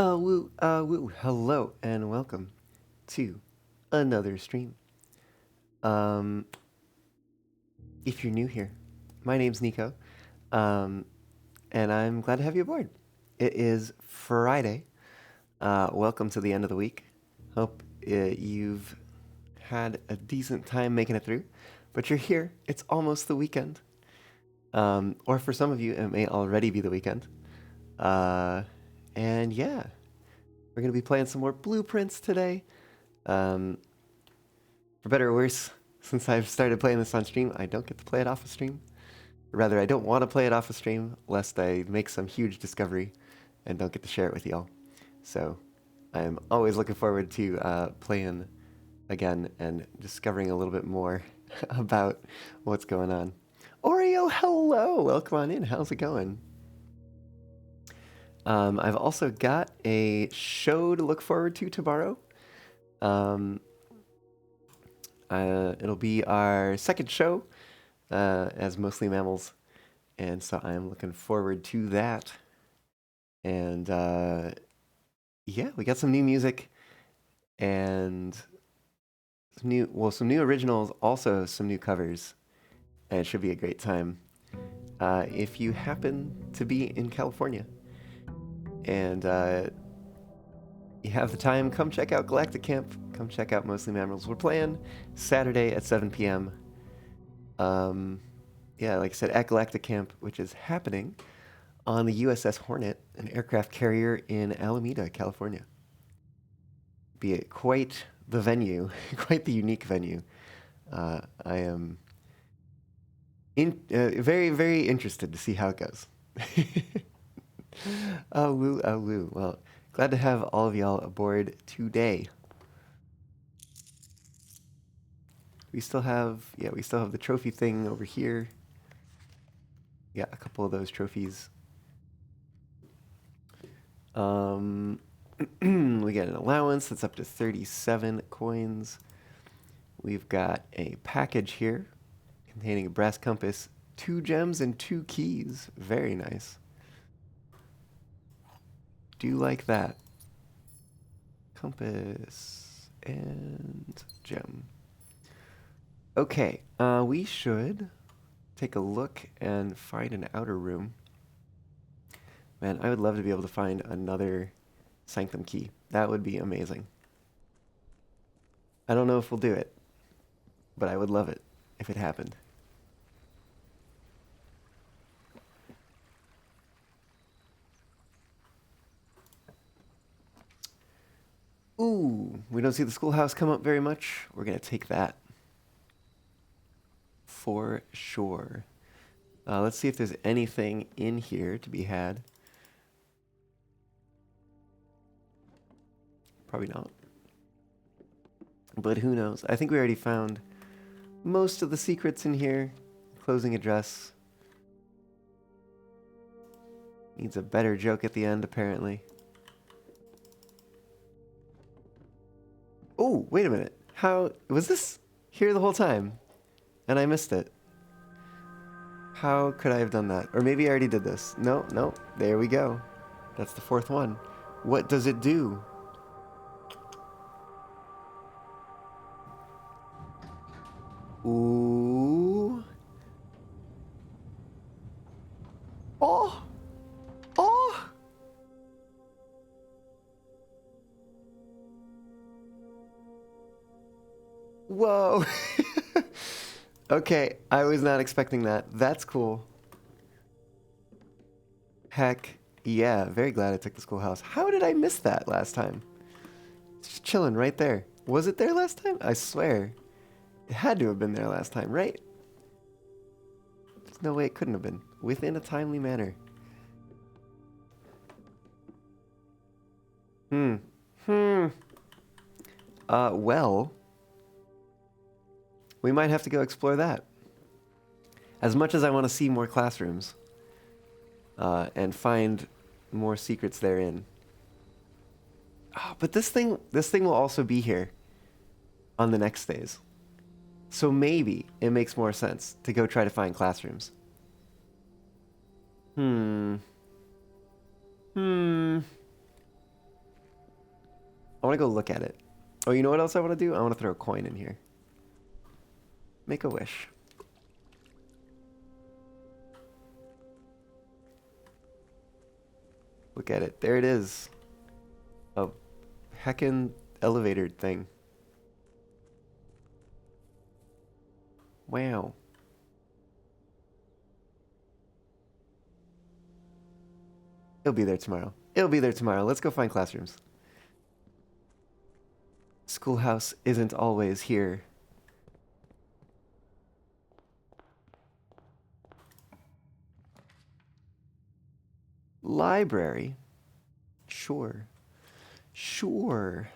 Woo. Hello and welcome to another stream. Um, if you're new here, my name's Nico, um, and I'm glad to have you aboard. It is Friday. Welcome to the end of the week. Hope you've had a decent time making it through, but you're here. It's almost the weekend. Or for some of you, it may already be the weekend. Uh, and yeah, we're going to be playing some more Blueprints today. Um, for better or worse, since I've started playing this on stream, I don't get to play it off of stream. Or rather, I don't want to play it off of stream, lest I make some huge discovery and don't get to share it with y'all. So I'm always looking forward to playing again and discovering a little bit more about what's going on. Oreo, hello! Welcome on in. How's it going? I've also got a show to look forward to tomorrow. It'll be our second show as Mostly Mammals, and so I'm looking forward to that. And yeah, we got some new music and some new originals, also some new covers, and it should be a great time. If you happen to be in California and you have the time, come check out Galactic Camp. Come check out Mostly Mammals. We're playing Saturday at 7 p.m. Yeah, like I said, at Galactic Camp, which is happening on the USS Hornet, an aircraft carrier in Alameda, California. Be it quite the venue, quite the unique venue. I am very, very interested to see how it goes. Oh, woo, oh, woo. Well, glad to have all of y'all aboard today. We still have the trophy thing over here. Yeah, a couple of those trophies. We get an allowance that's up to 37 coins. We've got a package here containing a brass compass, 2 gems, and 2 keys. Very nice. Do like that. Compass and gem. Okay, we should take a look and find an outer room. Man, I would love to be able to find another Sanctum key. That would be amazing. I don't know if we'll do it, but I would love it if it happened. Ooh, we don't see the schoolhouse come up very much. We're going to take that. For sure. Let's see if there's anything in here to be had. Probably not. But who knows? I think we already found most of the secrets in here. Closing address. Needs a better joke at the end, apparently. Oh, wait a minute. How was this here the whole time? And I missed it. How could I have done that? Or maybe I already did this. No, there we go. That's the 4th one. What does it do? Ooh. Oh. Oh. Whoa. Okay, I was not expecting that. That's cool. Heck yeah, very glad I took the schoolhouse. How did I miss that last time? It's just chilling right there. Was it there last time? I swear. It had to have been there last time, right? There's no way it couldn't have been. Within a timely manner. Well, we might have to go explore that. As much as I want to see more classrooms and find more secrets therein. Oh, but this thing will also be here on the next days. So maybe it makes more sense to go try to find classrooms. I want to go look at it. Oh, you know what else I want to do? I want to throw a coin in here. Make a wish. Look at it. There it is. A heckin' elevator thing. Wow. It'll be there tomorrow. It'll be there tomorrow. Let's go find classrooms. Schoolhouse isn't always here. Library? Sure. Sure.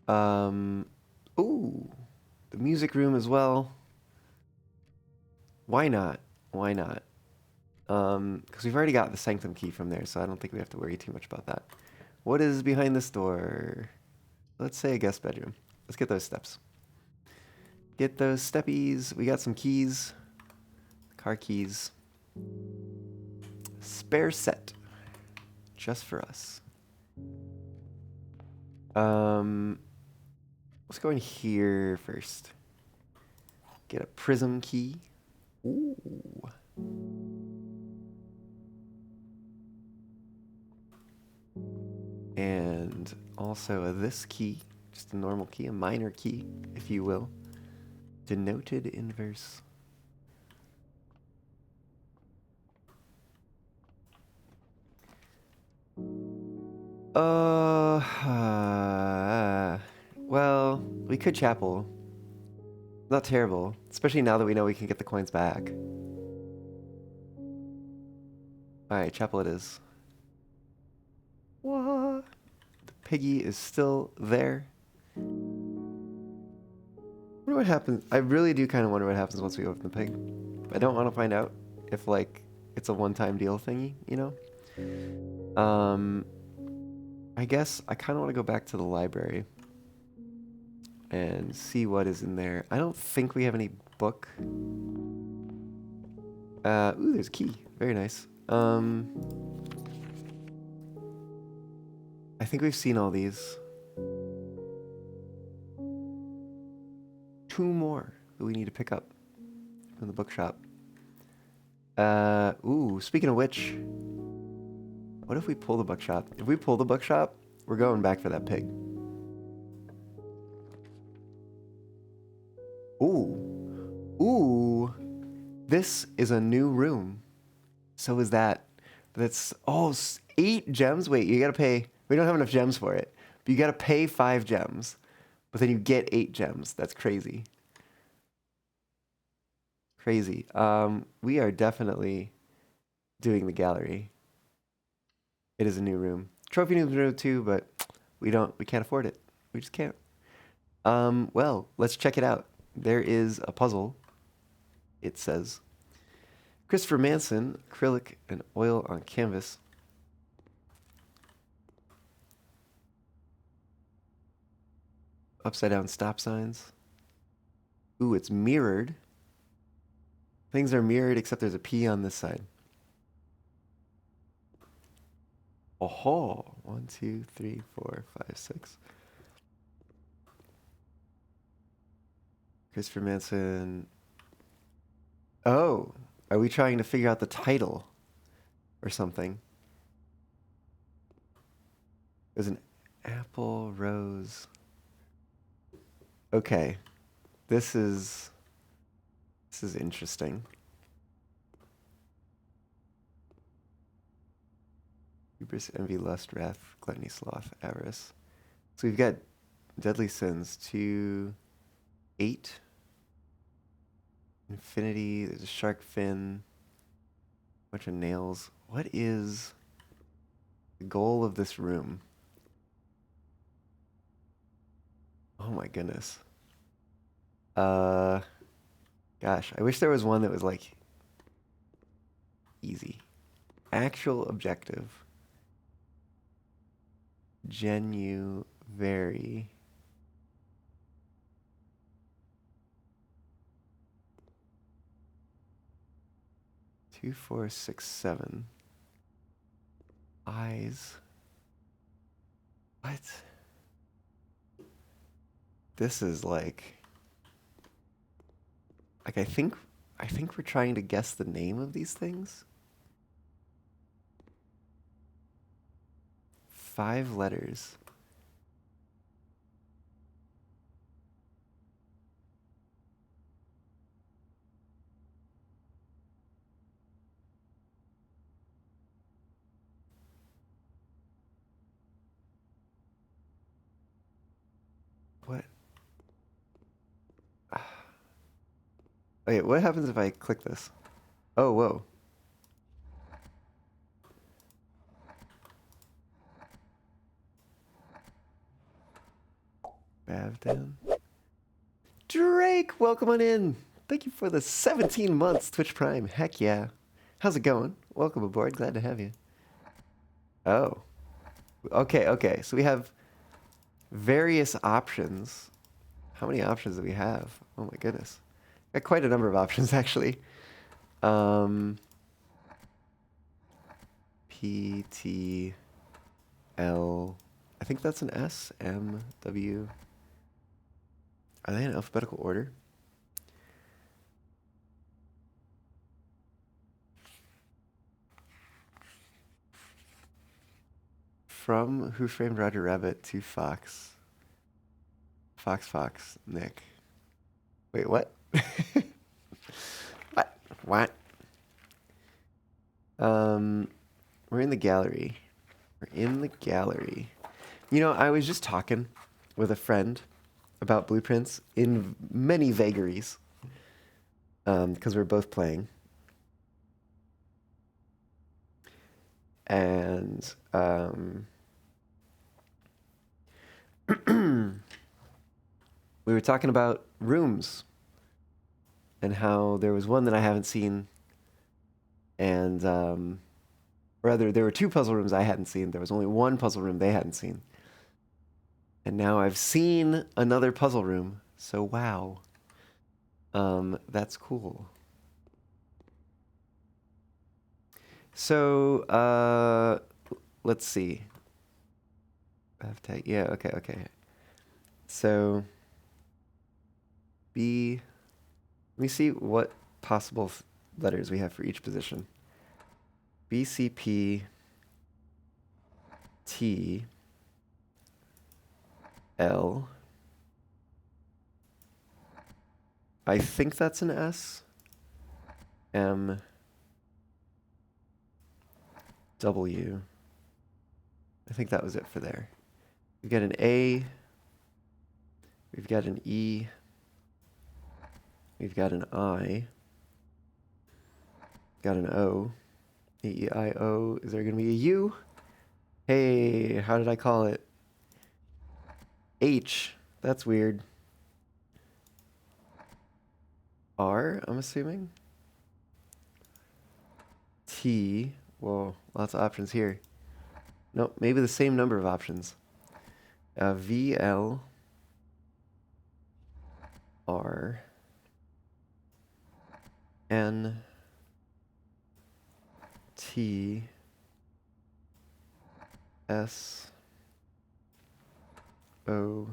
Ooh. The music room as well. Why not? Why not? Because we've already got the sanctum key from there, so I don't think we have to worry too much about that. What is behind this door? Let's say a guest bedroom. Let's get those steps. Get those steppies. We got some keys. Car keys. Spare set. Just for us. Let's go in here first. Get a prism key. Ooh. And also this key. Just a normal key, a minor key, if you will. Denoted in verse. Well, we could chapel. Not terrible, especially now that we know we can get the coins back. Alright, chapel it is. What? The piggy is still there. I wonder what happens. I really do kind of wonder what happens once we open the pig. I don't want to find out if, like, it's a one-time deal thingy, you know? I guess I kind of want to go back to the library and see what is in there. I don't think we have any book. Ooh, there's a key. Very nice. I think we've seen all these. 2 more that we need to pick up from the bookshop. Ooh, speaking of which, what if we pull the bookshop? If we pull the bookshop, we're going back for that pig. Ooh. Ooh. This is a new room. So is that. That's, 8 gems? Wait, you gotta pay. We don't have enough gems for it. But you gotta pay 5 gems. But then you get 8 gems. That's crazy. Crazy. We are definitely doing the gallery. It is a new room. Trophy room too, but we can't afford it. We just can't. Well, let's check it out. There is a puzzle. It says, Christopher Manson, acrylic and oil on canvas. Upside down stop signs. Ooh, it's mirrored. Things are mirrored except there's a P on this side. Oh, 1, 2, 3, 4, 5, 6. Christopher Manson. Oh, are we trying to figure out the title or something? There's an apple rose. Okay, this is interesting. Hubris, envy, lust, wrath, gluttony, sloth, avarice. So we've got deadly sins. 2, 8. Infinity. There's a shark fin. Bunch of nails. What is the goal of this room? Oh my goodness. Gosh, I wish there was one that was like easy. Actual objective. Genu very. Two, 4, 6, 7. Eyes. What? This is like I think we're trying to guess the name of these things. 5 letters. What? Wait, what happens if I click this? Oh, whoa. Bavdan. Drake, welcome on in. Thank you for the 17 months Twitch Prime. Heck yeah. How's it going? Welcome aboard. Glad to have you. Oh. Okay, okay. So we have various options. How many options do we have? Oh my goodness. Got quite a number of options actually. P, T, L. I think that's an S, M, W. Are they in alphabetical order? From Who Framed Roger Rabbit to Fox. Fox, Nick. Wait, what? What? What? We're in the gallery. We're in the gallery. You know, I was just talking with a friend about blueprints in many vagaries. Because we're both playing. And we were talking about rooms and how there was one that I haven't seen, and rather there were 2 puzzle rooms I hadn't seen. There was only 1 puzzle room they hadn't seen, and now I've seen another puzzle room. So wow, that's cool. So let's see. Yeah, okay. So B. Let me see what possible letters we have for each position. B, C, P, T, L. I think that's an S. M, W. I think that was it for there. We've got an A. We've got an E. We've got an I. Got an O. E-E-I-O. Is there going to be a U? Hey, how did I call it? H. That's weird. R, I'm assuming. T. Whoa, lots of options here. Nope, maybe the same number of options. V, L, R, N, T, S, O,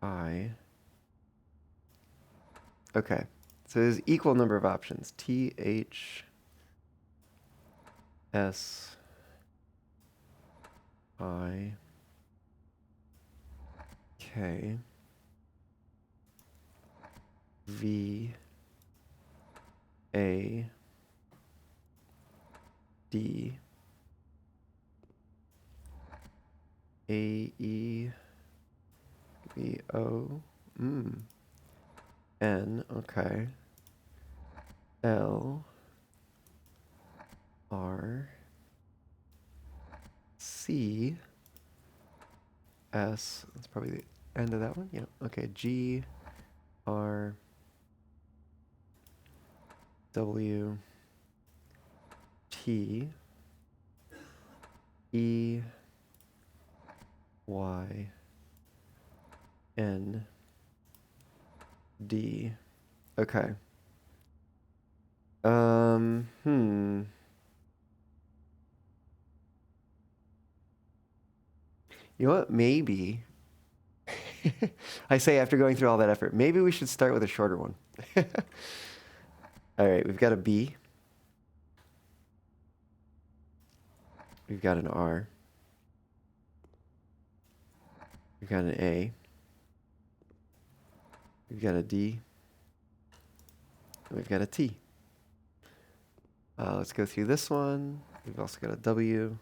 I. Okay, so there's equal number of options. T, H, S, I, K, V, A, D, A, E, V, O, N, okay, L, R, C, S, that's probably the end of that one, yeah, okay, G, R, W, T, E, Y, N, D. Okay. You know what? Maybe. I say after going through all that effort, maybe we should start with a shorter one. All right, we've got a B. We've got an R. We've got an A. We've got a D. And we've got a T. Let's go through this one. We've also got a W,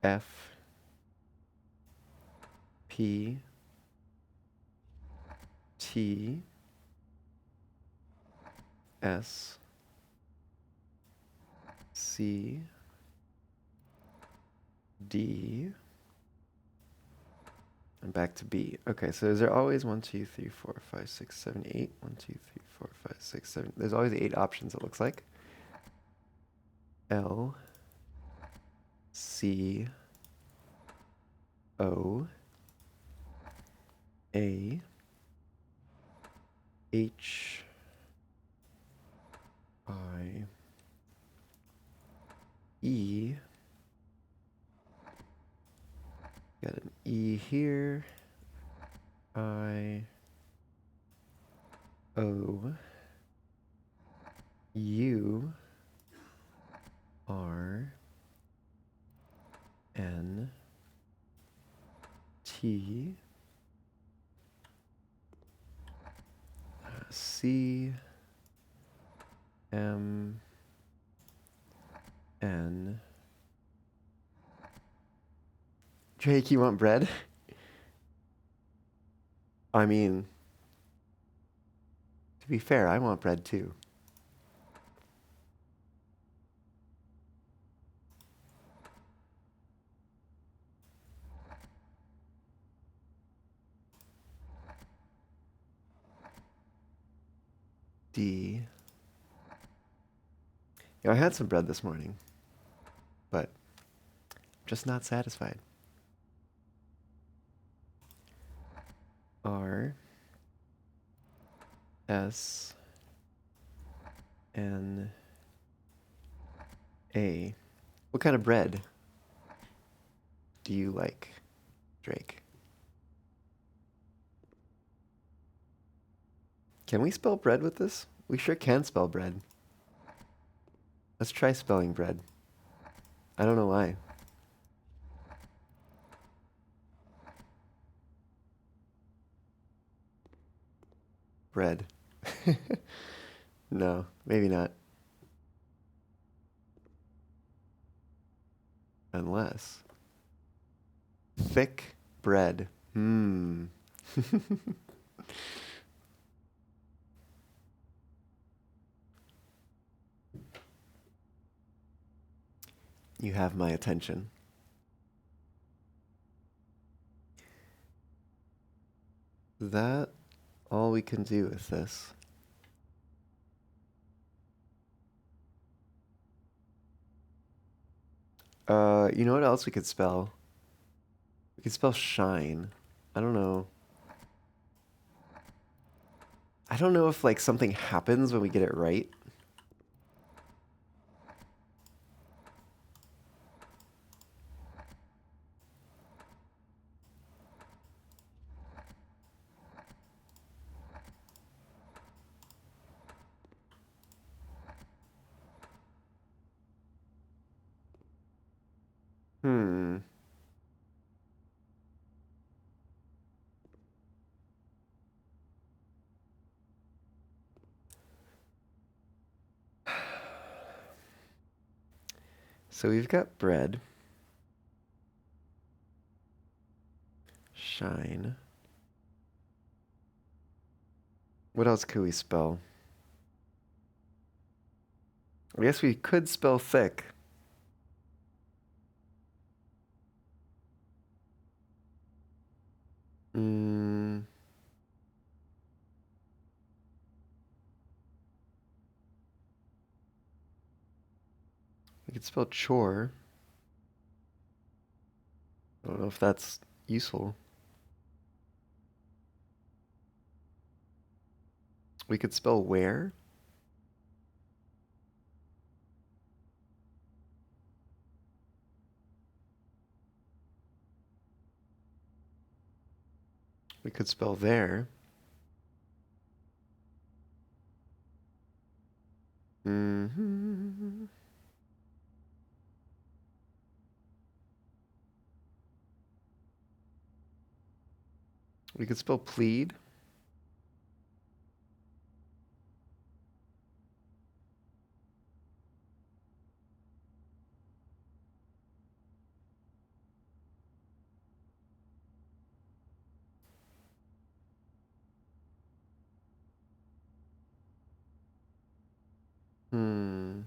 F, P, T, S, C, D, and back to B. Okay, so is there always 1, 2, 3, 4, 5, 6, 7, 8? 1, 2, 3, 4, 5, 6, 7. There's always 8 options, it looks like. L, C, O, A, H, I, E. Got an E here. I, O, U, R, N, T, C, M, N. Drake, you want bread? I mean, to be fair, I want bread too. D. I had some bread this morning, but I'm just not satisfied. R, S, N, A. What kind of bread do you like, Drake? Can we spell bread with this? We sure can spell bread. Let's try spelling bread. I don't know why. Bread. No, maybe not. Unless. Thick bread. Hmm. You have my attention. Is that all we can do with this? You know what else we could spell? We could spell shine. I don't know. I don't know if like something happens when we get it right. Hmm. So we've got bread. Shine. What else could we spell? I guess we could spell thick. Mm, we could spell chore. I don't know if that's useful. We could spell where. We could spell there. Mm-hmm. We could spell plead. Hmm.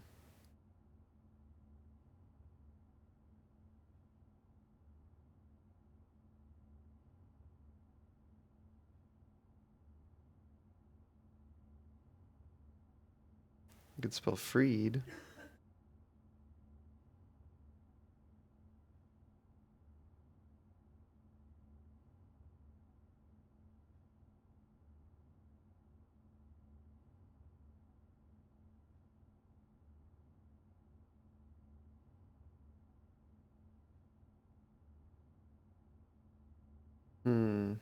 We could spell freed. Hmm.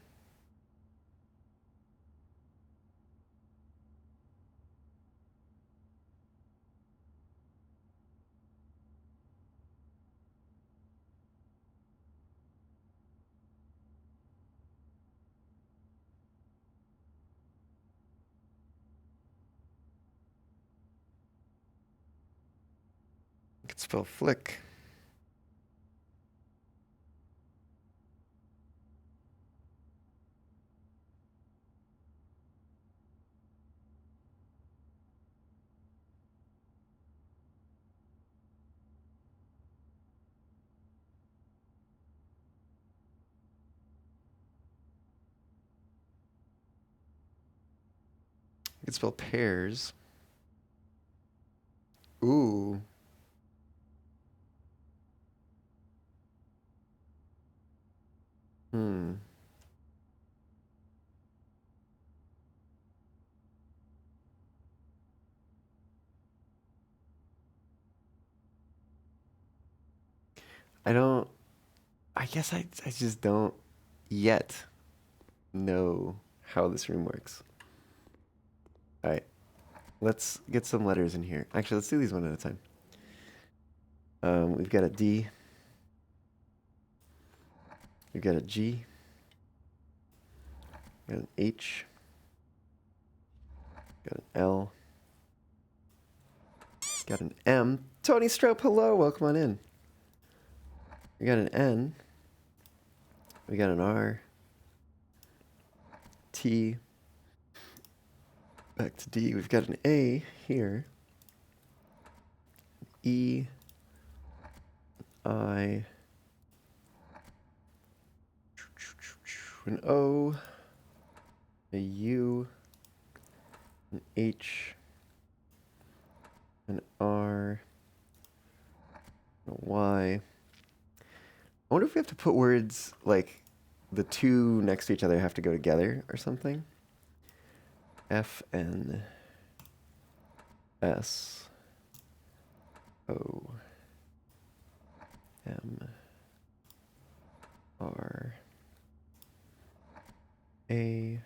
We could spell flick. We could spell pears. Ooh. Hmm. I don't. I guess I just don't yet know how this room works. All right. Let's get some letters in here. Actually, let's do these one at a time. We've got a D. We've got a G. Got an H. Got an L. Got an M. Tony Strope, hello. Welcome on in. We got an N. We got an R. T. Back to D. We've got an A here. E. I. An O. A U. An H. An R. A Y. I wonder if we have to put words like the two next to each other have to go together or something. F N S O M R A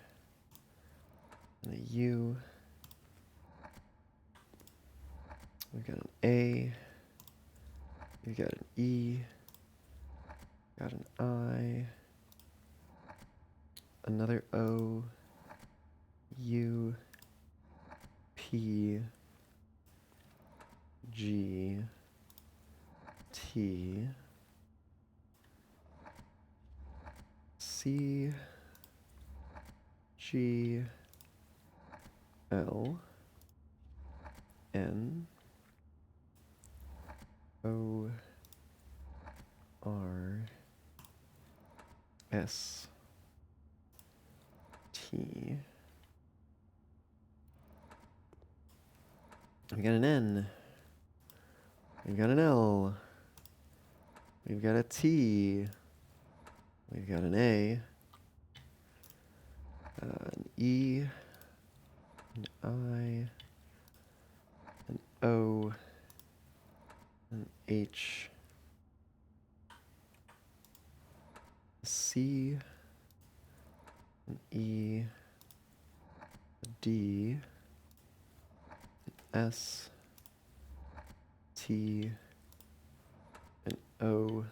and a U. We've got an A. We've got an E. Got an I. Another O. U. P. G. T. C. G. L. N. O. R. S. T. We got an N. We've got an L. We've got a T. We've got an A. An E. An I. An O. An H. A C. an E, a D, S, T, an O,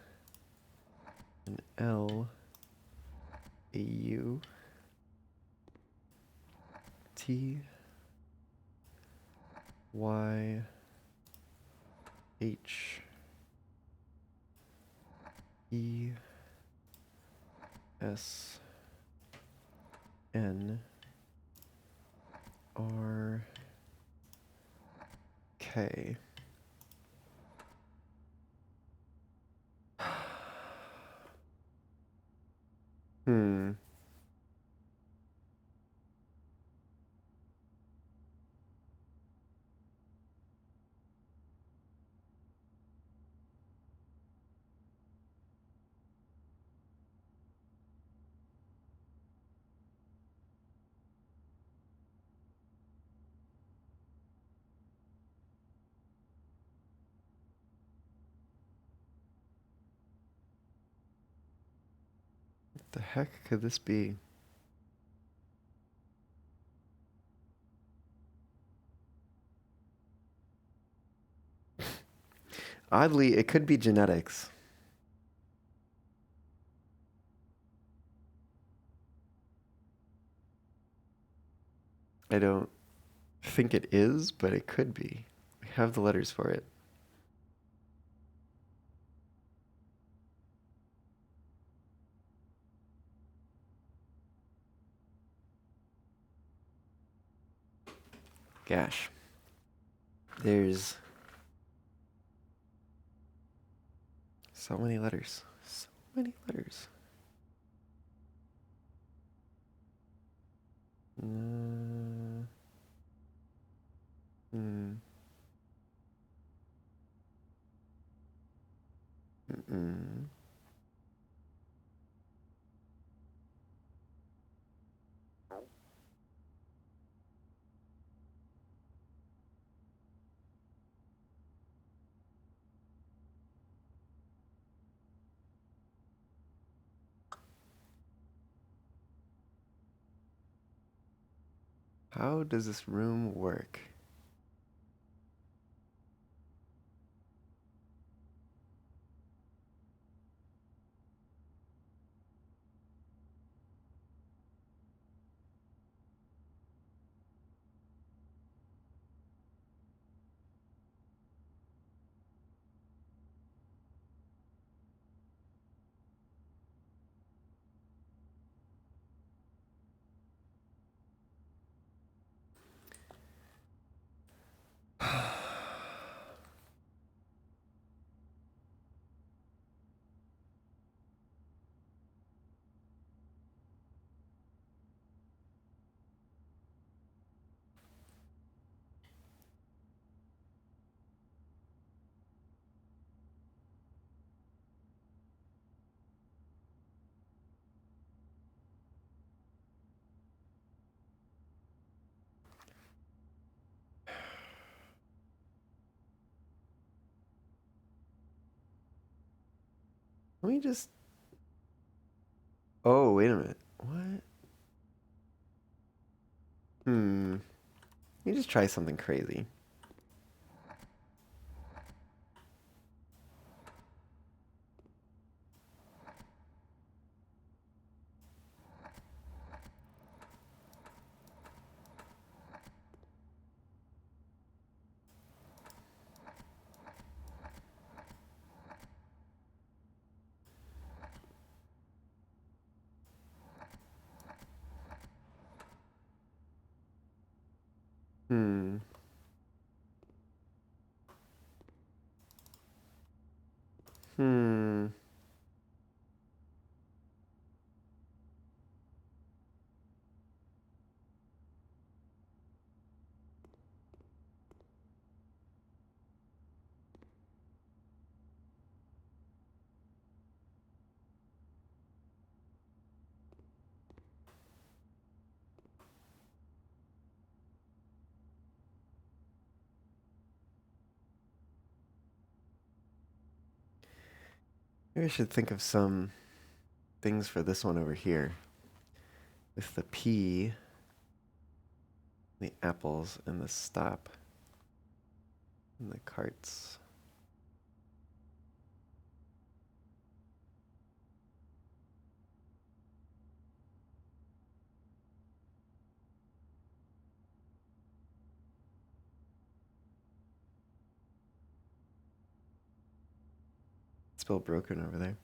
an L, a U, T, Y, H, E, S, N, R, K. Hmm. What the heck could this be? Oddly, it could be genetics. I don't think it is, but it could be. We have the letters for it. Gosh. There's so many letters. So many letters. Uh, hmm. Mm-mm. How does this room work? Let me just. Oh, wait a minute. What? Hmm. Let me just try something crazy. Hmm. Hmm. Maybe I should think of some things for this one over here. with the P, the apples, and the stop, and the carts. Spell broken over there.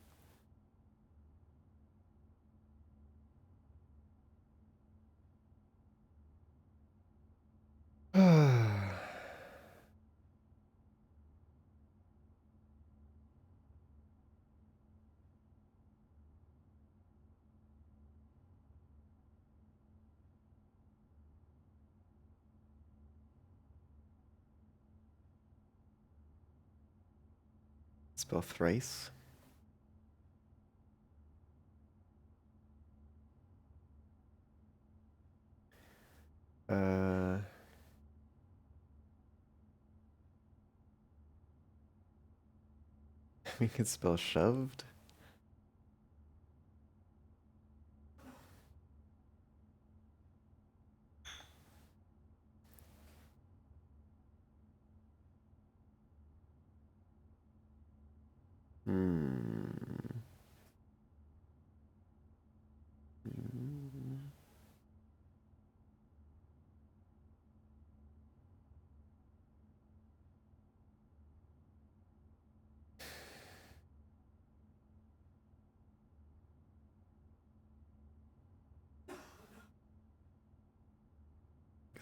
Spell thrice. We could spell shoved.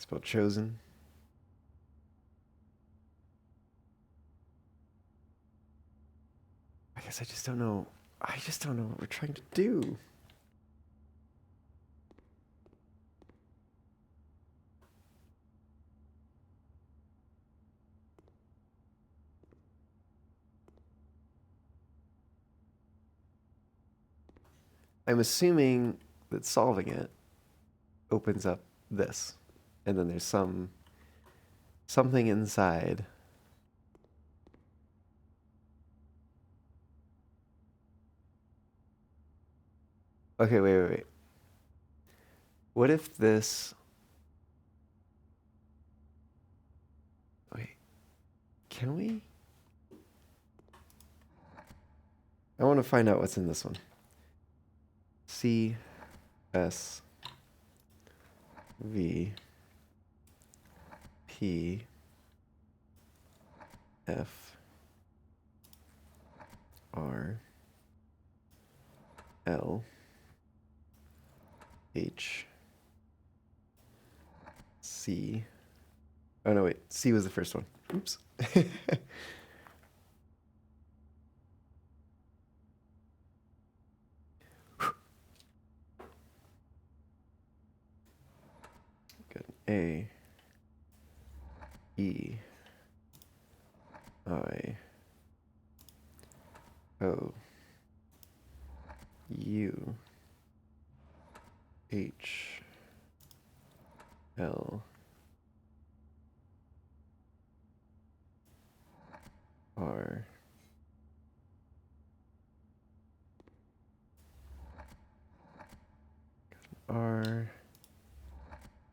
Spell chosen. I guess I just don't know. I just don't know what we're trying to do. I'm assuming that solving it opens up this, and then there's something inside. Okay, wait. What if this... Wait, can we? I want to find out what's in this one. C, S, V, P, F, R, L, H, C. Oh no, wait. C was the first one. Oops. Good. A, E, I, O, U, H, L, R, R,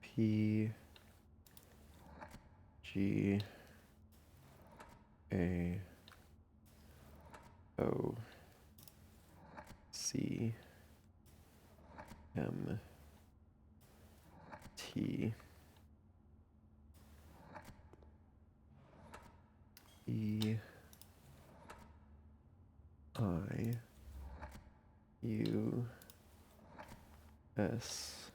P, G, A, O, C, M, T, E, I, U, S,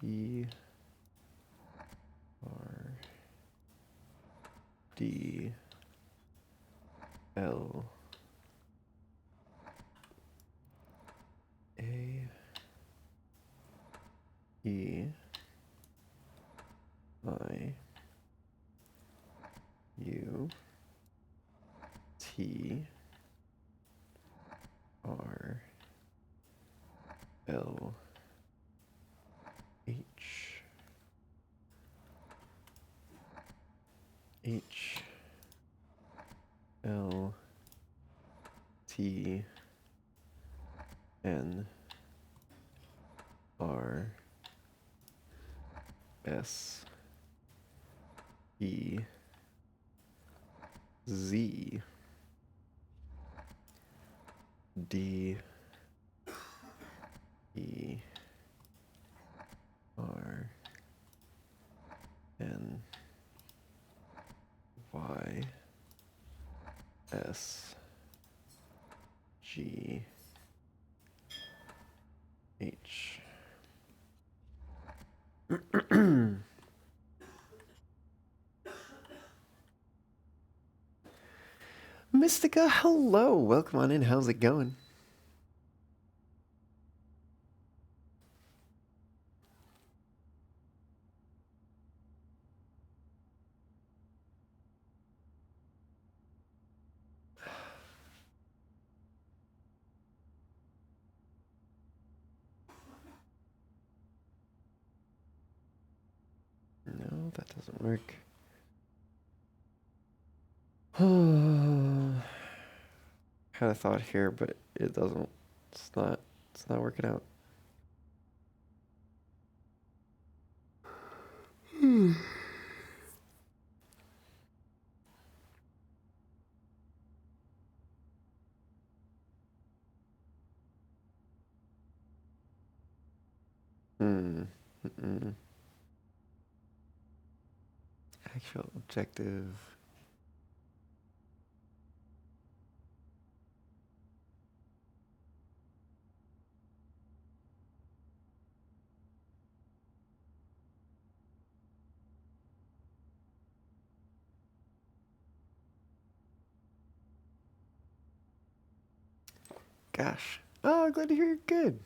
T, R, D, L, A, E, I, U, T, R, L, H, H, L, T, N, R S E Z D E R N Y S G H. Mystica, hello. Welcome on in. How's it going? No, that doesn't work. Had a thought here, but it doesn't. It's not working out. Actual objective. Gosh. Oh, glad to hear you're good.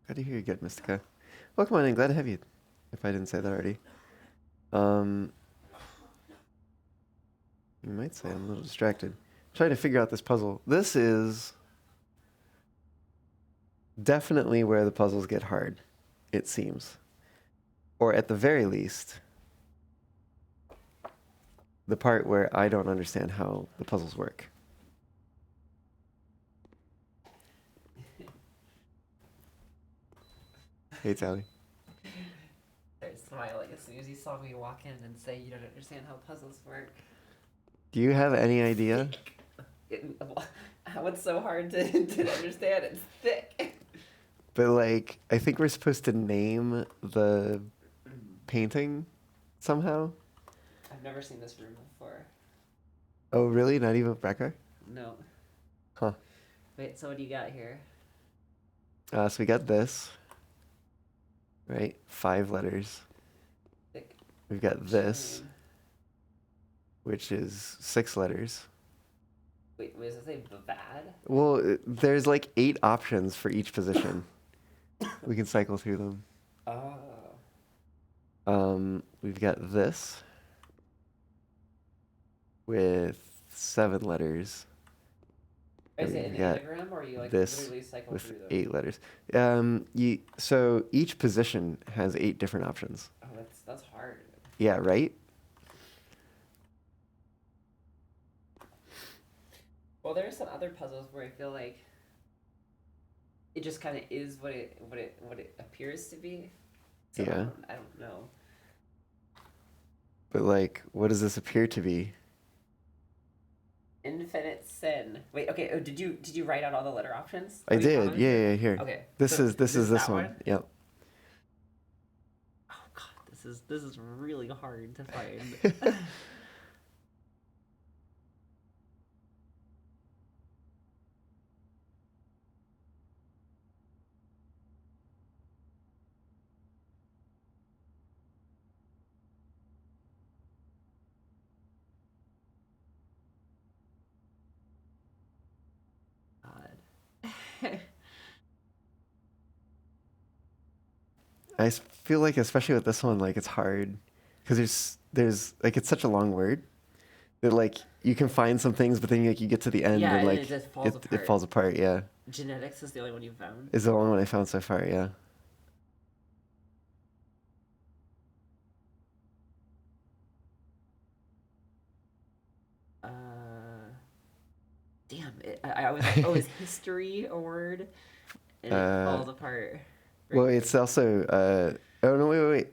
Glad to hear you're good, Mystica. Welcome on in. Glad to have you. If I didn't say that already. You might say I'm a little distracted. Trying to figure out this puzzle. This is definitely where the puzzles get hard, it seems. Or at the very least, the part where I don't understand how the puzzles work. Hey, Tally. Started smiling as soon as you saw me walk in and say you don't understand how puzzles work. Do you have any idea? What's so hard to understand? It's thick. But, like, I think we're supposed to name the painting somehow. I've never seen this room before. Oh, really? Not even Brecker? No. Huh. Wait, so what do you got here? So we got this. Right? 5 letters. Thick. We've got this, which is 6 letters. Wait, does it say bad? Well, there's like 8 options for each position. We can cycle through them. Oh. We've got this with 7 letters. Is it an anagram, or you like this literally cycle with through them? 8 letters. So each position has 8 different options. Oh, that's hard. Yeah, right? Well, there are some other puzzles where I feel like it just kind of is what it appears to be. So Yeah. I don't know. But like, what does this appear to be? Infinite sin. Wait, okay. Oh, did you write out all the letter options? I did. Yeah, here. Okay. This so is this that one. Yep. Oh god, this is really hard to find. God. I feel like, especially with this one, like it's hard because there's like it's such a long word that like you can find some things, but then like you get to the end Yeah, and like it just falls apart. it falls apart. Yeah, Genetics is the only one you found. is the only one I found so far. Yeah. Damn it! I was like, oh, is history a word? And it falls apart. Well, Very it's also oh no, wait.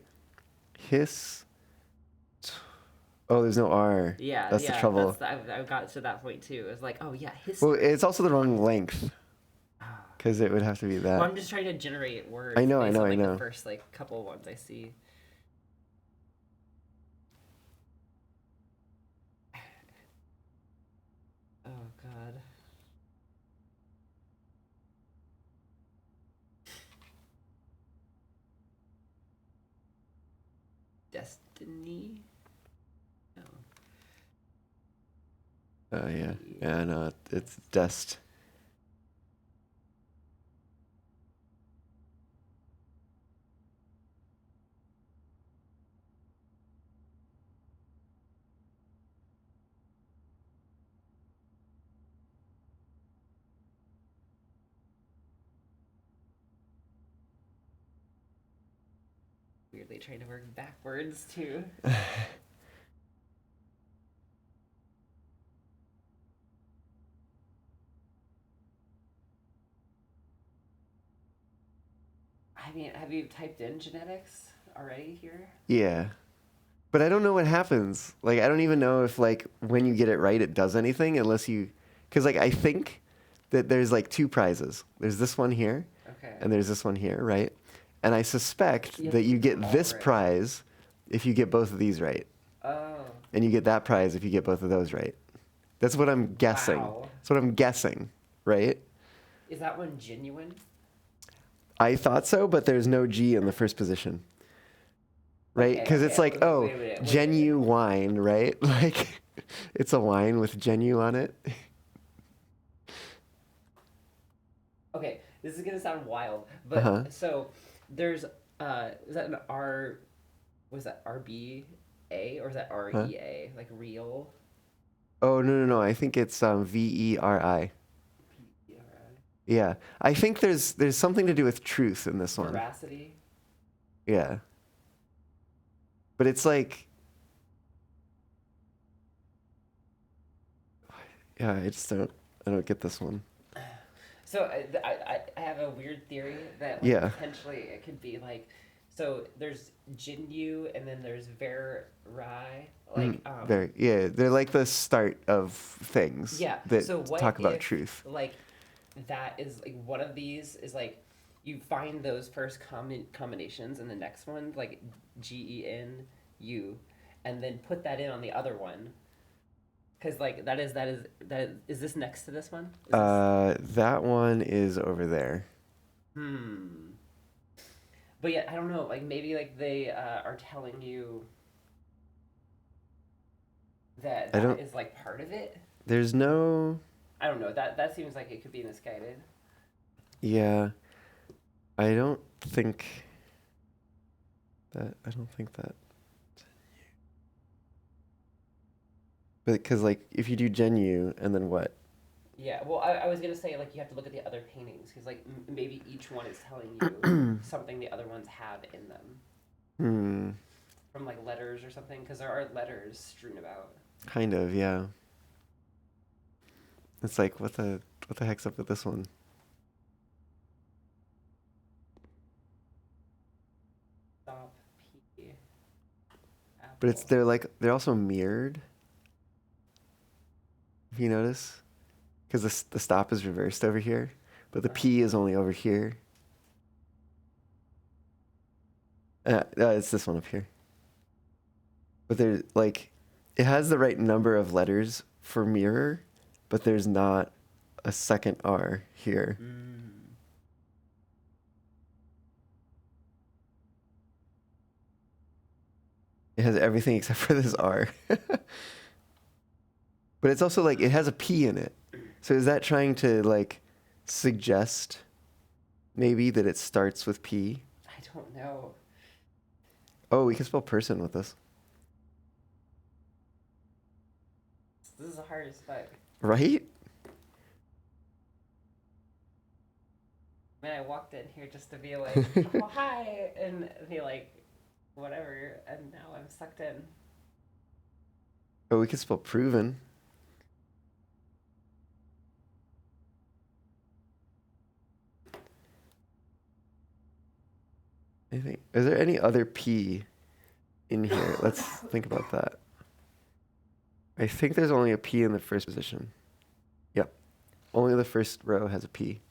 His. Oh, there's no R. yeah, That's the yeah. trouble. I got to that point too. It's like, oh yeah, Well, history. it's also the wrong length because it would have to be Well, that. I'm just trying to generate words I know, based on I like the know. first like couple ones I see. Oh God. Destiny. No. Yeah, yeah, no, it's dust. Weirdly trying to work backwards too. I mean, have you typed in genetics already here? Yeah, but I don't know what happens. Like, I don't even know if like when you get it right, it does anything unless you, because like I think that there's like two prizes. There's this one here, Okay. and there's this one here, right? And I suspect You have that to you get them get all this right. prize if you get both of these right, Oh. and you get that prize if you get both of those right. That's what I'm guessing. Wow. That's what I'm guessing, right? Is that one genuine? I thought so, but there's no G in the first position. Right? Okay, Because it's okay, like, wait, oh, wait a minute, wait a Genu wine, right? Like, it's a wine with Genu on it. Okay, this is gonna sound wild, but Uh-huh. so there's is that an R? Was that RBA or is that REA? Like real? Oh, no. I think it's VERI. Yeah. I think there's something to do with truth in this one. Veracity. Yeah. But it's like, yeah, I don't get this one. So I have a weird theory that like, Yeah. potentially it could be like, so there's Jinyu and then there's Verai, like They're like the start of things yeah. that So what talk about if, truth. like that is like one of these is like you find those first combinations and the next one like GENU, and then put that in on the other one. Because like that is this next to this one? Is this... That one is over there. But yeah, I don't know. Like maybe like they are telling you that that is like part of it. There's no. I don't know. That seems like it could be misguided. Yeah, I don't think that. But because like if you do Genu and then what? Yeah, well, I was gonna say like you have to look at the other paintings because like maybe each one is telling you something the other ones have in them. From like letters or something, because there are letters strewn about. Kind of, yeah. It's like what the heck's up with this one? Stop P. Apple. But they're also mirrored. If you notice, because the stop is reversed over here, but the P is only over here. It's this one up here. But there's like, it has the right number of letters for mirror, but there's not a second R here. It has everything except for this R. But it's also like, it has a P in it. So is that trying to like suggest maybe that it starts with P? I don't know. Oh, we can spell person with this. This is the hardest part. Right? I mean, I walked in here just to be like, oh, hi, and be like, whatever, and now I'm sucked in. Oh, we can spell proven. Anything? Is there any other P in here? Let's think about that. I think there's only a P in the first position. Yep. Only the first row has a P.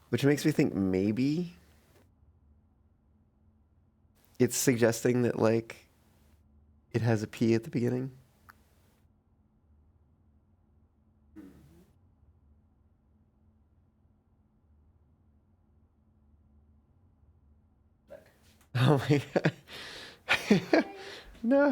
Which makes me think maybe it's suggesting that, like, it has a P at the beginning. Oh my god. No.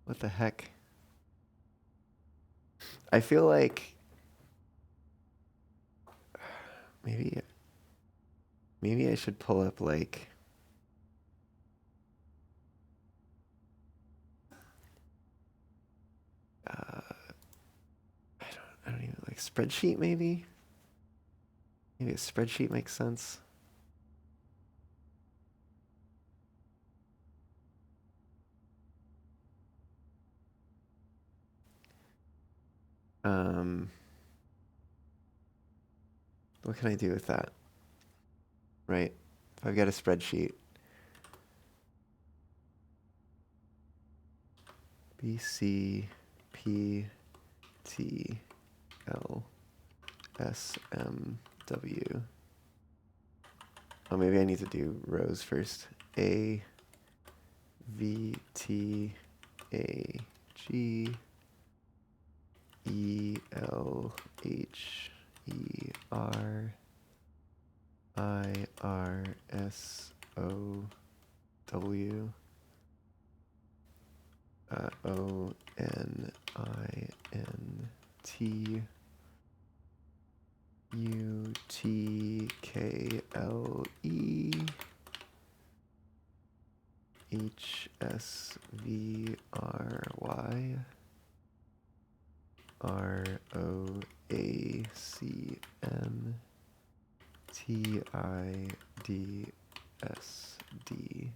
What the heck? I feel like maybe I should pull up, like, I don't even, like, spreadsheet maybe? Maybe a spreadsheet makes sense. What can I do with that? Right? If I've got a spreadsheet. B, C, P, T, L, S, M, W. Oh, maybe I need to do rows first. A, V, T, A, G, E, L, H, E, R, I, R, S, O, W, O, N, I, N, T, U, T, K, L, E, H, S, V, R, Y, R, O, A, C, N, T, I, D, S, D.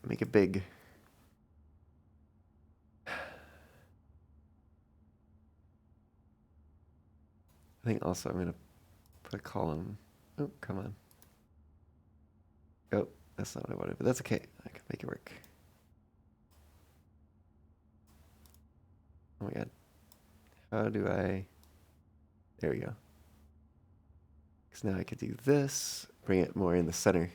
Make it big. I think also I'm gonna put a column. Oh, come on. Oh, that's not what I wanted, but that's okay. I can make it work. Oh my god. How do I... There we go. Because now I could do this, bring it more in the center.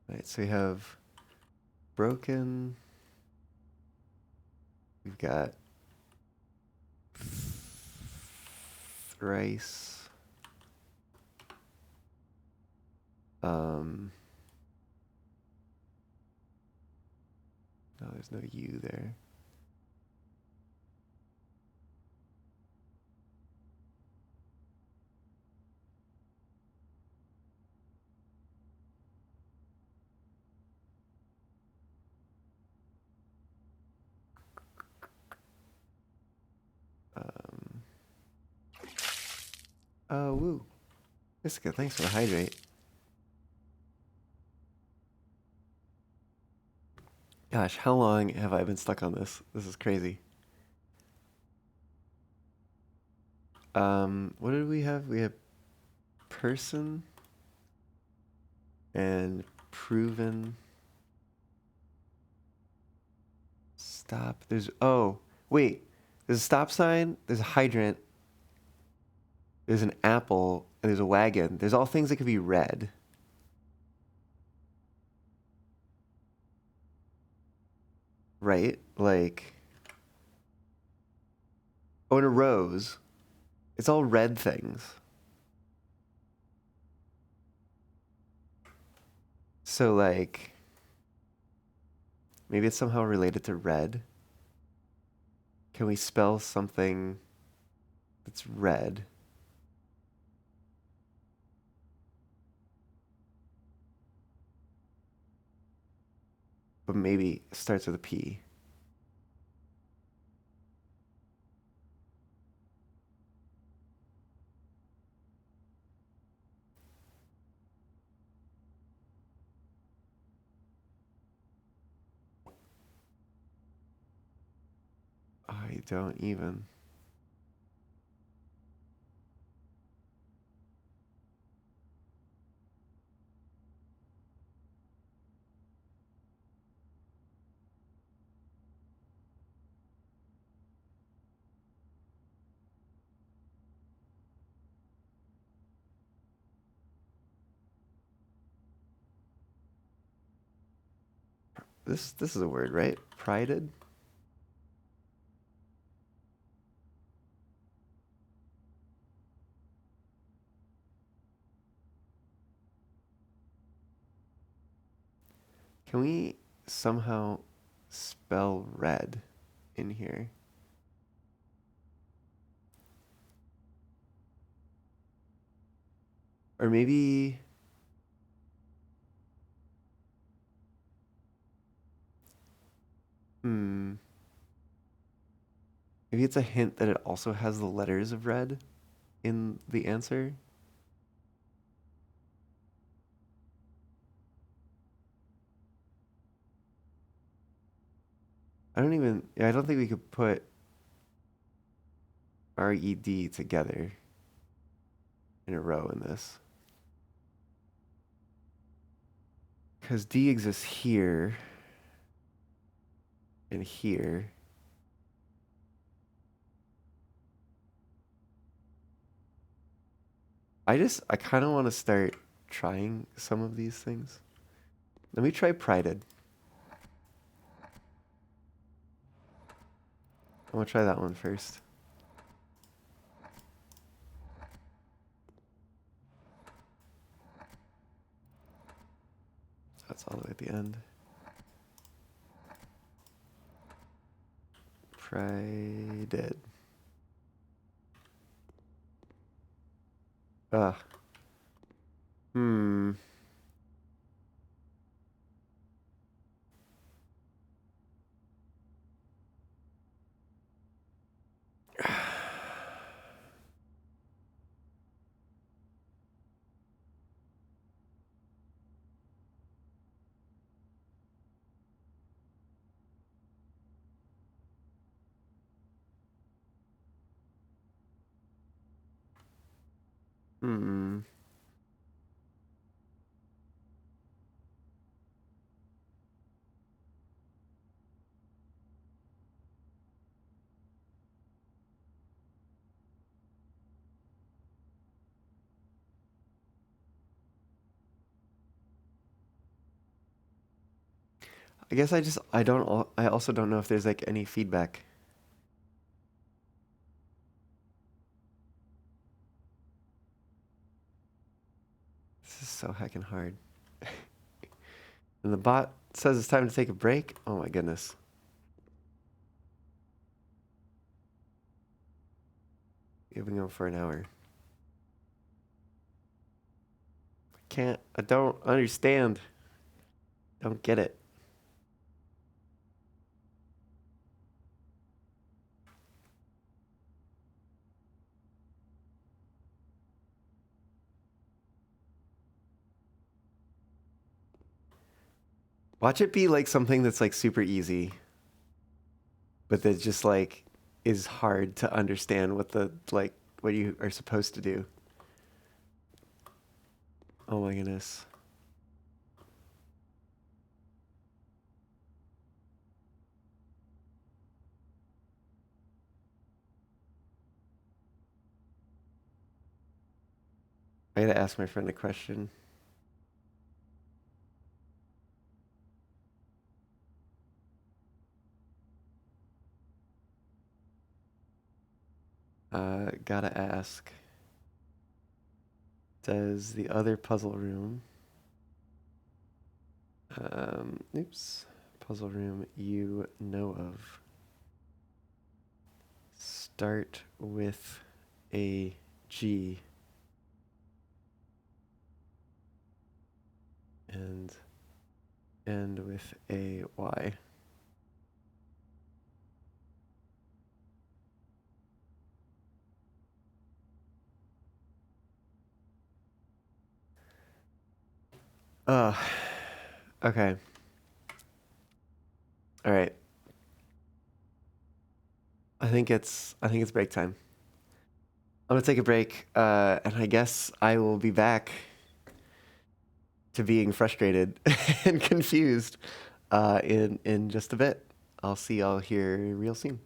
Right, so we have broken. We've got thrice. No, there's no U there. Oh, woo. Jessica, thanks for the hydrate. Gosh, how long have I been stuck on this? This is crazy. What did we have? We have person and proven. Stop. Oh, wait. There's a stop sign, there's a hydrant, there's an apple, and there's a wagon. There's all things that could be red. Right? Like, oh, and a rose. It's all red things. So, like, maybe it's somehow related to red. Can we spell something that's red? But maybe starts with a P. I don't even. This is a word, right? Prided? Can we somehow spell red in here? Or maybe hmm. Maybe it's a hint that it also has the letters of red in the answer. I don't think we could put RED together in a row in this. Because D exists here and here. I kind of want to start trying some of these things. Let me try prided. I want to try that one first. That's all the way at the end. Prided. Ugh. Hmm. Hmm. I guess I also don't know if there's like any feedback. This is so heckin' hard. And the bot says it's time to take a break. Oh my goodness. We've been going for an hour. I don't understand. Don't get it. Watch it be like something that's like super easy, but that just like is hard to understand what you are supposed to do. Oh my goodness. I gotta ask my friend a question. Gotta ask. Does the other puzzle room, oops, puzzle room you know of, start with a G and end with a Y? Uh, okay. All right. I think it's break time. I'm gonna take a break, and I guess I will be back to being frustrated and confused in just a bit. I'll see y'all here real soon.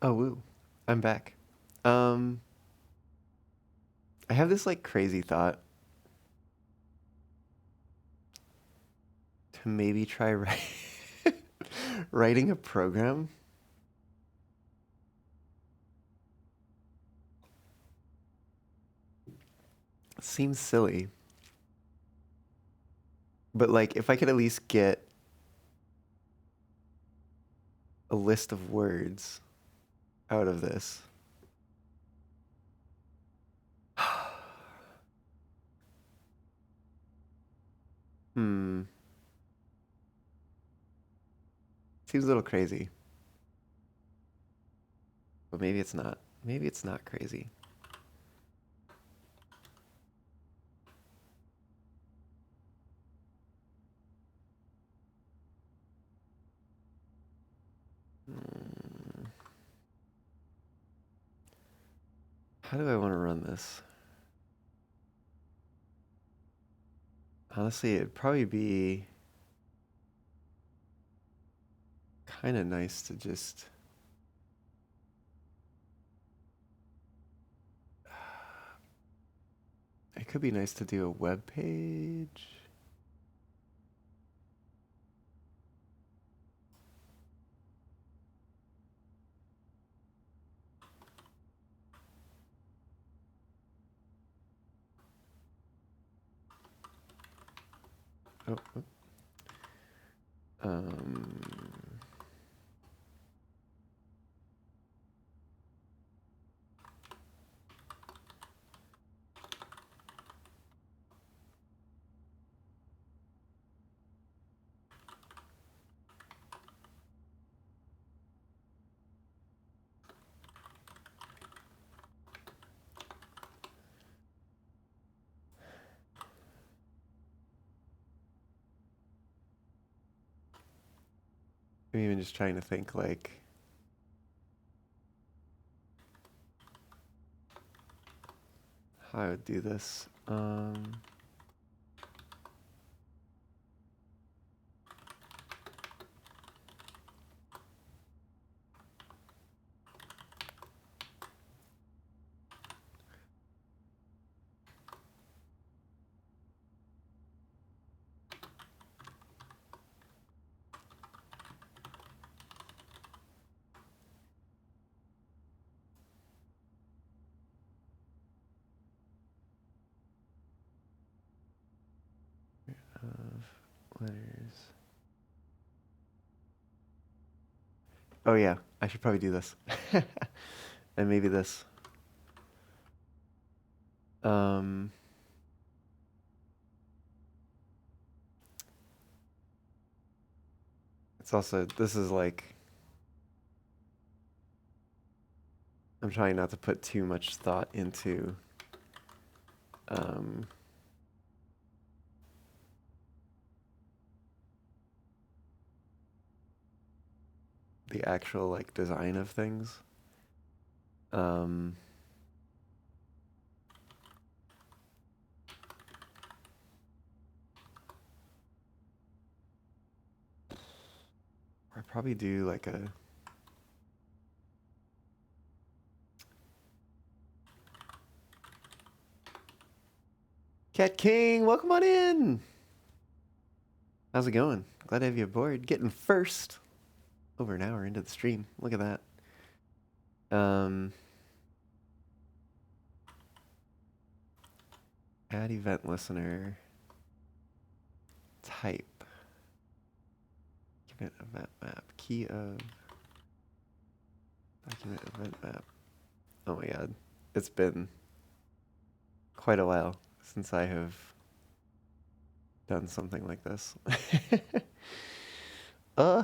Oh, woo. I'm back. Um, I have this like crazy thought to maybe try writing a program. Seems silly, but like if I could at least get a list of words out of this. Hmm. Seems a little crazy, but maybe it's not. Maybe it's not crazy. Hmm. How do I want to run this? Honestly, it'd probably be kind of nice to just. It could be nice to do a web page. Oh, oh. Um, I'm even just trying to think like how I would do this. Of letters. Oh yeah, I should probably do this. And maybe this. Um, it's also this is like I'm trying not to put too much thought into um, the actual like design of things. Um, I probably do like a Cat King. Welcome on in. How's it going? Glad to have you aboard. Getting first over an hour into the stream. Look at that. Um, add event listener. Type. Document event map. Key of document event map. Oh my god. It's been quite a while since I have done something like this. uh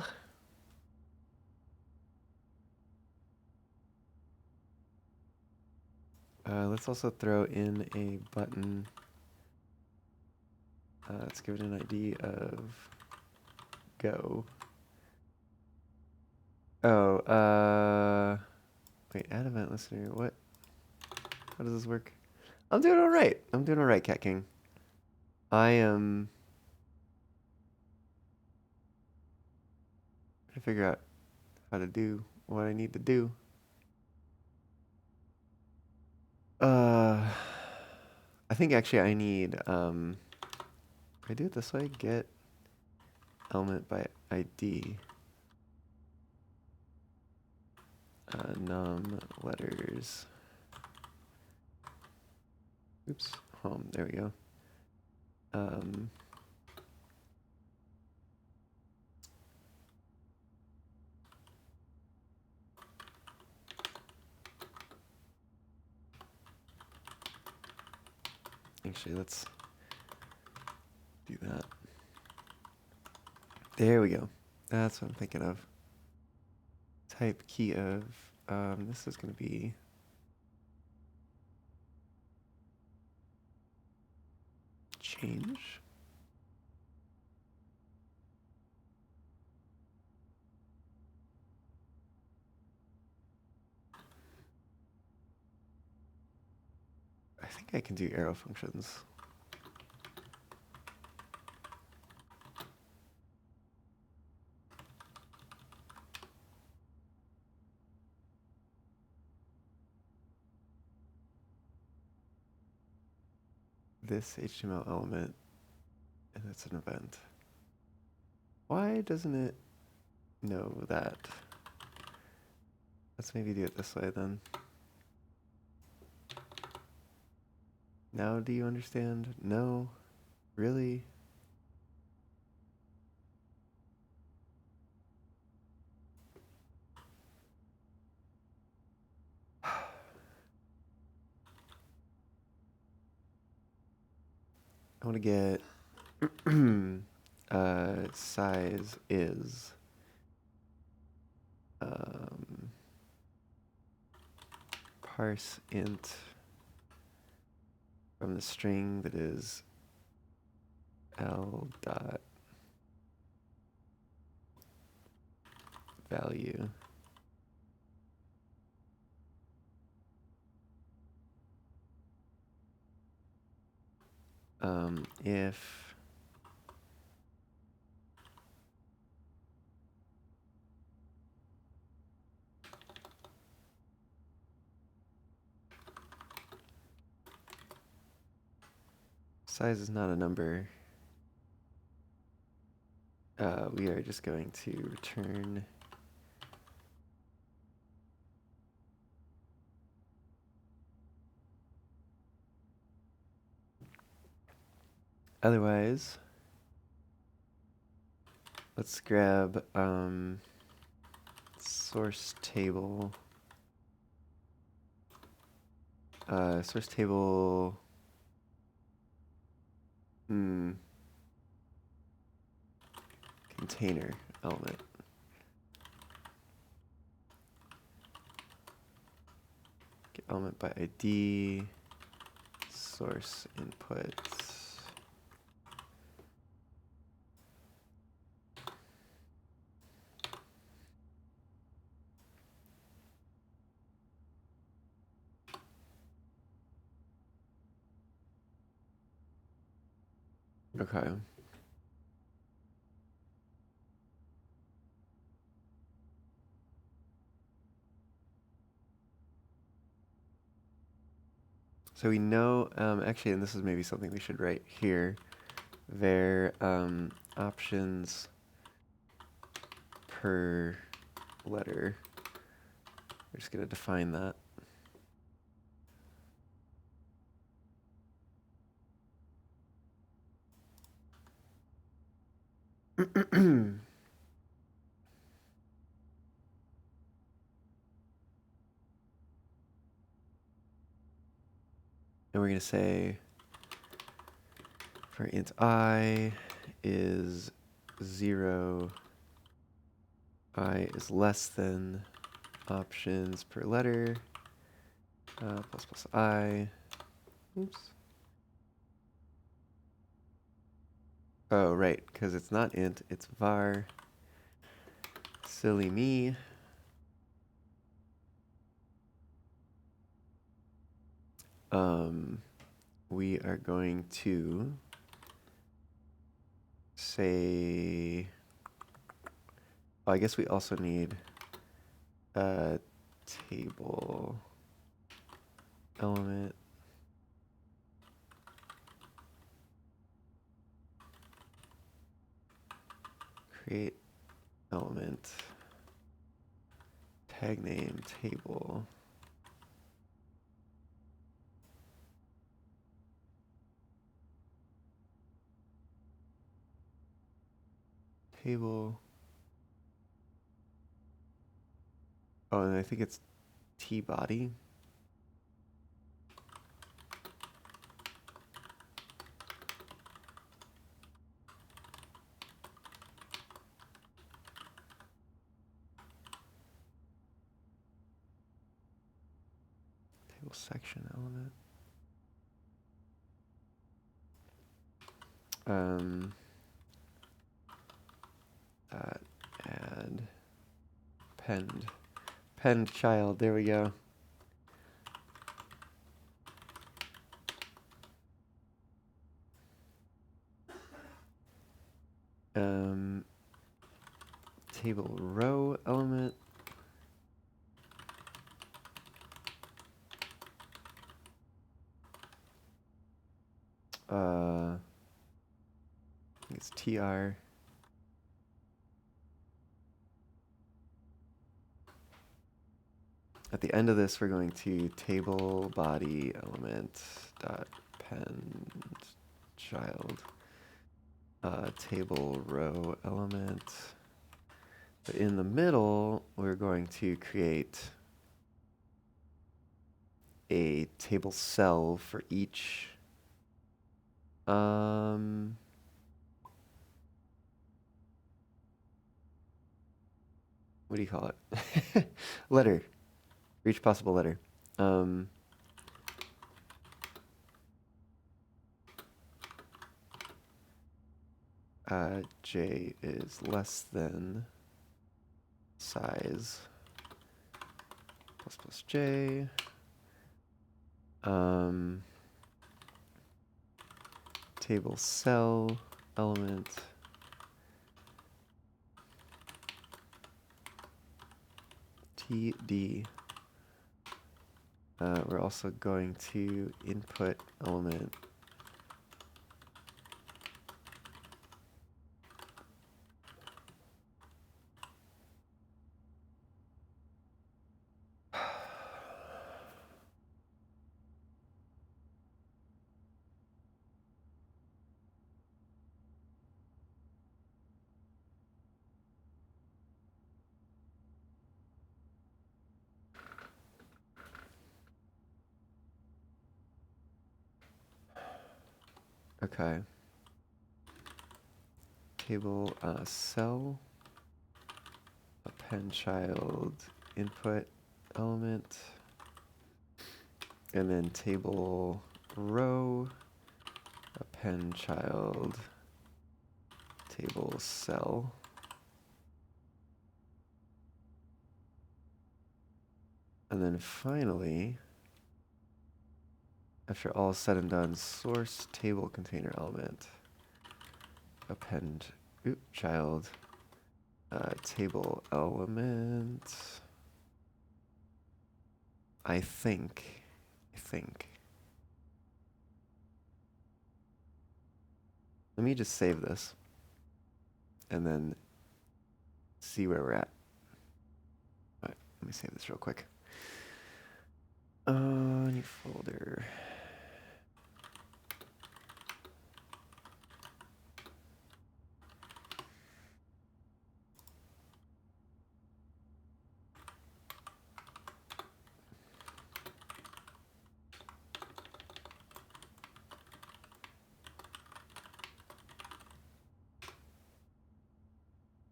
let's also throw in a button. Let's give it an ID of go. Oh, wait, add event listener. What? How does this work? I'm doing all right. I'm doing all right, Cat King. I am trying to figure out how to do what I need to do. Uh, I think actually I need, if I do it this way, get element by ID, num letters, oops, home, there we go. Um, actually, let's do that. There we go. That's what I'm thinking of. Type key of, this is going to be change. I think I can do arrow functions. This HTML element, and it's an event. Why doesn't it know that? Let's maybe do it this way then. Now do you understand? No? Really? I want to get size is parse int from the string that is L dot value. If size is not a number, we are just going to return otherwise. Let's grab source table. Source table. Container element. Get element by ID. Source input. Okay. So we know, actually, and this is maybe something we should write here, var options per letter. We're just going to define that. And we're going to say for int I is 0, I is less than options per letter, plus plus I. Oops. Oh, right, because it's not int, it's var. Silly me. We are going to say, oh, I guess we also need a table element. Create element. Tag name table. Table. Oh, and I think it's T body. Table section element. Add pend child. There we go. Table row element. I think it's tr. At the end of this, we're going to table body element dot pend child table row element. But in the middle, we're going to create a table cell for each what do you call it? Letter. For each possible letter. J is less than size plus J. Table cell element. TD. We're also going to input element okay. Table cell append child input element, and then table row append child table cell. And then finally, after all is said and done, source table container element append child table element. I think. Let me just save this and then see where we're at. All right, let me save this real quick. New folder.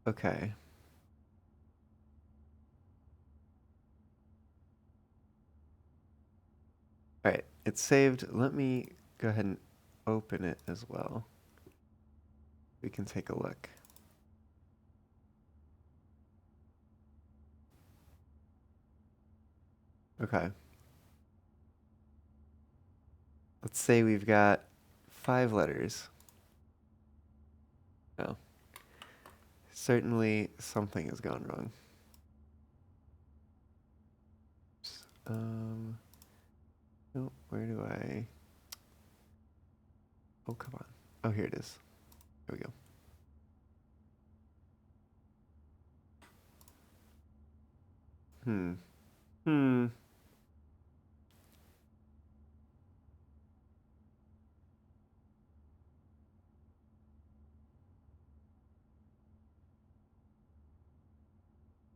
Okay. All right, it's saved. Let me go ahead and open it as well. We can take a look. Okay. Let's say we've got 5 letters. No. Certainly something has gone wrong. No, where do I? Oh, come on. Oh, here it is. There we go. Hmm. Hmm.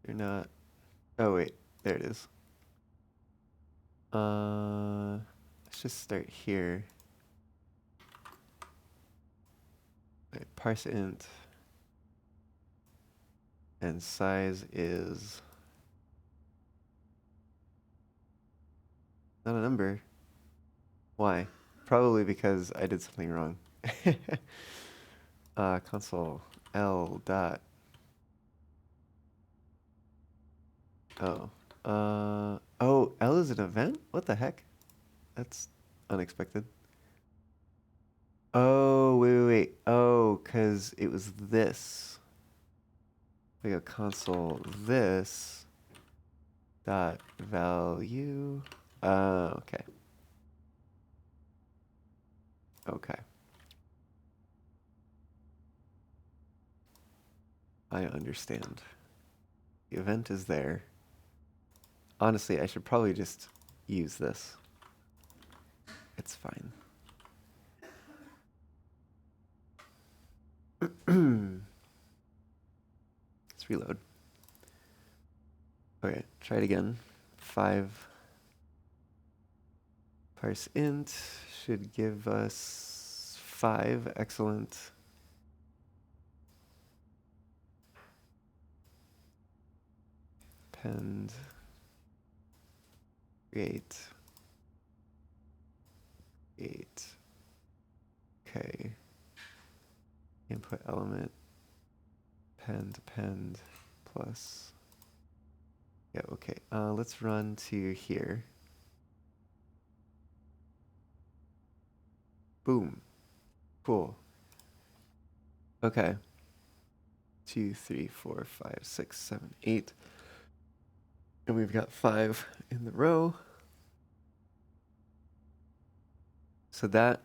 You're not. Oh, wait. There it is. Let's just start here. Wait, parse int. And size is not a number. Why? Probably because I did something wrong. Console L dot. Oh. Oh, L is an event? What the heck? That's unexpected. Oh, wait. Oh, because it was this. We got console this dot value. Okay. Okay. I understand. The event is there. Honestly, I should probably just use this. It's fine. Let's reload. Okay, try it again. 5 parse int should give us 5. Excellent. Append. Create. Okay. Input element. Append plus. Yeah, okay. Let's run to here. Boom. Cool. Okay. 2, 3, 4, 5, 6, 7, 8. And we've got 5 in the row. So that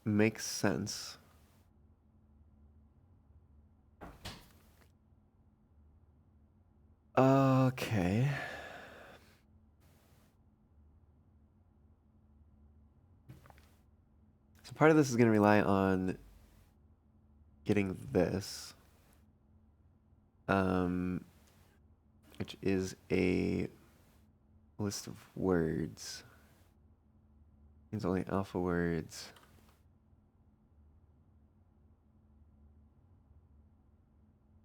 makes sense. Okay. So part of this is going to rely on getting this, which is a list of words. Means only alpha words.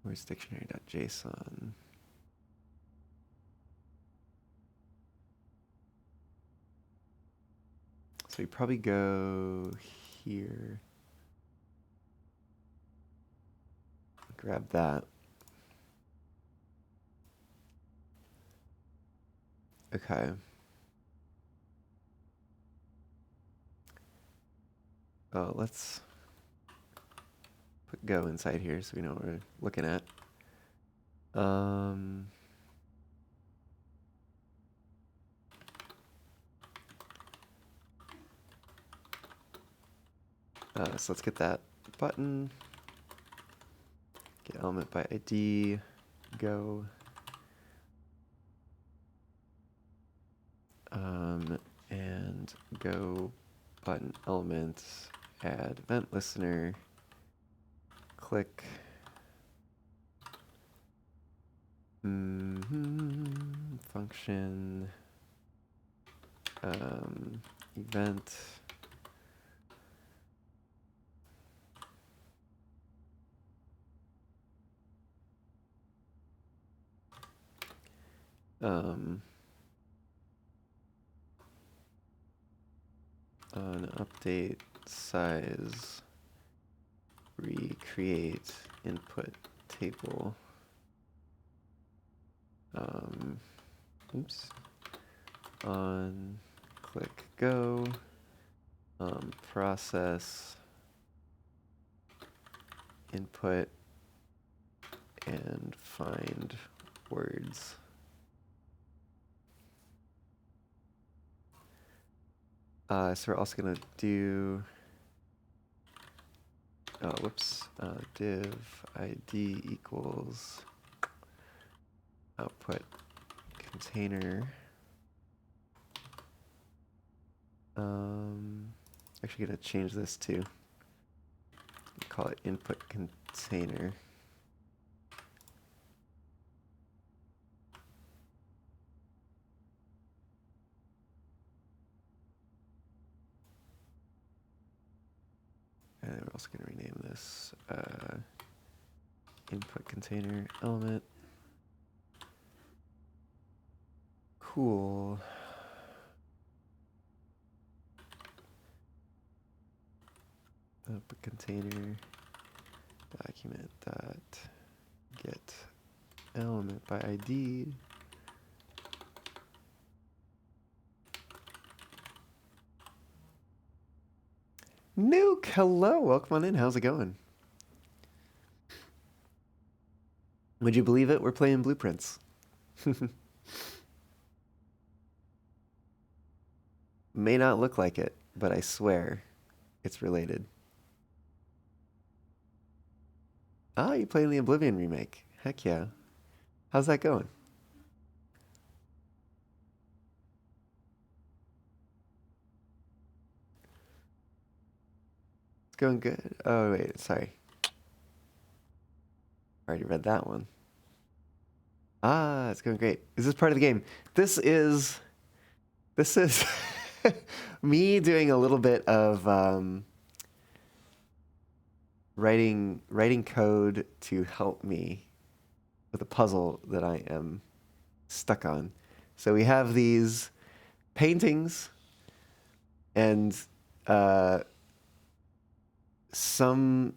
Where's dictionary.json? So you probably go here. Grab that. Okay. Oh, let's put go inside here so we know what we're looking at. So let's get that button. Get element by ID. Go. And go button element. Add event listener. Click. Function. Event. On update size. Recreate input table. Oops. On click go. Process input and find words. So we're also gonna do, oh, whoops, div id equals output container. Actually gonna change this to, call it input container. And we're also gonna rename this input container element. Cool. Output container document dot get element by ID. Nuke, hello, welcome on in. How's it going? Would you believe it? We're playing Blueprints. May not look like it, but I swear it's related. Ah, you playing the Oblivion remake? Heck yeah. How's that going? It's going good. Oh, wait, sorry. Already read that one. Ah, it's going great. Is this part of the game? This is me doing a little bit of writing code to help me with a puzzle that I am stuck on. So we have these paintings and some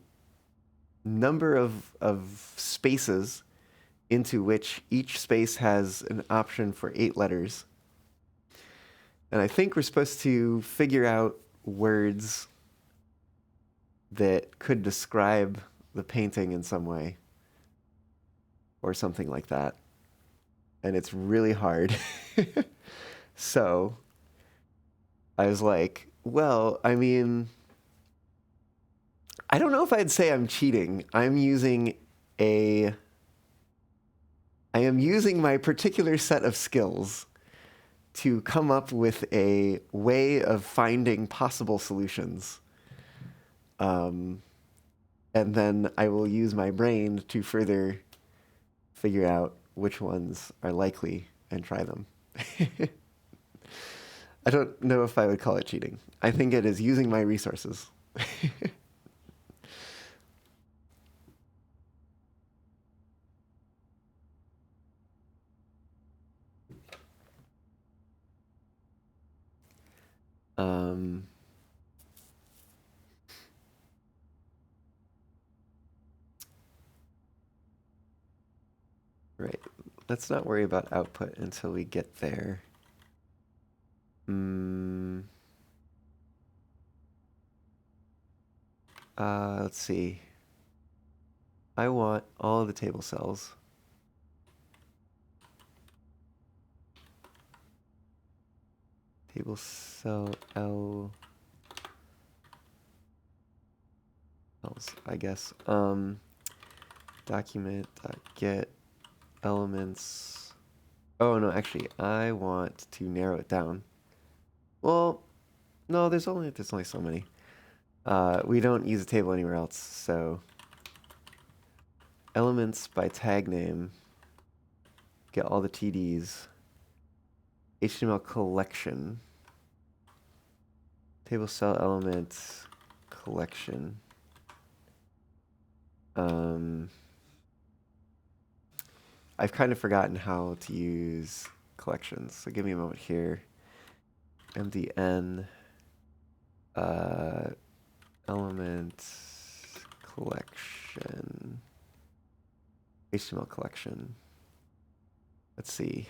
number of spaces into which each space has an option for 8 letters. And I think we're supposed to figure out words that could describe the painting in some way or something like that. And it's really hard. So I was like, well, I mean, I don't know if I'd say I'm cheating. I am using my particular set of skills to come up with a way of finding possible solutions. And then I will use my brain to further figure out which ones are likely and try them. I don't know if I would call it cheating. I think it is using my resources. Right. Let's not worry about output until we get there. Let's see. I want all of the table cells. Table cell L. I guess. Document.get elements. Oh no, actually, I want to narrow it down. Well, no, there's only so many. We don't use a table anywhere else, so elements by tag name. Get all the TDs. HTML collection. Table cell element collection. I've kind of forgotten how to use collections, so give me a moment here. MDN element collection, HTML collection. Let's see.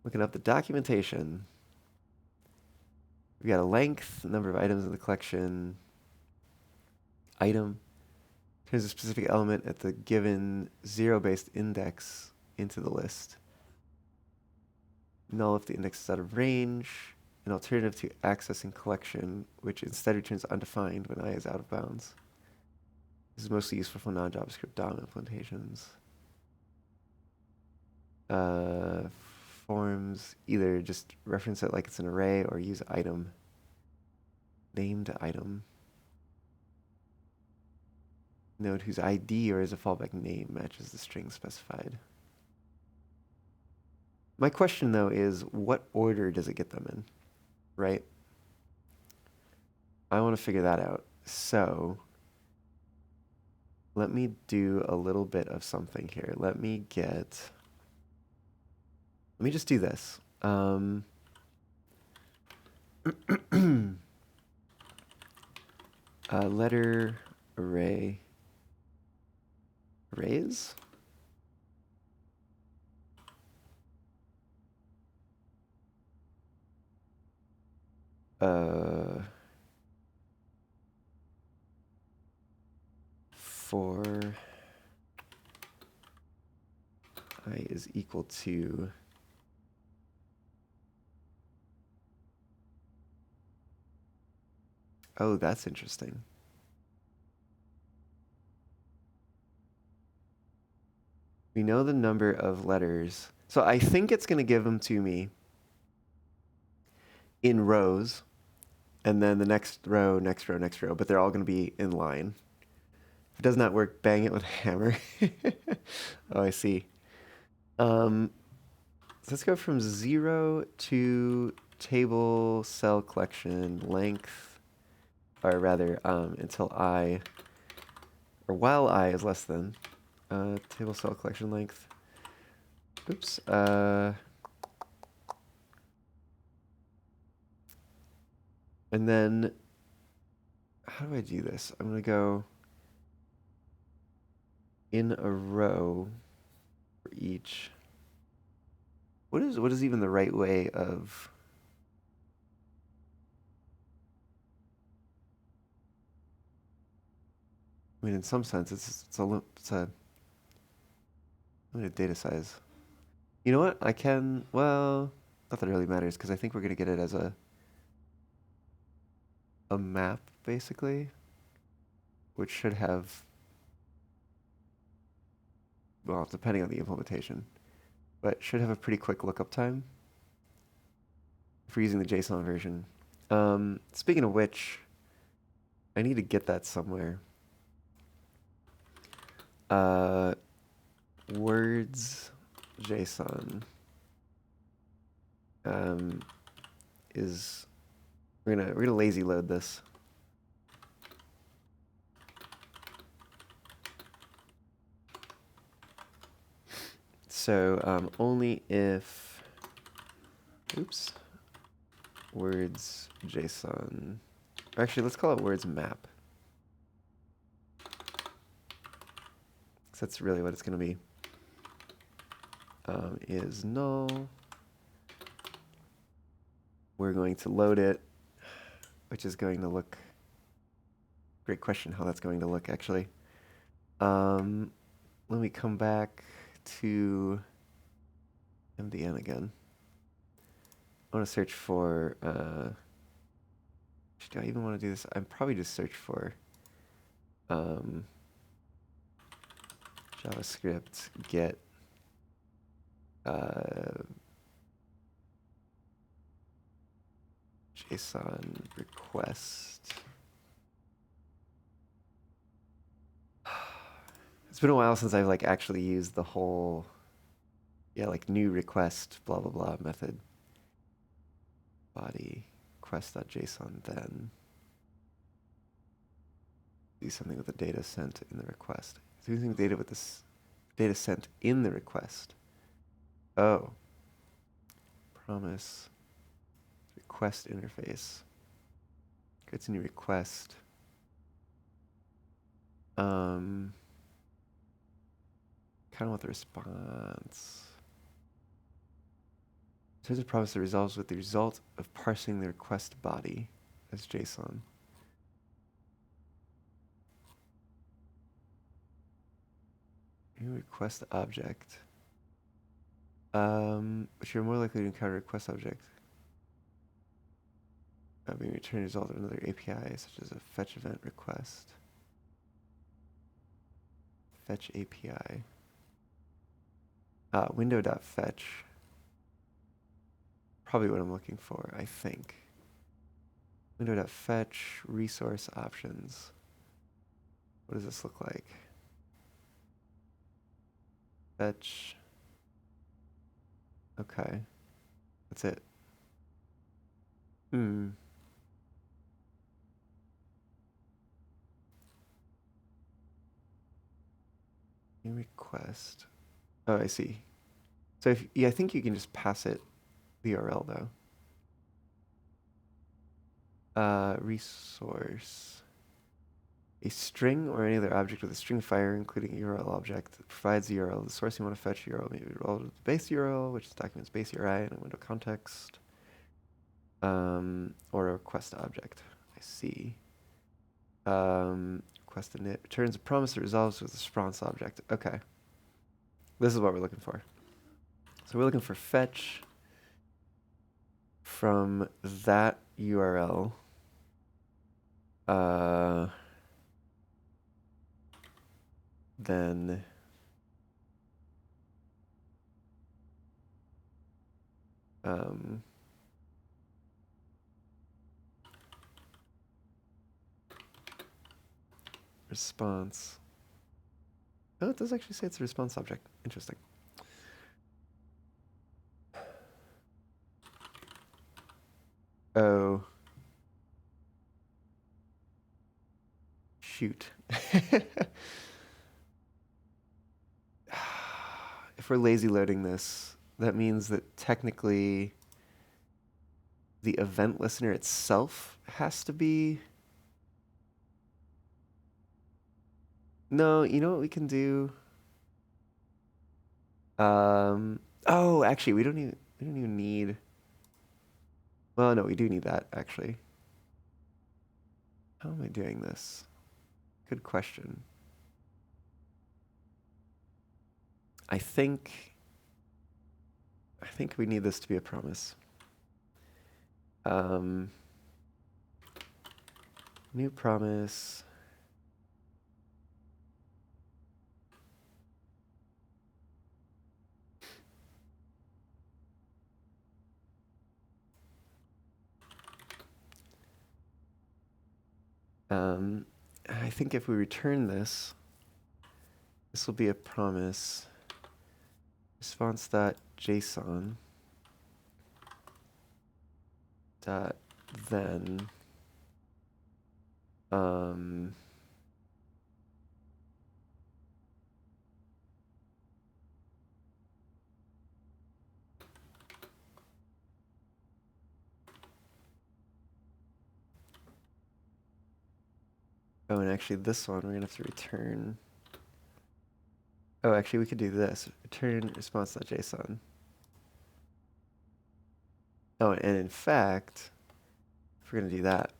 Looking up the documentation. We got a length, number of items in the collection, item. Here's a specific element at the given zero-based index into the list. Null if the index is out of range, an alternative to accessing collection, which instead returns undefined when I is out of bounds. This is mostly useful for non-JavaScript DOM implementations. Uh, Forms either just reference it like it's an array or use item. Named item. Node whose ID or as a fallback name matches the string specified. My question though is, what order does it get them in, right? I want to figure that out. So let me do a little bit of something here. Let me just do this. Letter array. Arrays? For I is equal to oh, that's interesting. We know the number of letters. So I think it's going to give them to me in rows, and then the next row, next row, next row, but they're all going to be in line. If it does not work, bang it with a hammer. Oh, I see. So let's go from 0 to table cell collection length, or rather, until I, or while I is less than, table cell collection length. Oops. And then, how do I do this? I'm going to go in a row for each. What is even the right way of... I mean, in some sense, it's a limited data size. You know what? I can, well, not that it really matters, because I think we're going to get it as a map, basically, which should have, well, depending on the implementation, but should have a pretty quick lookup time if we're using the JSON version. Speaking of which, I need to get that somewhere. Words JSON is we're gonna lazy load this. So only if words JSON. Actually, let's call it words map. So that's really what it's going to be. Is null. We're going to load it, which is going to look... Great question how that's going to look, actually. Let me come back to MDN again. I want to search for... do I even want to do this? I'm probably just search for JavaScript get JSON request. It's been a while since I've like actually used the whole, like new request blah blah blah method. Body request.json, then do something with the data sent in the request. So using data with this data sent in the request. Oh. Promise request interface. Creates a new request. Kind of want the response. There's a promise that resolves with the result of parsing the request body as JSON. New request object. But you're more likely to encounter a request object. being returned as a result of another API, such as a fetch event request. Fetch API. Window.fetch. Probably what I'm looking for, I think. Window.fetch, resource options. What does this look like? Fetch. Okay. That's it. New request. Oh, I see. So I think you can just pass it the URL though. Resource. A string or any other object with a string fire, including a URL object, that provides the URL. The source you want to fetch URL may be relative to the base URL, which is the document's base URI in a window context. Or a request object. I see. Request init returns a promise that resolves with a response object. Okay. This is what we're looking for. So we're looking for fetch from that URL. Then response. Oh, it does actually say it's a response object. Interesting. Oh. Shoot. If we're lazy loading this, that means that technically the event listener itself has to be... No, you know what we can do? Oh, actually, we don't even need... Well, no, we do need that, actually. How am I doing this? Good question. I think we need this to be a promise. New promise. I think if we return this, this will be a promise. Response.json dot then oh, and actually this one we're gonna have to return. Oh, actually we could do this. Return response.json. Oh, and in fact, if we're gonna do that,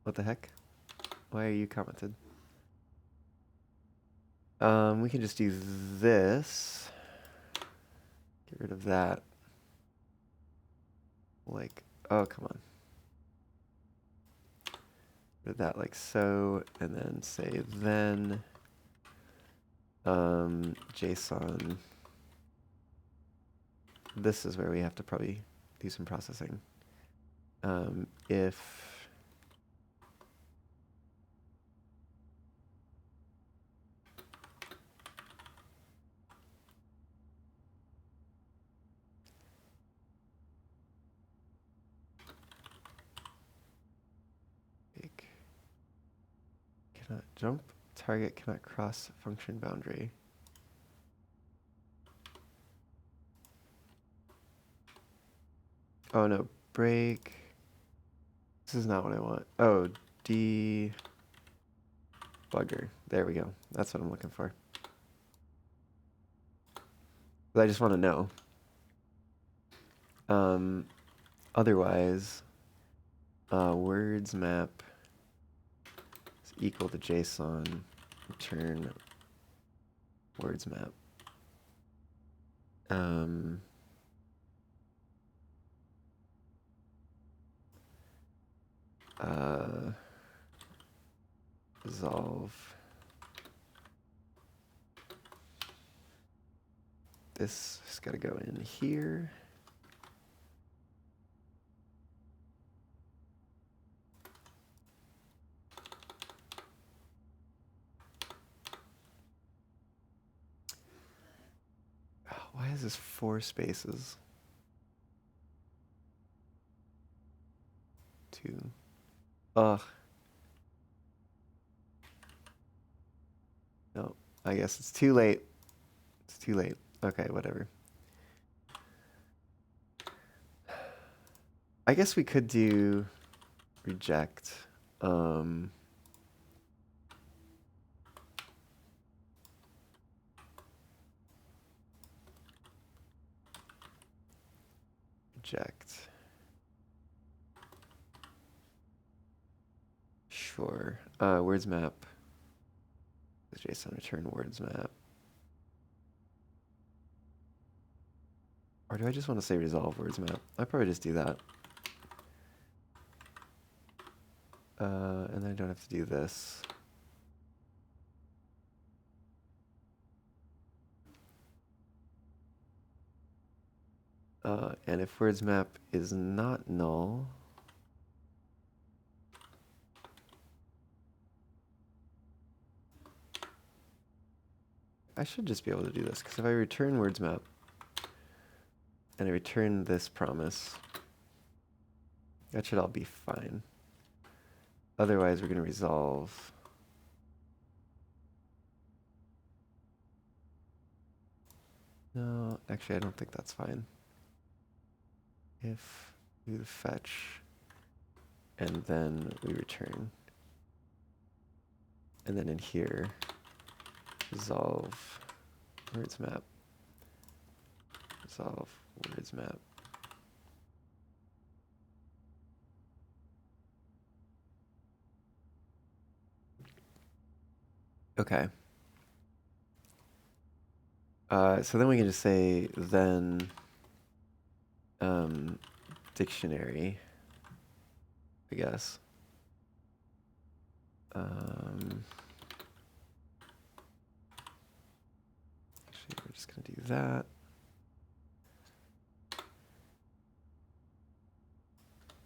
what the heck? Why are you commented? We can just do this. Get rid of that. Like, oh, come on. Rid of that like so, and then say then JSON. This is where we have to probably do some processing. If cannot jump, target cannot cross function boundary. Oh no, break. This is not what I want. Oh, debugger. There we go. That's what I'm looking for. But I just want to know. Otherwise, words map is equal to JSON. Return words map. resolve this. Just got to go in here. Why is this 4 spaces? 2. Ugh. No, I guess it's too late. It's too late. Okay, whatever. I guess we could do reject. Reject. Sure. Words map. JSON return words map. Or do I just want to say resolve words map? I'd probably just do that. And then I don't have to do this. And if words map is not null, I should just be able to do this, because if I return words map and I return this promise, that should all be fine. Otherwise, we're going to resolve. No, actually, I don't think that's fine. If we do the fetch, and then we return. And then in here, resolve words map. Resolve words map. Okay. So then we can just say then dictionary, I guess. Actually, we're just going to do that.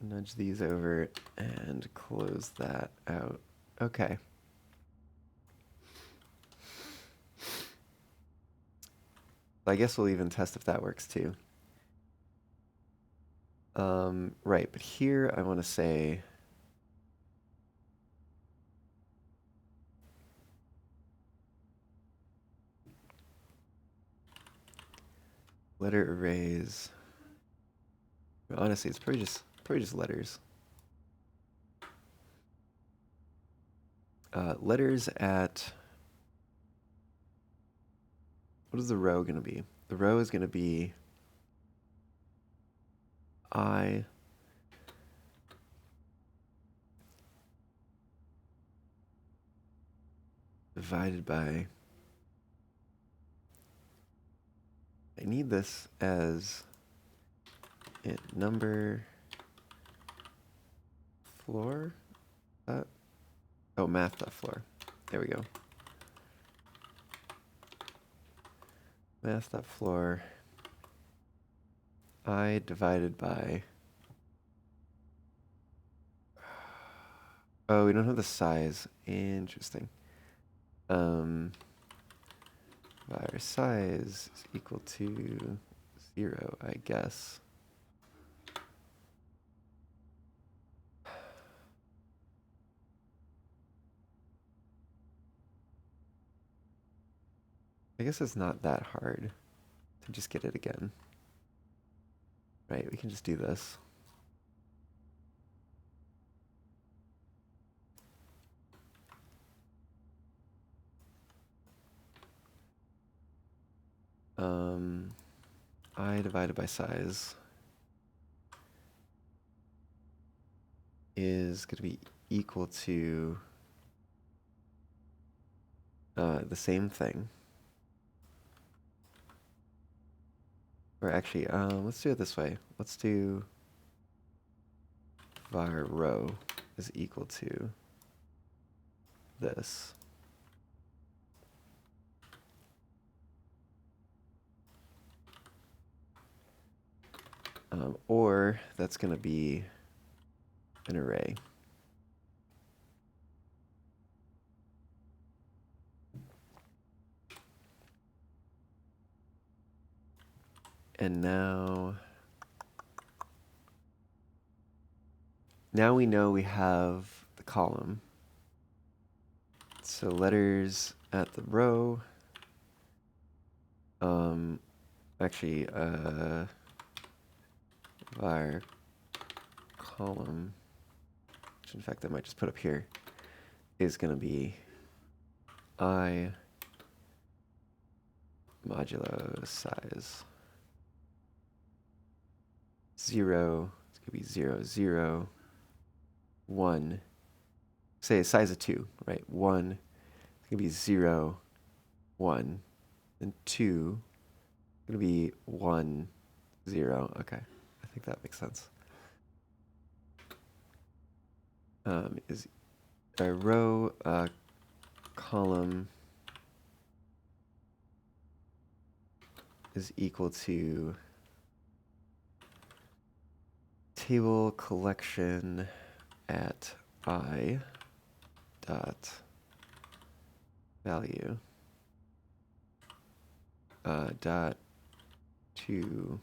Nudge these over and close that out. Okay. I guess we'll even test if that works too. Right, but here I want to say letter arrays. Honestly, it's probably just letters. Letters at, what is the row going to be? The row is going to be I divided by, I need this as int number floor. Oh, math.floor. There we go. Math.floor. I divided by. Oh, we don't have the size. Interesting. Var size is equal to 0, I guess. I guess it's not that hard to just get it again. Right, we can just do this. I divided by size is going to be equal to the same thing. Or actually, let's do it this way. Let's do var row is equal to this. Or that's going to be an array. And now we know we have the column. So letters at the row. Actually, var column, which in fact I might just put up here, is going to be I modulo size 0. It's going to be 0, 0, 1. Say a size of 2, right? 1. It's going to be 0, 1. And 2 is going to be 1, 0. Okay, I think that makes sense. Is a row, column is equal to table collection at I dot value dot to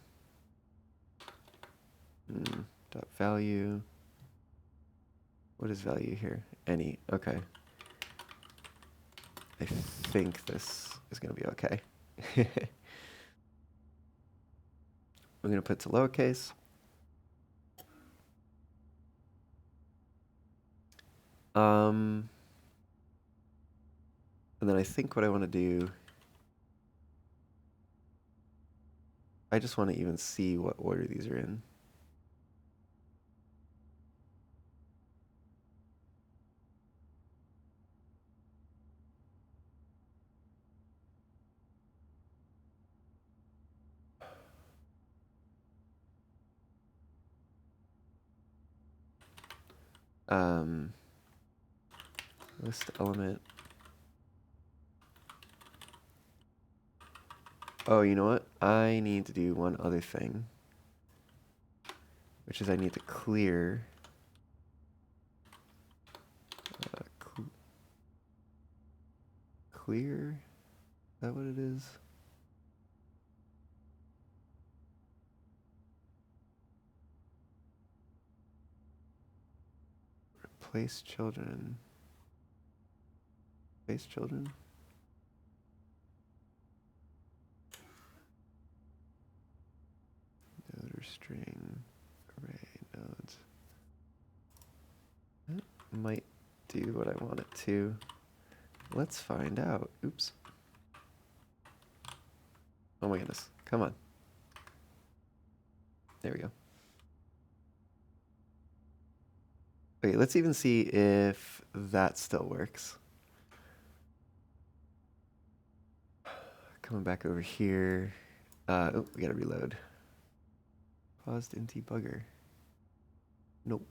dot value. What is value here? Any. Okay. I think this is going to be okay. I'm going to put to lowercase. And then I think what I want to do, I just want to even see what order these are in. List element. Oh, you know what? I need to do one other thing, which is I need to clear clear. Is that what it is? Replace children. Replace children. Node or string array nodes. That might do what I want it to. Let's find out. Oops. Oh my goodness. Come on. There we go. Okay, let's even see if that still works. Coming back over here. Oh, we gotta reload. Paused in debugger. Nope.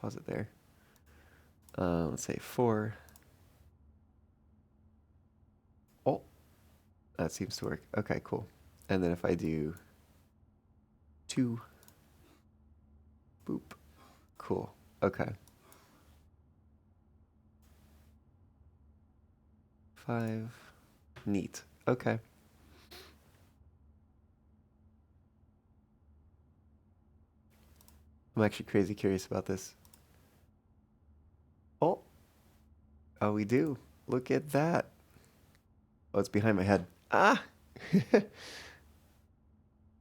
Pause it there. Let's say 4. Oh, that seems to work. Okay, cool. And then if I do 2, boop, cool. Okay. 5, neat. Okay. I'm actually crazy curious about this. Oh, we do. Look at that. Oh, it's behind my head. Ah. And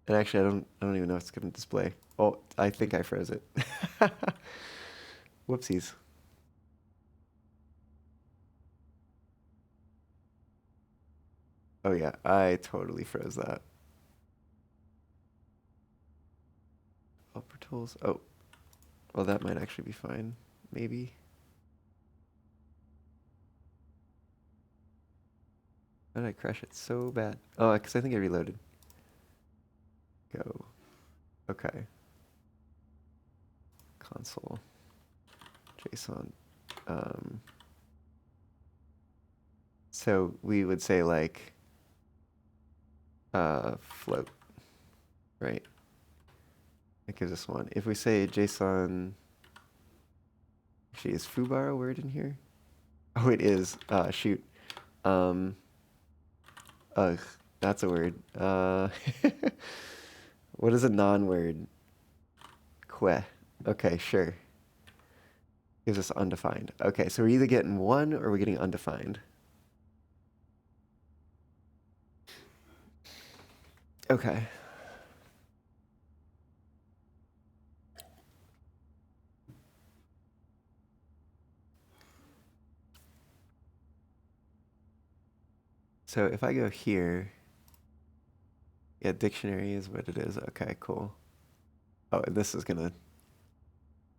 actually, I don't even know if it's gonna display. Oh, I think I froze it. Whoopsies. Oh yeah, I totally froze that. Helper tools. Oh, well that might actually be fine. Maybe. Why did I crash it so bad? Oh, because I think I reloaded. Go. Okay. console JSON. So we would say like float, right? That gives us one. If we say JSON, actually, is foobar a word in here? Oh, it is. Shoot. Ugh, that's a word. What is a non-word? Que. Okay, sure. Gives us undefined. Okay, so we're either getting one or we're getting undefined. Okay. So if I go here, yeah, dictionary is what it is. Okay, cool. Oh, this is gonna,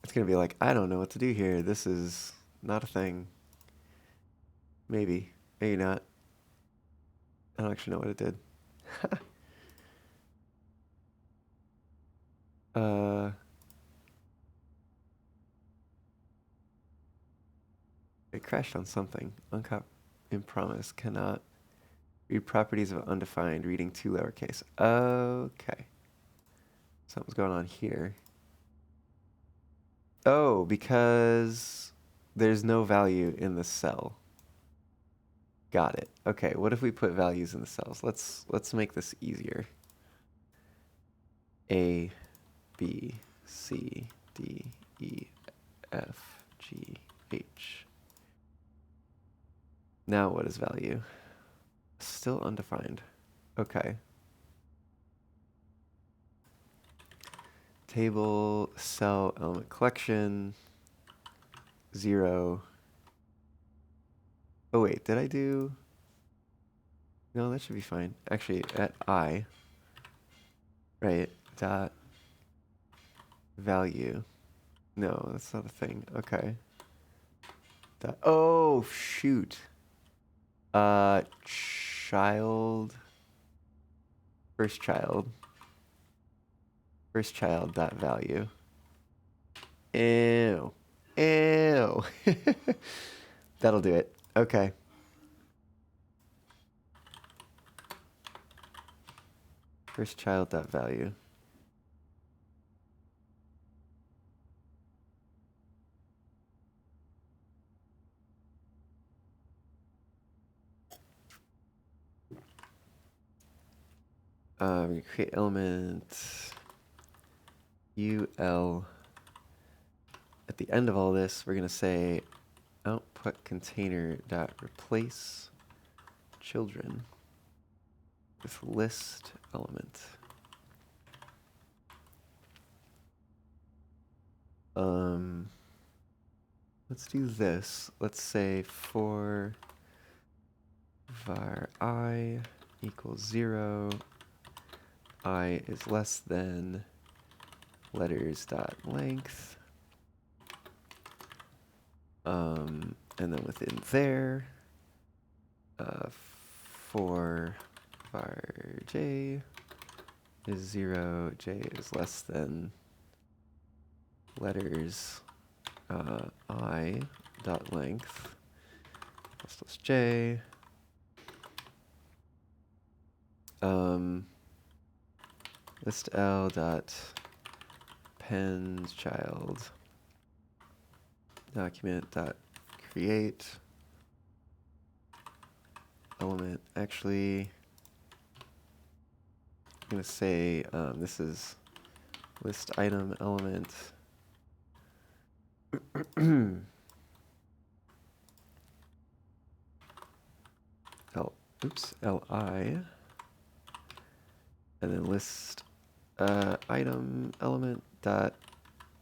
it's gonna be like, I don't know what to do here. This is not a thing. Maybe, maybe not. I don't actually know what it did. uh, it crashed on something. Uncop in promise cannot read properties of undefined, reading two lowercase. Okay. Something's going on here. Oh, because there's no value in the cell. Got it. Okay, what if we put values in the cells? Let's make this easier. A, B, C, D, E, F, G, H. Now what is value? Still undefined. Okay. Table, cell, element collection, 0. Oh wait, did I do? No, that should be fine. Actually, at I, right, dot value. No, that's not a thing. Okay. Dot, oh, shoot. Child, first child dot value. Ew. Ew. That'll do it. Okay. First child dot value. We create element ul. At the end of all this, we're gonna say output container dot replace children with list element. Let's do this. Let's say for var I equals 0, I is less than letters dot length. And then within there, for var j is 0, j is less than letters I dot length plus j. List l dot append child document dot create element. Actually, I'm gonna say this is list item element. li, and then list item element dot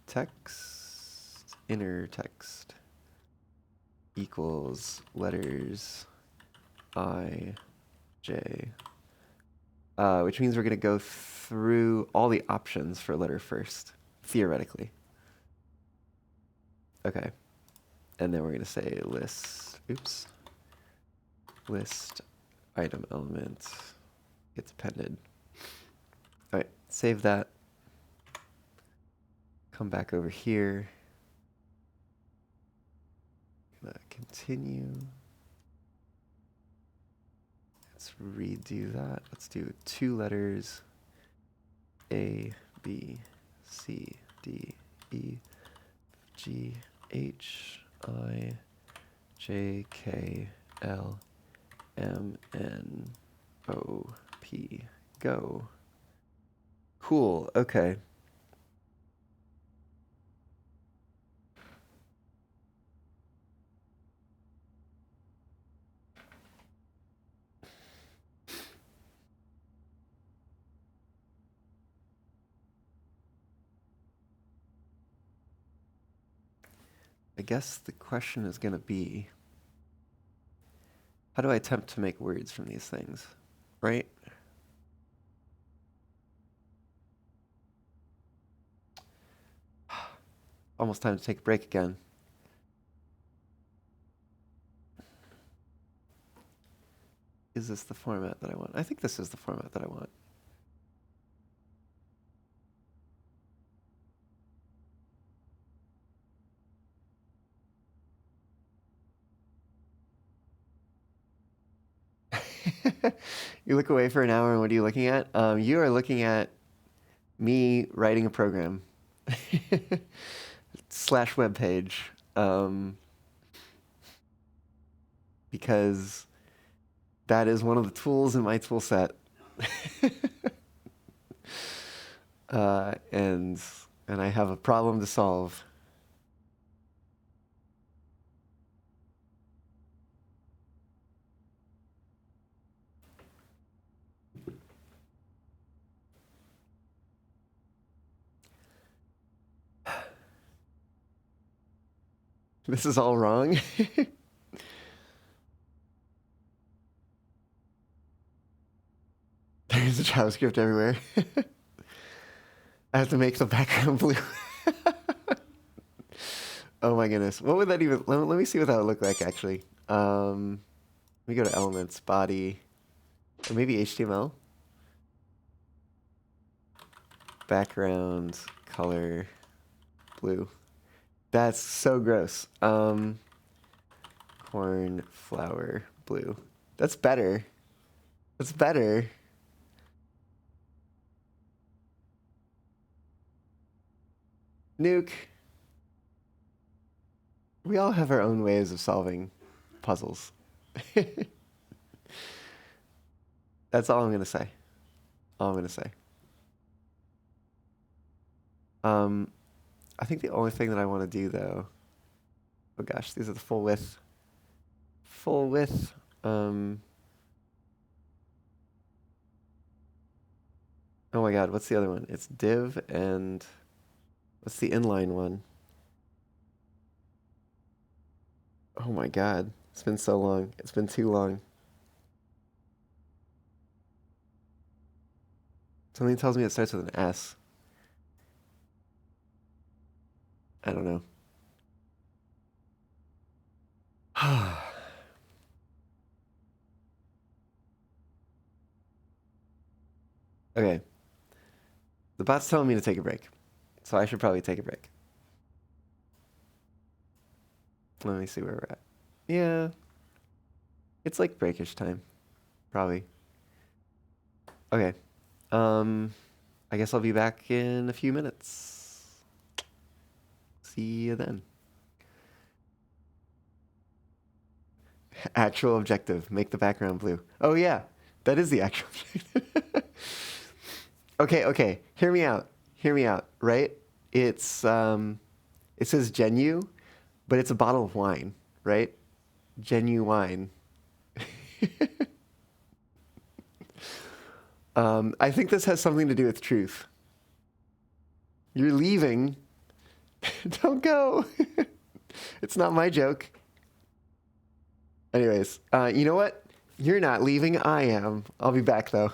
text inner text equals letters I, j, which means we're gonna go through all the options for letter first, theoretically. Okay, and then we're gonna say list item element gets appended. All right, save that. come back over here. Continue. Let's redo that. Let's do 2 letters. A, B, C, D, E, G, H, I, J, K, L, M, N, O, P. Go. Cool. Okay. I guess the question is going to be, how do I attempt to make words from these things? Right? Almost time to take a break again. Is this the format that I want? I think this is the format that I want. You look away for an hour, and what are you looking at? You are looking at me writing a program / web page, because that is one of the tools in my tool set. And I have a problem to solve. This is all wrong. There's a JavaScript everywhere. I have to make the background blue. Oh my goodness. What would that even... Let me see what that would look like, actually. Let me go to elements, body, or maybe HTML. Background, color, blue. That's so gross. Corn, flower, blue. That's better. That's better. Nuke. We all have our own ways of solving puzzles. That's all I'm going to say. All I'm going to say. I think the only thing that I want to do, though... Oh gosh, these are the full width. Full width. Oh my god, what's the other one? It's div and... What's the inline one? Oh my god. It's been so long. It's been too long. Something tells me it starts with an S. I don't know. Okay. The bot's telling me to take a break. So I should probably take a break. Let me see where we're at. Yeah. It's like breakish time. Probably. Okay. I guess I'll be back in a few minutes. See you then. Actual objective. Make the background blue. Oh yeah. That is the actual objective. Okay. Hear me out. Right? It's it says Genu, but it's a bottle of wine, right? Genuine. I think this has something to do with truth. You're leaving. Don't go. It's not my joke. Anyways, you know what? You're not leaving. I am. I'll be back, though.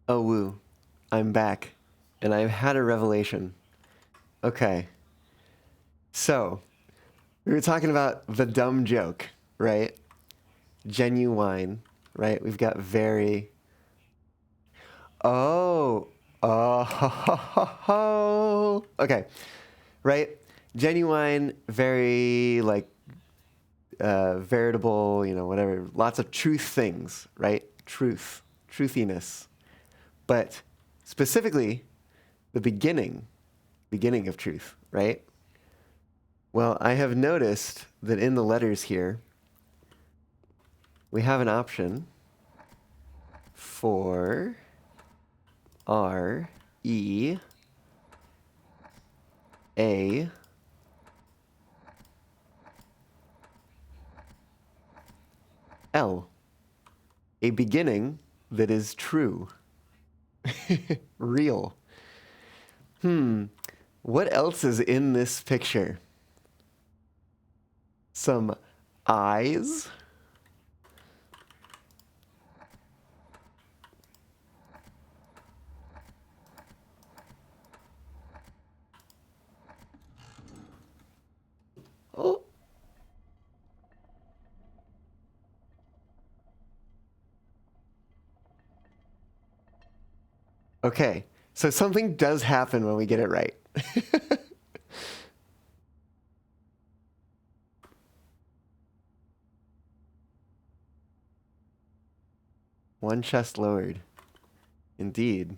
Oh, woo. I'm back. And I've had a revelation. Okay. So, we were talking about the dumb joke, right? Genuine, right? We've got very. Oh. Oh. Ho, ho, ho, ho. Okay. Right? Genuine, very, like, veritable, whatever. Lots of truth things, right? Truth. Truthiness. But specifically, the beginning of truth, right? Well, I have noticed that in the letters here, we have an option for R, E, A, L. A beginning that is true. Real. What else is in this picture? Some eyes. Oh. Okay, so something does happen when we get it right. One chest lowered. Indeed.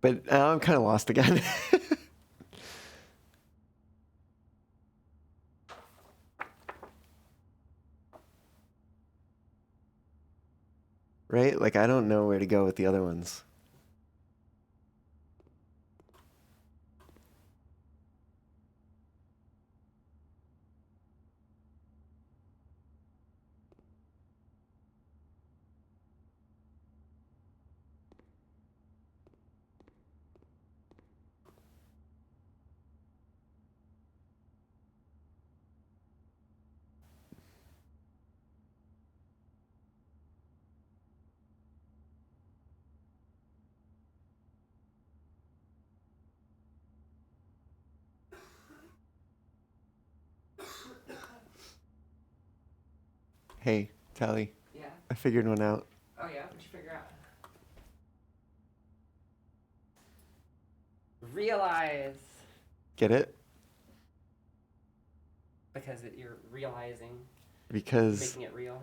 But now I'm kind of lost again. Right? Like, I don't know where to go with the other ones. Hey, Tally, Yeah. I figured one out. Oh yeah. What'd you figure out? Realize. Get it? Because you're realizing, Because making it real.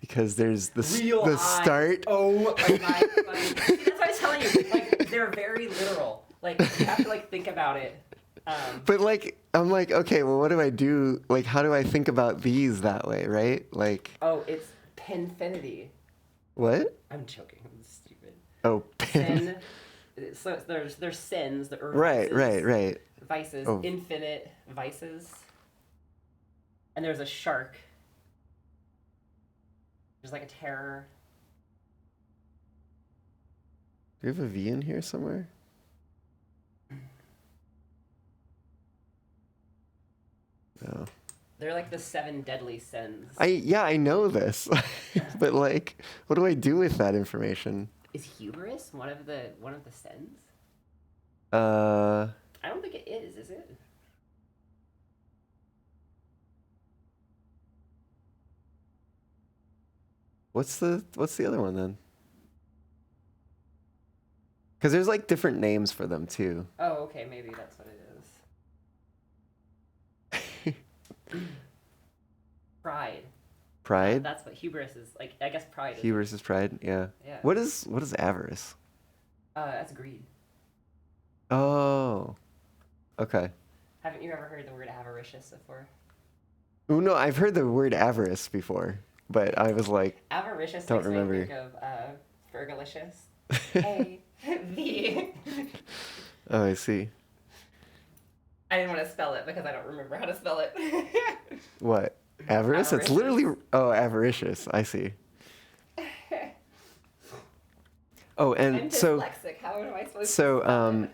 there's the Real the eyes. start. Oh my god. See, that's what I was telling you. Like, they're very literal. Like, you have to, like, think about it. But like, I'm like, okay, well, what do I do? Like, how do I think about these that way, right? Like, Oh, it's pinfinity. what? I'm joking. I'm stupid. Oh, pin. Sin. So there's sins. That are Right, vices, right. Vices. Oh. Infinite vices. And there's a shark. There's like a terror. Do you have a V in here somewhere? No. They're like the 7 deadly sins. I know this, but like, what do I do with that information? Is hubris one of the sins? Uh, I don't think it is it? what's the other one then? Because there's like different names for them too. Oh, okay, maybe that's what it is. Pride. Pride? That's what hubris is. Like, I guess pride is. Hubris is pride. Yeah. Yeah. What is avarice? That's greed. Oh. Okay. Haven't you ever heard the word avaricious before? Oh no, I've heard the word avarice before, but I was like, Avaricious Don't makes remember. me think of Fergalicious. A V. oh, I see. I didn't want to spell it because I don't remember how to spell it. What? Avarice? It's Avaricious. literally avaricious. I see. Oh, I'm and so dyslexic. How am I supposed to so spell it?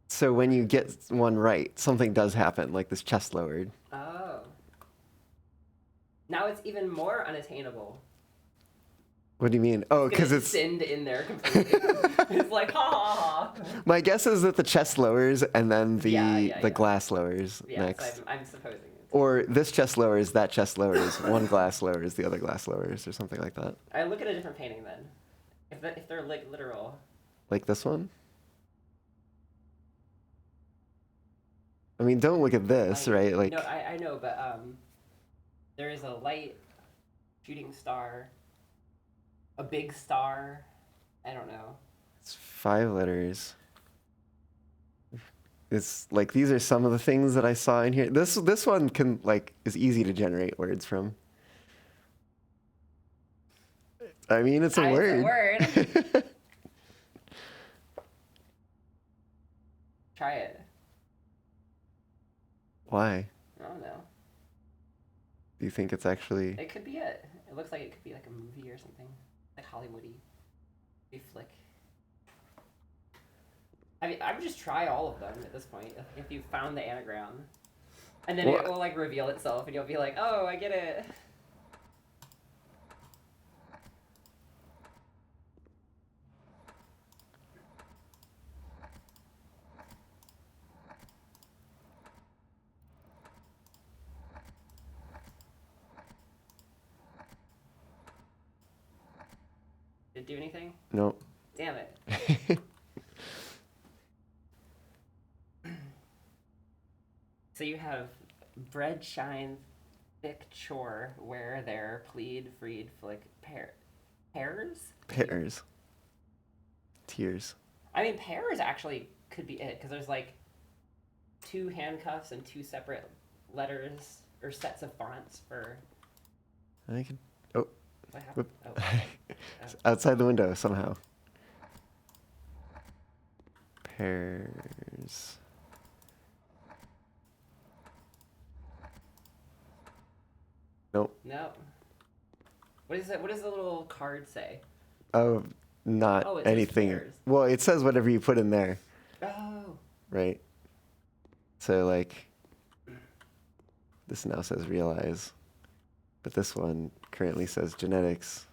so when you get one right, something does happen, like this chest lowered. Oh. Now it's even more unattainable. What do you mean? Oh, Gonna because it's descend in there completely. It's like ha ha ha. my guess is that the chest lowers and then the Yeah. glass lowers Yes, next. I'm supposing it. Or this chest lowers, that chest lowers, one glass lowers, the other glass lowers, or something like that. I look at a different painting then. If they're like literal. Like this one? I mean, don't look at this, Light. right? Like, No, I know, but there is a light shooting star, a big star. I don't know. it's 5 letters. It's like these are some of the things that I saw in here. This one can like is easy to generate words from. I mean, it's a It's word. a word. Try it. Why? I don't know. Do you think it's actually? It could be it. It looks like it could be like a movie or something, like Hollywoody, movie flick. I mean, I would just try all of them at this point. If you found the anagram, and then Well, it will like reveal itself, and you'll be like, "Oh, I get it." Did it do anything? No. Damn it. So you have bread, shine, thick, chore, wear, there, plead, freed, flick, pears? Pears. Tears. I mean, pears actually could be it, because there's like 2 handcuffs and 2 separate letters or sets of fonts for. I can. Oh, What happened? whoop. Oh. Outside the window somehow. Pears. Nope. No. What is it? What does the little card say? Oh, not Oh, it says anything. pears. Well, it says whatever you put in there, Oh. right? So like, this now says realize, but this one currently says genetics.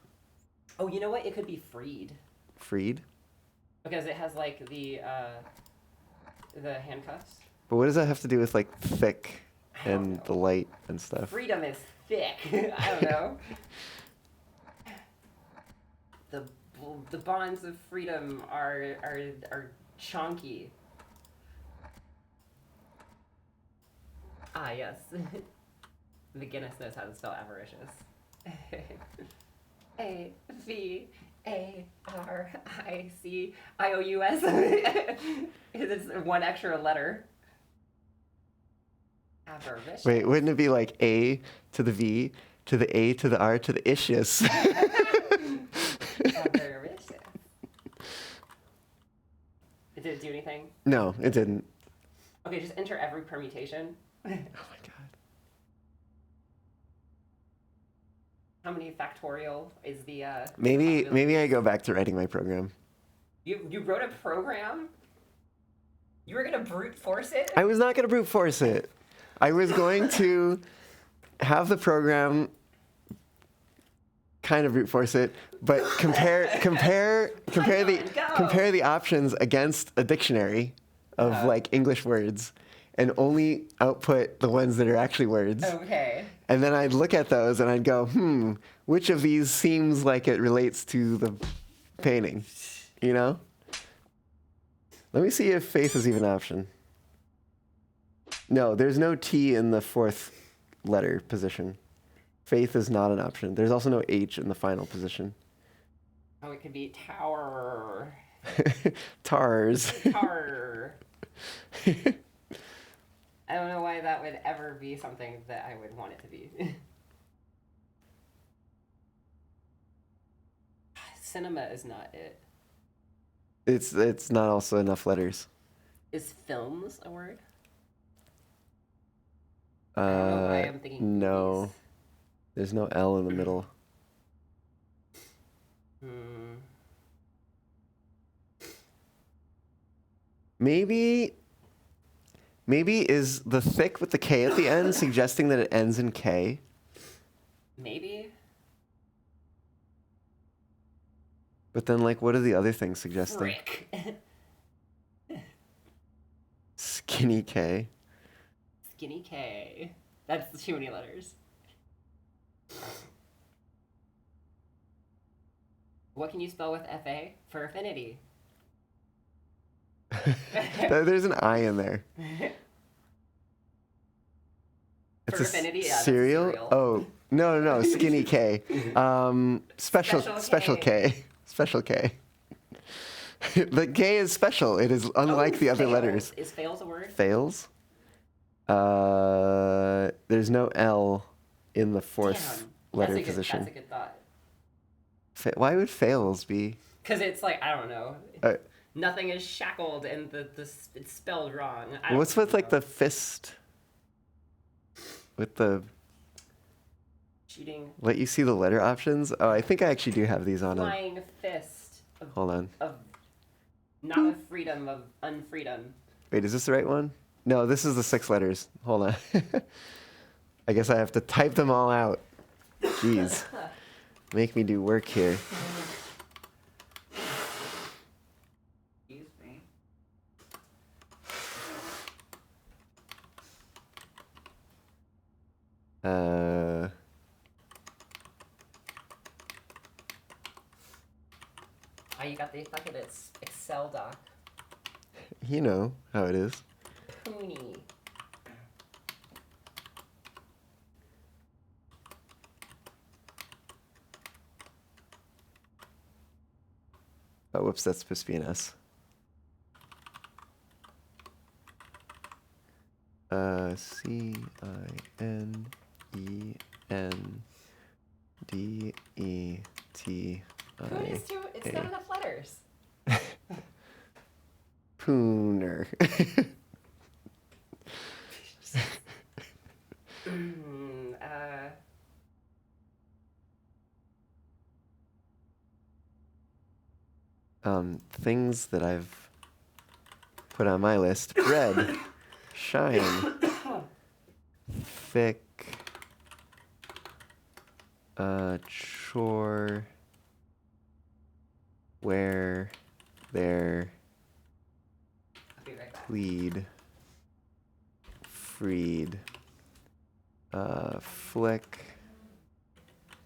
Oh, you know what? It could be freed. Freed. Because it has like the handcuffs. But what does that have to do with like thick I don't and know. the light and stuff? Freedom is thick. I don't know. The bonds of freedom are chonky. Ah, yes. McGinnis knows how to spell avaricious. AVARICIOUS. It's 1 extra letter. Avaricious. Wait, wouldn't it be like A to the V to the A to the R to the ischius? Avaricious. Did it do anything? No, it didn't. Okay, just enter every permutation. Oh my god. How many factorial is the Maybe I go back to writing my program. You wrote a program? You were gonna brute force it? I was not going to brute force it. I was going to have the program kind of brute force it, but compare the options against a dictionary of like English words and only output the ones that are actually words. Okay. And then I'd look at those and I'd go, which of these seems like it relates to the painting? You know? Let me see if faith is even an option. No, there's no T in the 4th letter position. Faith is not an option. There's also no H in the final position. Oh, it could be tower. Tars. Tar. I don't know why that would ever be something that I would want it to be. Cinema is not it. It's not also enough letters. Is films a word? I don't know why I'm thinking No. movies. There's no L in the middle. Hmm. Maybe is the thick with the K at the end suggesting that it ends in K? Maybe. But then, like, what are the other things suggesting? Frick. Skinny K. Skinny K. That's too many letters. What can you spell with FA? For affinity. There's an I in there. It's For a affinity, yeah, that's cereal? cereal. Oh, no. Skinny K. Special K. Special K. The K is special. It is unlike the other fails. letters. Is fails a word? Fails? There's no L in the fourth Damn. letter That's position. a good thought. Why would fails be? Because it's like, I don't know. Uh, Nothing is shackled and it's spelled wrong. I don't What's with like know. the fist? With the cheating? let you see the letter options? Oh, I think I actually do have these on. Flying fist Hold on. of not of freedom, of unfreedom. Wait, is this the right one? No, this is the 6 letters. Hold on. I guess I have to type them all out. Jeez. Make me do work here. Excuse me. Oh, you got the fucking Excel doc. You know how it is. Pony. Oh, whoops, that's supposed to be an S. C-I-N-E-N-D-E-T-I. It's not enough letters. Pooner. Things that I've put on my list: bread, shine, thick, chore, where, there, I'll be right back. plead, freed, flick,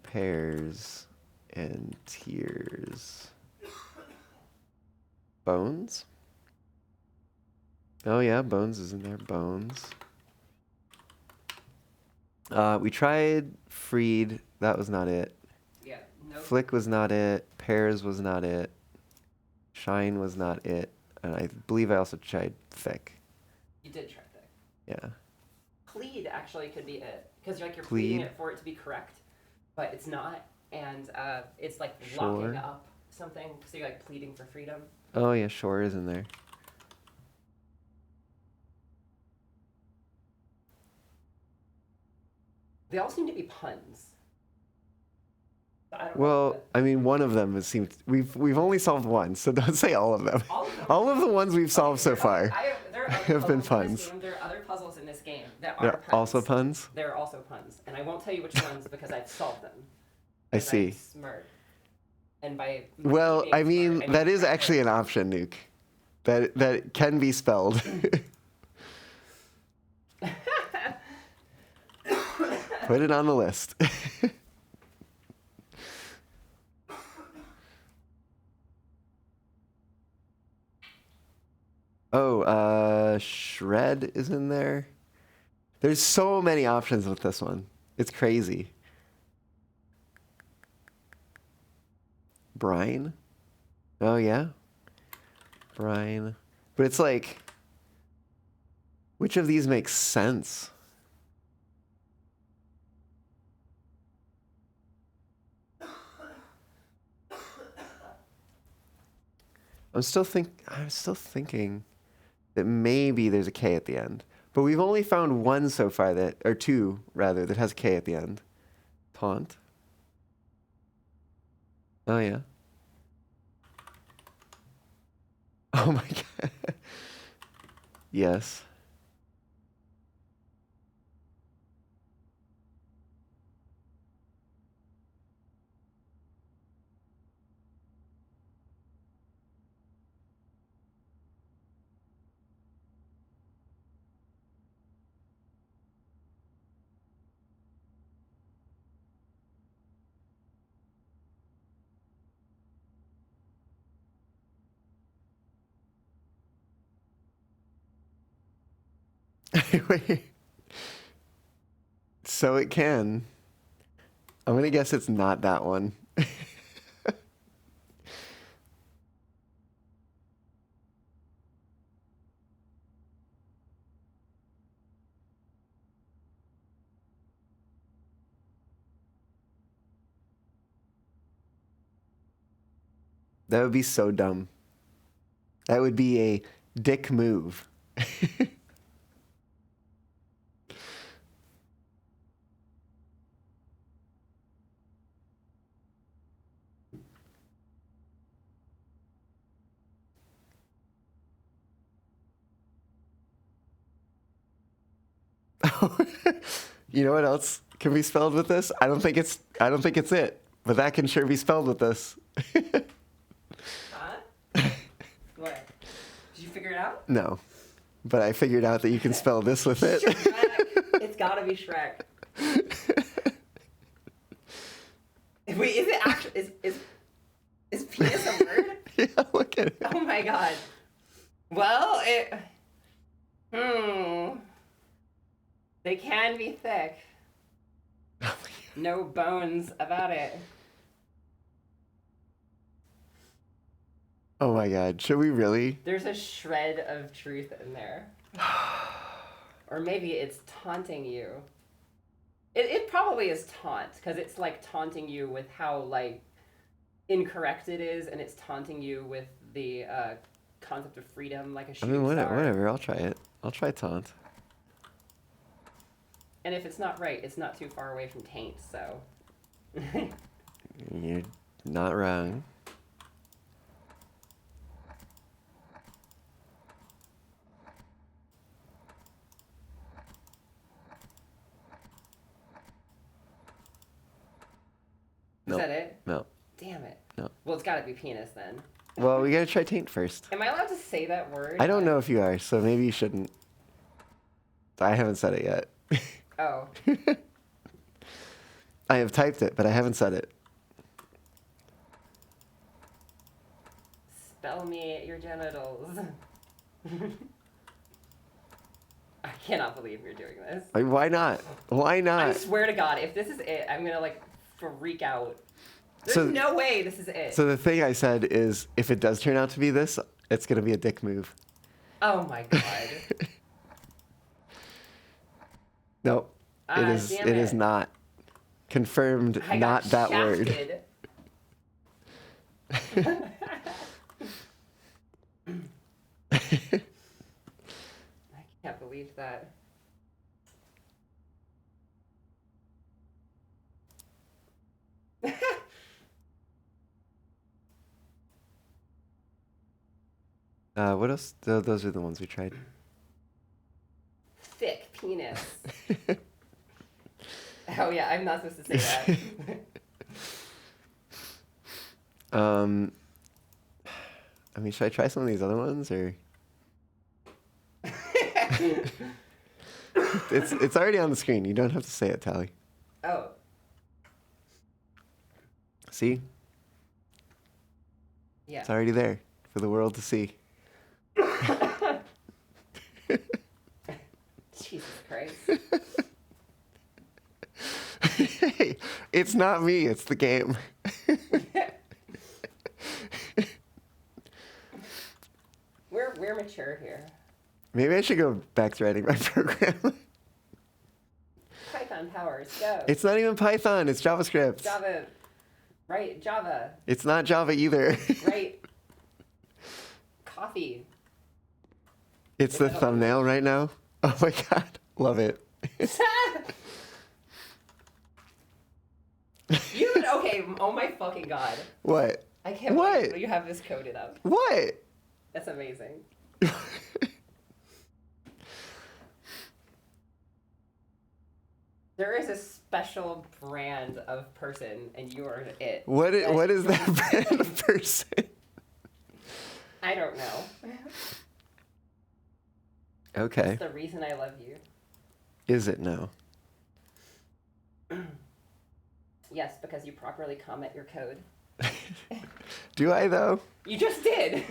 pears, and tears. Bones? Oh yeah, Bones is in there. Bones. We tried Freed. That was not it. Yeah, no. Flick was not it. Pears was not it. Shine was not it. And I believe I also tried Thick. You did try that. Yeah. Plead actually could be it. Because you're Plead. pleading it for it to be correct, but it's not. And it's like Sure. locking up something. So you're like pleading for freedom. Oh yeah, Shore is in there. They all seem to be puns. So I don't know, Well, but I mean, one of them has seemed we've only solved one, so don't say all of them. all of them. All of the ones we've solved so far There are other have been puzzles in this puns. game. There are other puzzles in this game that are They're puns. also puns. They're also puns, and I won't tell you which ones because I've solved them. I 'Cause see. I'm smart. And by Well, being I mean, smart, that is clever. actually an option, Nuke. That can be spelled. Put it on the list. Oh, Shred is in there. There's so many options with this one. It's crazy. Brine? Oh, yeah. Brine. But it's like, which of these makes sense? I'm still thinking that maybe there's a K at the end. But we've only found one so far or two rather, that has a K at the end. Taunt. Oh yeah. Oh my god. Yes. Wait. So it can. I'm gonna guess it's not that one. That would be so dumb. That would be a dick move. You know what else can be spelled with this? I don't think it's it, but that can sure be spelled with this. Huh? What? Did you figure it out? No. But I figured out that you can spell this with it. Shrek. It's gotta be Shrek. Wait, is it actually is penis a word? Yeah, look at it. Oh my god. Well, they can be thick. No bones about it. Oh my god. Should we really? There's a shred of truth in there. Or maybe it's taunting you. It probably is taunt, because it's like taunting you with how like incorrect it is, and it's taunting you with the concept of freedom, like a I shooting mean, star. whatever. I'll try it. I'll try taunt. And if it's not right, it's not too far away from taint, so. You're not wrong. Is that it? No. Damn it. No. Well, it's gotta be penis then. Well, we gotta try taint first. Am I allowed to say that word? I don't know if you are, so maybe you shouldn't. I haven't said it yet. Oh. I have typed it, but I haven't said it. Spell me your genitals. I cannot believe you're doing this. Like, why not? Why I not? swear to God, if this is it, I'm gonna like freak out. There's So- no way this is it. So the thing I said is, if it does turn out to be this, it's gonna be a dick move. Oh my God. Nope. It is. Damn It is not confirmed. I Not got that word. shafted. I can't believe that. What else? Those are the ones we tried. Thick penis. Oh yeah, I'm not supposed to say that. I mean, should I try some of these other ones, or it's already on the screen. You don't have to say it, Tally. Oh. See, Yeah. it's already there for the world to see. Jesus Christ. Hey, it's not me. It's the game. We're mature here. Maybe I should go back to writing my program. Python powers, go. It's not even Python. It's JavaScript. Java. Right, Java. It's not Java either. Right. Coffee. It's the thumbnail right now. Oh my god, love it. Okay, oh my fucking God. What? I can't What? believe you have this coded up. What? That's amazing. There is a special brand of person, and you are it. What That what is that you're- brand of person? I don't know. Okay. It's the reason I love you. Is it no? Yes, because you properly comment your code. Do I though? You just did!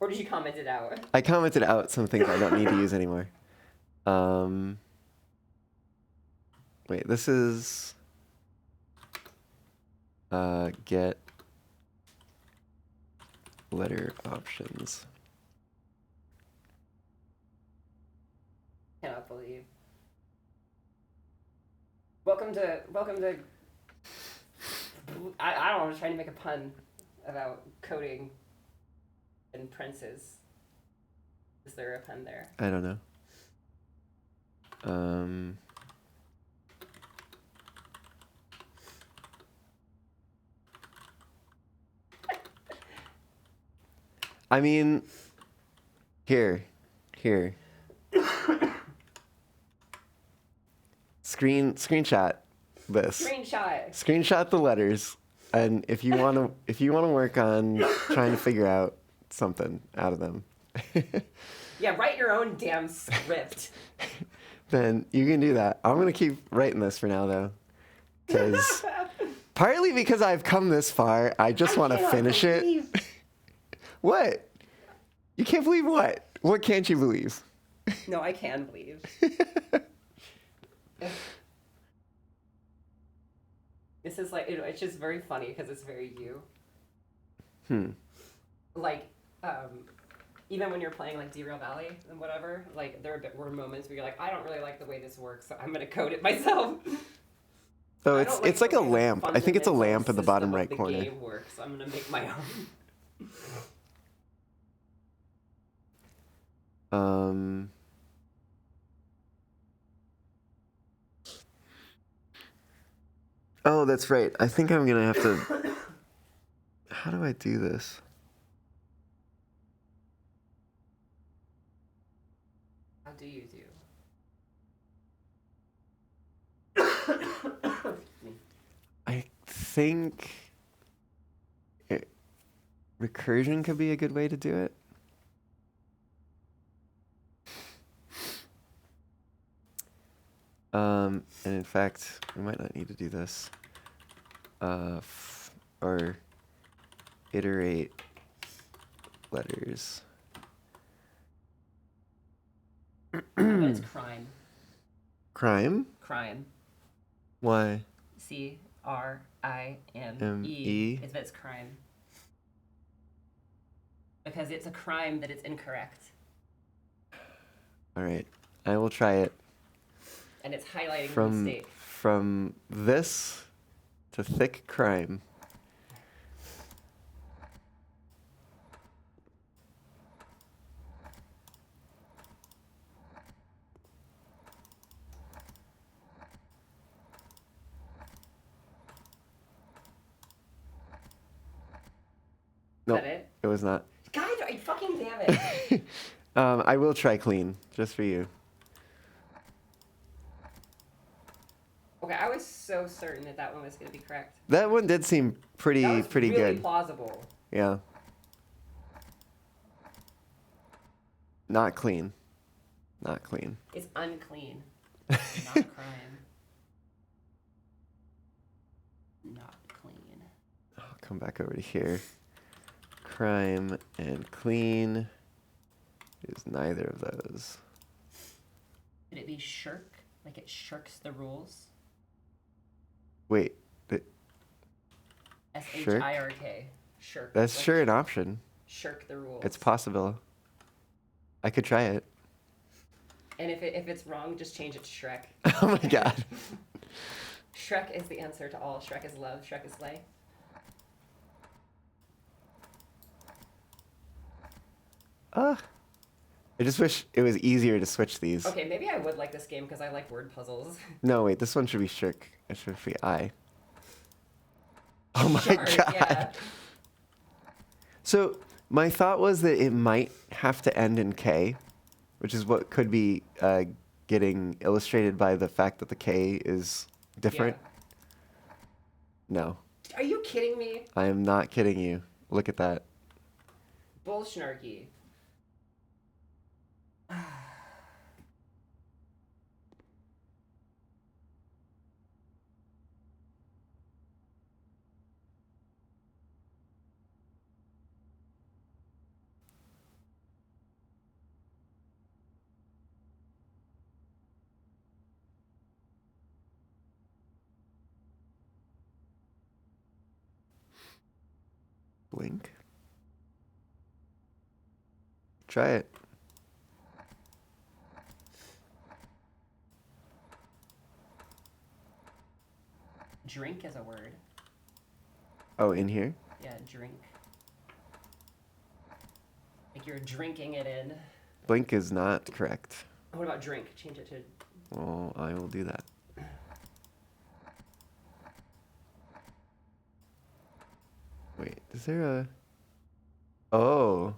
Or did you comment it out? I commented out some things I don't need to use anymore. Wait, this is get letter options. Cannot believe. Welcome to I don't know, I was trying to make a pun about coding and princes. Is there a pun there? I don't know. I mean, here. Screenshot this. Screenshot the letters, and if you want to work on trying to figure out something out of them, Yeah, write your own damn script. then you can do that. I'm gonna keep writing this for now though, because partly because I've come this far, I just want to finish it. What? You can't believe what? What can't you believe? No, I can believe. This is like, it's just very funny because it's very you. Like, even when you're playing like Derail Valley and whatever, like were moments where you're like, I don't really like the way this works, so I'm gonna code it myself. So I it's don't it's like the a way the lamp. I think it's a fundamental lamp in the bottom system of right the corner. game works, so I'm gonna make my own. Oh, that's right. I think I'm gonna have to. How do I do this? How do you do? I think recursion could be a good way to do it. And in fact, we might not need to do this. Or iterate letters. But it's crime. Crime? Crime. Why? CRIME. M-E? It's crime. Because it's a crime that it's incorrect. All right, I will try it. And it's highlighting the From mistake. this to thick crime. Nope, Is that it? it was not. God, I fucking damn it. I will try clean, just for you. Okay, I was so certain that that one was going to be correct. That one did seem That pretty was really good. plausible. Yeah. Not clean. Not clean. It's unclean. Not crime. Not clean. I'll come back over to here. Crime and clean is neither of those. Could it be shirk? Like it shirks the rules? Wait, S-H-I-R-K. Shirk. that's Like sure an option. Shirk the rules. It's possible. I could try it. And if it's wrong, just change it to Shrek. Oh my god. Shrek is the answer to all. Shrek is love. Shrek is life. I just wish it was easier to switch these. Okay, maybe I would like this game because I like word puzzles. No, wait, this one should be shirk. It should be I. Oh my Shark, god. yeah. So My thought was that it might have to end in K, which is what could be getting illustrated by the fact that the K is different. Yeah. No, Are you kidding me? I am not kidding you. Look at that. Bull snarky. Blink. Try it. Drink is a word. Oh, in here? Yeah, drink. Like you're drinking it in. Blink is not correct. What about drink? Change it to. Well, I will do that. Wait, is there a... Oh.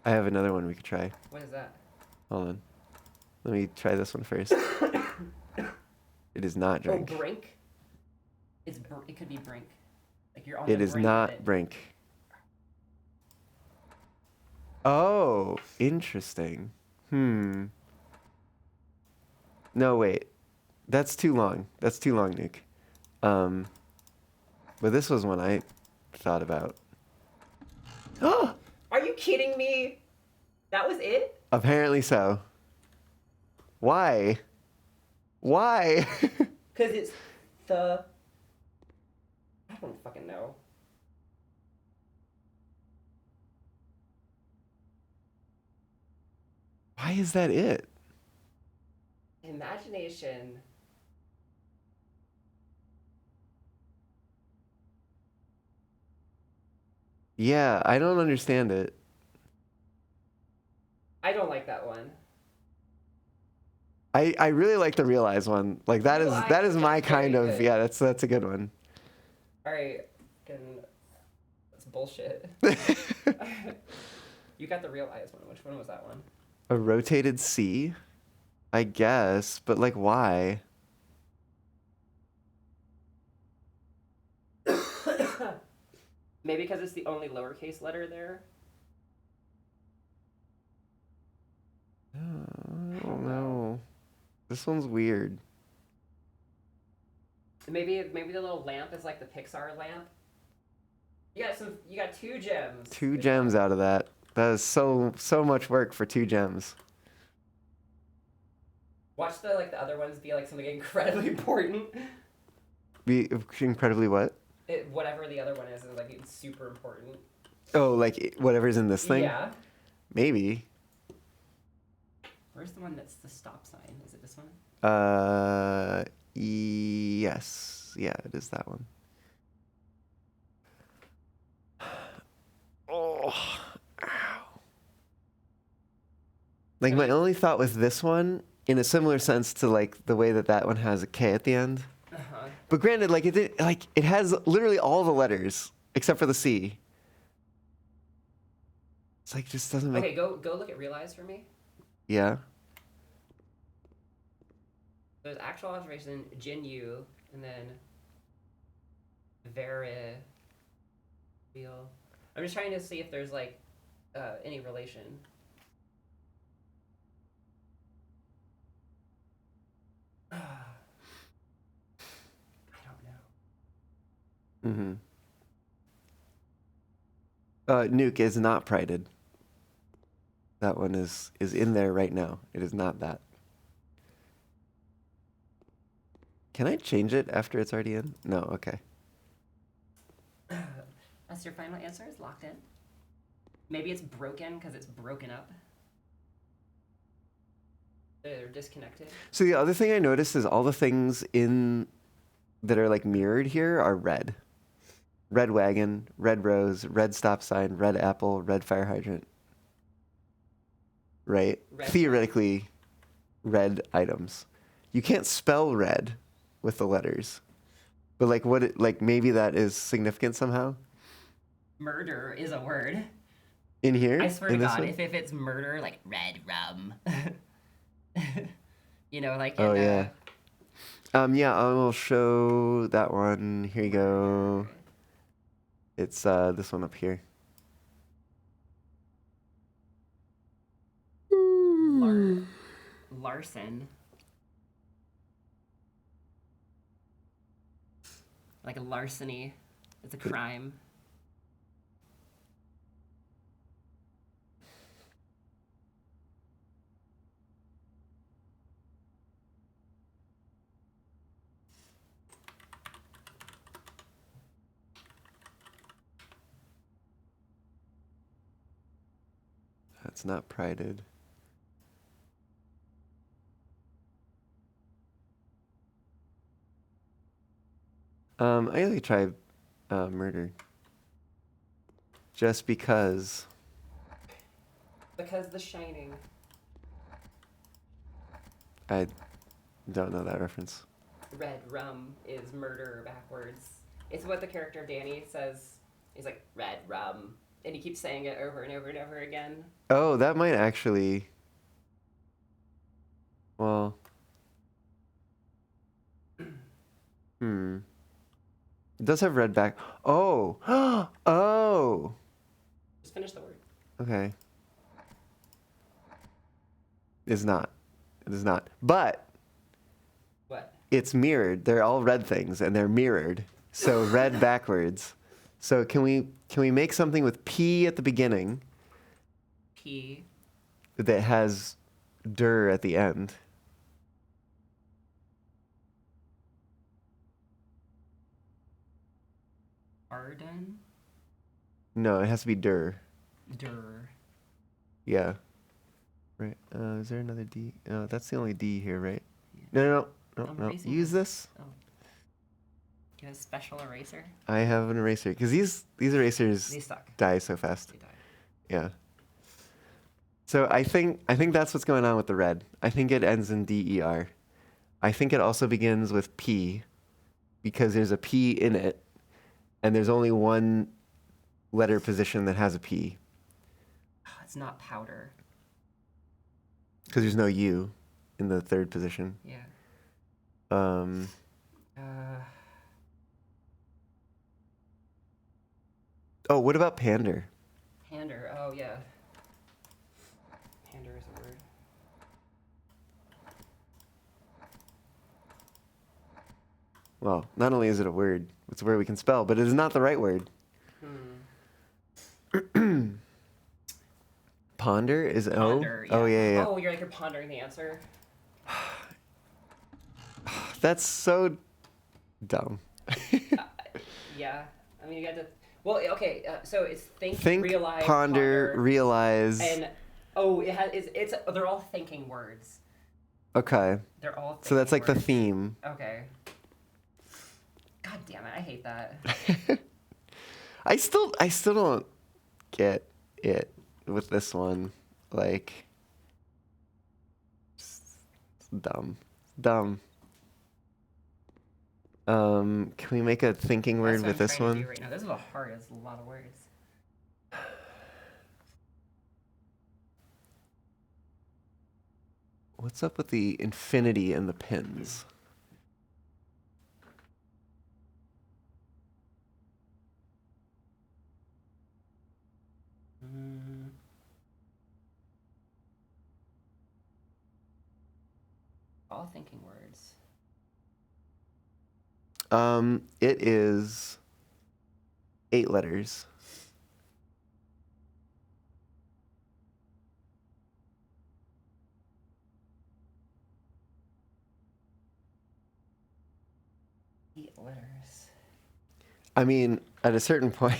I have another one we could try. What is that? Hold on. Let me try this one first. It is not drink. Oh, brink. It could be brink. Like you're on It the is brink of not it. brink. Oh, interesting. No, wait. That's too long. That's too long, Nuke. But this was one I thought about. Oh! Are you kidding me? That was it? Apparently so. Why? Why? Because it's the. I don't fucking know. Why is that it? Imagination. Yeah, I don't understand it. I don't like that one. I really like the realize one. Like that Realize, is my that's kind very of good. yeah, that's a good one. Alright. That's bullshit. You got the realize one. Which one was that one? A rotated C? I guess, but like why? Maybe because it's the only lowercase letter there. I don't know. This one's weird. Maybe the little lamp is like the Pixar lamp. You got 2 gems. 2 gems out of that. That is so much work for 2 gems. Watch the other ones be like something incredibly important. Be incredibly what? Whatever the other one is like it's super important. Oh, like whatever's in this thing? Yeah. Maybe. Where's the one that's the stop sign? Is it this one? Yes. Yeah, it is that one. Oh, ow. Like my only thought with this one, in a similar sense to like the way that that one has a K at the end. Uh-huh. But granted, like it has literally all the letters except for the C. It's like just doesn't make. Okay, go look at realize for me. Yeah. There's actual observation, Jin Yu, and then very real. I'm just trying to see if there's like any relation. I don't know. Nuke is not prided. That one is in there right now. It is not that. Can I change it after it's already in? No, okay. That's your final answer? Is locked in? Maybe it's broken because it's broken up. They're disconnected. So the other thing I noticed is all the things in that are like mirrored here are red. Red wagon, red rose, red stop sign, red apple, red fire hydrant. Right? Red. Theoretically, red items. You can't spell red with the letters. But like maybe that is significant somehow? Murder is a word. In here? I swear to In this God, one? if it's murder, like red rum, like Oh in yeah. Yeah, I will show that one. Here you go. murder. It's this one up here. Larson, like a larceny, it's a crime. That's not prided. I usually try murder. Just because Because The Shining. I don't know that reference. Red rum is murder backwards. It's what the character Danny says. He's like, red rum. And he keeps saying it over and over and over again. Oh, that might actually. Well. It does have red back. Oh. Oh. Just finish the word. Okay. It's not. It is not. But What? it's mirrored. They're all red things and they're mirrored. So red backwards. So can we make something with P at the beginning P. that has der at the end? Arden? No, it has to be der. Der. Yeah. Right. Is there another D? No, that's the only D here, right? No. I'm No. erasing Use this. Oh. You have a special eraser? I have an eraser because these erasers These suck. die so fast. They die. Yeah. So I think that's what's going on with the red. I think it ends in DER. I think it also begins with P because there's a P in it and there's only one letter position that has a P It's not powder. because there's no U in the third position. Yeah. Um, oh, what about pander? Pander. Oh, yeah. Pander is a word. Well, not only is it a word, it's a word we can spell, but it is not the right word. Ponder is Ponder, O? Oh, yeah. Oh, you're pondering the answer? That's so dumb. Yeah. I mean, you got to... Well, okay, so it's Think, realize, ponder, realize. And, they're all thinking words. Okay. They're all thinking So that's like words. the theme. Okay. God damn it, I hate that. I still don't get it with this one. Like, it's dumb. Can we make a thinking word That's what with I'm this trying to one? do right now. This is a hard. It's a lot of words. What's up with the infinity and the pins? All thinking words. It is 8 letters. Eight letters. I mean, at a certain point,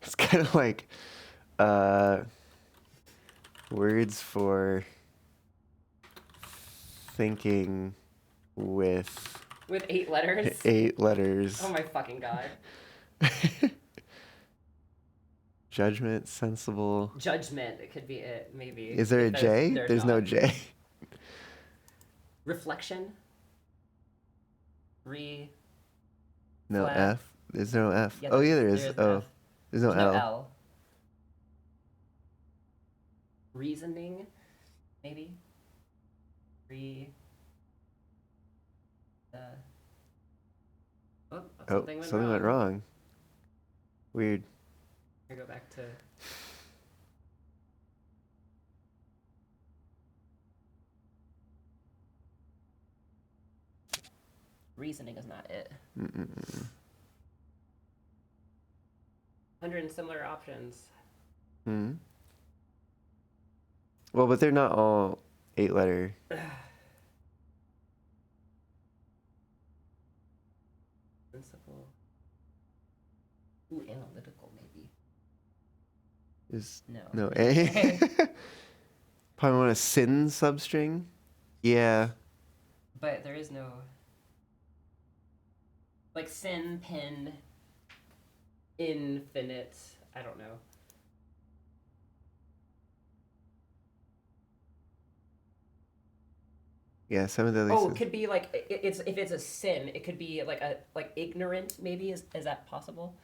it's kind of like words for thinking with With 8 letters? 8 letters. Oh my fucking god. Judgment, sensible. Judgment, it could be it, maybe. Is there a If J? There's no not. J. Reflection. No Flat. F. There's no F. Yeah, Oh yeah, there there is. is an Oh, F. there's no There's no L. L. Reasoning, maybe. Uh, oh, Oh, something went something went wrong. Weird. Here, go back to. Reasoning is not it. Mm-mm-mm. 100 similar options. Hmm. Well, but they're not all 8-letter. Sensible. Ooh, analytical, maybe. Is No. no A. Probably want a sin substring. Yeah. But there is no. Like sin, pin, infinite. I don't know. Yeah, some of the other Oh, it says, could be like it's if it's a sin, it could be like a like ignorant. Maybe is that possible?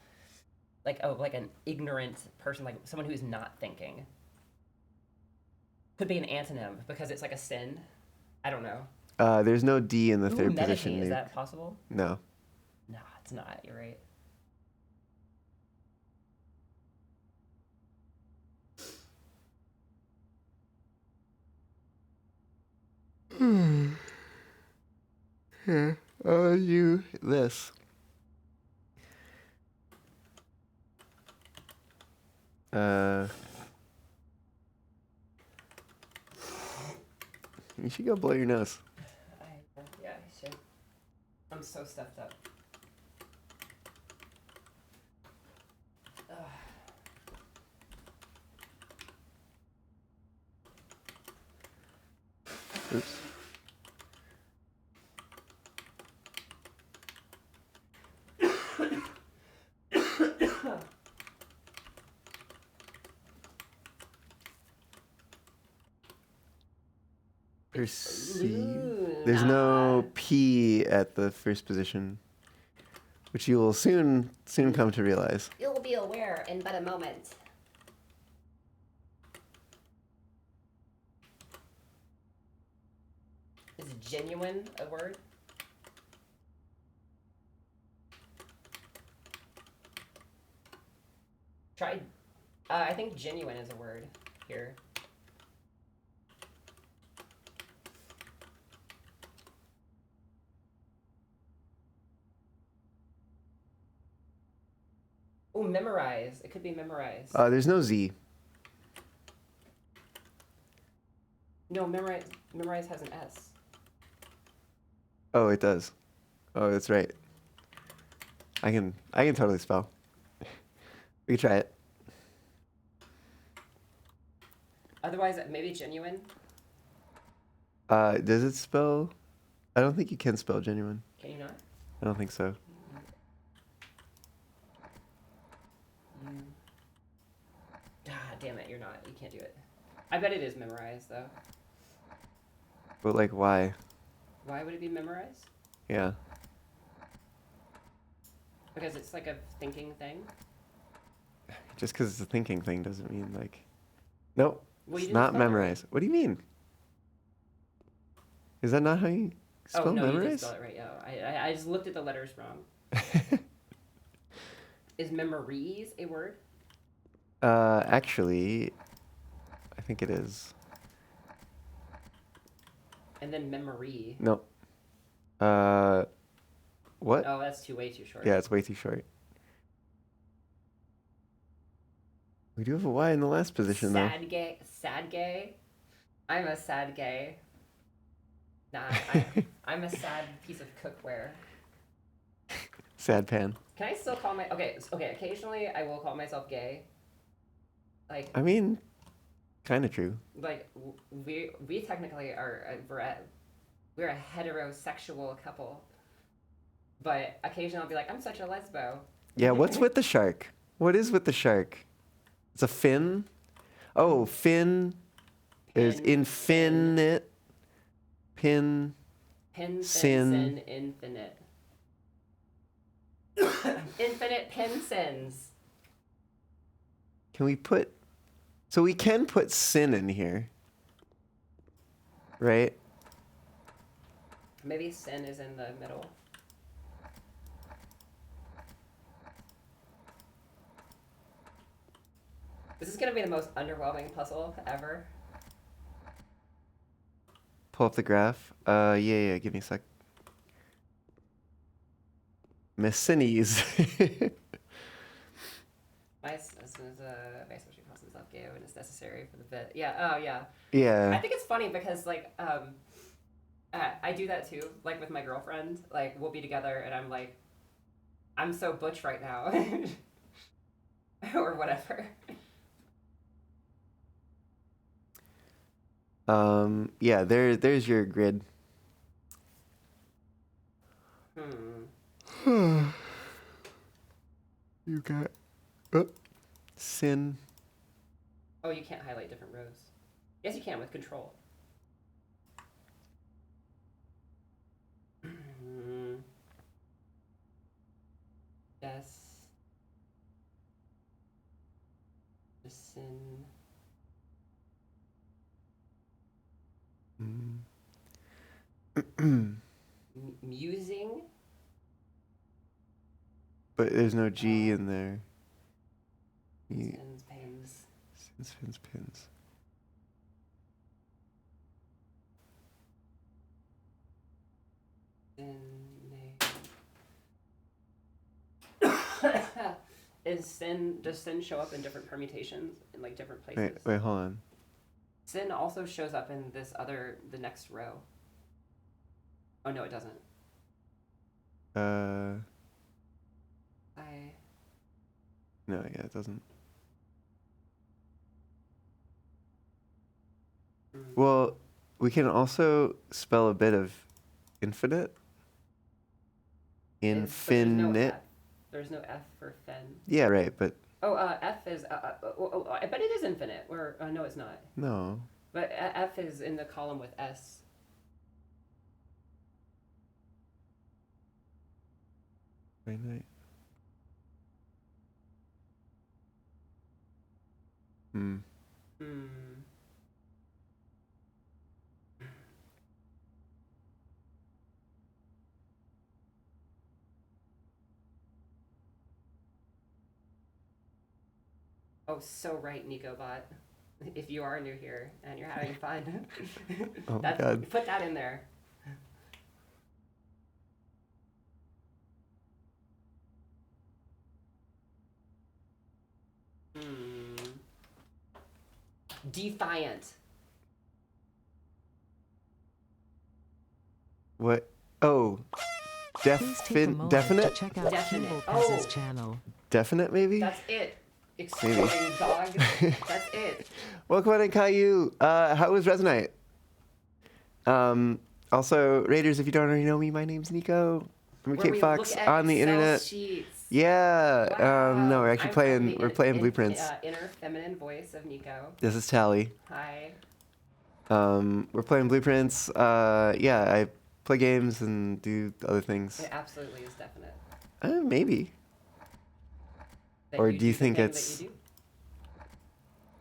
Like like an ignorant person, like someone who's not thinking. Could be an antonym because it's like a sin. I don't know. there's no D in the Ooh, third meditate. position, Is Nuke. that possible? No. No, it's not. You're right. Yeah. This. Uh, you should go blow your nose. Yeah, I should. I'm so stuffed up. Ugh. Oops. Perceive. There's no Luna. P at the first position, which you will soon come to realize. You'll be aware in but a moment. Is genuine a word? Try. I think genuine is a word here. Oh, memorize. It could be memorize. There's no Z. No, memorize has an S. Oh, it does. Oh, that's right. I can totally spell. We can try it. Otherwise, maybe genuine. Does it spell? I don't think you can spell genuine. Can you not? I don't think so. Ah, damn it, you're not. You can't do it. I bet it is memorized, though. But like, why? Why would it be memorized? Yeah. Because it's like a thinking thing? Just because it's a thinking thing doesn't mean like. Nope. Well, It's you didn't not spell it right. memorized. What do you mean? Is that not how you spell Oh, no, you did memorize? spell it right. Yeah, I just looked at the letters wrong. Is memories a word? Actually, I think it is. And then memory. No. What? Oh, that's way too short. Yeah, it's way too short. We do have a Y in the last position, though. Sad gay. Sad gay? I'm a sad gay. Nah, I'm a sad piece of cookware. Sad pan. Can I still call my... Okay, occasionally I will call myself gay. Like, I mean, kind of true. like we technically are... We're a heterosexual couple. But occasionally I'll be like, I'm such a lesbo. Yeah, what's with the shark? What is with the shark? It's a fin? Oh, fin. There's Pin, infinite. Pin. Pin, Sin. infinite. Infinite pin sins. Can we put So we can put sin in here, right? Maybe sin is in the middle. This is gonna be the most underwhelming puzzle ever. Pull up the graph. Yeah. Give me a sec. Messines. Vice what she calls himself gay when it's necessary for the bit. Yeah. Oh yeah. I Yeah. think it's funny because like I do that too. Like with my girlfriend, like we'll be together and I'm like, I'm so butch right now, or whatever. Yeah. There's your grid. Hmm. You got sin. Oh, you can't highlight different rows. Yes, you can with control. Yes. Sin. Musing. But there's no G in there. Sins, pins. Sins, fins, pins. Does sin show up in different permutations in like different places? Wait, hold on. Sin also shows up in the next row. Oh no, it doesn't. No, yeah, it doesn't. Well, we can also spell a bit of infinite. Infinite. There's no F for fen. Yeah, right, but. Oh, F is. I bet it is infinite. Or no, it's not. No. But F is in the column with S. Finite. Hmm. Oh, so right, NicoBot. If you are new here and you're having fun, Oh my God. Put that in there. Defiant. What? Oh. Definite? Check out Definite. Kimball channel. Definite, maybe? That's it. Exploding dog. That's it. Welcome on in, Caillou. How was Resonite? Also, Raiders, if you don't already know me, my name's Nico. I'm a Cape Fox on the internet. Sheets. Yeah. Wow. No, we're actually playing Blueprints. Inner feminine voice of Nico. This is Tally. Hi. We're playing Blueprints. Yeah, I play games and do other things. It absolutely is definite. Maybe. That Or you do you the think thing it's that you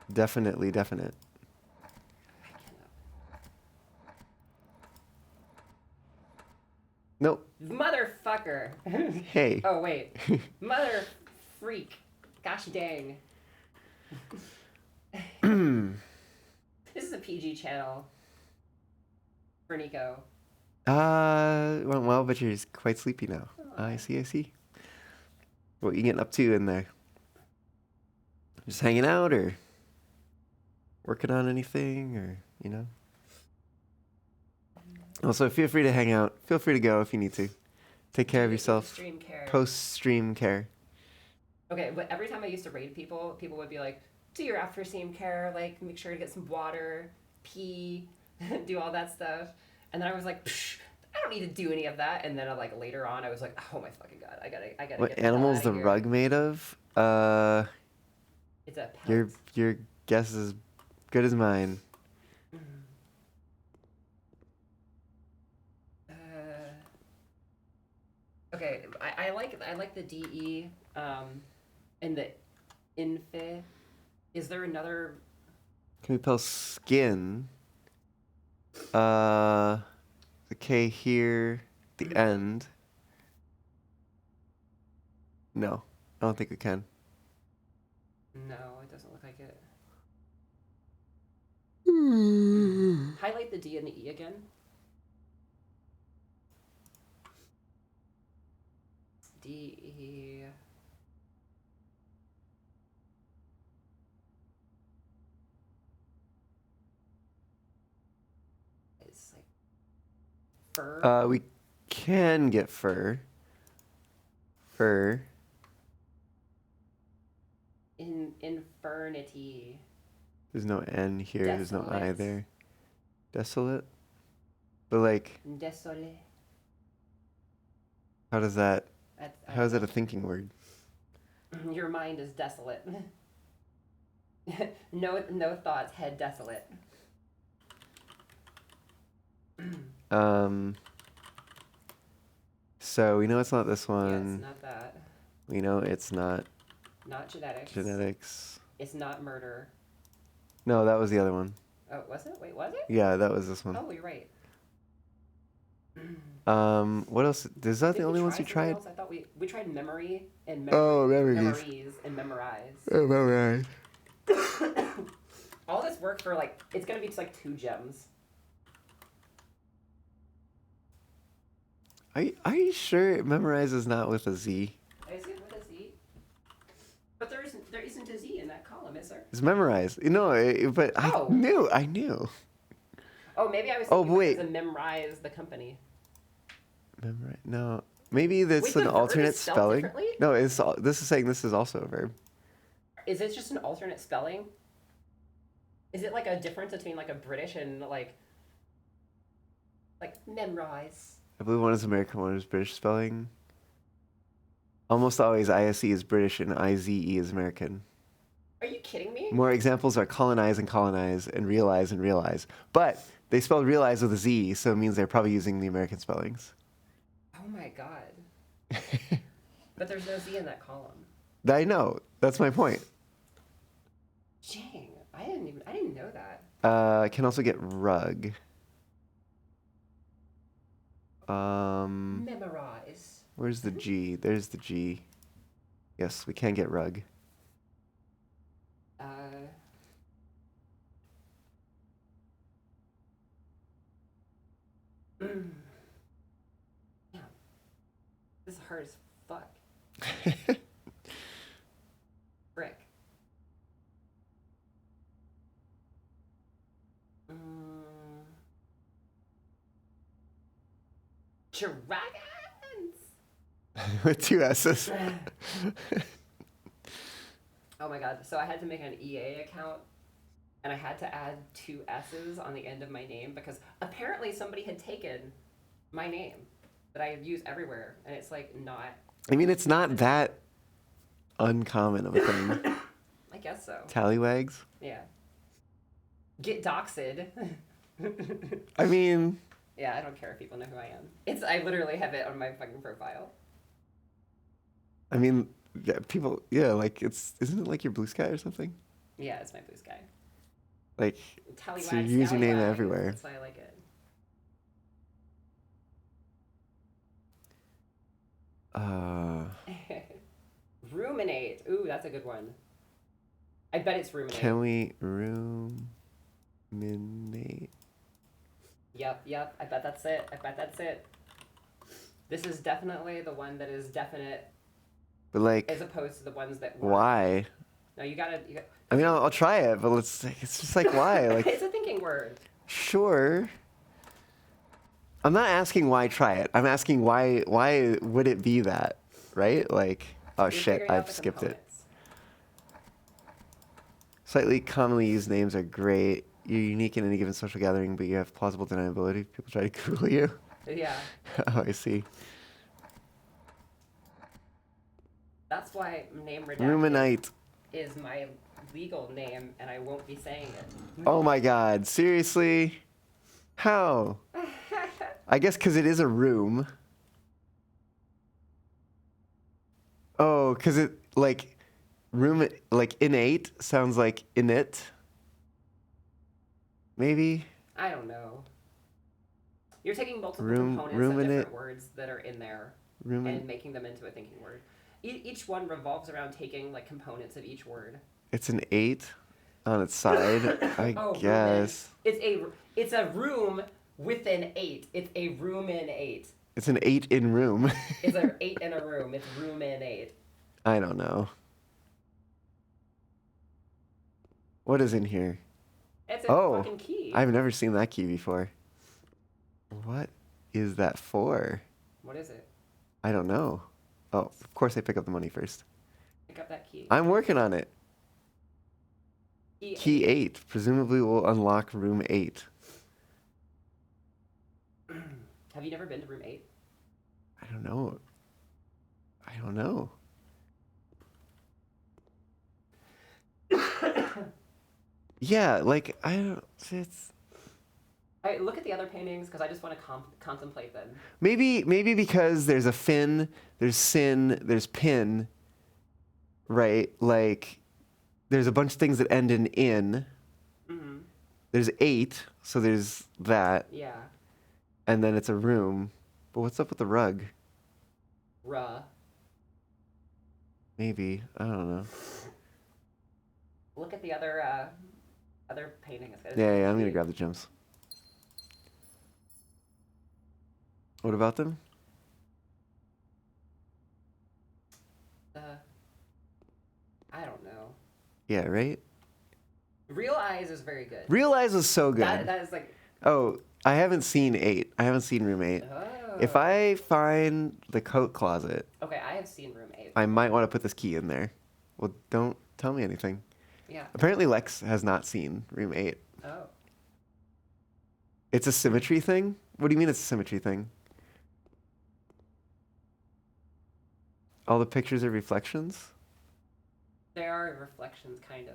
do? definitely definite? I cannot. Nope. Motherfucker. Hey. Oh wait. Mother freak. Gosh dang. This is a PG channel for Nico. Went well, but you're quite sleepy now. I see. What you getting up to in there? Just hanging out or working on anything or, you know? Also, feel free to hang out. Feel free to go if you need to. Take care of yourself. Stream care. Post-stream care. Okay, but every time I used to raid people, people would be like, do your after stream care, like make sure to get some water, pee, do all that stuff. And then I was like, psh, I don't need to do any of that. And then like later on, I was like, oh my fucking god, I gotta. What get the hell animal is outta the here. rug made of? It's a pelt. Your guess is good as mine. Okay, I like the DE and the infi. Is there another Can we spell skin? The K here, the end. No, I don't think we can. No, it doesn't look like it. Highlight the D and the E again. D, E. It's like fur. We can get fur. Fur. Infernity. There's no N here. There's no I Desolate. there. Desolate. But like, Désolé. how does that? I How is don't that a thinking word? know. Your mind is desolate. No thoughts, head desolate. So we know it's not this Yeah, one. it's not that. We know it's not Not genetics. genetics. It's not murder. No, that was the other one. Oh, was it? Wait, was it? Yeah, that was this one. Oh, you're right. What else? Is that Did the only ones you something tried? else? I thought we tried memory and Oh, memories. memories and memorize. Oh, right. All this work for like it's gonna be just like 2 gems. Are you sure memorize is not with a Z? Is it with a Z? But there isn't a Z in that column, is there? It's memorize. But Oh. I knew. Oh, maybe I was. Oh, thinking wait. To memorize the company. Memorize. No, maybe that's Wait, the an verb alternate is spelled spelling. differently? No, this is saying this is also a verb. Is it just an alternate spelling? Is it like a difference between like a British and like memorize? I believe one is American, one is British spelling. Almost always ISE is British and IZE is American. Are you kidding me? More examples are colonize and realize. But they spelled realize with a Z, so it means they're probably using the American spellings. Oh my god. But there's no Z in that column. I know. That's my point. Dang, I didn't know that. Can also get rug. Memorize. Where's the G? There's the G. Yes, we can get rug. Yeah. This is hard as fuck. Frick. Dragons! With 2 S's. Oh my god, so I had to make an EA account and I had to add 2 S's on the end of my name because apparently somebody had taken my name that I use everywhere and it's like not. I mean, it's not that uncommon of a thing. I guess so. Tallywags? Yeah. Get doxed. I mean, Yeah, I don't care if people know who I am. I literally have it on my fucking profile. yeah, people, yeah, like isn't it like your Blue Sky or something? Yeah, it's my Blue Sky. Like, Tallywag, it's your username scallywag. everywhere. That's why I like it. Ruminate. Ooh, that's a good one. I bet it's ruminate. Can we ruminate? Yep. I bet that's it. This is definitely the one that is definite But like, as opposed to the ones that weren't. why? No, you gotta. I mean, I'll try it, but it's just like, why? Like, It's a thinking word. sure. I'm not asking why try it. I'm asking why would it be that, right? Like, oh You're shit, figuring out I've the skipped it. components. Slightly commonly used names are great. You're unique in any given social gathering, but you have plausible deniability. People try to Google you. Yeah. Oh, I see. That's why name redacted Ruminate. is my legal name, and I won't be saying it. Oh my god, seriously? How? I guess because it is a room. Oh, because it, like, room, like, innate sounds like init. Maybe I don't know. You're taking multiple room components of ruminate different words that are in there rumin. and making them into a thinking word. Each one revolves around taking like components of each word. It's an 8 on its side, I Oh, room in. guess. It's a room with an 8. It's a room in 8. It's an 8 in room. It's an 8 in a room. It's room in 8. I don't know. What is in here? It's a Oh, fucking key. I've never seen that key before. What is that for? What is it? I don't know. Oh, of course I pick up the money first. Pick up that key. I'm working on it. Key Key 8 presumably will unlock room 8. Have you never been to room 8? I don't know. I don't know. Yeah, like I don't. It's All right, look at the other paintings because I just want to contemplate them. maybe because there's a fin, there's sin, there's pin. Right, like there's a bunch of things that end in. Mm-hmm. There's 8, so there's that, Yeah. and then it's a room. But what's up with the rug? Ruh. Maybe I don't know. Look at the other painting. Yeah, I'm gonna grab the gems. What about them? I don't know. Yeah, right. Real Eyes is very good. Real Eyes is so good. That is like. Oh, I haven't seen 8. I haven't seen room 8. Oh. If I find the coat closet, Okay, I have seen room 8. I might want to put this key in there. Well, don't tell me anything. Yeah. Apparently Lex has not seen room 8. Oh. It's a symmetry thing? What do you mean it's a symmetry thing? All the pictures are reflections? There are reflections, kind of.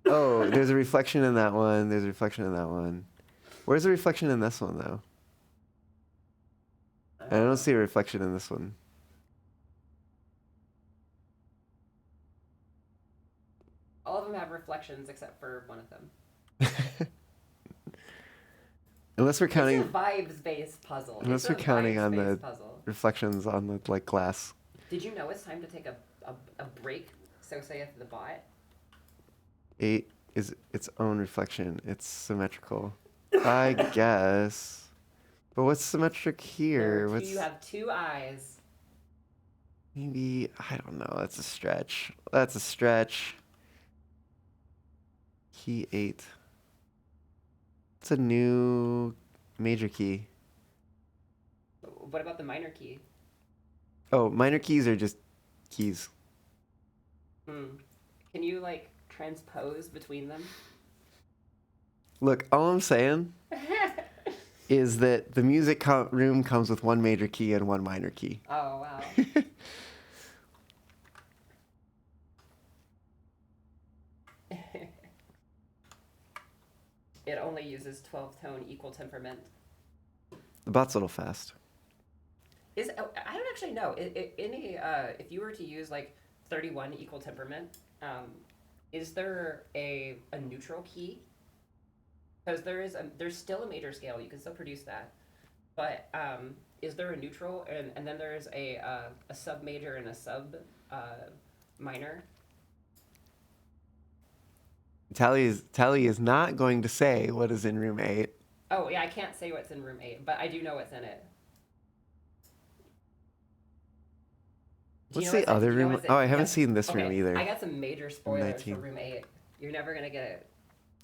Oh, there's a reflection in that one. There's a reflection in that one. Where's the reflection in this one, though? I don't see a reflection in this one. All of them have reflections except for one of them. Unless we're counting It's a vibes-based puzzle. Unless It's a we're counting on the- vibes-based puzzle. reflections on the like glass. Did you know it's time to take a break? So saith the bot. 8 is its own reflection. It's symmetrical. I guess. But what's symmetric here? What's You have 2 eyes. maybe I don't know. That's a stretch. That's a stretch. Key 8. It's a new major key. What about the minor key? Oh, minor keys are just keys. Can you like transpose between them? Look, all I'm saying is that the music room comes with 1 major key and 1 minor key. Oh wow. It only uses 12-tone equal temperament. The bot's a little fast. I don't actually know. If you were to use like 31 equal temperament, is there a neutral key? Because there's still a major scale. You can still produce that, but is there a neutral and then there's a sub major and a sub minor? Tally is not going to say what is in room 8. Oh yeah, I can't say what's in room 8, but I do know what's in it. What's the other room? Oh, I haven't seen this room either. I got some major spoilers 19. for room 8. You're never gonna get it.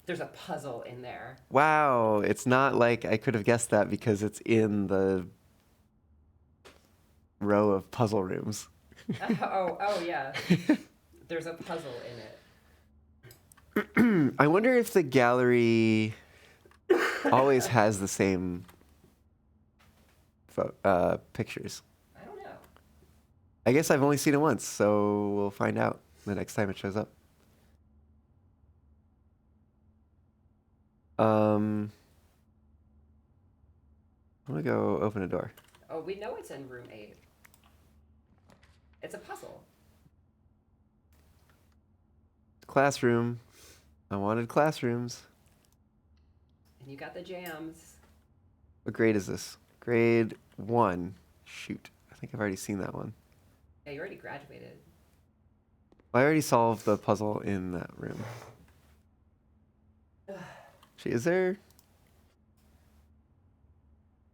There's a puzzle in there. Wow, it's not like I could have guessed that because it's in the row of puzzle rooms. Oh yeah. There's a puzzle in it. I wonder if the gallery always has the same pictures. I don't know. I guess I've only seen it once, so we'll find out the next time it shows up. I'm gonna go open a door. Oh, we know it's in room 8. It's a puzzle. Classroom. I wanted classrooms. And you got the jams. What grade is this? Grade 1. Shoot. I think I've already seen that one. Yeah, you already graduated. I already solved the puzzle in that room. Actually, is there...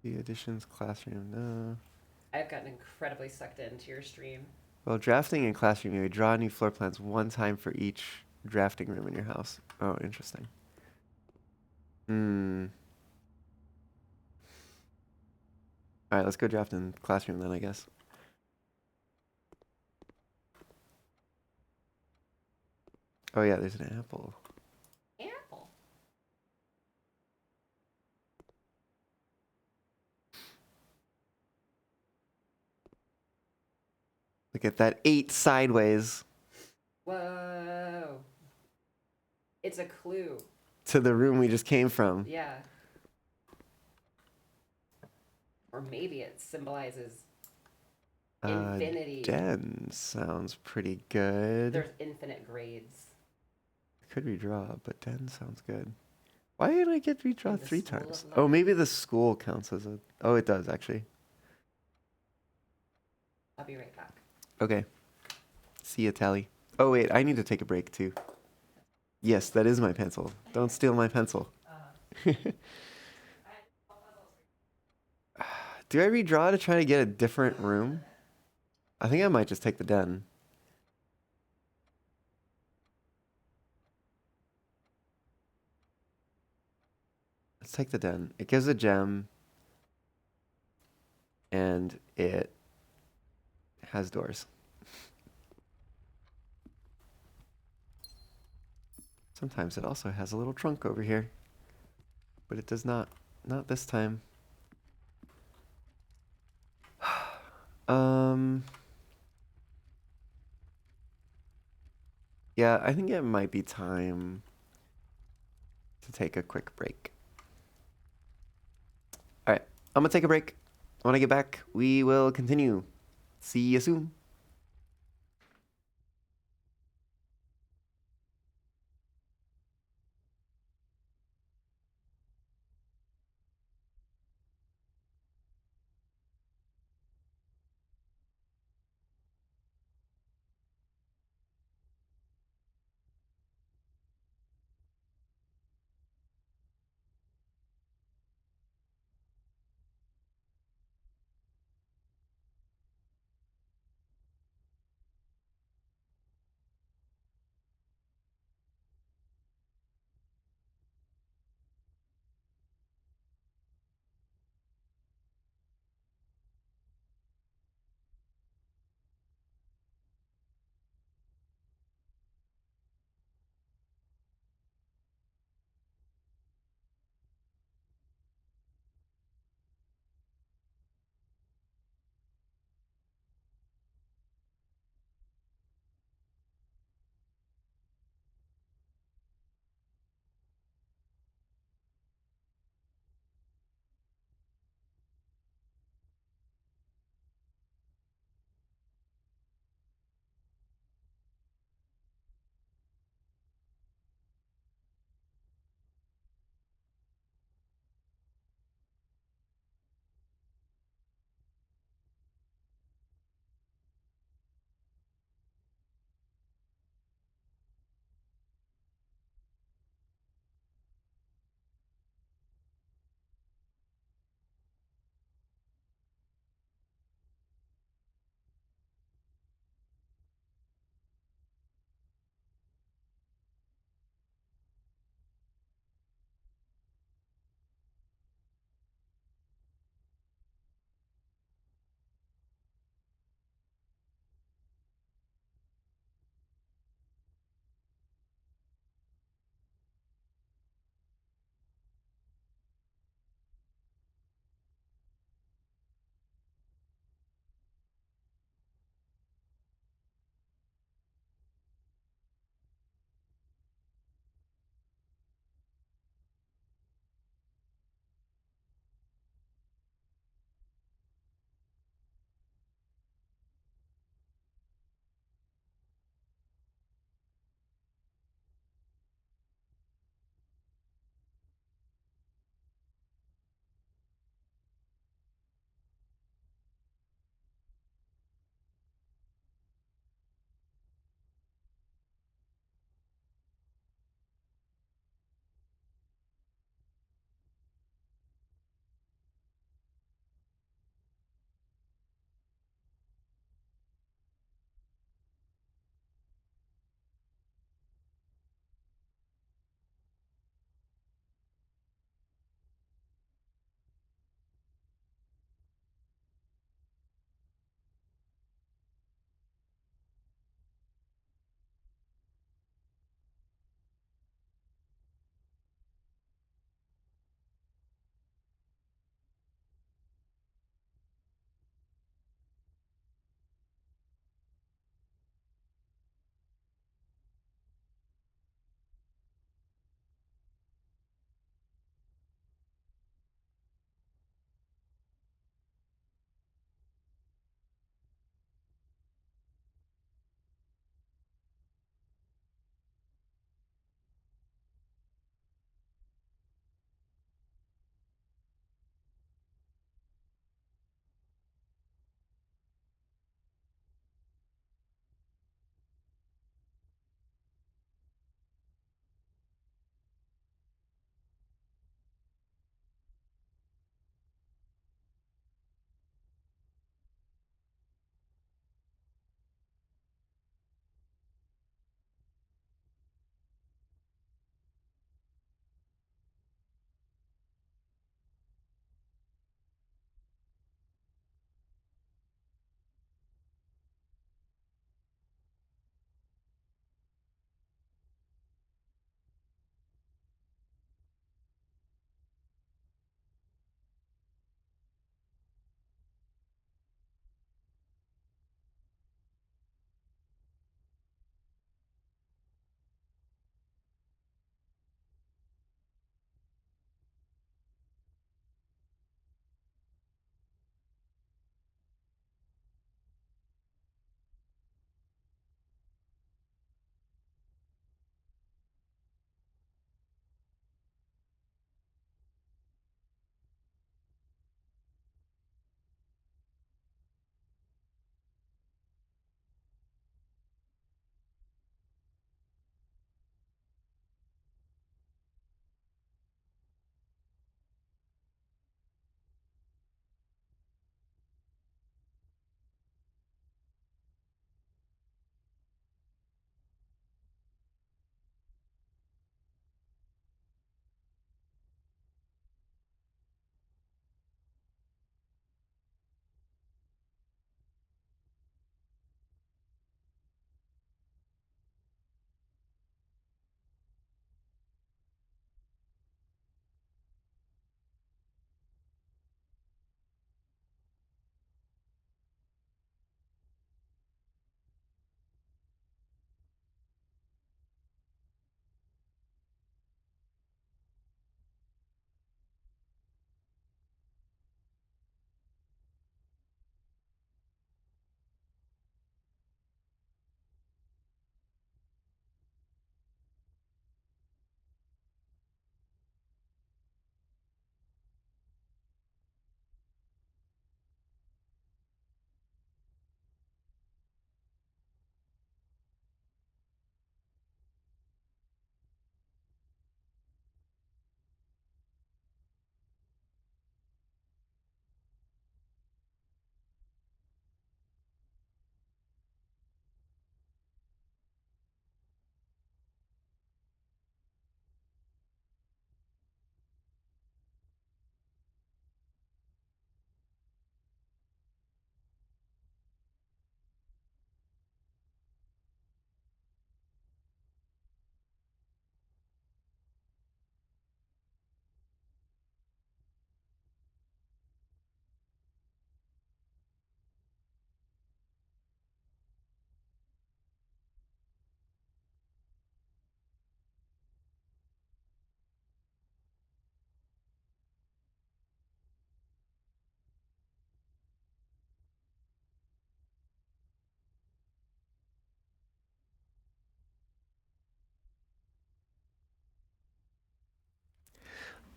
The additions classroom? No. I've gotten incredibly sucked into your stream. Well, drafting and classroom, you would draw new floor plans one time for each drafting room in your house. Oh, interesting. Hmm. All right, let's go draft in classroom then, I guess. Oh yeah, there's an apple. Apple. Look at that 8 sideways Whoa. It's a clue. to the room we just came from. Yeah. Or maybe it symbolizes infinity. Den sounds pretty good. There's infinite grades. Could redraw, but den sounds good. Why did I get redraw In the 3 School times? of Oh, Life. maybe the school counts as a... Oh, it does, actually. I'll be right back. Okay. See ya, Tally. Oh, wait, I need to take a break, too. Yes, that is my pencil. Don't steal my pencil. Do I redraw to try to get a different room? I think I might just take the den. Let's take the den. It gives a gem. And it has doors. Sometimes it also has a little trunk over here. But it does not. Not this time. Yeah, I think it might be time to take a quick break. All right, I'm gonna take a break. When I get back, we will continue. See you soon.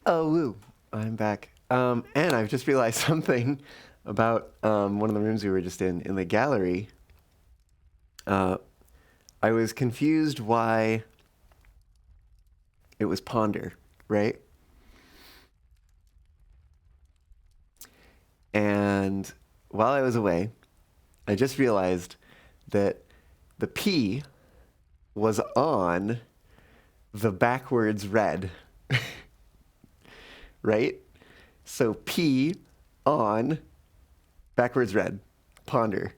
Oh, woo. I'm back. And I've just realized something about one of the rooms we were just in. In the gallery, I was confused why it was Ponder, right? And while I was away, I just realized that the P was on the backwards red, right? So P on backwards red, Ponder.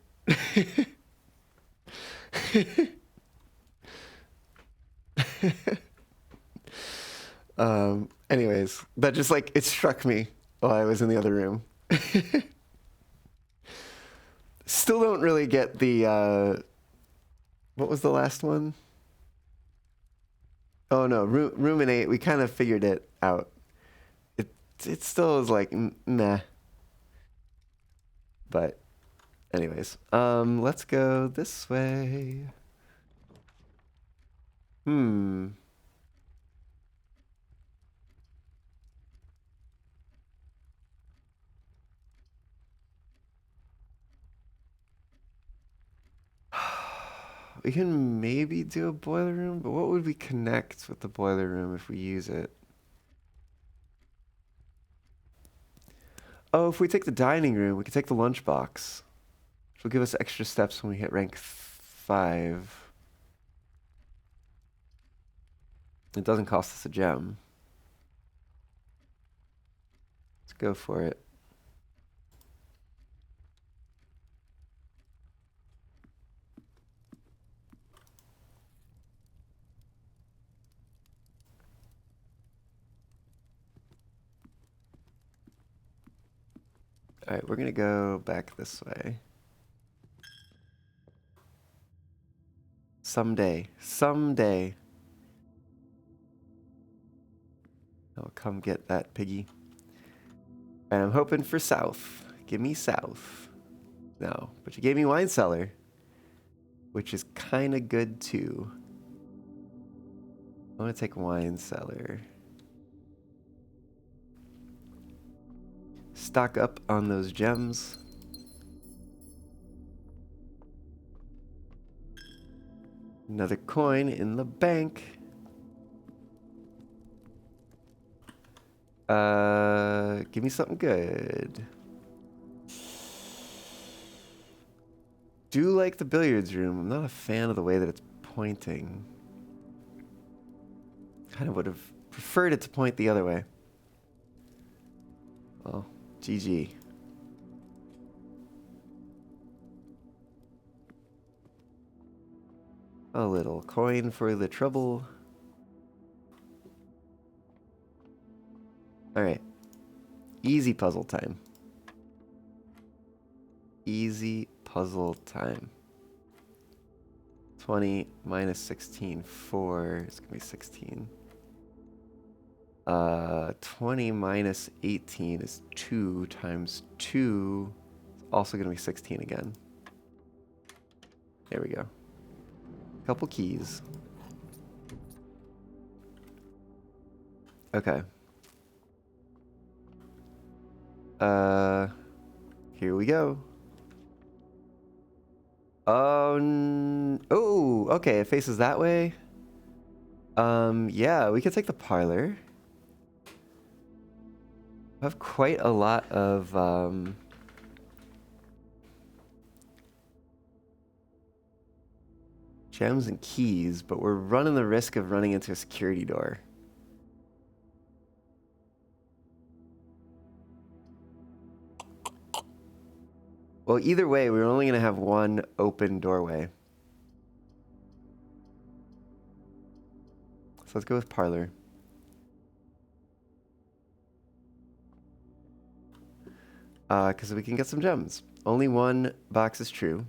Anyways, that just like it struck me while I was in the other room. Still don't really get the what was the last one? Oh no, ruminate. We kind of figured it out. It still is like meh. But anyways, let's go this way. Hmm. We can maybe do a boiler room, but what would we connect with the boiler room if we use it? Oh, if we take the dining room, we could take the lunchbox, which will give us extra steps when we hit rank 5. It doesn't cost us a gem. Let's go for it. All right, we're gonna go back this way. Someday, I'll come get that piggy. And I'm hoping for south. Give me south. No, but you gave me wine cellar, which is kind of good too. I want to take wine cellar. Stock up on those gems. Another coin in the bank. Give me something good. Do like the billiards room. I'm not a fan of the way that it's pointing. Kind of would have preferred it to point the other way. Well, GG. A little coin for the trouble. All right. Easy puzzle time. Easy puzzle time. 20 minus 16, 4. It's going to be 16. 20 minus 18 is 2 times 2. It's also going to be 16 again. There we go. Couple keys. Okay. Here we go. Oh, okay, it faces that way. Yeah, we could take the parlor. I have quite a lot of, gems and keys, but we're running the risk of running into a security door. Well, either way, we're only going to have one open doorway. So let's go with parlor. Because we can get some gems. Only one box is true.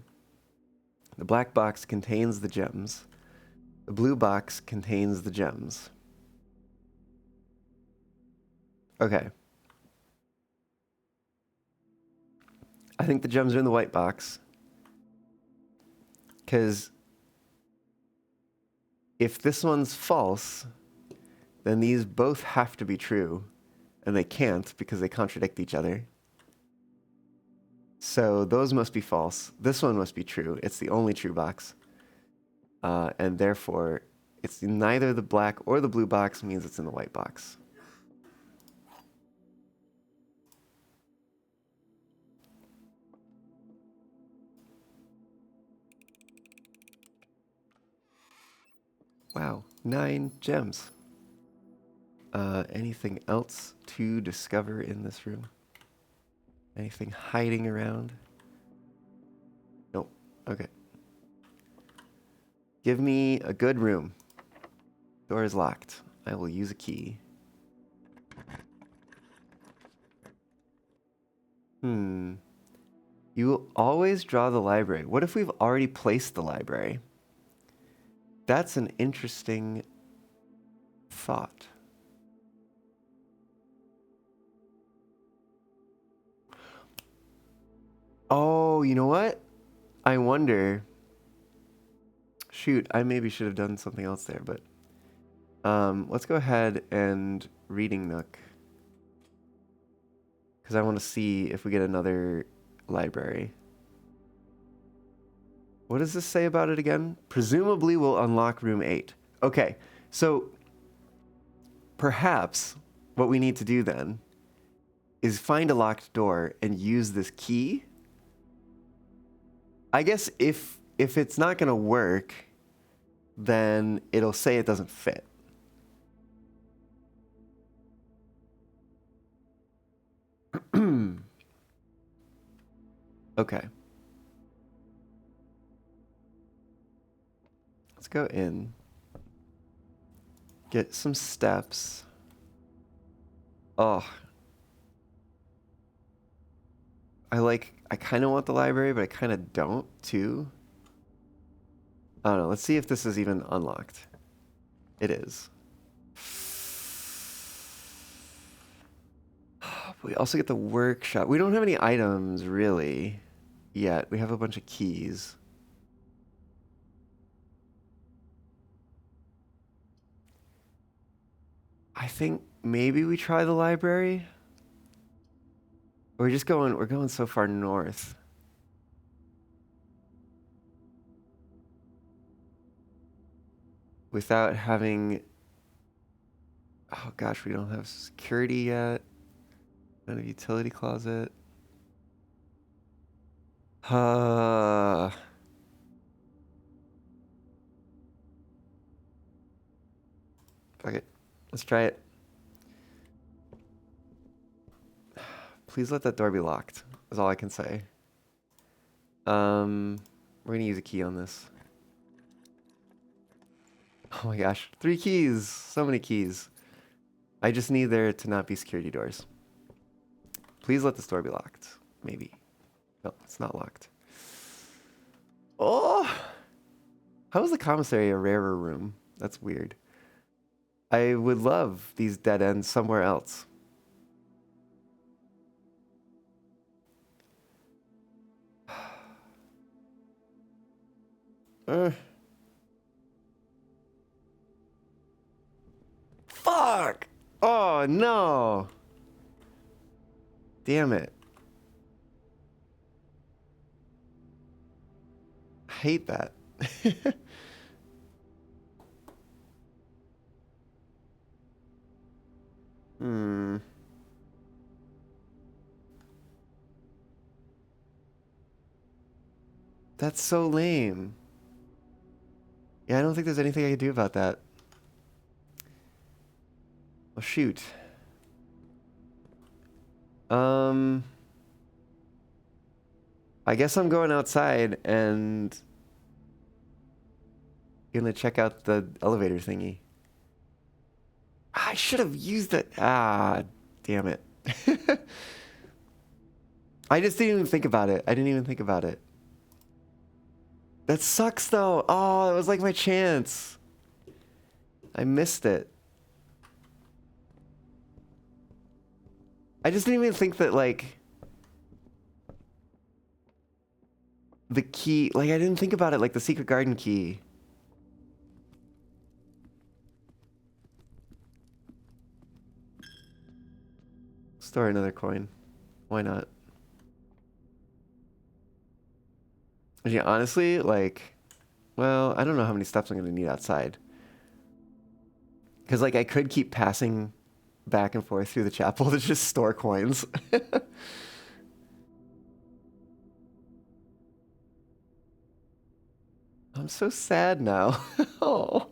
The black box contains the gems. The blue box contains the gems. Okay. I think the gems are in the white box. Because if this one's false, then these both have to be true. and they can't because they contradict each other. So those must be false. This one must be true. It's the only true box. And therefore, it's neither the black or the blue box, means it's in the white box. Wow, 9 gems. Anything else to discover in this room? Anything hiding around? Nope. Okay. Give me a good room. Door is locked. I will use a key. You will always draw the library. What if we've already placed the library? That's an interesting thought. Oh, you know what? I wonder. Shoot, I maybe should have done something else there, but let's go ahead and reading nook. Because I want to see if we get another library. What does this say about it again? Presumably we'll unlock room 8. Okay, so perhaps what we need to do then is find a locked door and use this key. I guess if it's not going to work, then it'll say it doesn't fit. Okay. Let's go in. Get some steps. Oh. I kind of want the library, but I kind of don't too. I don't know. Let's see if this is even unlocked. It is. We also get the workshop. We don't have any items really yet. We have a bunch of keys. I think maybe we try the library. We're going so far north. Without having, oh gosh, we don't have security yet. Not a utility closet. Fuck it. Let's try it. Please let that door be locked. That's all I can say. We're gonna use a key on this. Oh my gosh, 3 keys. So many keys. I just need there to not be security doors. Please let this door be locked. Maybe. No, it's not locked. Oh! How is the commissary a rarer room? That's weird. I would love these dead ends somewhere else. Fuck! Oh no! Damn it. I hate that. That's so lame. Yeah, I don't think there's anything I can do about that. Well, shoot. I guess I'm going outside and gonna check out the elevator thingy. I should have used it. Ah, damn it. I just didn't even think about it. I didn't even think about it. That sucks though. Oh, it was like my chance. I missed it. I just didn't even think that, like, the key, like, I didn't think about it like the secret garden key. store another coin. Why not? Yeah, honestly, like, well, I don't know how many steps I'm going to need outside. Because, like, I could keep passing back and forth through the chapel to just store coins. I'm so sad now. Oh.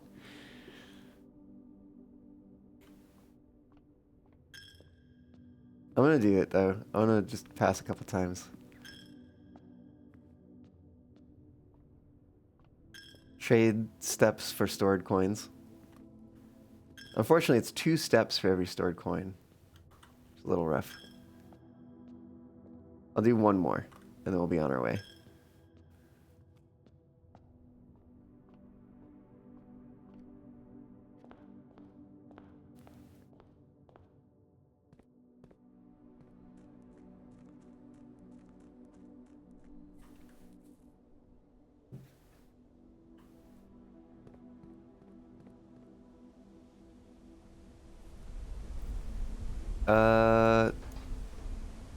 I'm going to do it, though. I'm going to just pass a couple times. Trade steps for stored coins. Unfortunately, it's 2 steps for every stored coin. It's a little rough. I'll do one more, and then we'll be on our way.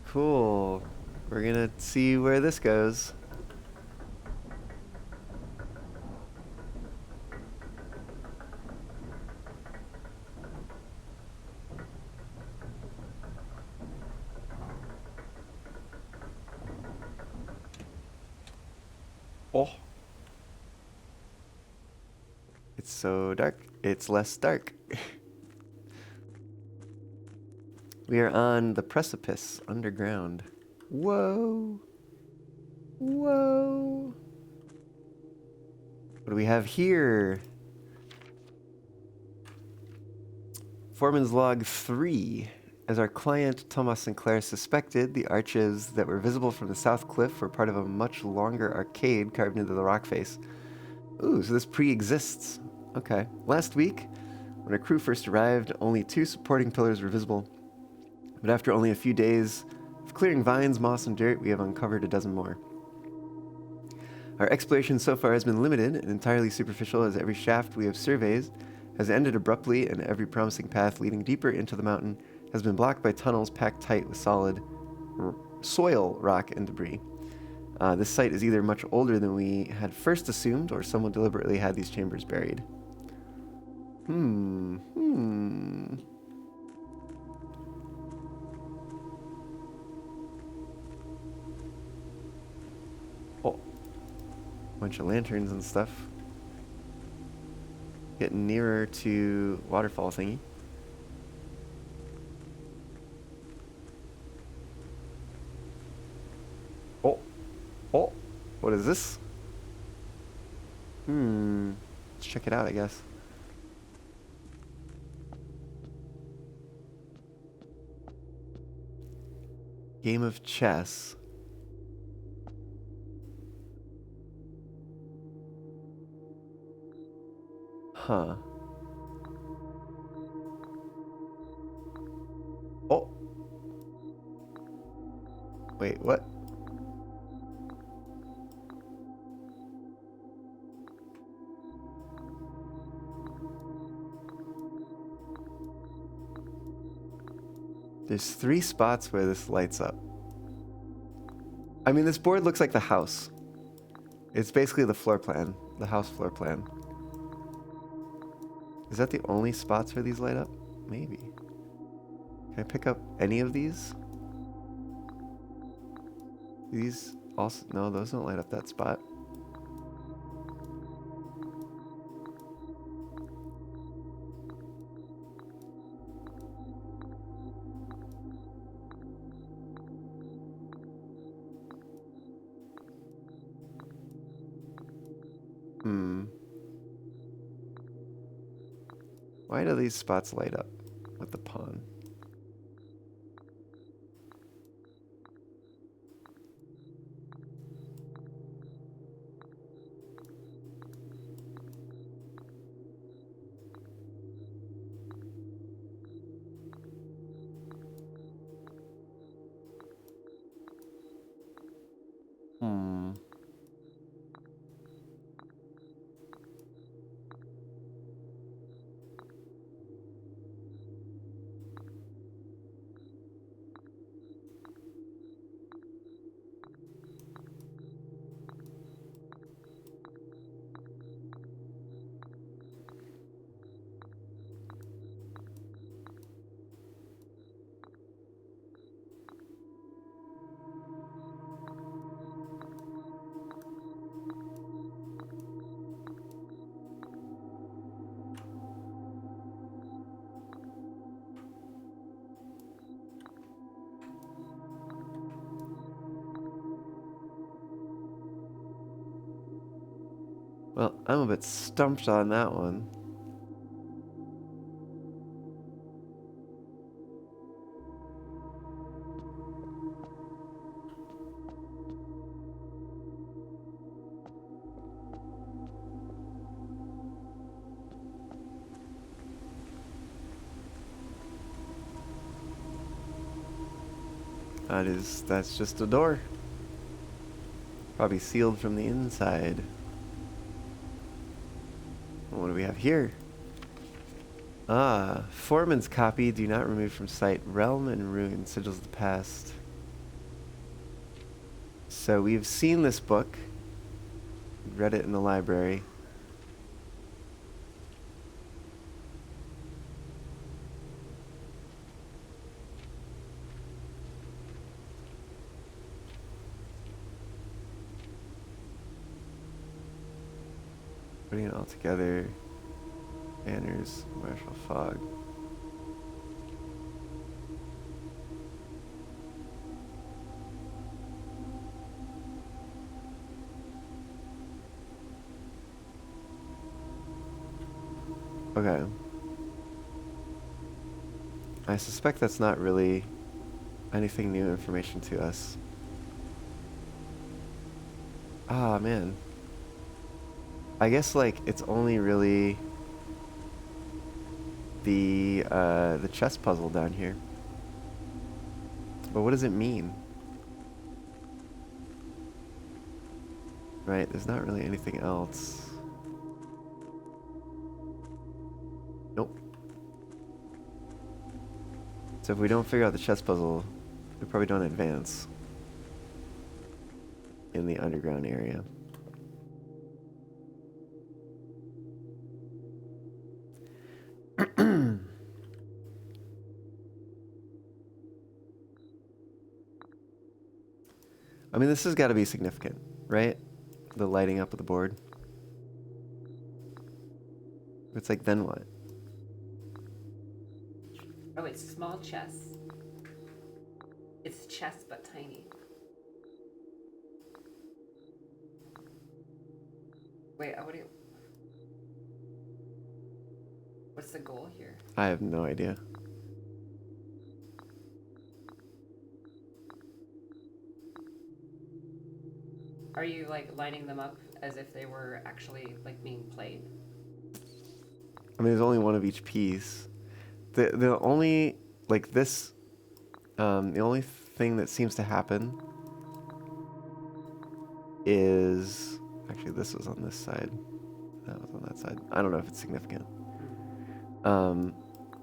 Cool. We're gonna see where this goes. Oh. It's so dark. It's less dark. We are on the precipice underground. Whoa. Whoa. What do we have here? Foreman's log 3. As our client Thomas Sinclair suspected, the arches that were visible from the south cliff were part of a much longer arcade carved into the rock face. Ooh, so this pre-exists. Okay. Last week, when our crew first arrived, only 2 supporting pillars were visible. But after only a few days of clearing vines, moss, and dirt, we have uncovered a dozen more. Our exploration so far has been limited and entirely superficial, as every shaft we have surveyed has ended abruptly, and every promising path leading deeper into the mountain has been blocked by tunnels packed tight with solid soil, rock, and debris. This site is either much older than we had first assumed, or someone deliberately had these chambers buried. Oh. Bunch of lanterns and stuff. Getting nearer to waterfall thingy. Oh. Oh. What is this? Let's check it out, I guess. Game of chess. Huh. Oh. Wait, what? There's 3 spots where this lights up. I mean, this board looks like the house. It's basically the floor plan, the house floor plan. Is that the only spots where these light up? Maybe. Can I pick up any of these? These also, no, those don't light up that spot. Why do these spots light up with the pawn? Well, I'm a bit stumped on that one. That's just a door. Probably sealed from the inside. What do we have here? Ah, Foreman's copy. Do not remove from sight. Realm and ruin. Sigils of the past. So we've seen this book. Read it in the library. Putting it all together. Banners. Marshall Fog. Okay. I suspect that's not really anything new information to us. Ah, man. I guess, like, it's only really the chess puzzle down here. But what does it mean? Right, there's not really anything else. Nope. So if we don't figure out the chess puzzle, we probably don't advance in the underground area. I mean, this has got to be significant, right? The lighting up of the board. It's like, then what? Oh, it's small chess. It's chess, but tiny. Wait, what do you... What's the goal here? I have no idea. Are you, like, lining them up as if they were actually, like, being played? I mean, there's only one of each piece. The only, like, this, the only thing that seems to happen is, actually, this was on this side. That was on that side. I don't know if it's significant.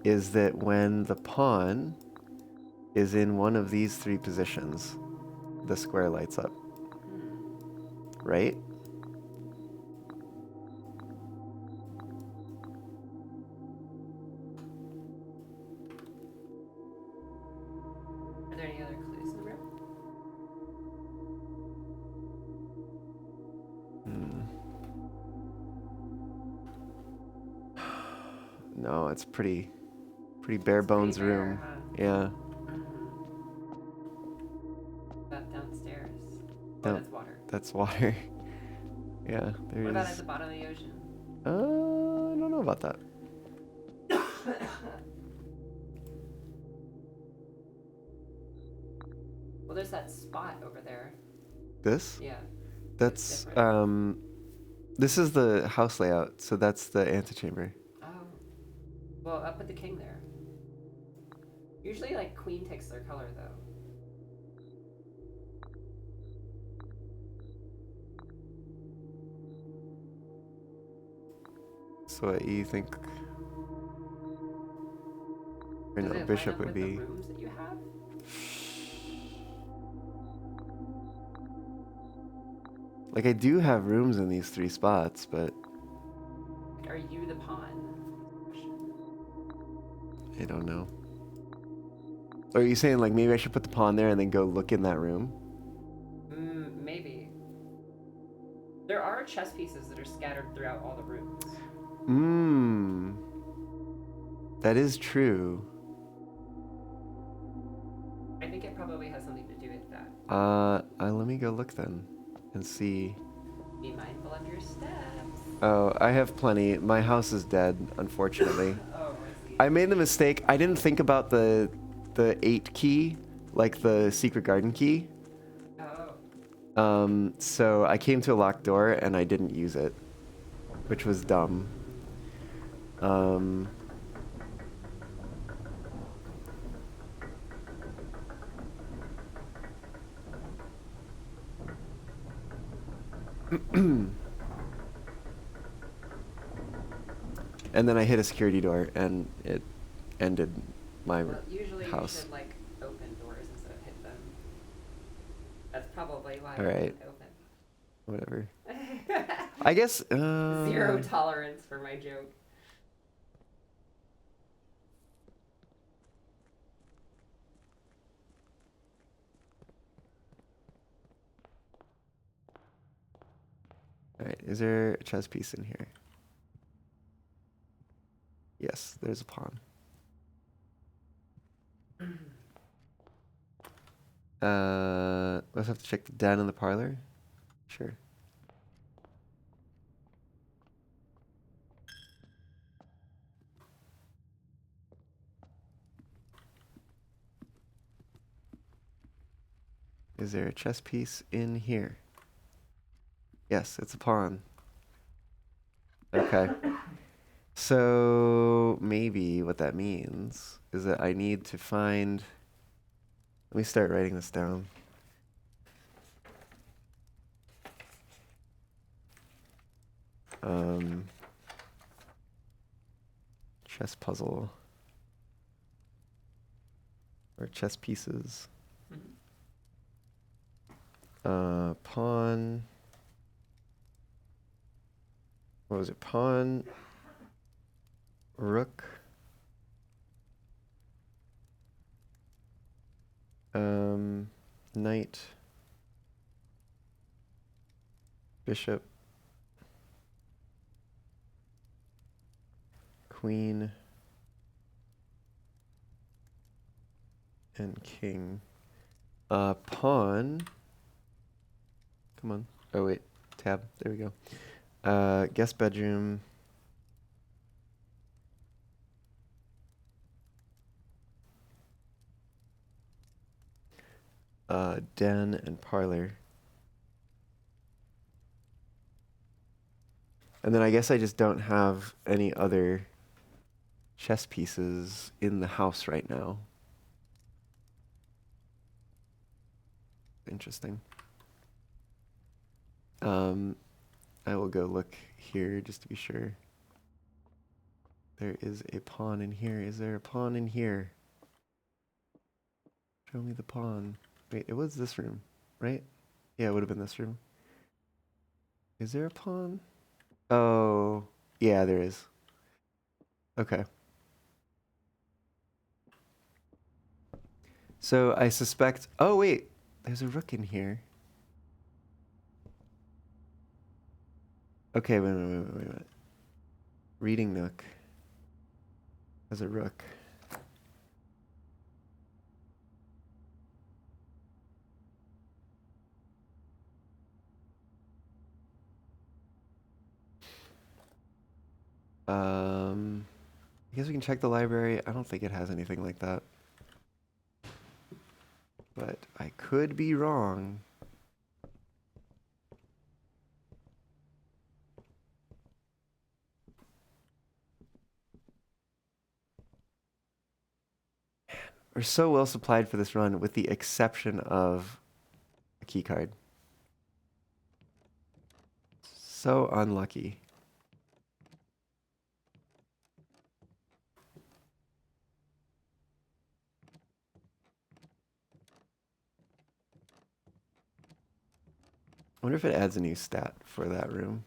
Is that when the pawn is in one of these three positions, the square lights up. Right? Are there any other clues in the room? No, it's pretty bare bones Pretty bare, room. huh? Yeah. That downstairs. Oh, No, that's water. that's water. Yeah, there What is. about at the bottom of the ocean? I don't know about that. Well, there's that spot over there. This? Yeah. That's different. this is the house layout, so that's the antechamber. Oh. Well, up with the king there. Usually, like, queen takes their color, though. So what you think? Or Does no, it bishop line would up with be. the rooms that you have? Like, I do have rooms in these three spots, but Are you the pawn? I don't know. Or are you saying, like, maybe I should put the pawn there and then go look in that room? Maybe. There are chess pieces that are scattered throughout all the rooms. That is true. I think it probably has something to do with that. Let me go look then and see. Be mindful of your steps. Oh, I have plenty. My house is dead, unfortunately. Oh, I see. I made the mistake. I didn't think about the 8 key, like the secret garden key. Oh. So I came to a locked door and I didn't use it, which was dumb. Um, and then I hit a security door and it ended my Well, usually you house. should like open doors instead of hit them. That's probably why All it right, didn't whatever. open. I guess. Zero tolerance for my joke. All right, is there a chess piece in here? Yes, there's a pawn. Let's have to check the den and the parlor. Sure. Is there a chess piece in here? Yes, it's a pawn. Okay. So maybe what that means is that I need to find. Let me start writing this down. Chess puzzle. Or chess pieces. Pawn. What was it? Pawn. Rook. Knight. Bishop. Queen. And king. Pawn. Come on. Oh, wait. Tab. There we go. Guest bedroom. Den and parlor. And then I guess I just don't have any other chess pieces in the house right now. Interesting. I will go look here just to be sure. There is a pawn in here. Is there a pawn in here? Show me the pawn. Wait, it was this room, right? Yeah, it would have been this room. Is there a pawn? Oh, yeah, there is. Okay. So I suspect. Oh, wait. There's a rook in here. Okay, wait. Reading nook. There's a rook. I guess we can check the library. I don't think it has anything like that. But I could be wrong. We're so well supplied for this run, with the exception of a key card. So unlucky. I wonder if it adds a new stat for that room.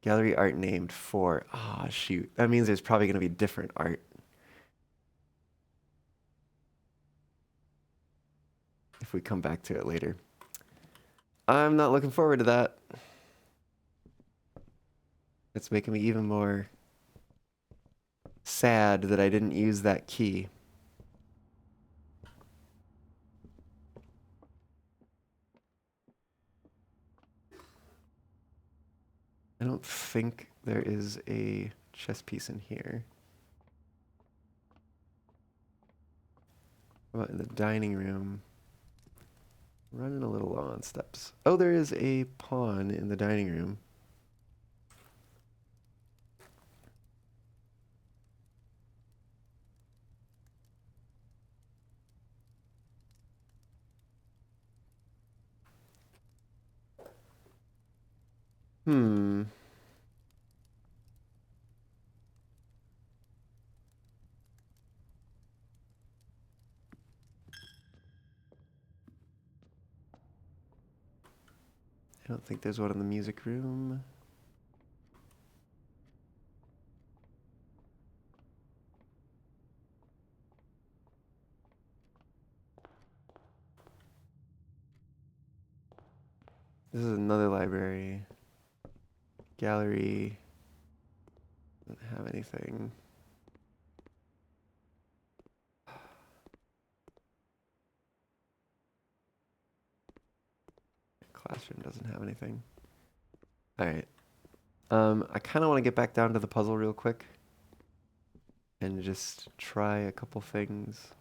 Gallery art named for. Ah, oh, shoot. That means there's probably going to be different art. If we come back to it later. I'm not looking forward to that. It's making me even more sad that I didn't use that key. don't think there is a chess piece in here. How about in the dining room? Running a little low on steps. Oh, there is a pawn in the dining room. Hmm. I don't think there's one in the music room. This is another library. Gallery. Doesn't have anything. Classroom doesn't have anything. Alright. I kind of want to get back down to the puzzle real quick. And just try a couple things.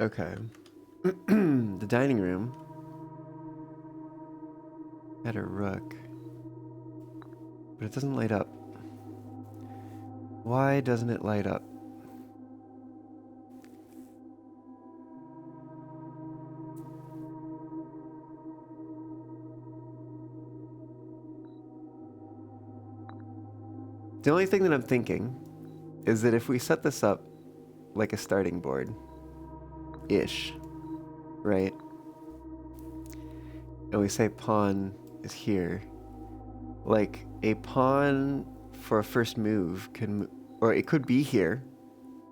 Okay. The dining room had a rook, but it doesn't light up. Why doesn't it light up? The only thing that I'm thinking is that if we set this up like a starting board-ish, right? And we say pawn is here, like a pawn for a first move can, or it could be here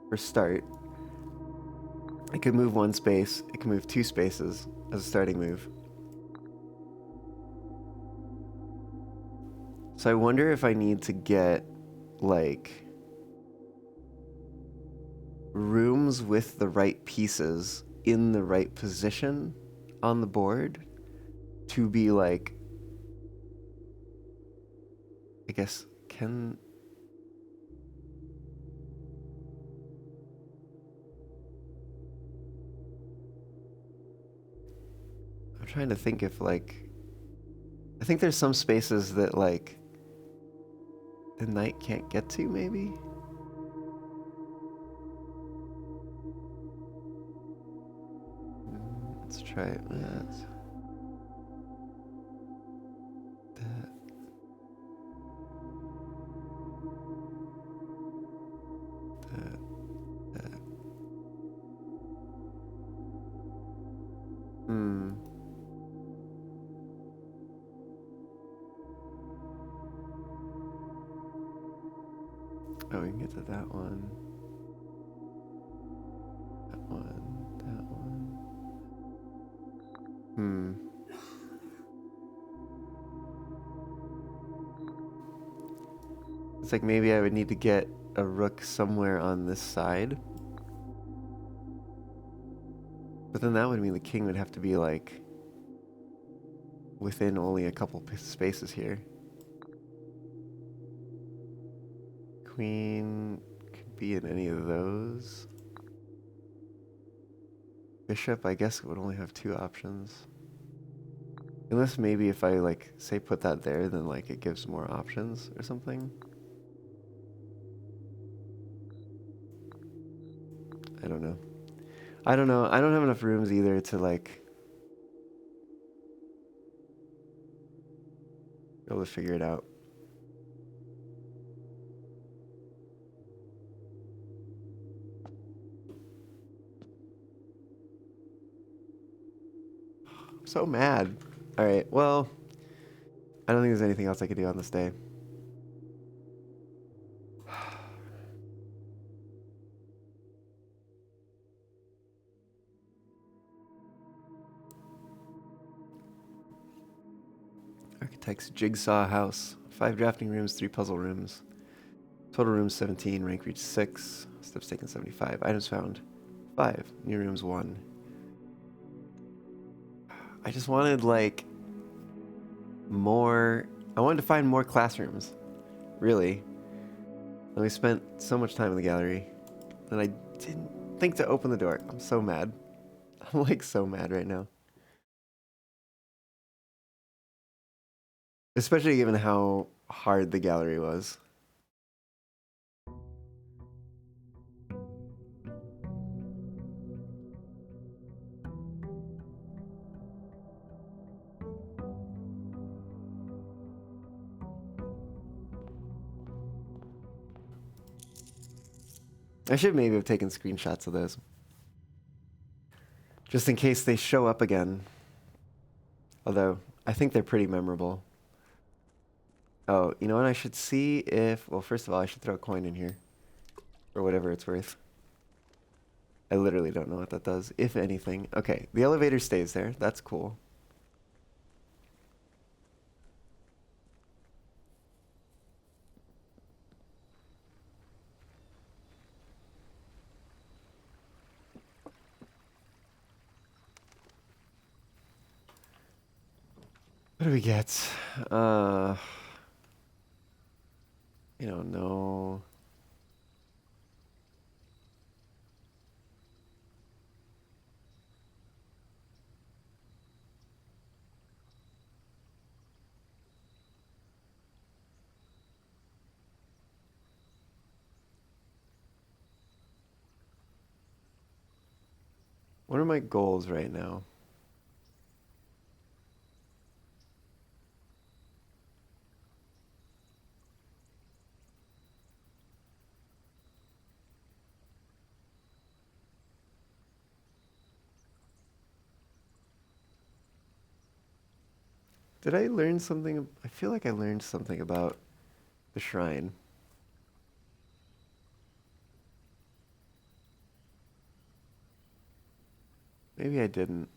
for start. It could move one space, it can move two spaces as a starting move. So I wonder if I need to get like rooms with the right pieces in the right position on the board to be like, I guess, can... I'm trying to think if like, I think there's some spaces that like the knight can't get to, maybe? Let's try it. That. That. That. That. Hmm. Oh, we can get to that one. That one. That one. Hmm. It's like maybe I would need to get a rook somewhere on this side. But then that would mean the king would have to be like within only a couple spaces here. Queen could be in any of those. Bishop, I guess, would only have two options. Unless maybe if I like say put that there, then like it gives more options or something. I don't know. I don't know. I don't have enough rooms either to like be able to figure it out. I'm so mad. All right. Well, I don't think there's anything else I could do on this day. Architect's Jigsaw House. 5 drafting rooms, 3 puzzle rooms. Total rooms 17, rank reached 6. Steps taken 75. Items found 5. New rooms 1. I just wanted like more. I wanted to find more classrooms. Really. And we spent so much time in the gallery. And I didn't think to open the door. I'm so mad. I'm like so mad right now. Especially given how hard the gallery was. I should maybe have taken screenshots of those. Just in case they show up again. Although, I think they're pretty memorable. Oh, you know what? I should see if... Well, first of all, I should throw a coin in here. Or whatever it's worth. I literally don't know what that does, if anything. Okay, the elevator stays there. That's cool. What do we get? I don't know. What are my goals right now? Did I learn something? I feel like I learned something about the shrine. Maybe I didn't.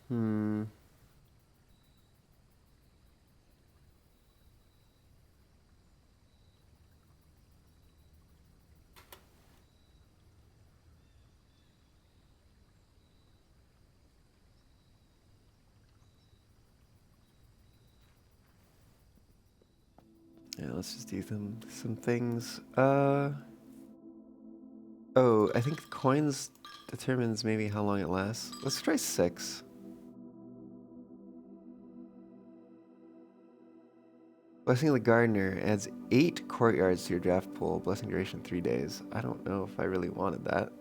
Hmm. Yeah, let's just do some things. Oh, I think coins determines maybe how long it lasts. Let's try 6. Blessing of the Gardener adds 8 courtyards to your draft pool. Blessing duration 3 days. I don't know if I really wanted that.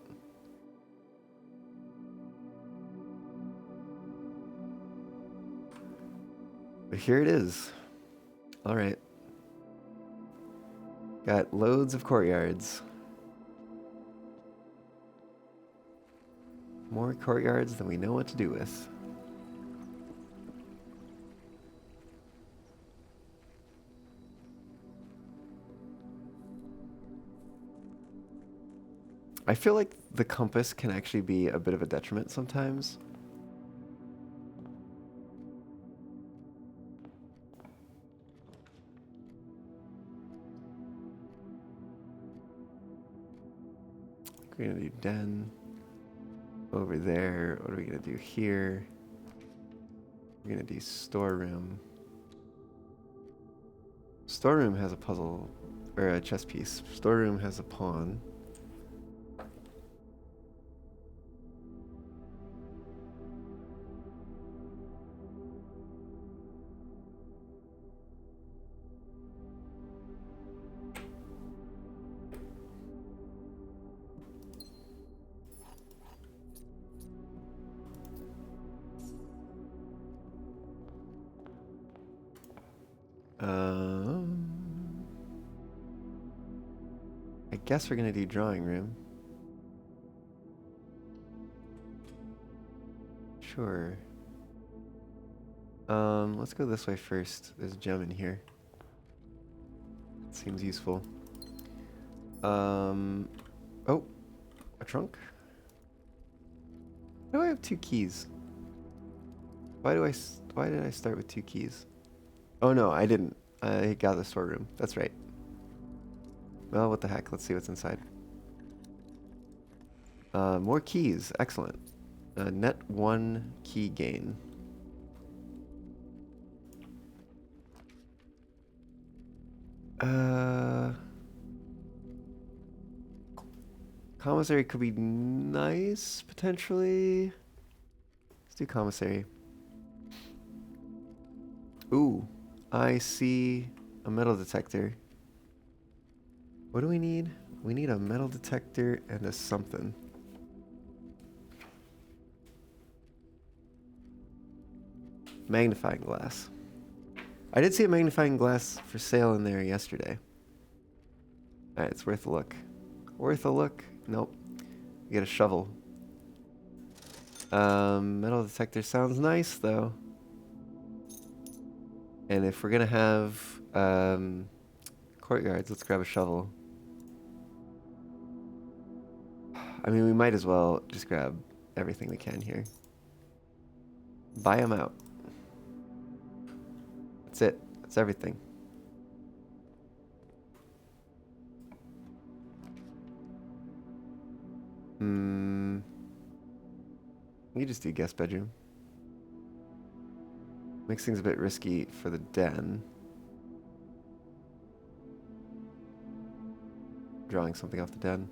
But here it is. All right. Got loads of courtyards. More courtyards than we know what to do with. I feel like the compass can actually be a bit of a detriment sometimes. We're gonna do den over there. What are we gonna do here? We're gonna do storeroom. Storeroom has a puzzle, or a chess piece. Storeroom has a pawn. Um, I guess we're gonna do drawing room. Sure. Let's go this way first. There's a gem in here. Seems useful. Oh, a trunk? Why do I have 2 keys? Why did I start with 2 keys? Oh no, I didn't. I got the storeroom. That's right. Well, what the heck? Let's see what's inside. More keys. Excellent. Net 1 key gain. Commissary could be nice, potentially. Let's do commissary. Ooh, I see a metal detector. What do we need? We need a metal detector and a something. Magnifying glass. I did see a magnifying glass for sale in there yesterday. Alright, it's worth a look. Worth a look? Nope. We get a shovel. Metal detector sounds nice, though. And if we're gonna have courtyards, let's grab a shovel. I mean, we might as well just grab everything we can here. Buy them out. That's it. That's everything. We just do guest bedroom. Makes things a bit risky for the den. Drawing something off the den.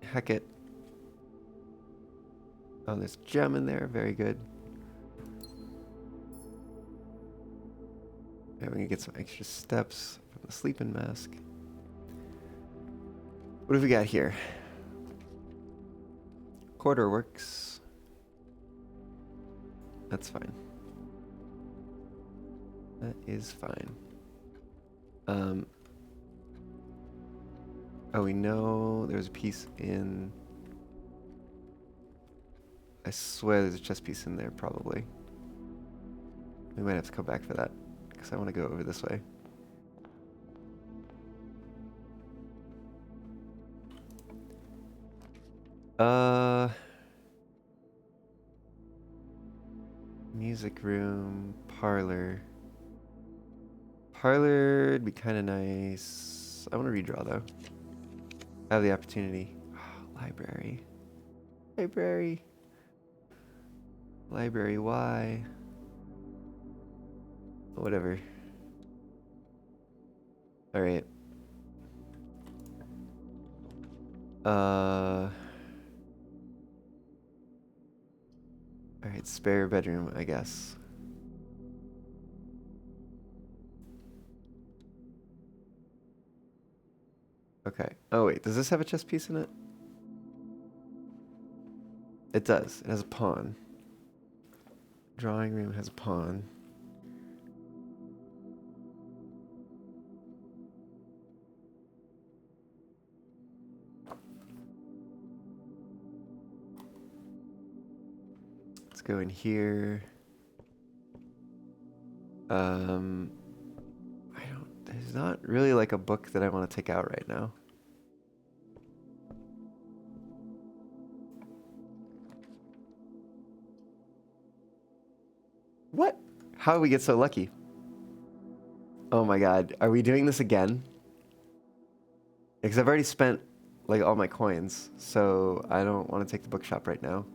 Heck it. Oh, there's gem in there. Very good. Yeah, we can get some extra steps from the sleeping mask. What have we got here? Quarter works. That's fine. That is fine. Oh, we know there's a piece in... I swear there's a chess piece in there, probably. We might have to come back for that, because I want to go over this way. Music room, parlor. Parlor would be kind of nice. I want to redraw, though. I have the opportunity. Oh, library. Library. Library, why? Whatever. Alright. Alright, spare bedroom, I guess. Okay. Oh, wait. Does this have a chess piece in it? It does. It has a pawn. Drawing room has a pawn. Let's go in here. There's not really like a book that I want to take out right now. What? How did we get so lucky? Oh my god, are we doing this again? Because I've already spent like all my coins, so I don't want to take the bookshop right now.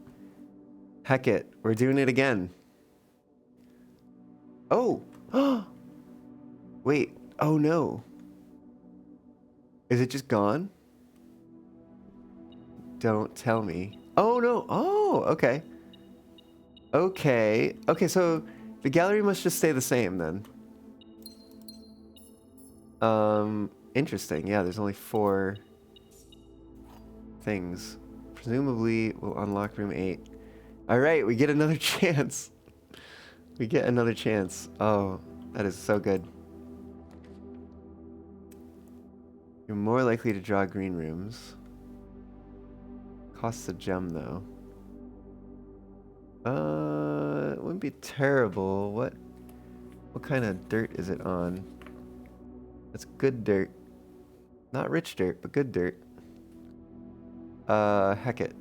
Heck it, we're doing it again. Oh! Wait, oh no. Is it just gone? Don't tell me. Oh no, oh, okay. Okay, okay, so the gallery must just stay the same then. Interesting, yeah, there's only 4 things. Presumably we'll unlock room 8. Alright, we get another chance. We get another chance. Oh, That is so good. You're more likely to draw green rooms. Costs a gem though. It wouldn't be terrible. What kind of dirt is it on? It's good dirt. Not rich dirt, but good dirt. Heck it.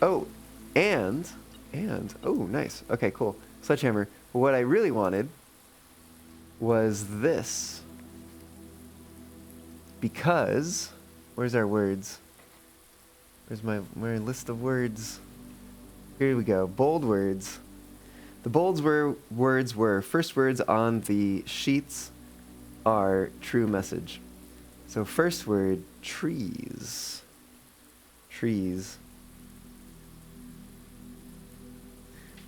Oh, and, oh, nice. Okay, cool. Sledgehammer. What I really wanted was this. Because, where's our words? Where's my list of words? Here we go. Bold words. The bold words were first words on the sheets are true message. So first word, trees. Trees.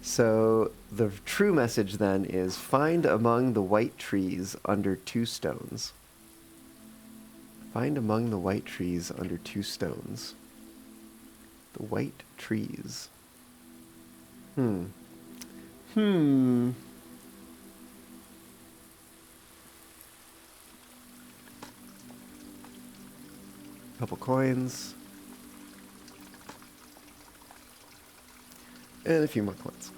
So the true message then is find among the white trees under 2 stones. Find among the white trees under 2 stones. The white trees. Couple coins. And a few more coins.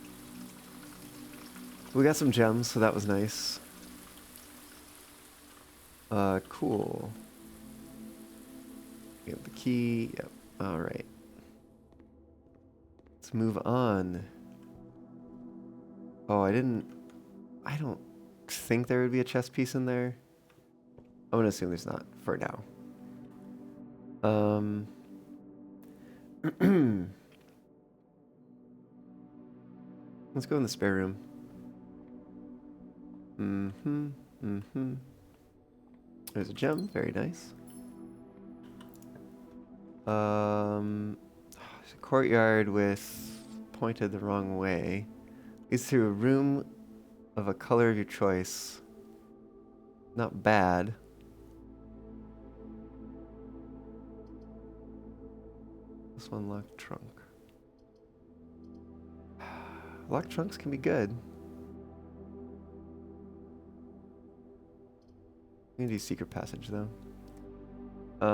We got some gems, so that was nice. Cool. We have the key. Yep. Alright. Let's move on. Oh, I don't think there would be a chess piece in there. I'm gonna assume there's not for now. Let's go in the spare room. There's a gem, very nice. There's a courtyard with pointed the wrong way. Leads to a room of a color of your choice. Not bad. This one locked trunk. Locked trunks can be good. I'm gonna do secret passage though. I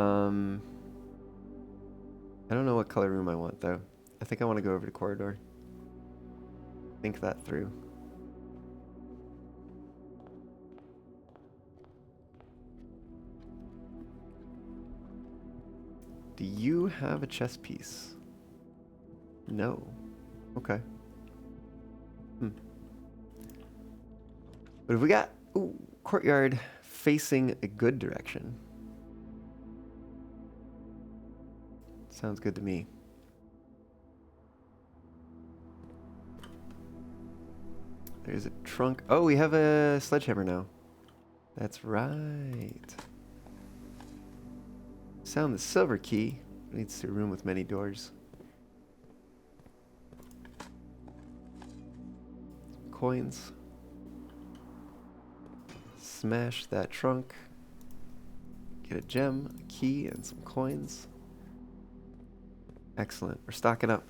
don't know what color room I want though. I think I want to go over to corridor. Think that through. Do you have a chess piece? No. Okay. But if we got courtyard facing a good direction. Sounds good to me. There's a trunk. Oh, we have a sledgehammer now. That's right. Sound the silver key. Leads to a room with many doors. Coins. Smash that trunk. Get a gem, a key, and some coins. Excellent. We're stocking up.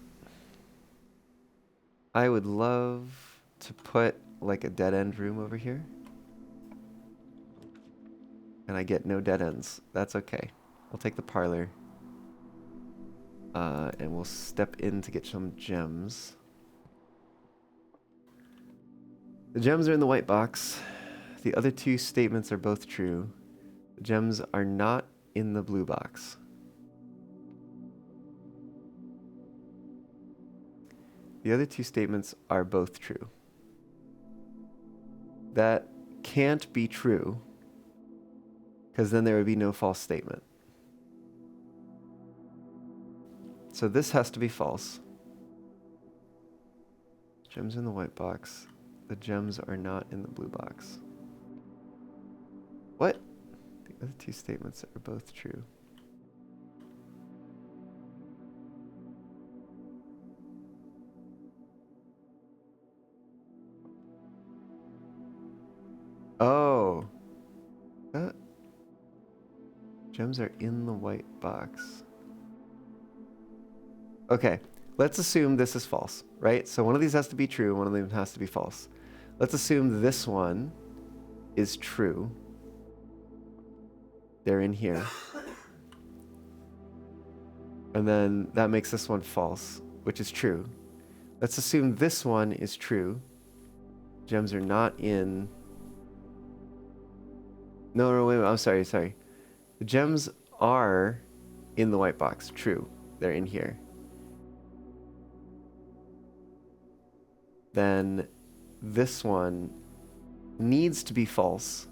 I would love to put like a dead end room over here. And I get no dead ends. That's okay. I'll take the parlor. And we'll step in to get some gems. The gems are in the white box. The other 2 statements are both true. The gems are not in the blue box. The other 2 statements are both true. That can't be true, because then there would be no false statement. So this has to be false. Gems in the white box. The gems are not in the blue box. What? The other 2 statements are both true. Oh. Gems are in the white box. Okay, let's assume this is false, right? So one of these has to be true, one of them has to be false. Let's assume this one is true. They're in here. And then that makes this one false, which is true. Let's assume this one is true. Gems are not in... No, wait, I'm sorry. The gems are in the white box. True. They're in here. Then this one needs to be false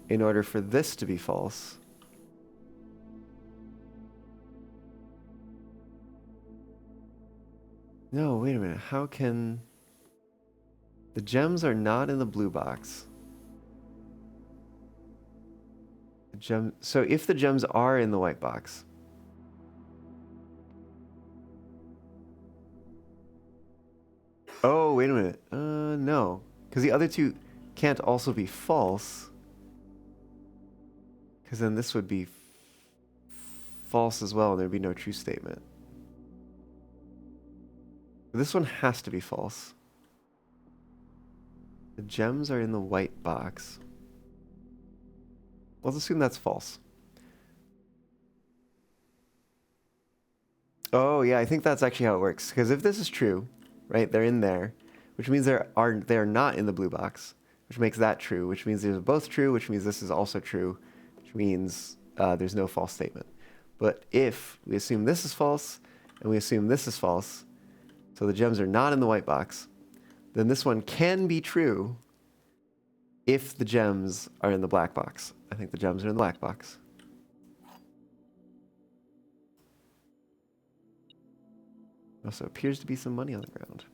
in order for this to be false. No, wait a minute. How can... The gems are not in the blue box. So if the gems are in the white box, oh, wait a minute. No, because the other two can't also be false, because then this would be false as well, and there'd be no true statement. This one has to be false. The gems are in the white box. Let's assume that's false. Oh, yeah, I think that's actually how it works. Because if this is true, right, they're in there, which means they're not in the blue box, which makes that true, which means these are both true, which means this is also true, which means there's no false statement. But if we assume this is false, and we assume this is false, so the gems are not in the white box, then this one can be true if the gems are in the black box. I think the gems are in the black box. Also appears to be some money on the ground.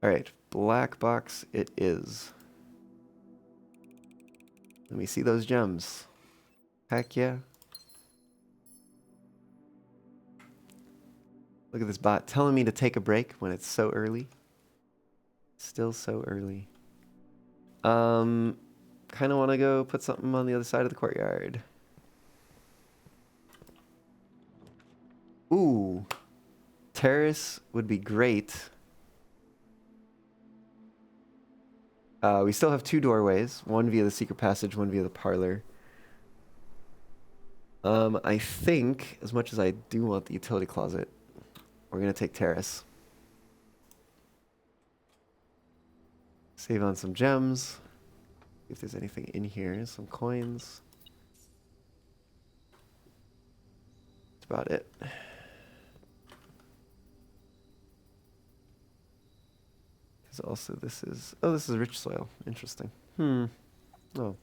All right, black box it is. Let me see those gems. Heck yeah. Look at this bot telling me to take a break when it's so early. Still so early. Kind of want to go put something on the other side of the courtyard. Ooh. Terrace would be great. We still have two doorways. One via the secret passage, one via the parlor. I think, as much as I do want the utility closet, we're going to take terrace. Save on some gems. If there's anything in here, some coins. That's about it. Because also this is... Oh, this is rich soil. Interesting. Oh.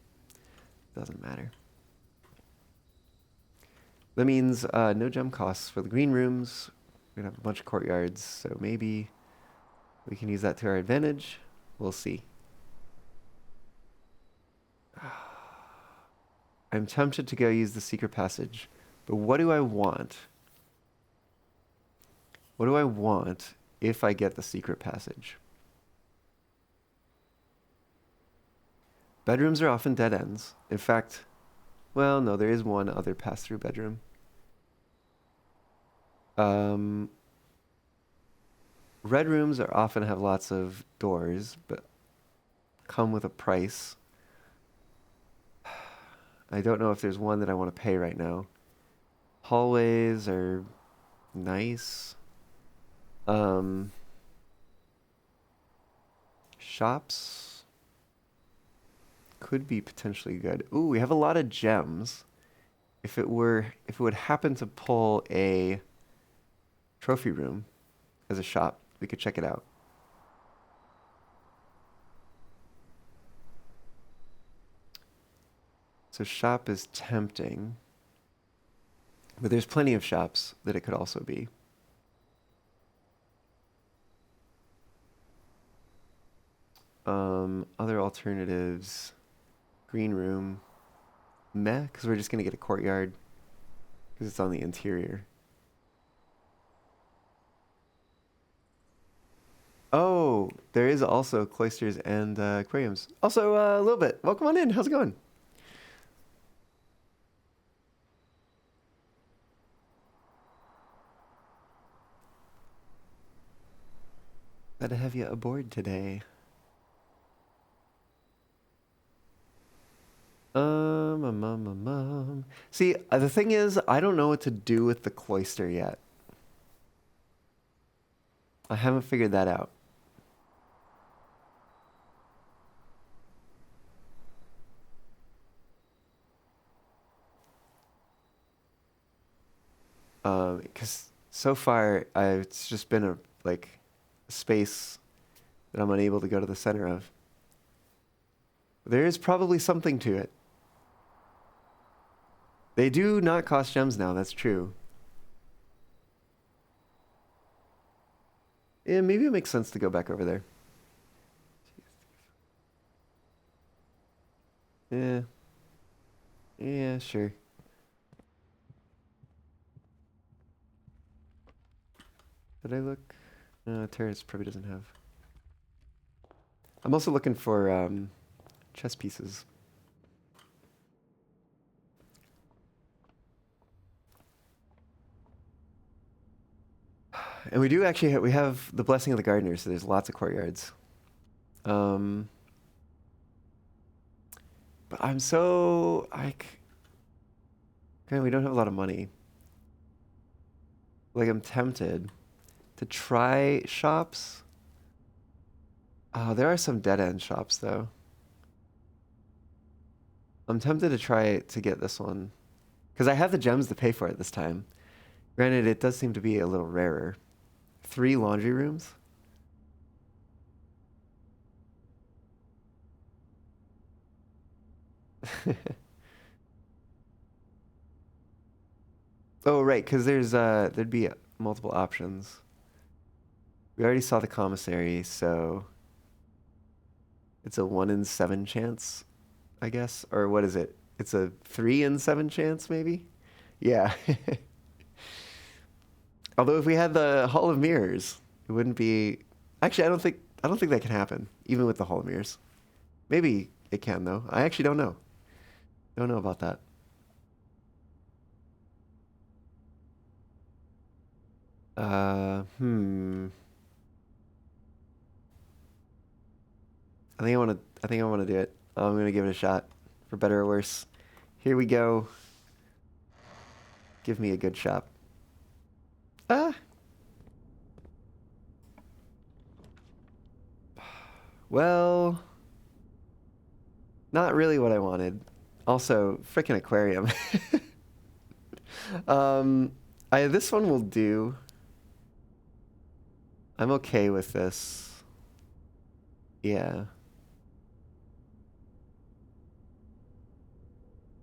Doesn't matter. That means no gem costs for the green rooms. We're going to have a bunch of courtyards, so maybe we can use that to our advantage. We'll see. I'm tempted to go use the secret passage, but what do I want? What do I want if I get the secret passage? Bedrooms are often dead ends. In fact, well, no, there is one other pass-through bedroom. Red rooms are often have lots of doors, but come with a price. I don't know if there's one that I want to pay right now. Hallways are nice. Shops could be potentially good. Ooh, we have a lot of gems. If it would happen to pull a trophy room as a shop, we could check it out. So shop is tempting, but there's plenty of shops that it could also be. Other alternatives, green room, meh, because we're just gonna get a courtyard because it's on the interior. Oh, there is also cloisters and aquariums. Also, a little bit. Welcome on in. How's it going? Glad to have you aboard today. See, the thing is, I don't know what to do with the cloister yet. I haven't figured that out. Because so far, it's just been a space that I'm unable to go to the center of. There is probably something to it. They do not cost gems now, that's true. Yeah, maybe it makes sense to go back over there. Yeah. Yeah, sure. Did I look? Terrace probably doesn't have. I'm also looking for chess pieces. And we do actually we have the Blessing of the Gardener, so there's lots of courtyards. But I'm so okay, we don't have a lot of money. Like I'm tempted to try shops. Oh, there are some dead end shops though. I'm tempted to try to get this one because I have the gems to pay for it this time. Granted, it does seem to be a little rarer. 3 laundry rooms. Oh, right, because there'd be multiple options. We already saw the commissary, so it's a 1 in 7 chance, I guess. Or what is it? It's a 3 in 7 chance, maybe? Yeah. Although if we had the Hall of Mirrors, it wouldn't be. Actually, I don't think that can happen, even with the Hall of Mirrors. Maybe it can though. I actually don't know. Don't know about that. Hmm. I think I want to do it. I'm gonna give it a shot, for better or worse. Here we go. Give me a good shop. Ah. Well, not really what I wanted. Also, freaking aquarium. um, this one will do. I'm okay with this. Yeah.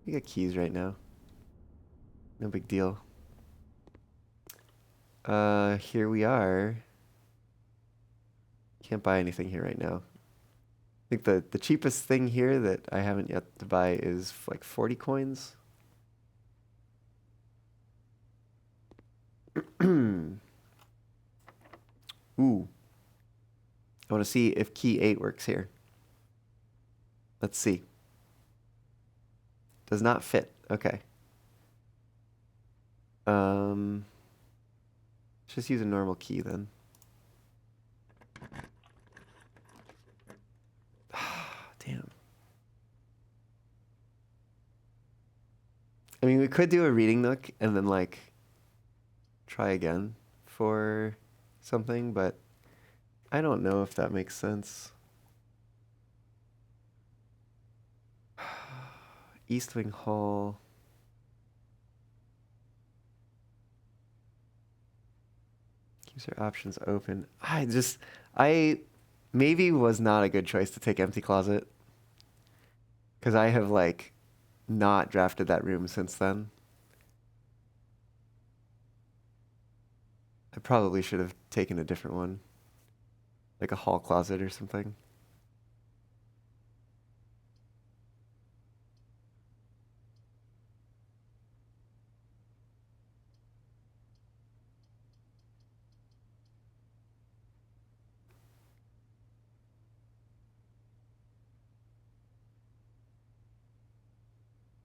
We got keys right now. No big deal. Here we are. Can't buy anything here right now. I think the cheapest thing here that I haven't yet to buy is like 40 coins. Ooh. I want to see if key 8 works here. Let's see. Does not fit. Okay. Just use a normal key then. Damn. I mean, we could do a reading nook and then like try again for something, but I don't know if that makes sense. East Wing Hall. Keeps our options open. I maybe was not a good choice to take Empty Closet. Because I have like not drafted that room since then. I probably should have taken a different one. Like a hall closet or something.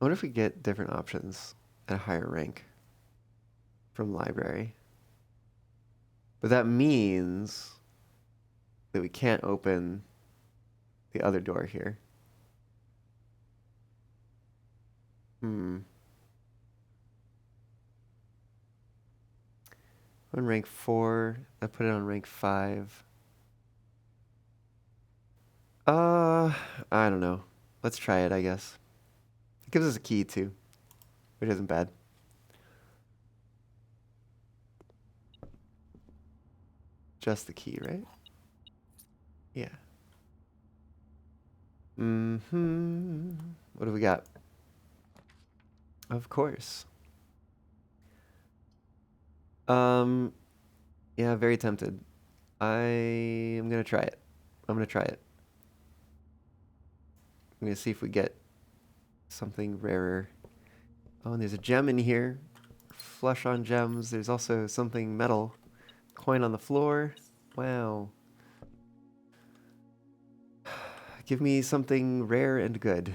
wonder if we get different options at a higher rank from library. But that means that we can't open the other door here. On rank 4, I put it on rank 5. I don't know. Let's try it, I guess. It gives us a key too, which isn't bad. Just the key, right? Yeah. What do we got? Of course. Yeah, very tempted. I am gonna try it. I'm gonna try it. I'm gonna see if we get something rarer. Oh, and there's a gem in here. Flush on gems. There's also something metal. Coin on the floor. Wow. Give me something rare and good.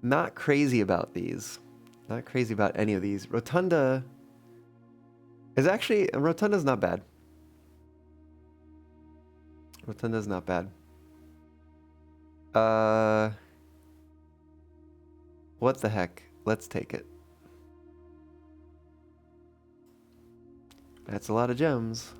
Not crazy about these. Not crazy about any of these. Rotunda's not bad. Rotunda's not bad. What the heck? Let's take it. That's a lot of gems.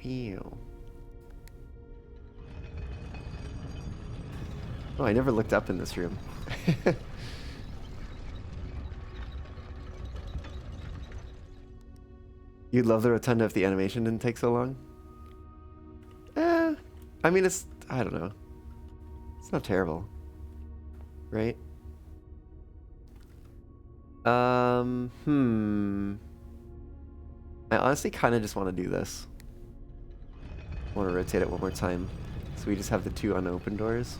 Ew. Oh, I never looked up in this room. You'd love the Rotunda if the animation didn't take so long? I mean, I don't know. It's not terrible. Right? I honestly kind of just want to do this. I want to rotate it one more time. So we just have the 2 unopened doors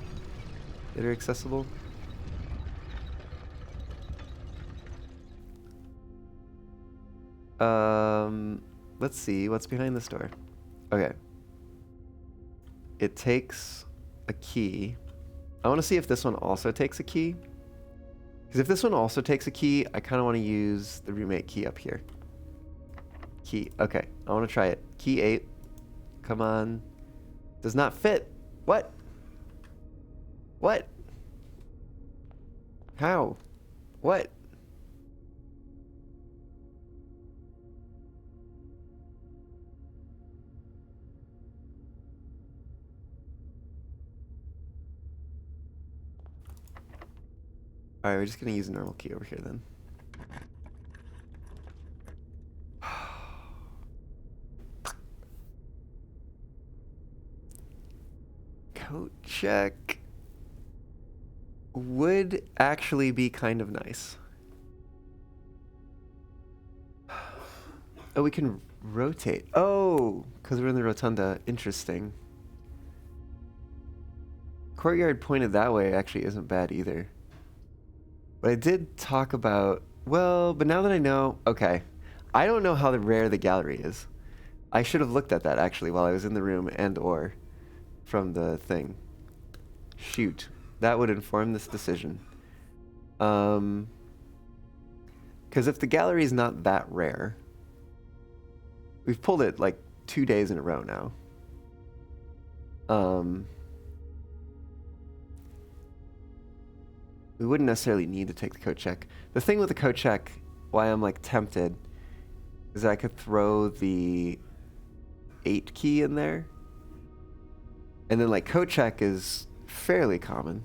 that are accessible. Let's see what's behind this door. Okay. It takes a key. I want to see if this one also takes a key. Because if this one also takes a key, I kind of want to use the roommate key up here. Key. Okay. I want to try it. Key 8. Come on. Does not fit. What? What? How? What? Alright, we're just gonna use a normal key over here then. Coat check would actually be kind of nice. Oh, we can rotate. Oh, because we're in the rotunda. Interesting. Courtyard pointed that way actually isn't bad either. But I did talk about, well, but now that I know, okay. I don't know how rare the gallery is. I should have looked at that actually while I was in the room and or from the thing. Shoot. That would inform this decision. Because if the gallery is not that rare, we've pulled it like 2 days in a row now. We wouldn't necessarily need to take the coat check. The thing with the coat check, why I'm like tempted, is that I could throw the 8 key in there. And then like coat check is fairly common.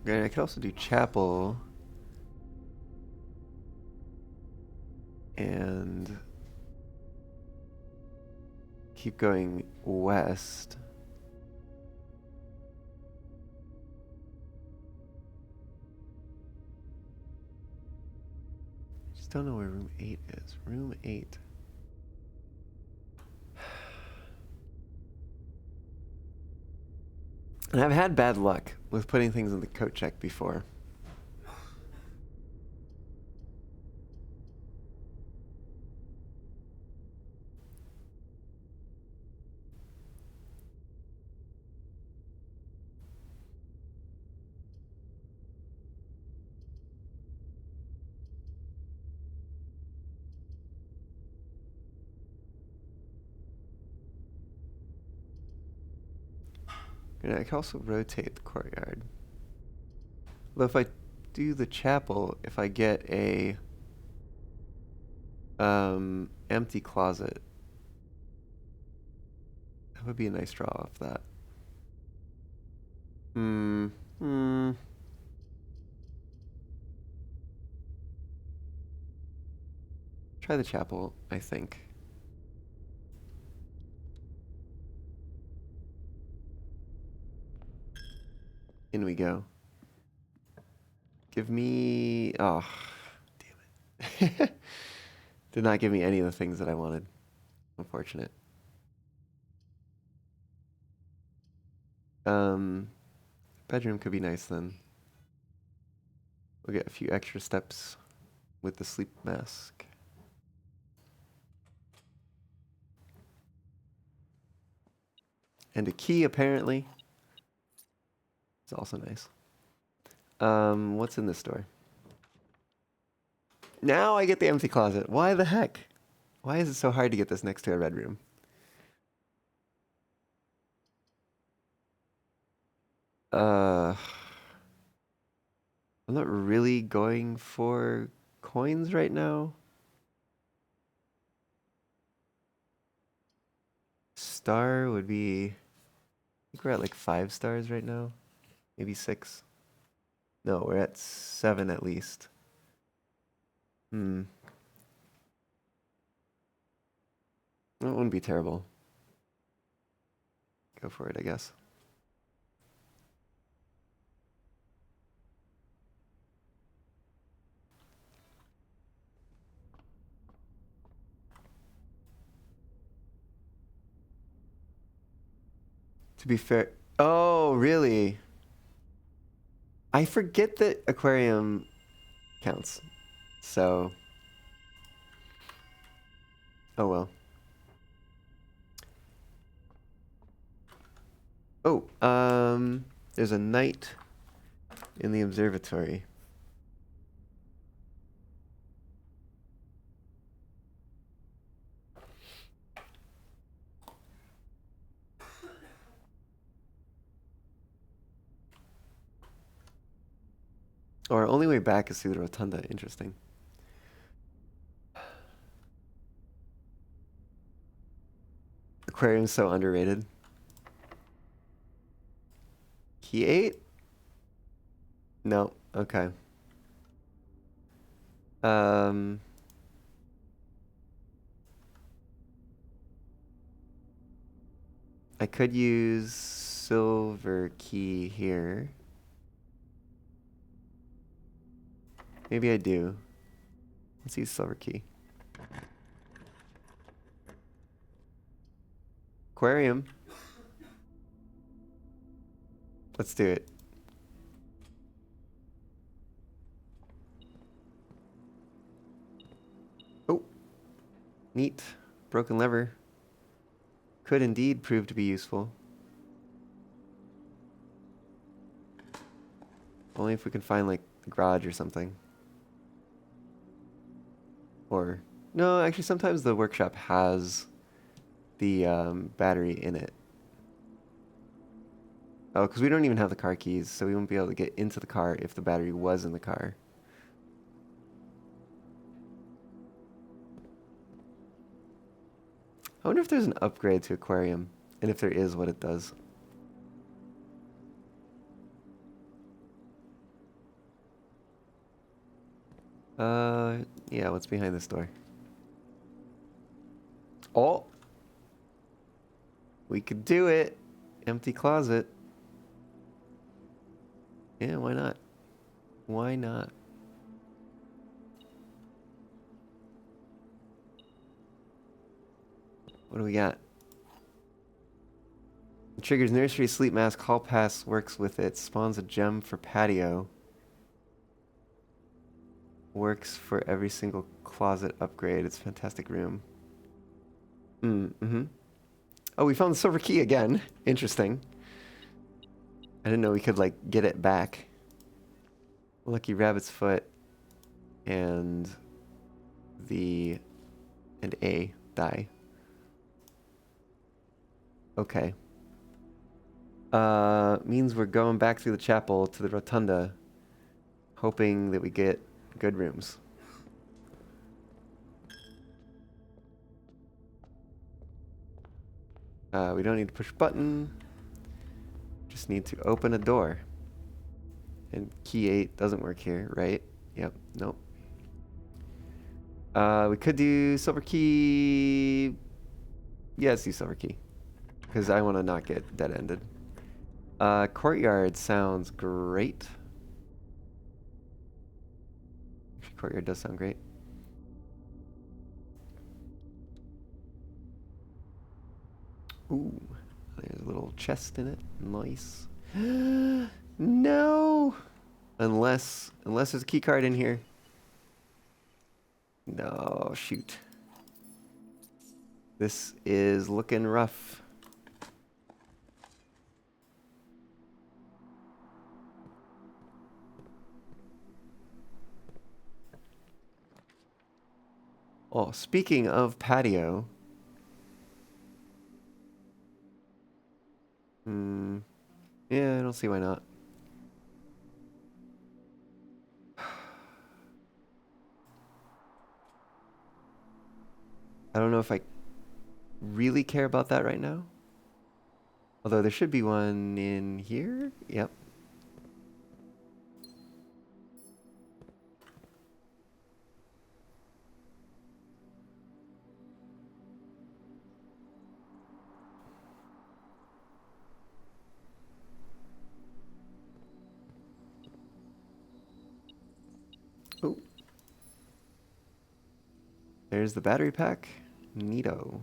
And I could also do chapel. And keep going west. Just don't know where room 8 is. Room 8. And I've had bad luck with putting things in the coat check before. And I can also rotate the courtyard. Although if I do the chapel, if I get a empty closet, that would be a nice draw off that. Try the chapel, I think. In we go. Give me... Oh, damn it. Did not give me any of the things that I wanted. Unfortunate. Bedroom could be nice then. We'll get a few extra steps with the sleep mask. And a key, apparently. It's also nice. What's in this door? Now I get the empty closet. Why the heck? Why is it so hard to get this next to a red room? I'm not really going for coins right now. Star would be... I think we're at like 5 stars right now. Maybe 6. No, we're at 7 at least. That wouldn't be terrible. Go for it, I guess. To be fair... Oh, really? I forget that aquarium counts. So... Oh, well. Oh, there's a knight in the observatory. Our only way back is through the rotunda. Interesting. Aquarium's so underrated. Key 8? No. Okay. I could use silver key here. Maybe I do. Let's use silver key. Aquarium. Let's do it. Oh. Neat. Broken lever. Could indeed prove to be useful. Only if we can find, like, the garage or something. Or... No, actually, sometimes the workshop has the battery in it. Oh, because we don't even have the car keys, so we won't be able to get into the car if the battery was in the car. I wonder if there's an upgrade to aquarium, and if there is, what it does. Yeah, what's behind this door? Oh! We could do it! Empty closet. Yeah, why not? Why not? What do we got? It triggers nursery sleep mask. Hall pass works with it. Spawns a gem for patio. Works for every single closet upgrade. It's a fantastic room. Mm-hmm. Oh, we found the silver key again. Interesting. I didn't know we could, like, get it back. Lucky rabbit's foot. And A die. Okay. Means we're going back through the chapel to the rotunda, hoping that we get good rooms. We don't need to push a button. Just need to open a door. And key 8 doesn't work here, right? Yep, nope. We could do silver key. Yeah, let's do silver key. Because I want to not get dead-ended. Courtyard sounds great. Actually, courtyard does sound great. Ooh, there's a little chest in it. Nice. No! Unless there's a key card in here. No, shoot. This is looking rough. Oh, speaking of patio. Yeah, I don't see why not. I don't know if I really care about that right now. Although there should be one in here. Yep. Oh. There's the battery pack. Neato.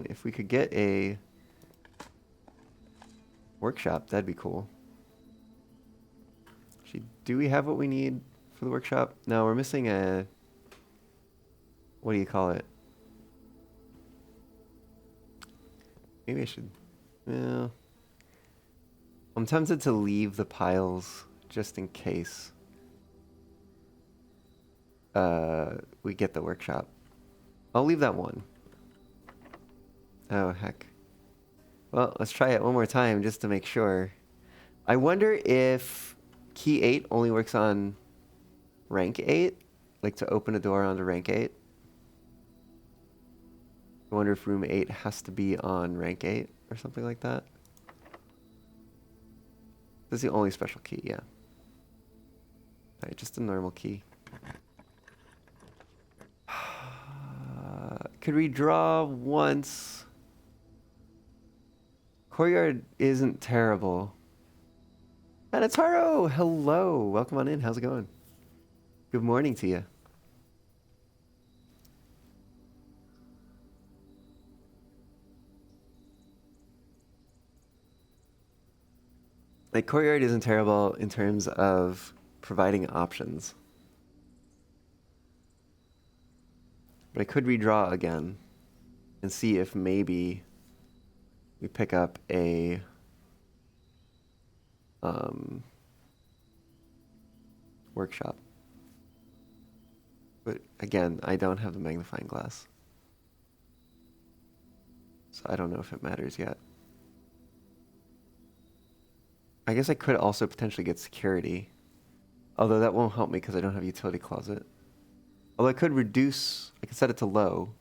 If we could get a workshop, that'd be cool. Actually, do we have what we need for the workshop? No, we're missing a... What do you call it? Maybe I should... Well... I'm tempted to leave the piles just in case we get the workshop. I'll leave that one. Oh, heck. Well, let's try it one more time just to make sure. I wonder if key 8 only works on rank 8? Like to open a door onto rank 8? I wonder if room 8 has to be on rank 8 or something like that. This is the only special key, yeah. Alright, just a normal key. Could we draw once? Courtyard isn't terrible. Anataro, hello. Welcome on in. How's it going? Good morning to you. Like, Courtyard isn't terrible in terms of providing options. But I could redraw again and see if maybe we pick up a workshop. But again, I don't have the magnifying glass. So I don't know if it matters yet. I guess I could also potentially get security. Although that won't help me because I don't have utility closet. Although I could reduce, I could set it to low.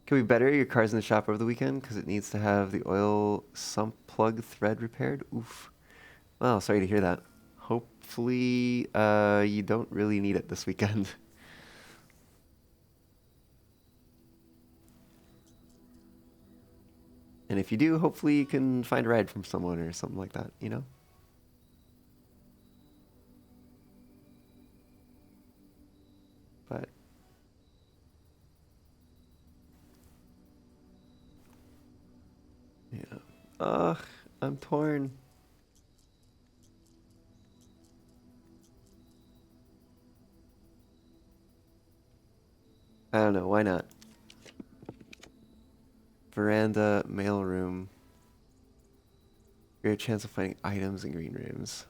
Can we better your car's in the shop over the weekend? Because it needs to have the oil sump plug thread repaired? Oof. Well, sorry to hear that. Hopefully, you don't really need it this weekend. And if you do, hopefully you can find a ride from someone or something like that, you know? But Ugh, I'm torn. I don't know, why not? Veranda, mailroom. Great chance of finding items in green rooms.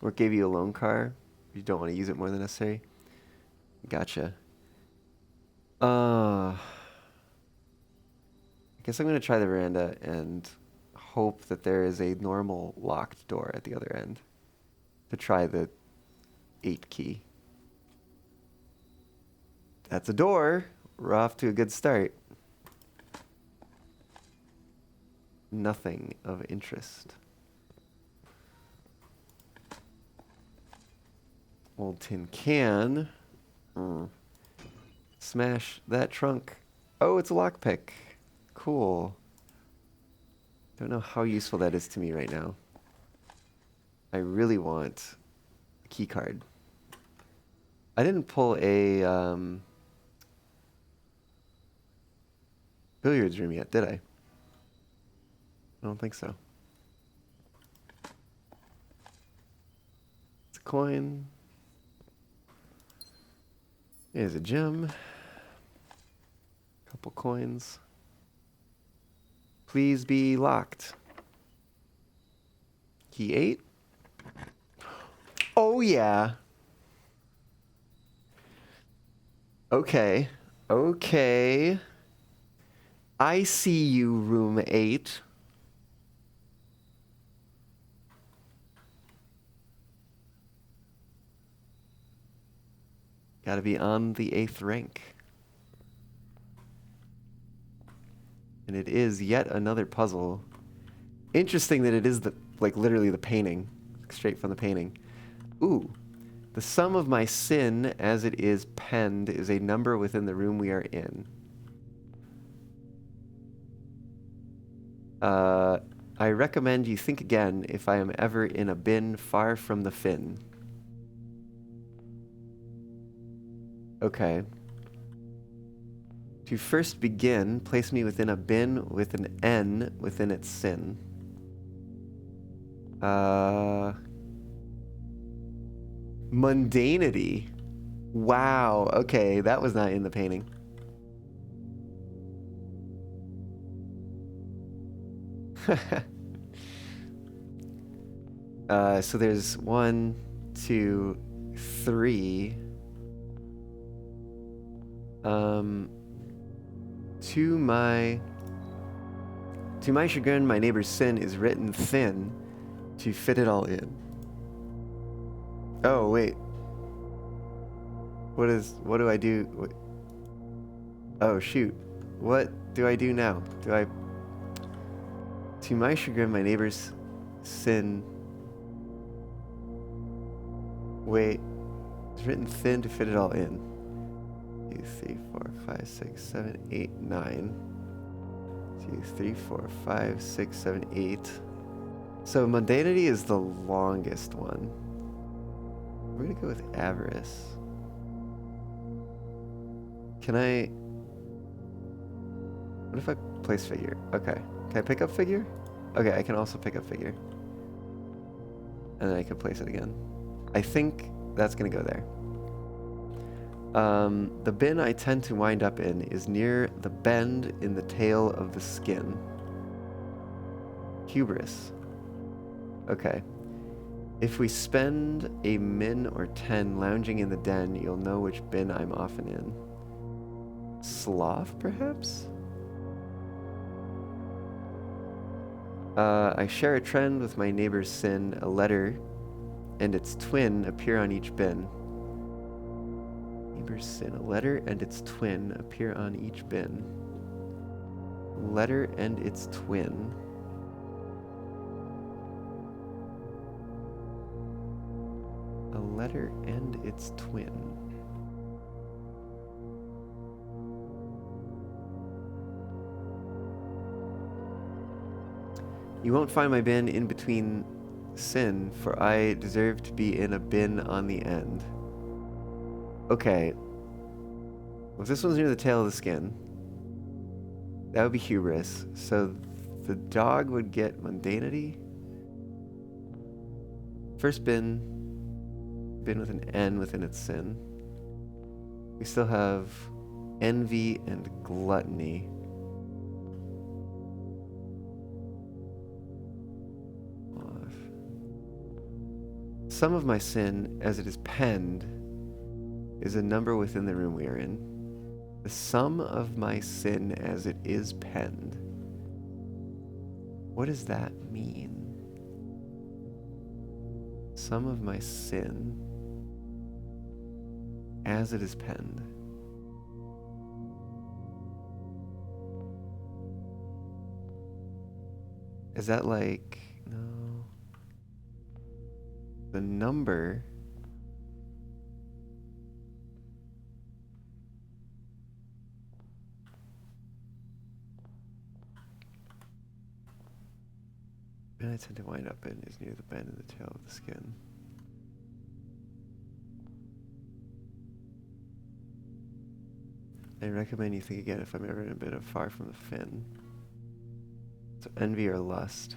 Or gave you a loan car. You don't want to use it more than necessary. Gotcha. I guess I'm gonna try the veranda and hope that there is a normal locked door at the other end. To try the 8 key. That's a door. We're off to a good start. Nothing of interest. Old tin can. Smash that trunk. Oh, it's a lockpick. Cool. Don't know how useful that is to me right now. I really want a key card. I didn't pull a billiards room yet, did I? I don't think so. It's a coin. There's a gem. Couple coins. Please be locked. Key 8. Oh yeah. Okay. Okay. I see you, room 8. Gotta be on the 8th rank. And it is yet another puzzle. Interesting that it is literally the painting. Straight from the painting. Ooh. The sum of my sin as it is penned is a number within the room we are in. I recommend you think again if I am ever in a bin far from the fin. Okay. To first begin, place me within a bin with an N within its sin. Mundanity. Wow. Okay, that was not in the painting. So there's 1, 2, 3. To my chagrin, my neighbor's sin is written thin to fit it all in. Oh, wait. What do I do? Oh, shoot. What do I do now? To my chagrin, my neighbor's sin. Wait. It's written thin to fit it all in. 2, 3, 4, 5, 6, 7, 8, 9. 2, 3, 4, 5, 6, 7, 8. So mundanity is the longest one. We're gonna go with avarice. Can I... What if I place figure? Okay. Can I pick up figure? Okay, I can also pick up figure. And then I can place it again. I think that's gonna go there. The bin I tend to wind up in is near the bend in the tail of the skin. Hubris. Okay. If we spend a min or 10 lounging in the den, you'll know which bin I'm often in. Sloth, perhaps? I share a trend with my neighbor's sin. A letter and its twin appear on each bin. Neighbor's sin. A letter and its twin appear on each bin. Letter and its twin. A letter and its twin. You won't find my bin in between sin, for I deserve to be in a bin on the end. Okay. Well, if this one's near the tail of the skin, that would be hubris. So the dog would get mundanity. First bin with an N within its sin. We still have envy and gluttony. Sum of my sin, as it is penned, is a number within the room we are in. The sum of my sin as it is penned. What does that mean? Sum of my sin as it is penned. Is that like, no. The number. And I tend to wind up in is near the bend in the tail of the skin. I recommend you think again if I'm ever in a bit of far from the fin. So envy or lust.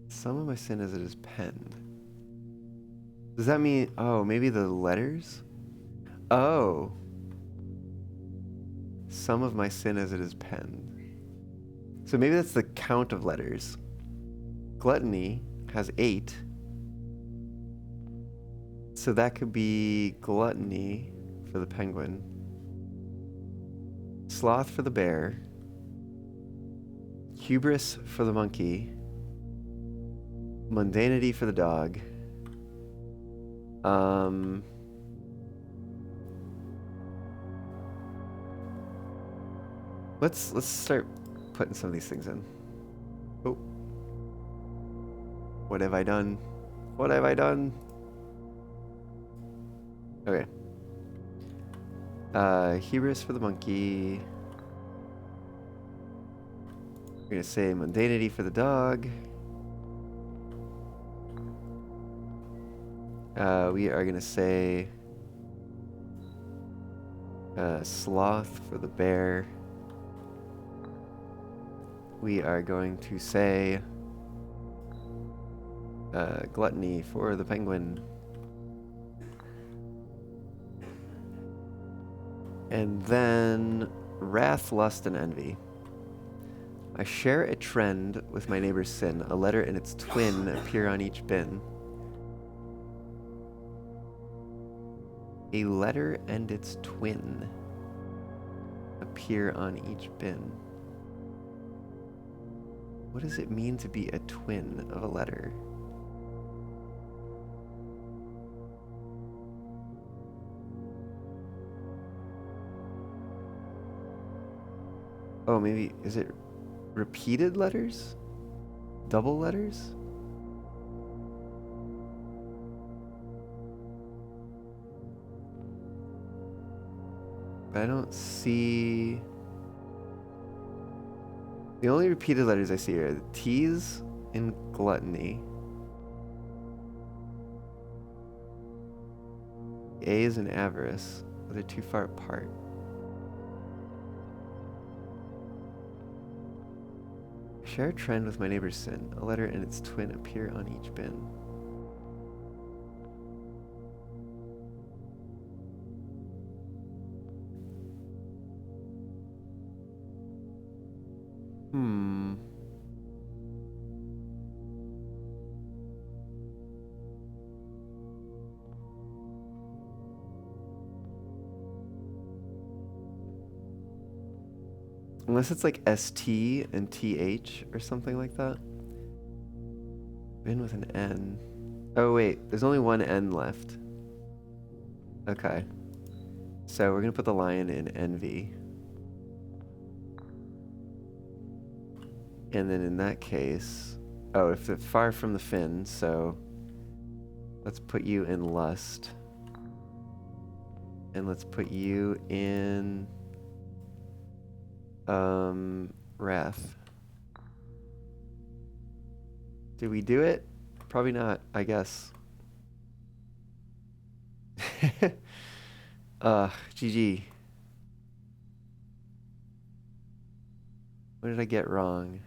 Some of my sin as it is penned. Does that mean, oh, maybe the letters? Oh. Some of my sin as it is penned. So maybe that's the count of letters. Gluttony has 8. So that could be gluttony for the penguin. Sloth for the bear. Hubris for the monkey. Mundanity for the dog. Let's start putting some of these things in. Oh. What have I done? What have I done? Okay. Hubris for the monkey. We're gonna say mundanity for the dog. We are gonna say sloth for the bear. We are going to say gluttony for the penguin. And then wrath, lust, and envy. I share a trend with my neighbor's sin. A letter and its twin appear on each bin. A letter and its twin appear on each bin. What does it mean to be a twin of a letter? Oh, maybe, is it repeated letters? Double letters? But I don't see... The only repeated letters I see are the T's in gluttony. A is in avarice. They're too far apart. Share a trend with my neighbor's sin. A letter and its twin appear on each bin. Unless it's like ST and TH or something like that. Bin with an N. Oh wait, there's only one N left. Okay. So we're gonna put the lion in envy. And then in that case, oh, if they're far from the fin, so let's put you in lust. And let's put you in wrath. Did we do it? Probably not, I guess. GG. What did I get wrong?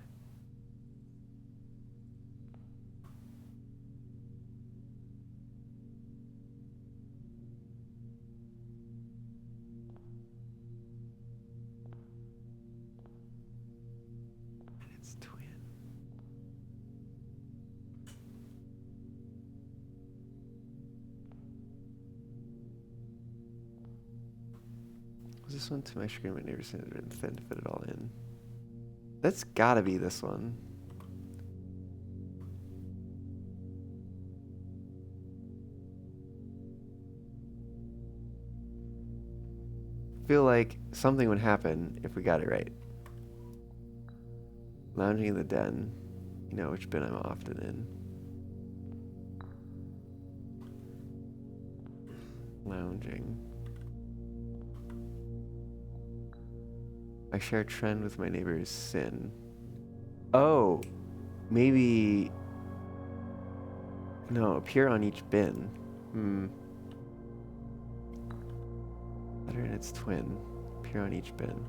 It's twin. Was this one to my chagrin? My neighbor said it written thin to fit it all in. That's gotta be this one. Feel like something would happen if we got it right. Lounging in the den. You know which bin I'm often in. Lounging. I share a trend with my neighbor's sin. Oh, maybe. No, appear on each bin. Letter and its twin. Appear on each bin.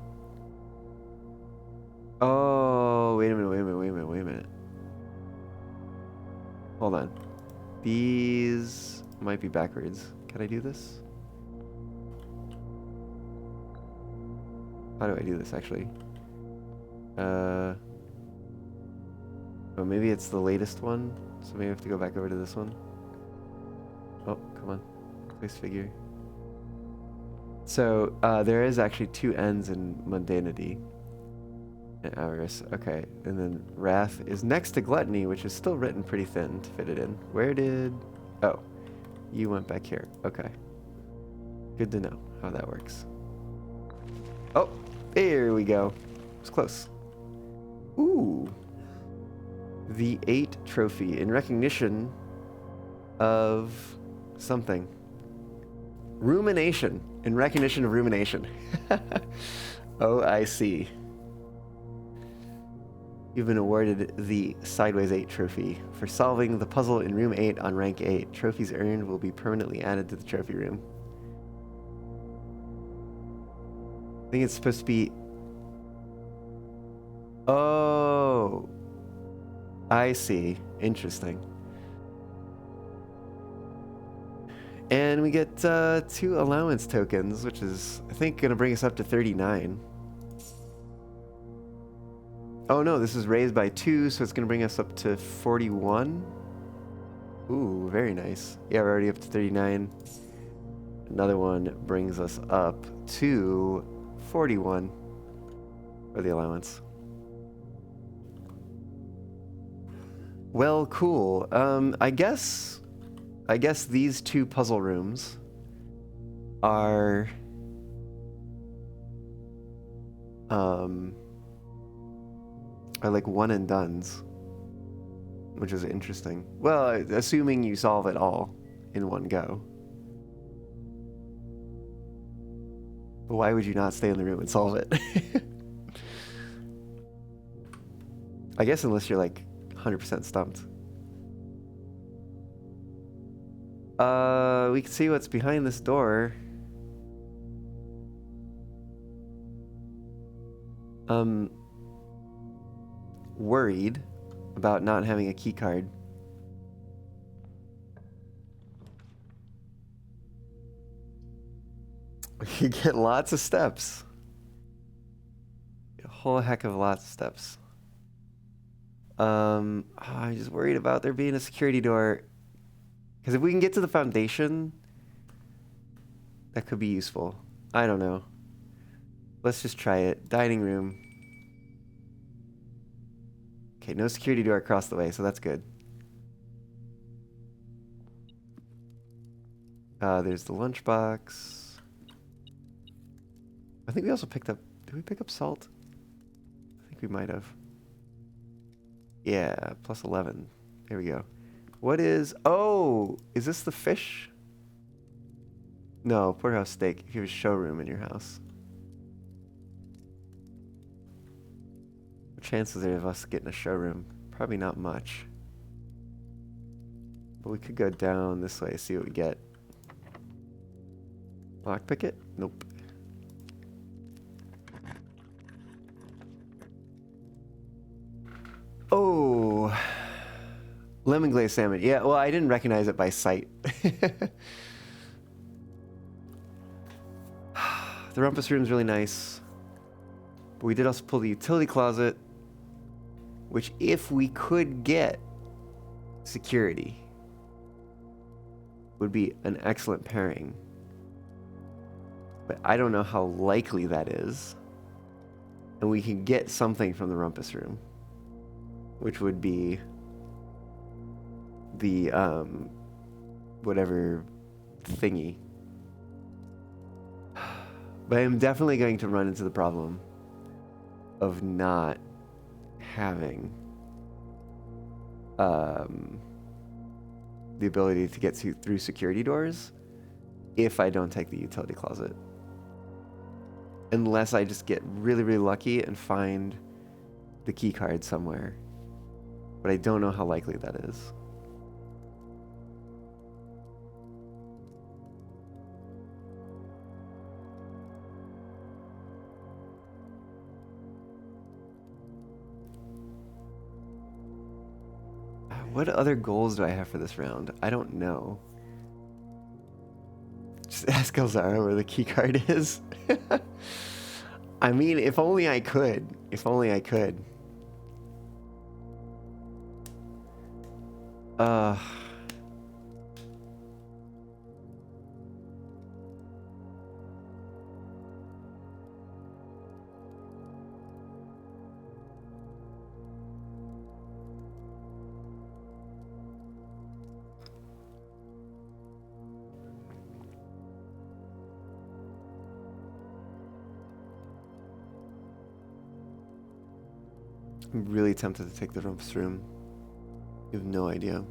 Oh, wait a minute. Hold on. These might be backwards. Can I do this? How do I do this, actually? Oh, maybe it's the latest one, so maybe I have to go back over to this one. Oh, come on. Place figure. So, there is actually two N's in mundanity. And avarice. Okay, and then wrath is next to gluttony, which is still written pretty thin to fit it in. Where did... Oh, you went back here. Okay. Good to know how that works. Oh, here we go. It's close. Ooh. The 8 trophy in recognition of something. Rumination. In recognition of rumination. Oh, I see. You've been awarded the Sideways 8 trophy for solving the puzzle in room 8 on rank 8. Trophies earned will be permanently added to the trophy room. I think it's supposed to be... Oh, I see. Interesting. And we get 2 allowance tokens, which is, I think, going to bring us up to 39. Oh no, this is raised by 2, so it's going to bring us up to 41. Ooh, very nice. Yeah, we're already up to 39. Another one brings us up to 41 for the allowance. Well, cool. I guess these 2 puzzle rooms are like one and dones, which is interesting. Well, assuming you solve it all in one go. But why would you not stay in the room and solve it? I guess unless you're like 100% stumped. We can see what's behind this door. Worried about not having a key card. You get lots of steps. A whole heck of lots of steps. I'm just worried about there being a security door. Because if we can get to the foundation, that could be useful. I don't know. Let's just try it. Dining room. Okay, no security door across the way, so that's good. There's the lunchbox. I think we also picked up... Did we pick up salt? I think we might have. Yeah, plus 11. There we go. What is... Oh! Is this the fish? No, porterhouse steak. If you have a showroom in your house. What chances are of us getting a showroom? Probably not much. But we could go down this way, see what we get. Lockpick it? Nope. Oh, lemon glazed salmon. Yeah, well, I didn't recognize it by sight. The rumpus room's really nice. But we did also pull the utility closet, which if we could get security, would be an excellent pairing. But I don't know how likely that is. And we can get something from the rumpus room, which would be the whatever thingy. But I'm definitely going to run into the problem of not having the ability to get through security doors if I don't take the utility closet. Unless I just get really, really lucky and find the key card somewhere. But I don't know how likely that is. What other goals do I have for this round? I don't know. Just ask Elzara where the key card is. I mean, if only I could. If only I could. I'm really tempted to take the rumpus room. You have no idea.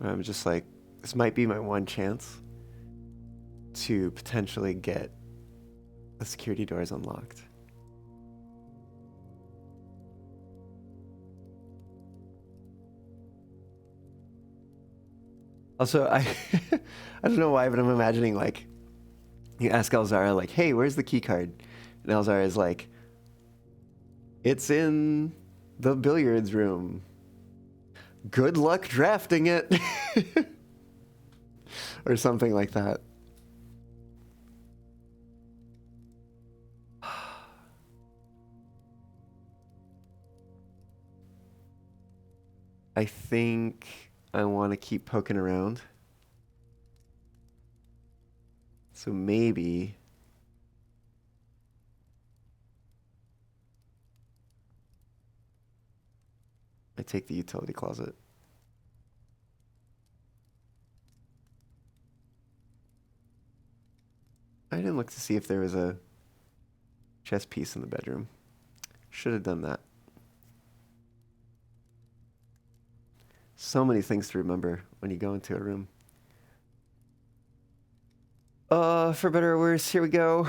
I'm just like, this might be my one chance to potentially get the security doors unlocked. Also, I don't know why, but I'm imagining like you ask Elzara like, "Hey, where's the key card?" And Elzara is like, "It's in the billiards room. Good luck drafting it." Or something like that. I think I want to keep poking around. So maybe I take the utility closet. I didn't look to see if there was a chess piece in the bedroom. Should have done that. So many things to remember when you go into a room. For better or worse, here we go.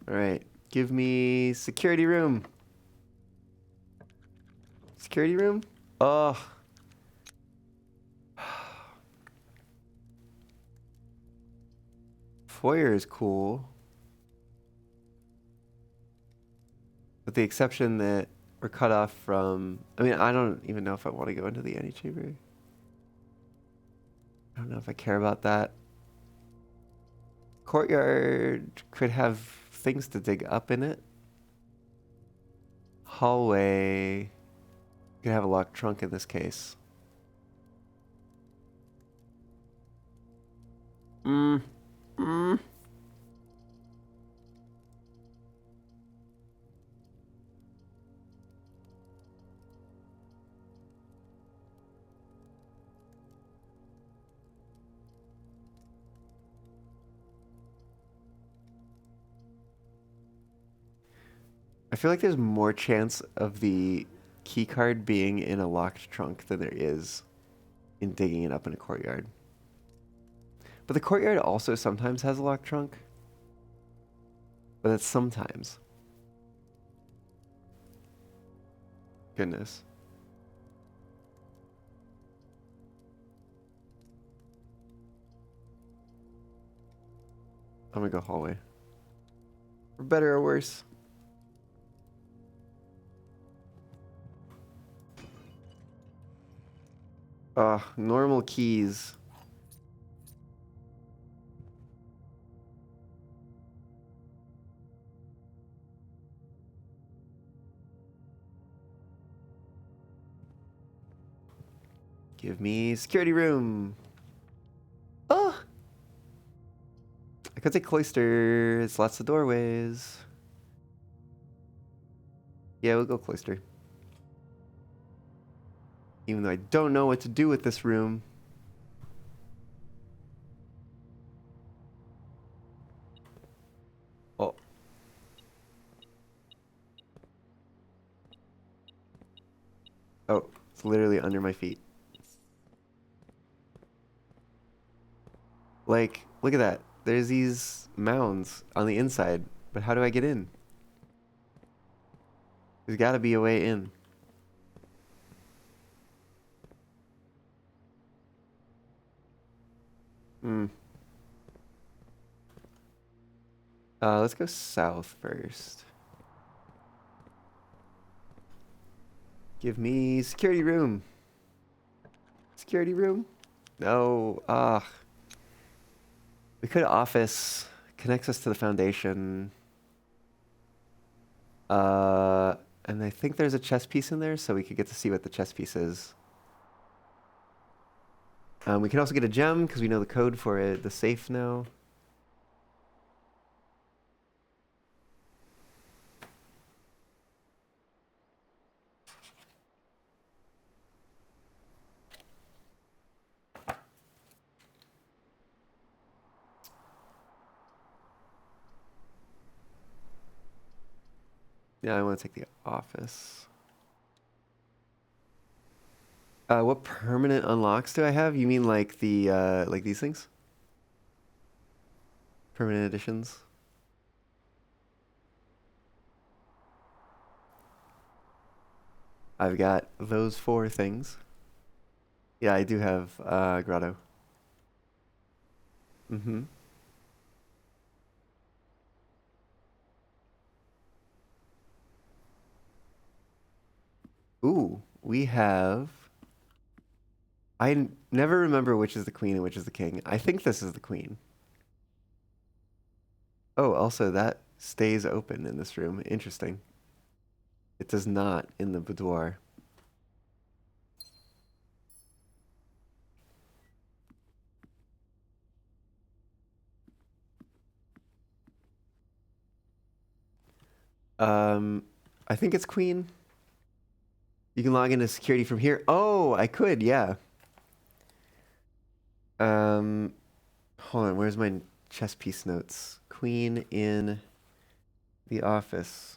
All right, give me security room. Security room? Oh. Foyer is cool. With the exception that we're cut off from... I mean, I don't even know if I want to go into the antechamber. I don't know if I care about that. Courtyard could have things to dig up in it. Hallway could have a locked trunk in this case. I feel like there's more chance of the key card being in a locked trunk than there is in digging it up in a courtyard. But the courtyard also sometimes has a locked trunk. But that's sometimes. Goodness. I'm gonna go hallway. For better or worse. Normal keys. Give me security room. Oh! I could say cloister. It's lots of doorways. Yeah, we'll go cloister. Even though I don't know what to do with this room. Oh. Oh, it's literally under my feet. Like, look at that. There's these mounds on the inside, but how do I get in? There's gotta be a way in. Hmm. Let's go south first. Give me security room. Security room? No. We could office. Connects us to the foundation. And I think there's a chess piece in there, so we could get to see what the chess piece is. We can also get a gem, because we know the code for it. The safe now. Yeah, I want to take the office. What permanent unlocks do I have? You mean like the like these things? Permanent additions? I've got those 4 things. Yeah, I do have grotto. Mm-hmm. Ooh, we have. Never remember which is the queen and which is the king. I think this is the queen. Oh, also that stays open in this room. Interesting. It does not in the boudoir. I think it's queen. You can log into security from here. Oh, I could, yeah. Um, Hold on. Where's my chess piece notes? Queen in the office.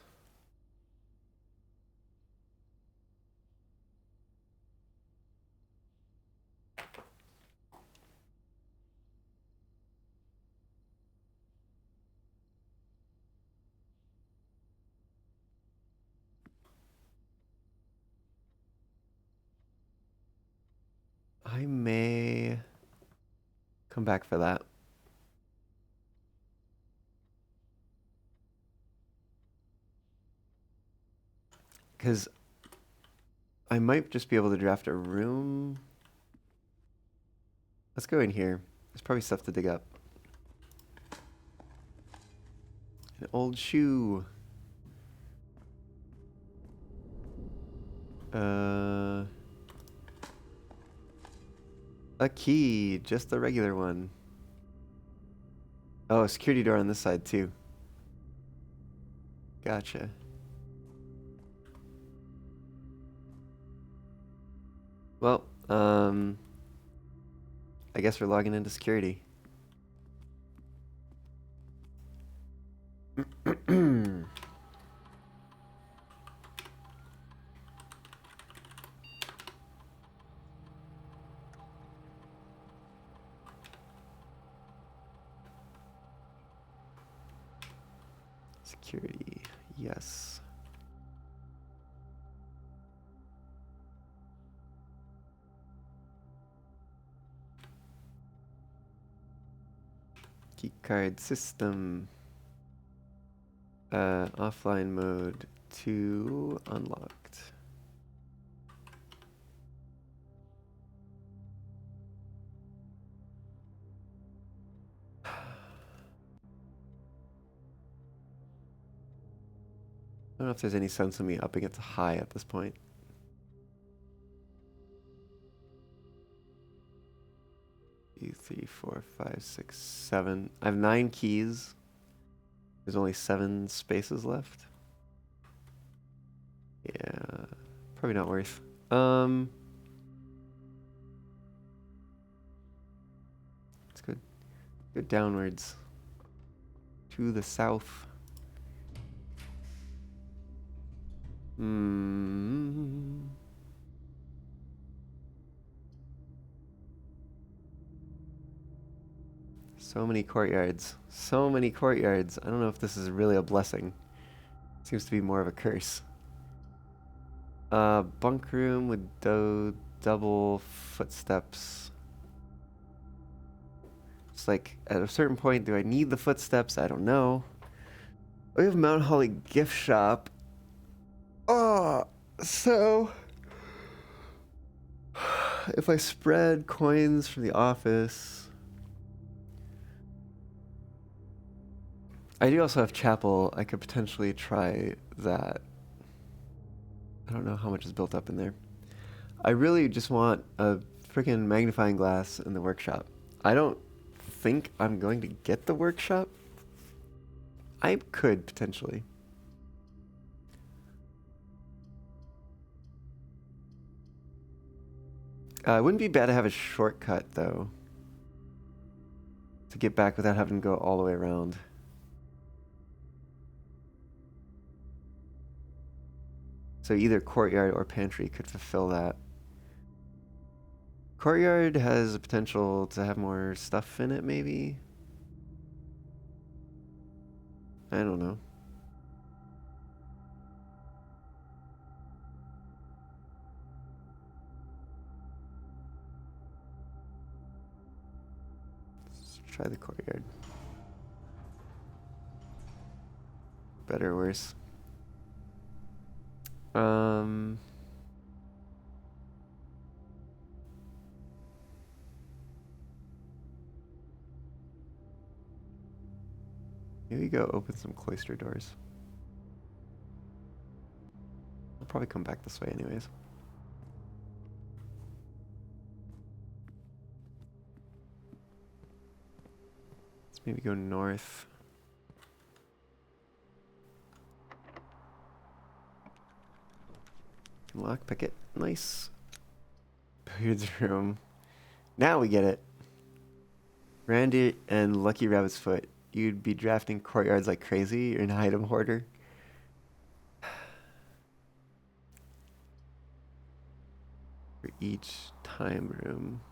I may come back for that. Because I might just be able to draft a room. Let's go in here. There's probably stuff to dig up. An old shoe. A key. Just the regular one. Oh, a security door on this side too. Gotcha. Well, I guess we're logging into security. Security, yes. Keycard system. Offline mode 2 unlocked. I don't know if there's any sense in me upping it to high at this point. Two, 3, 4, 5, 6, 7. I have 9 keys. There's only 7 spaces left. Yeah, probably not worth. It's good. Go downwards to the south. So many courtyards. So many courtyards. I don't know if this is really a blessing. Seems to be more of a curse. Bunk room with double footsteps. It's like, at a certain point, do I need the footsteps? I don't know. We have Mount Holly gift shop. Oh, so if I spread coins from the office, I do also have chapel. I could potentially try that. I don't know how much is built up in there. I really just want a freaking magnifying glass in the workshop. I don't think I'm going to get the workshop. I could potentially. It wouldn't be bad to have a shortcut though, to get back without having to go all the way around. So either courtyard or pantry could fulfill that. Courtyard has the potential to have more stuff in it, maybe? I don't know. Let's try the courtyard. Better or worse? Here we go, open some cloister doors. I'll probably come back this way anyways. Let's maybe go north. Lockpick it. Nice. Billiards room. Now we get it. Randy and Lucky Rabbit's Foot. You'd be drafting courtyards like crazy. You're an item hoarder. For each time room.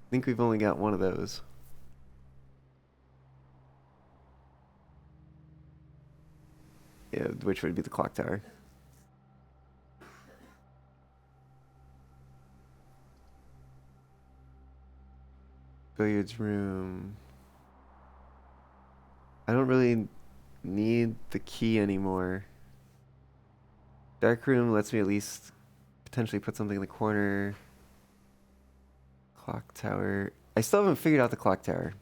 I think we've only got one of those. Yeah, which would be the clock tower. Billiards room. I don't really need the key anymore. Dark room lets me at least potentially put something in the corner. Clock tower. I still haven't figured out the clock tower.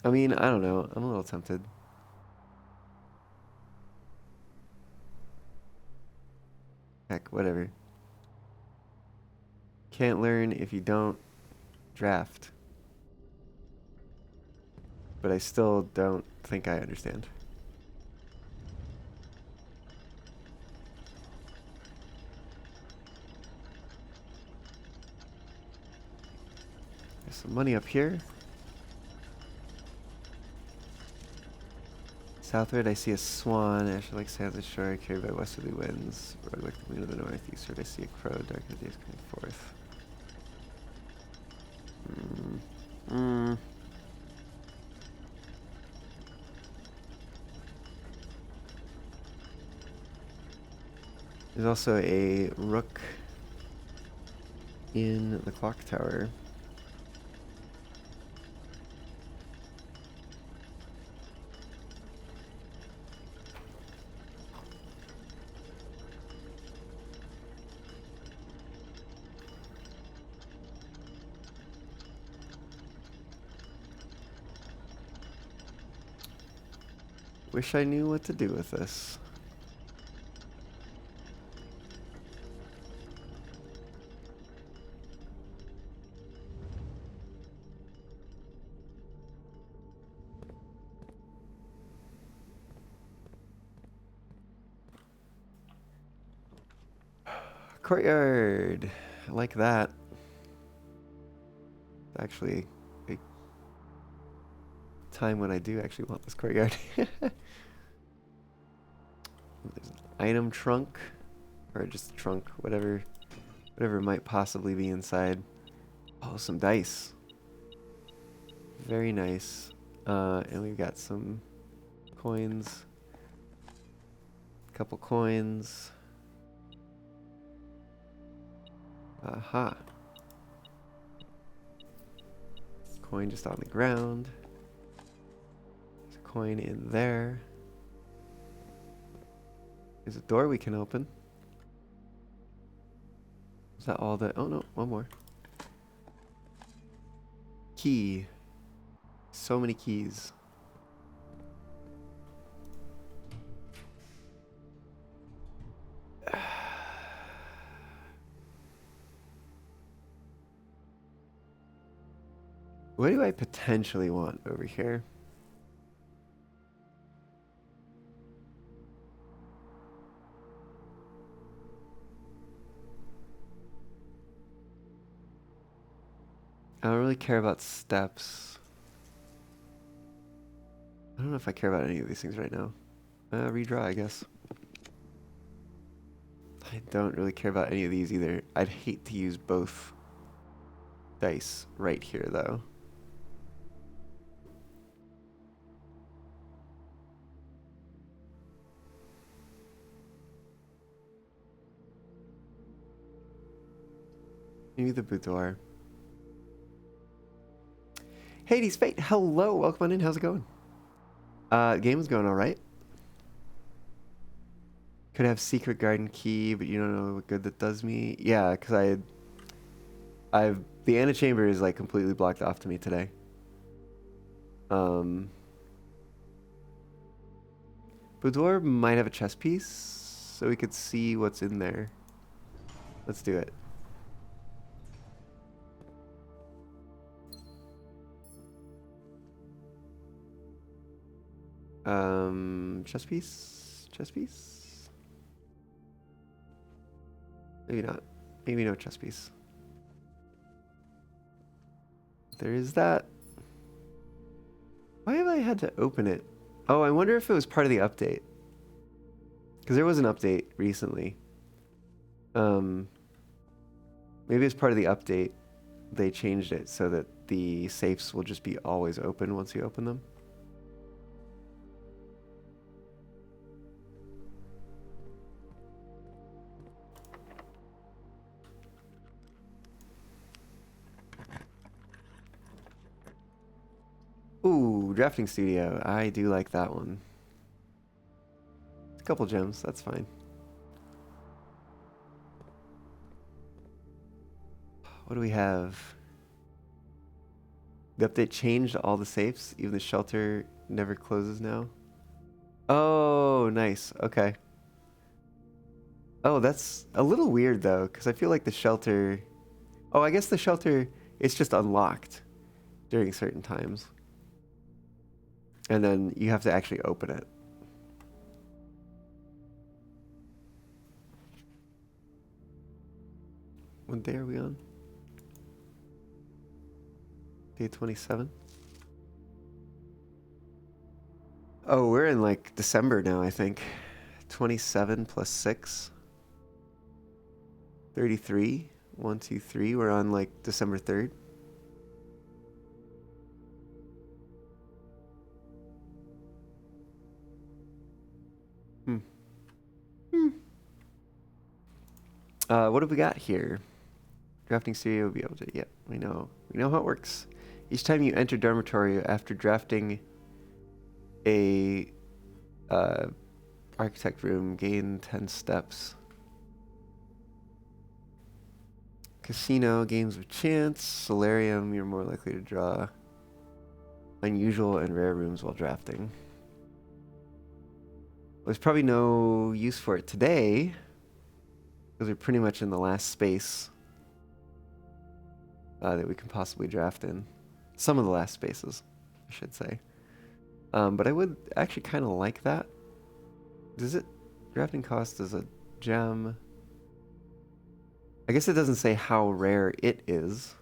I mean, I don't know. I'm a little tempted. Heck, whatever. Can't learn if you don't draft. But I still don't think I understand. There's some money up here. Southward, I see a swan. Asher like sands the shore, carried by westerly winds. Road like the moon of the north. Eastward, I see a crow. Dark as the days coming forth. There's also a rook in the clock tower. Wish I knew what to do with this. Courtyard. I like that. Actually, a time when I do actually want this courtyard. There's an item trunk, or just trunk, whatever might possibly be inside. Oh, some dice. Very nice. And we've got some coins. A couple coins. Aha. Coin just on the ground. There's a coin in there. There's a door we can open. Is that all the... Oh no, one more. Key. So many keys. What do I potentially want over here? I don't really care about steps. I don't know if I care about any of these things right now. Redraw, I guess. I don't really care about any of these either. I'd hate to use both dice right here, though. Maybe the boudoir. Hades Fate, hello, welcome on in. How's it going? Game is going all right. Could have secret garden key, but you don't know what good that does me. Yeah, because the antechamber is like completely blocked off to me today. Boudoir might have a chess piece, so we could see what's in there. Let's do it. Chess piece? Chess piece? Maybe not. Maybe no chess piece. There is that. Why have I had to open it? Oh, I wonder if it was part of the update. Because there was an update recently. Maybe it's part of the update. They changed it so that the safes will just be always open once you open them. Ooh, Drafting Studio. I do like that one. A couple gems, that's fine. What do we have? The update changed all the safes. Even the shelter never closes now. Oh, nice. Okay. Oh, that's a little weird though, because I feel like the shelter... Oh, I guess the shelter, it's just unlocked during certain times. And then you have to actually open it. What day are we on? Day 27? Oh, we're in like December now, I think. 27 plus 6. 33. 1, 2, 3. We're on like December 3rd. Hmm. What have we got here? Drafting studio will be able to. Yeah, we know. We know how it works. Each time you enter dormitory after drafting a architect room, gain 10 steps. Casino, games with chance. Solarium, you're more likely to draw unusual and rare rooms while drafting. There's probably no use for it today, because we're pretty much in the last space that we can possibly draft in. Some of the last spaces, I should say. But I would actually kind of like that. Does it... Drafting cost is a gem. I guess it doesn't say how rare it is.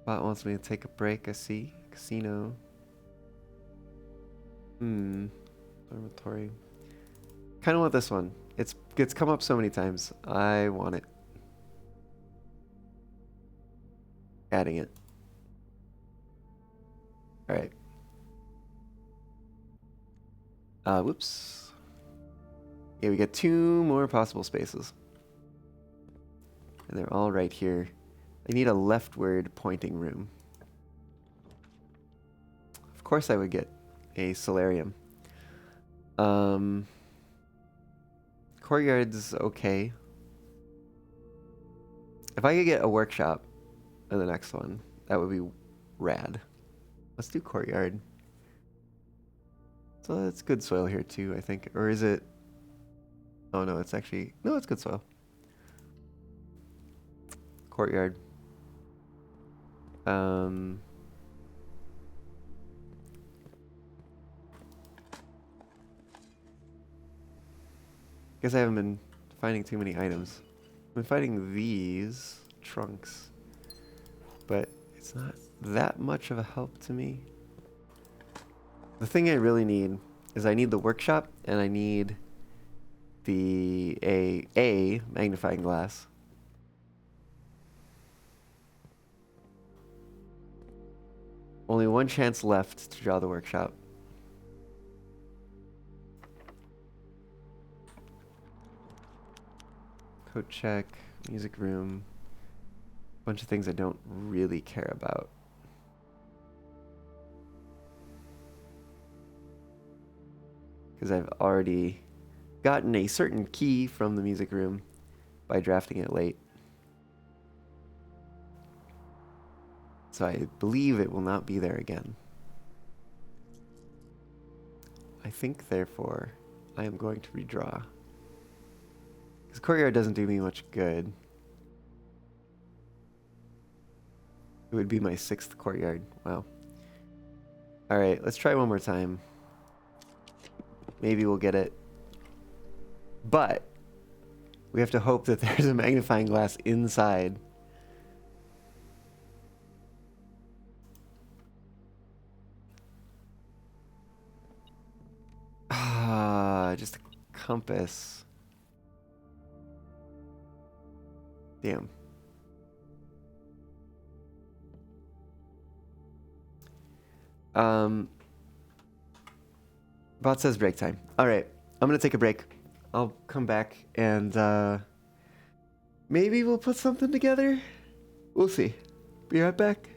Bot wants me to take a break, I see. Casino. Dormitory. Kind of want this one. It's come up so many times. I want it. Adding it. Alright. Whoops. Yeah, we get 2 more possible spaces. And they're all right here. I need a leftward pointing room. Of course I would get a solarium. Courtyard's okay. If I could get a workshop in the next one, that would be rad. Let's do courtyard. So that's good soil here too, I think. Or is it... Oh no, it's actually... No, it's good soil. Courtyard. Guess I haven't been finding too many items. I've been finding these trunks, but it's not that much of a help to me. The thing I really need is I need the workshop and I need the a magnifying glass. Only one chance left to draw the workshop. Code check, music room, bunch of things I don't really care about. Because I've already gotten a certain key from the music room by drafting it late. So I believe it will not be there again. I think, therefore, I am going to redraw. Because courtyard doesn't do me much good. It would be my 6th courtyard. Wow. Alright, let's try one more time. Maybe we'll get it. But we have to hope that there's a magnifying glass inside. Just a compass. Damn. Bot says break time. All right, I'm gonna take a break. I'll come back and maybe we'll put something together. We'll see. Be right back.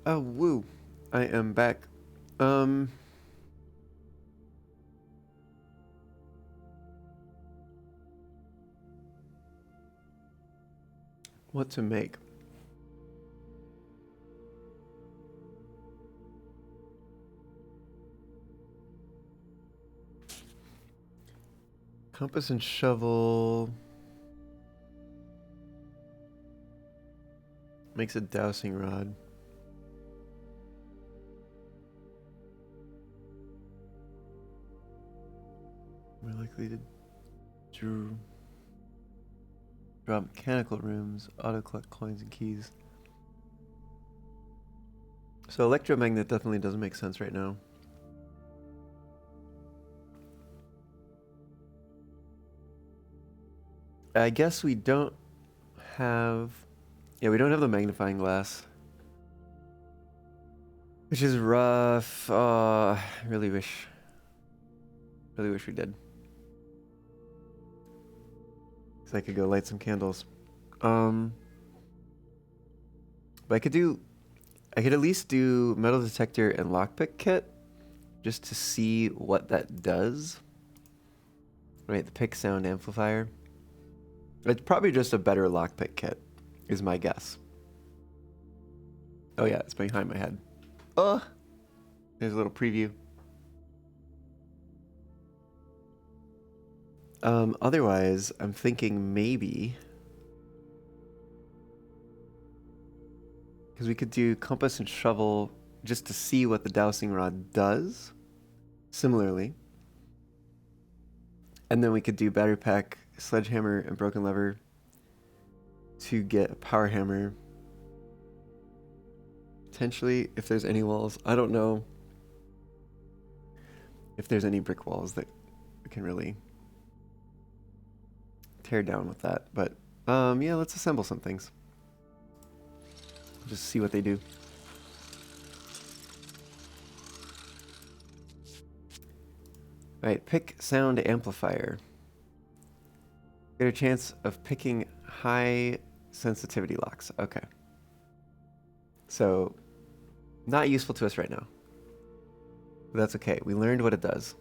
Oh, woo. I am back. Um, what to make? Compass and shovel makes a dowsing rod. More likely to draw mechanical rooms, auto collect coins and keys. So electromagnet definitely doesn't make sense right now. I guess we don't have... Yeah, we don't have the magnifying glass. Which is rough. I really wish we did. So I could go light some candles. But I could at least do metal detector and lockpick kit just to see what that does. Right, the pick sound amplifier. It's probably just a better lockpick kit, is my guess. Oh yeah, it's behind my head. There's a little preview. Otherwise, I'm thinking maybe... Because we could do compass and shovel just to see what the dowsing rod does. Similarly. And then we could do battery pack, sledgehammer, and broken lever to get a power hammer. Potentially, if there's any walls. I don't know if there's any brick walls that we can really tear down with that. But yeah, let's assemble some things. Just see what they do. Alright, pick sound amplifier. Get a chance of picking high sensitivity locks. Okay. So, not useful to us right now. But that's okay. We learned what it does.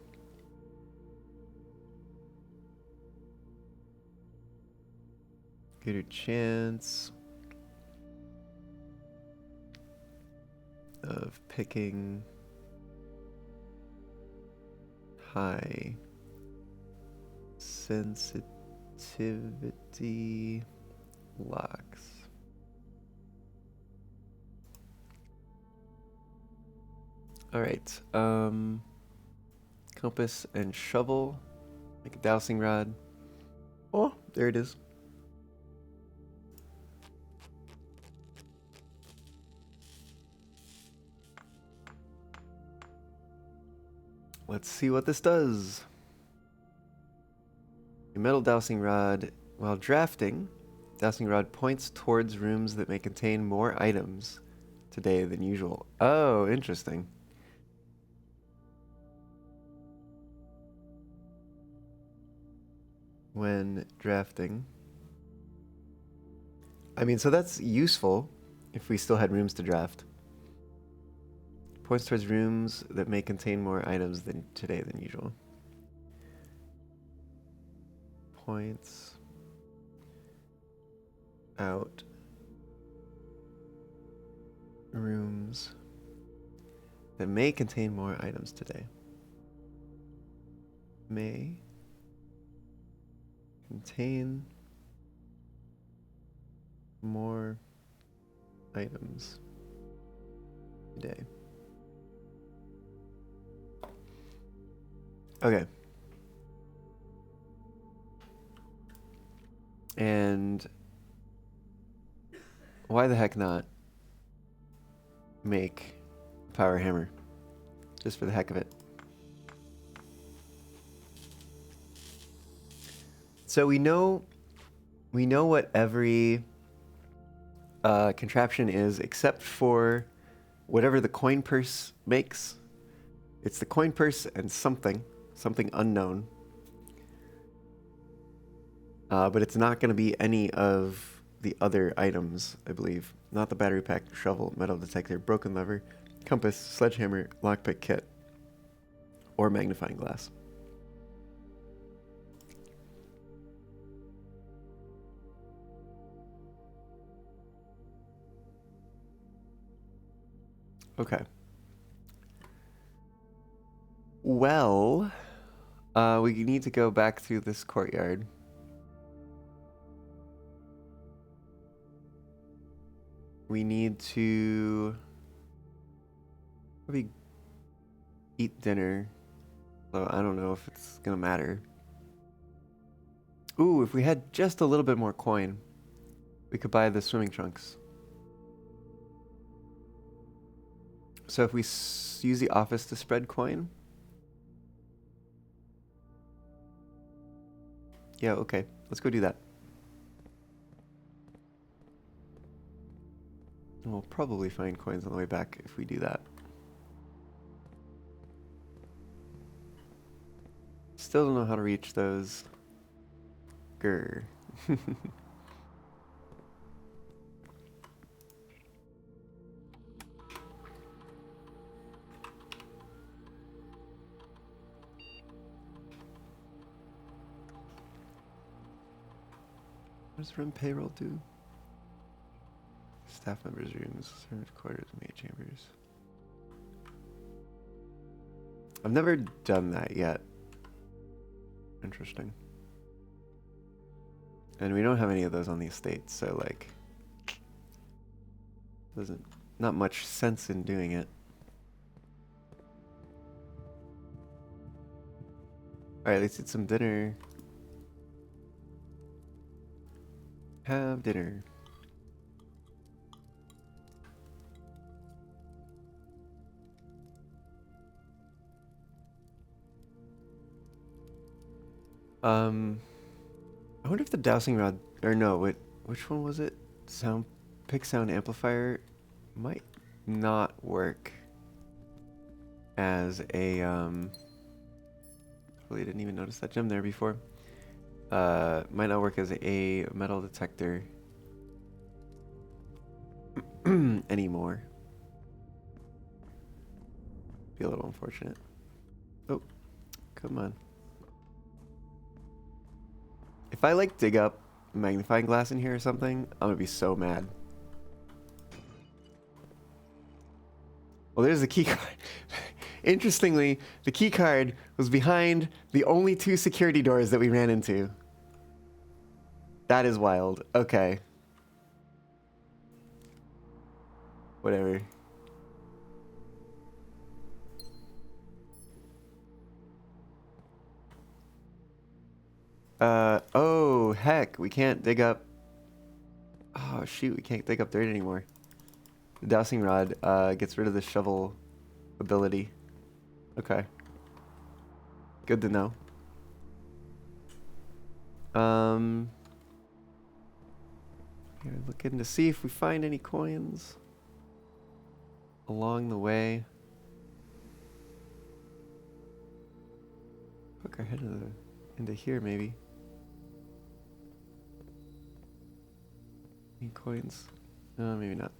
Get a chance of picking high sensitivity locks. All right. Compass and shovel. Make a dowsing rod. Oh, there it is. Let's see what this does. A metal dowsing rod. While drafting, dowsing rod points towards rooms that may contain more items today than usual. Oh, interesting. When drafting. I mean, so that's useful if we still had rooms to draft. Points towards rooms that may contain more items than today than usual. Points out rooms that may contain more items today. May contain more items today. Okay. And why the heck not make a power hammer? Just for the heck of it. So we know what every contraption is, except for whatever the coin purse makes. It's the coin purse and something unknown. But it's not going to be any of the other items, I believe. Not the battery pack, shovel, metal detector, broken lever, compass, sledgehammer, lockpick kit, or magnifying glass. Okay. Well, we need to go back through this courtyard. We need to probably eat dinner. So I don't know if it's gonna matter. Ooh, if we had just a little bit more coin, we could buy the swimming trunks. So if we use the office to spread coin. Yeah, okay. Let's go do that. And we'll probably find coins on the way back if we do that. Still don't know how to reach those. Grr. What does run payroll do? Staff members' rooms, servant quarters, maid chambers. I've never done that yet. Interesting. And we don't have any of those on the estate, so like, not much sense in doing it. Alright, let's eat some dinner. Have dinner. I wonder if the dowsing rod, or no, wait, which one was it? Pick sound amplifier might not work as a, really didn't even notice that gem there before. Might not work as a metal detector anymore. Be a little unfortunate. Oh, come on. If I like dig up magnifying glass in here or something, I'm gonna be so mad. Well, there's the key card. Interestingly, the key card was behind the only 2 security doors that we ran into. That is wild. Okay. Whatever. Oh, heck, we can't dig up... Oh, shoot, we can't dig up dirt anymore. The dowsing rod, gets rid of the shovel ability. Okay. Good to know. Here, looking to see if we find any coins along the way. Hook our head into here, maybe. Any coins? No, maybe not.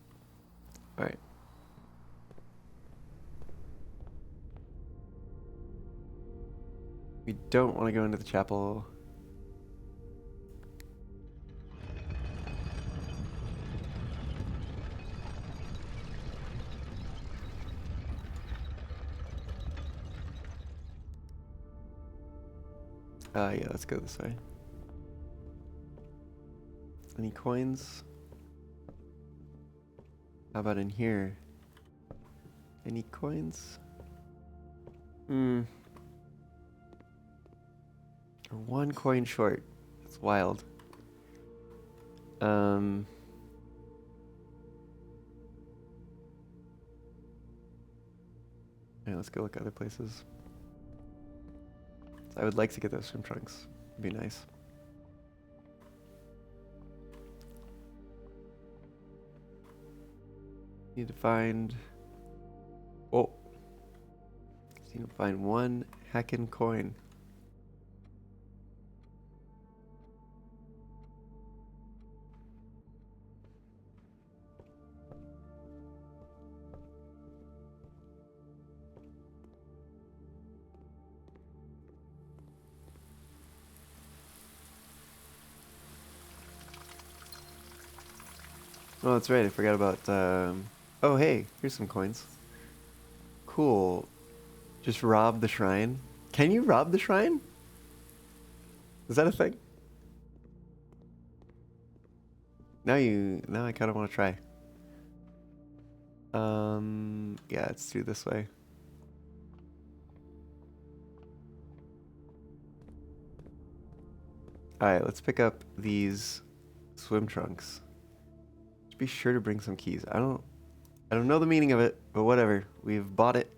Alright. We don't want to go into the chapel. Yeah, let's go this way. Any coins? How about in here? Any coins? We're 1 coin short. That's wild. Yeah, let's go look other places. I would like to get those swim trunks. It'd be nice. Need to find... Oh! Just need to find 1 heckin' coin. Oh, that's right. I forgot about. Oh, hey, here's some coins. Cool. Just rob the shrine. Can you rob the shrine? Is that a thing? Now I kind of want to try. Yeah, let's do this way. All right, let's pick up these swim trunks. Just be sure to bring some keys. I don't know the meaning of it, but whatever. We've bought it.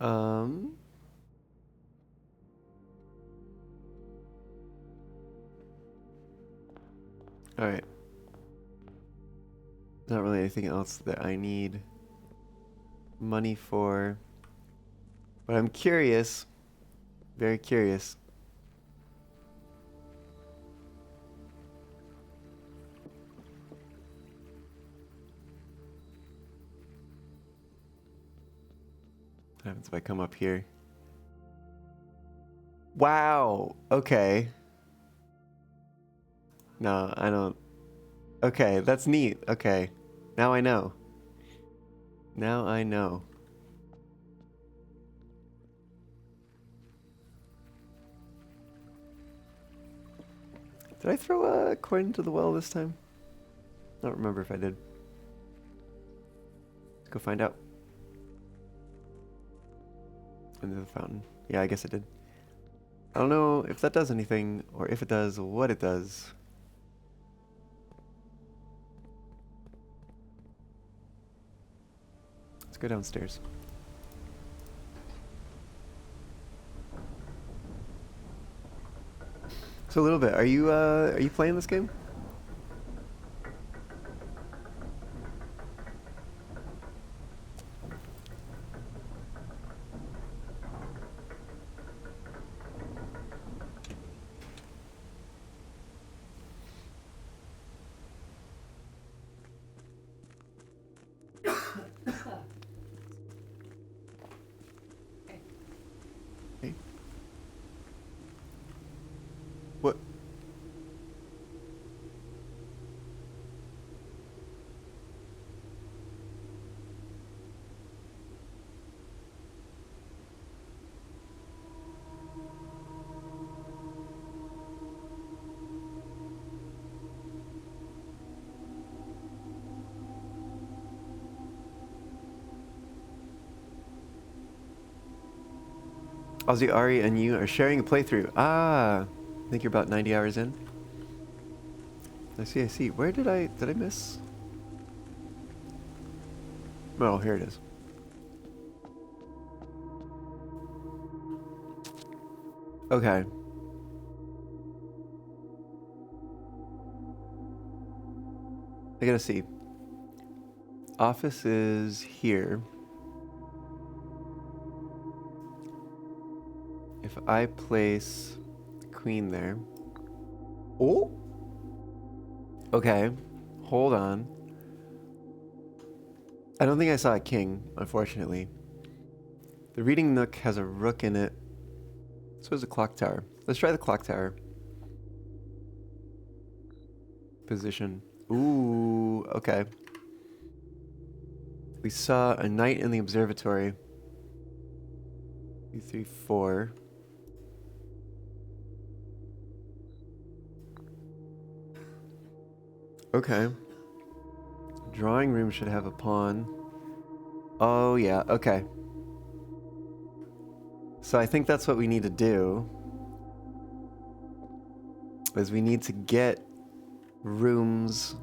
Um, all right. Not really anything else that I need money for. But I'm curious, very curious. What happens if I come up here? Wow. Okay. No, I don't. Okay, that's neat. Okay. Now I know. Now I know. Did I throw a coin into the well this time? I don't remember if I did. Let's go find out. Into the fountain. Yeah, I guess it did. I don't know if that does anything, or if it does, what it does. Let's go downstairs. So a little bit. Are you playing this game? Hey. What? Ozzy, Ari, and you are sharing a playthrough. Ah, I think you're about 90 hours in. I see, I see. Where did I miss? Oh, here it is. Okay. I gotta see. Office is here. If I place queen there. Oh! Okay. Hold on. I don't think I saw a king, unfortunately. The reading nook has a rook in it. So does a clock tower. Let's try the clock tower. Position. Ooh, okay. We saw a knight in the observatory. 2, 3, 4. Okay. Drawing room should have a pawn. Oh, yeah, okay. So I think that's what we need to do. Is we need to get rooms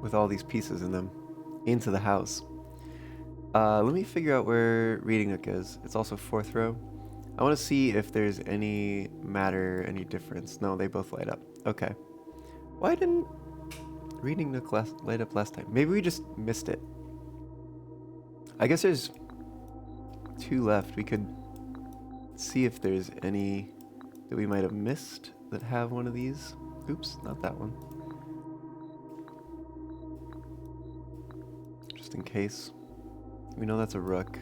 with all these pieces in them into the house. Let me figure out where reading nook is. It's also 4th row. I want to see if there's any matter, any difference. No, they both light up. Okay. Why didn't reading nook light up last time? Maybe we just missed it. I guess there's 2 left. We could see if there's any that we might have missed that have one of these. Oops, not that one. in case. We know that's a rook.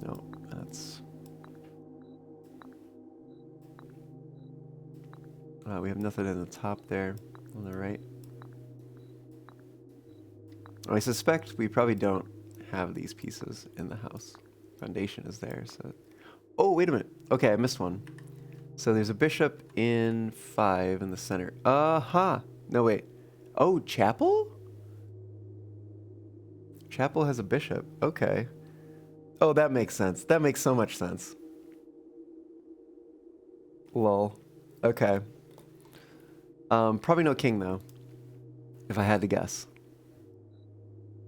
No, that's... we have nothing in the top there, on the right. I suspect we probably don't have these pieces in the house. Foundation is there, so... Oh, wait a minute. Okay, I missed one. So there's a bishop in 5 in the center. No, wait. Oh, chapel? Chapel has a bishop. Okay. Oh, that makes sense. That makes so much sense. Lol. Okay. Probably no king, though. If I had to guess.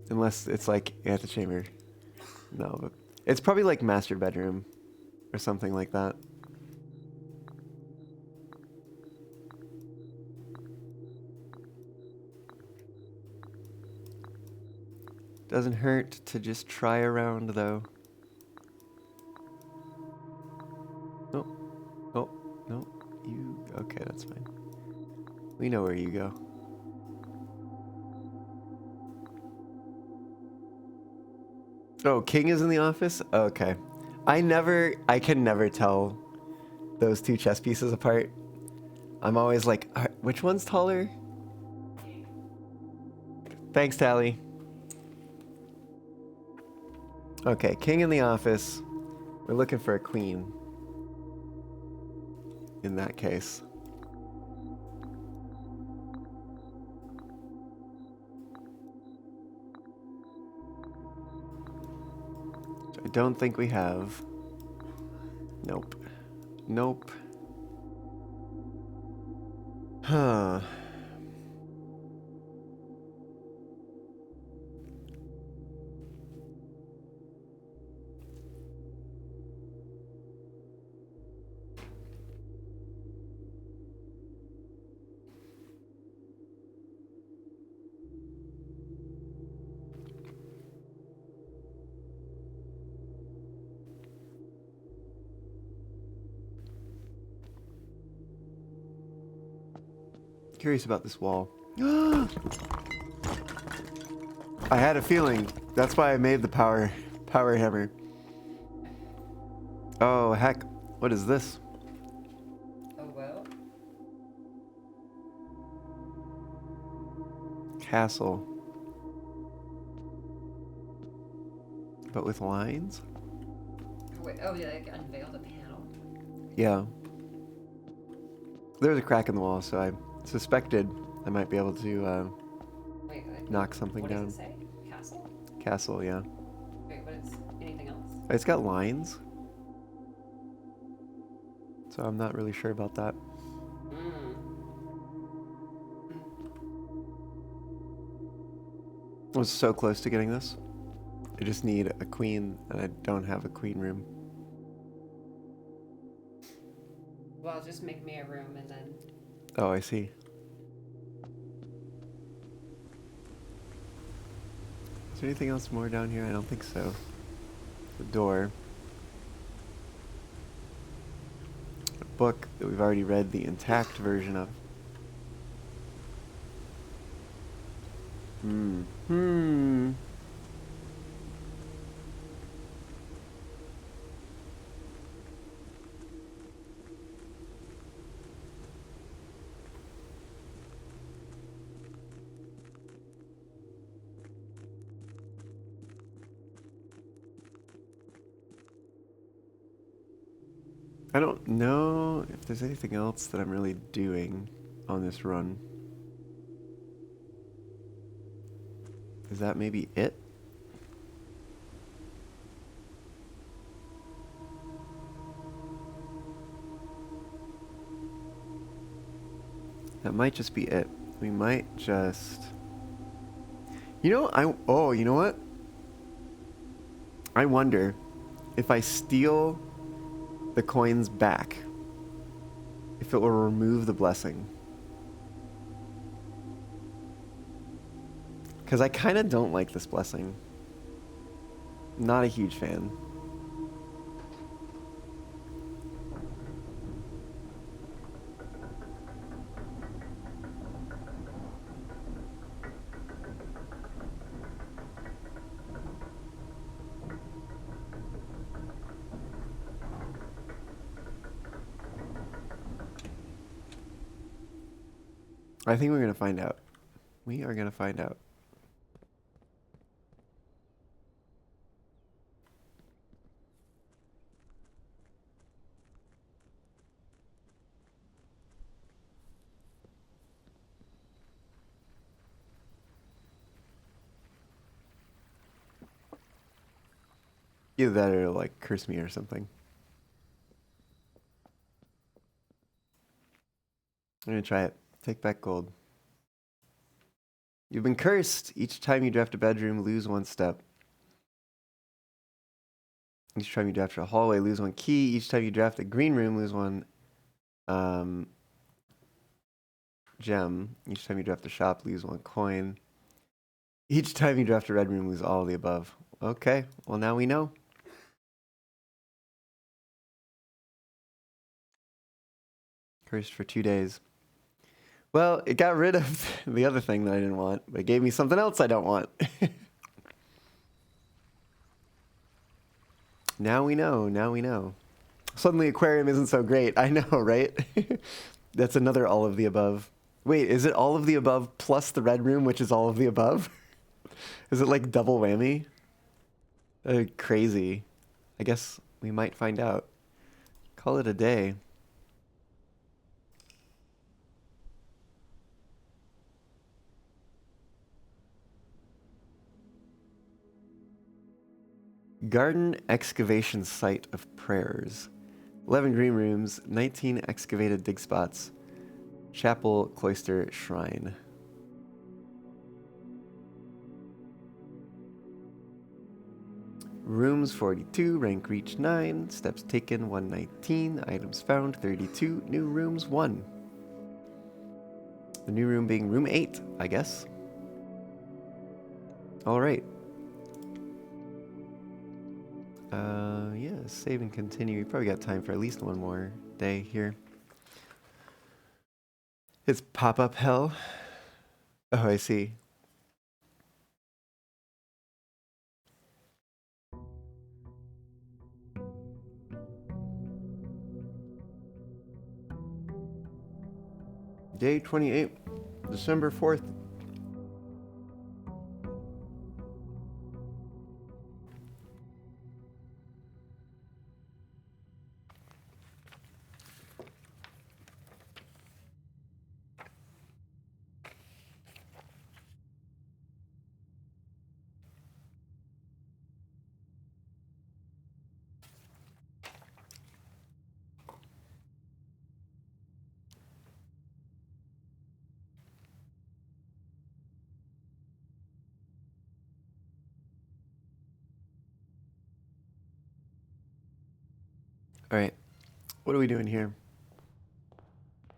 Unless it's like antechamber. No, but it's probably like master bedroom or something like that. Doesn't hurt to just try around, though. Oh, oh, no, you, okay, that's fine. We know where you go. Oh, king is in the office? Okay. I can never tell those two chess pieces apart. I'm always like, which one's taller? Thanks, Tally. Okay, king in the office. We're looking for a queen. In that case. I don't think we have. Nope. Nope. Huh. Curious about this wall. I had a feeling. That's why I made the power hammer. Oh, heck. What is this? Oh, well. Castle. But with lines? Wait, oh, yeah, like unveil the panel. Yeah. There's a crack in the wall, so I suspected I might be able to knock something what down. What does it say? Castle? Castle, yeah. Wait, what is anything else? It's got lines. So I'm not really sure about that. I was so close to getting this. I just need a queen, and I don't have a queen room. Well, just make me a room and then... Oh, I see. Is there anything else more down here? I don't think so. The door. A book that we've already read the intact version of. Hmm. I don't know if there's anything else that I'm really doing on this run. Is that maybe it? That might just be it. We might just... You know, you know what? I wonder if I steal the coins back, if it will remove the blessing. Because I kind of don't like this blessing. Not a huge fan. I think we're gonna find out. We are gonna find out. Either that or it'll, like, curse me or something. I'm gonna try it. Take back gold. You've been cursed. Each time you draft a bedroom, lose 1 step. Each time you draft a hallway, lose 1 key. Each time you draft a green room, lose 1 gem. Each time you draft a shop, lose 1 coin. Each time you draft a red room, lose all of the above. Okay, well now we know. Cursed for 2 days. Well, it got rid of the other thing that I didn't want, but it gave me something else I don't want. Now we know, now we know. Suddenly aquarium isn't so great. I know, right? That's another all of the above. Wait, is it all of the above plus the red room, which is all of the above? Is it like double whammy? Crazy. I guess we might find out. Call it a day. Garden excavation site of prayers. 11 green rooms, 19 excavated dig spots. Chapel, cloister, shrine. Rooms 42, rank reach 9, steps taken 119, items found 32, new rooms 1. The new room being room 8, I guess. Alright. Yeah, save and continue. We probably got time for at least 1 more day here. It's pop-up hell. Oh, I see. Day 28, December 4th. Alright, what are we doing here?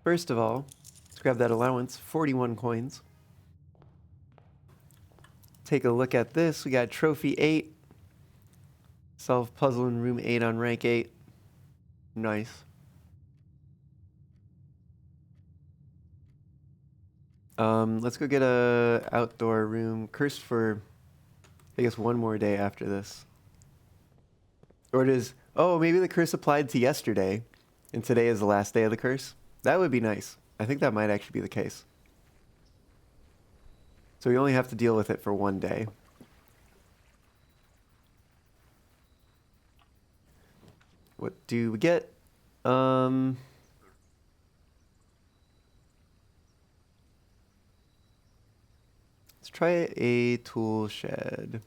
First of all, let's grab that allowance, 41 coins. Take a look at this. We got trophy 8. Solve puzzle in room 8 on rank 8. Nice. Let's go get a outdoor room. Cursed for, I guess, 1 more day after this. Or it is, oh, maybe the curse applied to yesterday, and today is the last day of the curse. That would be nice. I think that might actually be the case. So we only have to deal with it for 1 day. What do we get? Let's try a tool shed.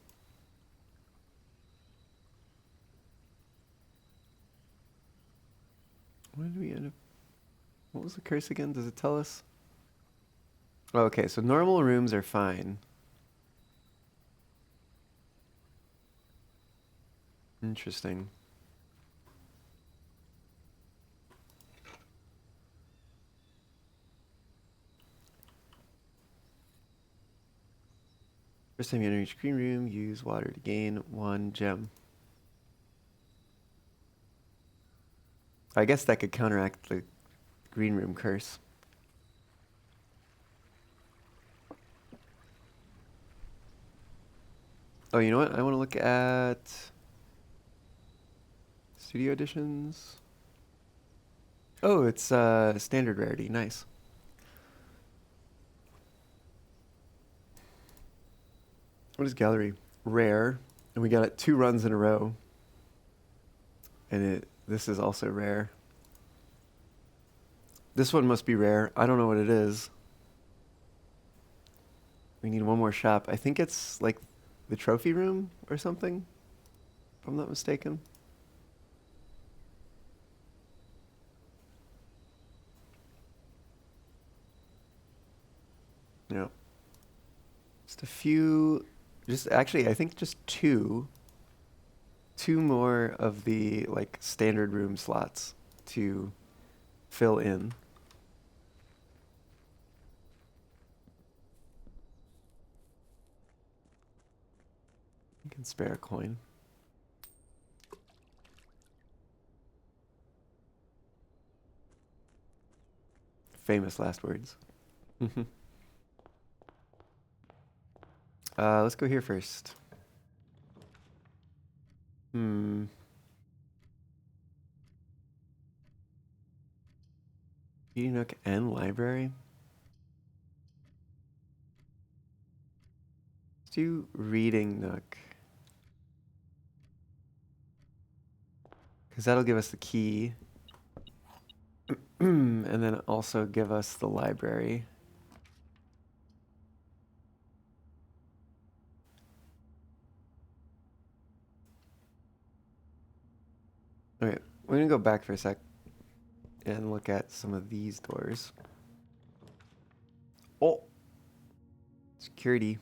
What did we end up? What was the curse again? Does it tell us? Okay, so normal rooms are fine. Interesting. First time you enter each green room, use water to gain 1 gem. I guess that could counteract the green room curse. Oh, you know what? I want to look at studio editions. Oh, it's standard rarity. Nice. What is gallery? Rare. And we got it 2 runs in a row. And this is also rare. This one must be rare. I don't know what it is. We need one more shop. I think it's like the trophy room or something, if I'm not mistaken. Yeah. Just a few, actually, I think just two more of the like standard room slots to fill in. You can spare a coin. Famous last words. Let's go here first. Beauty Nook and library. Let's do Reading Nook. Because that'll give us the key. And then also give us the library. Okay, we're gonna go back for a sec and look at some of these doors. Oh! Security.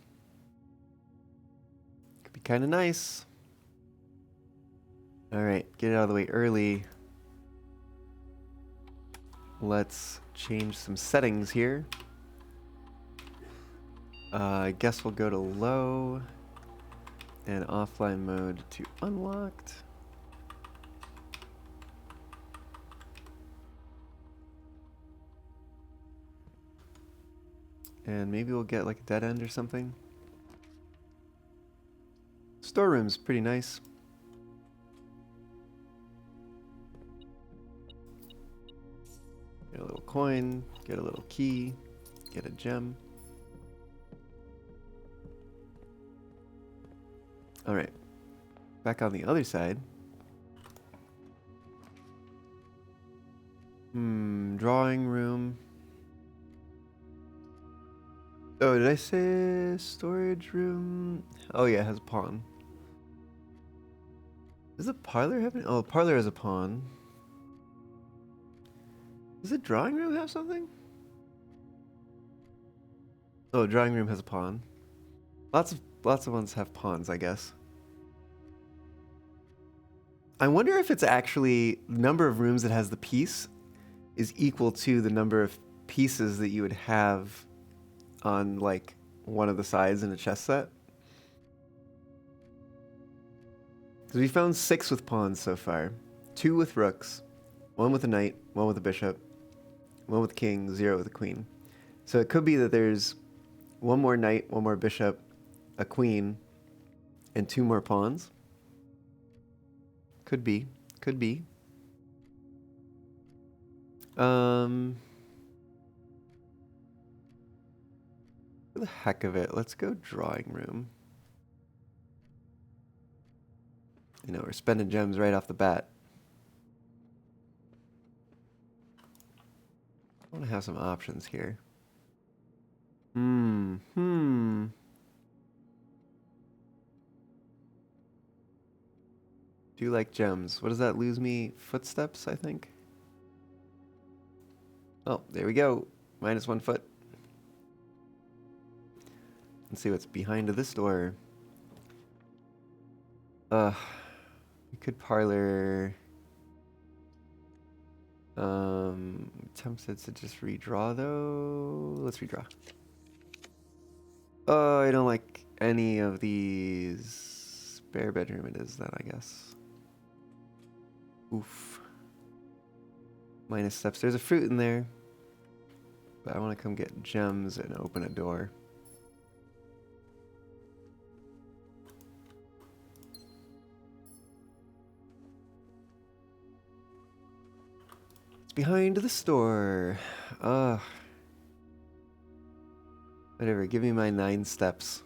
Could be kind of nice. Alright, get it out of the way early. Let's change some settings here. I guess we'll go to low and offline mode to unlocked. And maybe we'll get like a dead end or something. Storeroom's pretty nice. Get a little coin, get a little key, get a gem. Alright. Back on the other side. Drawing room. Oh, did I say storage room? Oh yeah, it has a pawn. Does the parlor have any? Oh, parlor has a pawn. Does the drawing room have something? Oh, drawing room has a pawn. Lots of ones have pawns, I guess. I wonder if it's actually the number of rooms that has the piece is equal to the number of pieces that you would have on like one of the sides in a chess set. Because we found 6 with pawns so far. 2 with rooks, 1 with a knight, 1 with a bishop, 1 with a king, 0 with a queen. So it could be that there's 1 more knight, 1 more bishop, a queen, and 2 more pawns. Could be. Could be. For the heck of it, let's go drawing room. You know, we're spending gems right off the bat. I want to have some options here. Do you like gems? What does that lose me? Footsteps, I think. Oh, there we go. -1 foot. Let's see what's behind this door. We could parlor. Tempted to just redraw though. Let's redraw. Oh, I don't like any of these. Spare bedroom it is then, I guess. Oof. Minus steps. There's a fruit in there. But I want to come get gems and open a door. It's behind the store. Ugh. Whatever, give me my 9 steps.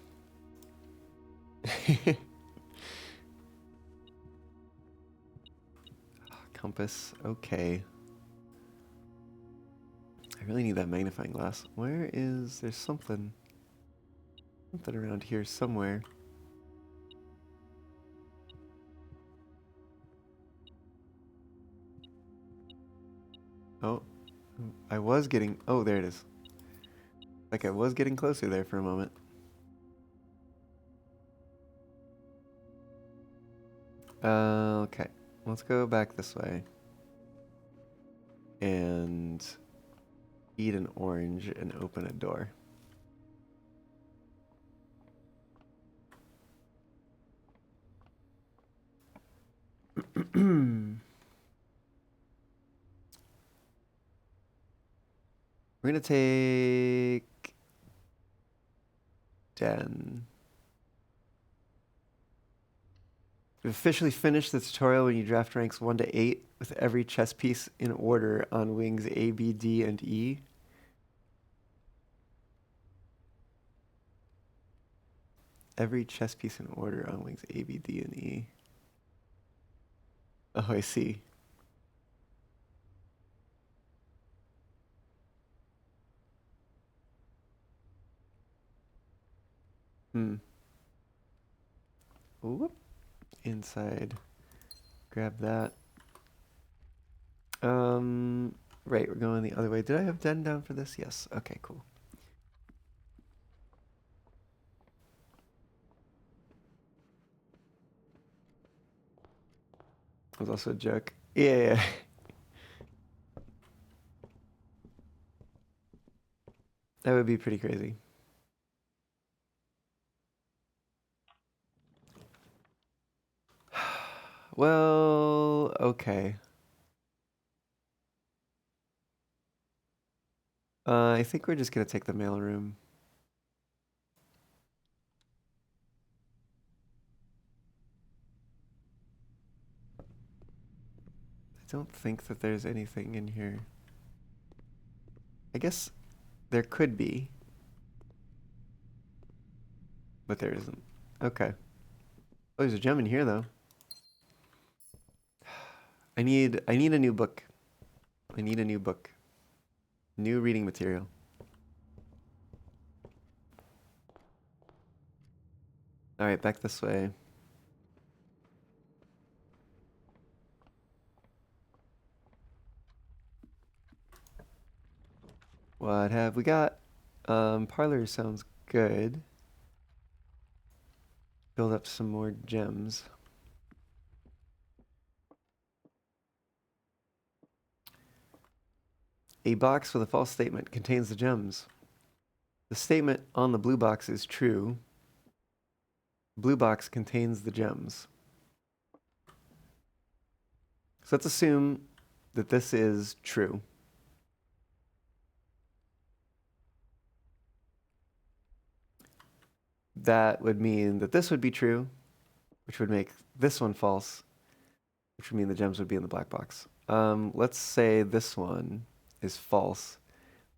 Compass. Okay. I really need that magnifying glass. Where is... There's something around here somewhere. Oh, I was getting... Oh, there it is. Like I was getting closer there for a moment. Okay. Let's go back this way. And eat an orange and open a door. We're gonna take 10. We've officially finished the tutorial when you draft ranks 1 to 8 with every chess piece in order on wings A, B, D, and E. Every chess piece in order on wings A, B, D, and E. Oh, I see. Hmm. Whoop. Inside. Grab that. Right, we're going the other way. Did I have 10 down for this? Yes. Okay, cool. That was also a joke. Yeah. That would be pretty crazy. Well, okay. I think we're just gonna take the mailroom. I don't think that there's anything in here. I guess there could be, but there isn't. Okay. Oh, there's a gem in here though. I need a new book. I need a new book. New reading material. All right, back this way. What have we got? Parlor sounds good. Build up some more gems. A box with a false statement contains the gems. The statement on the blue box is true. Blue box contains the gems. So let's assume that this is true. That would mean that this would be true, which would make this one false, which would mean the gems would be in the black box. Let's say this one is false,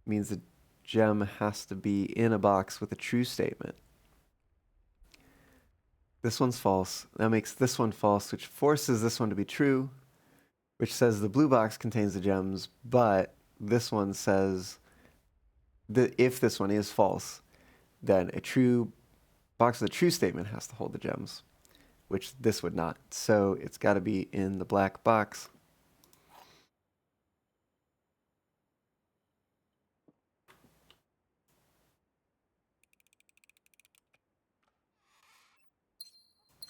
means the gem has to be in a box with a true statement. This one's false. That makes this one false, which forces this one to be true, which says the blue box contains the gems, but this one says that if this one is false, then a true box with a true statement has to hold the gems, which this would not. So it's got to be in the black box.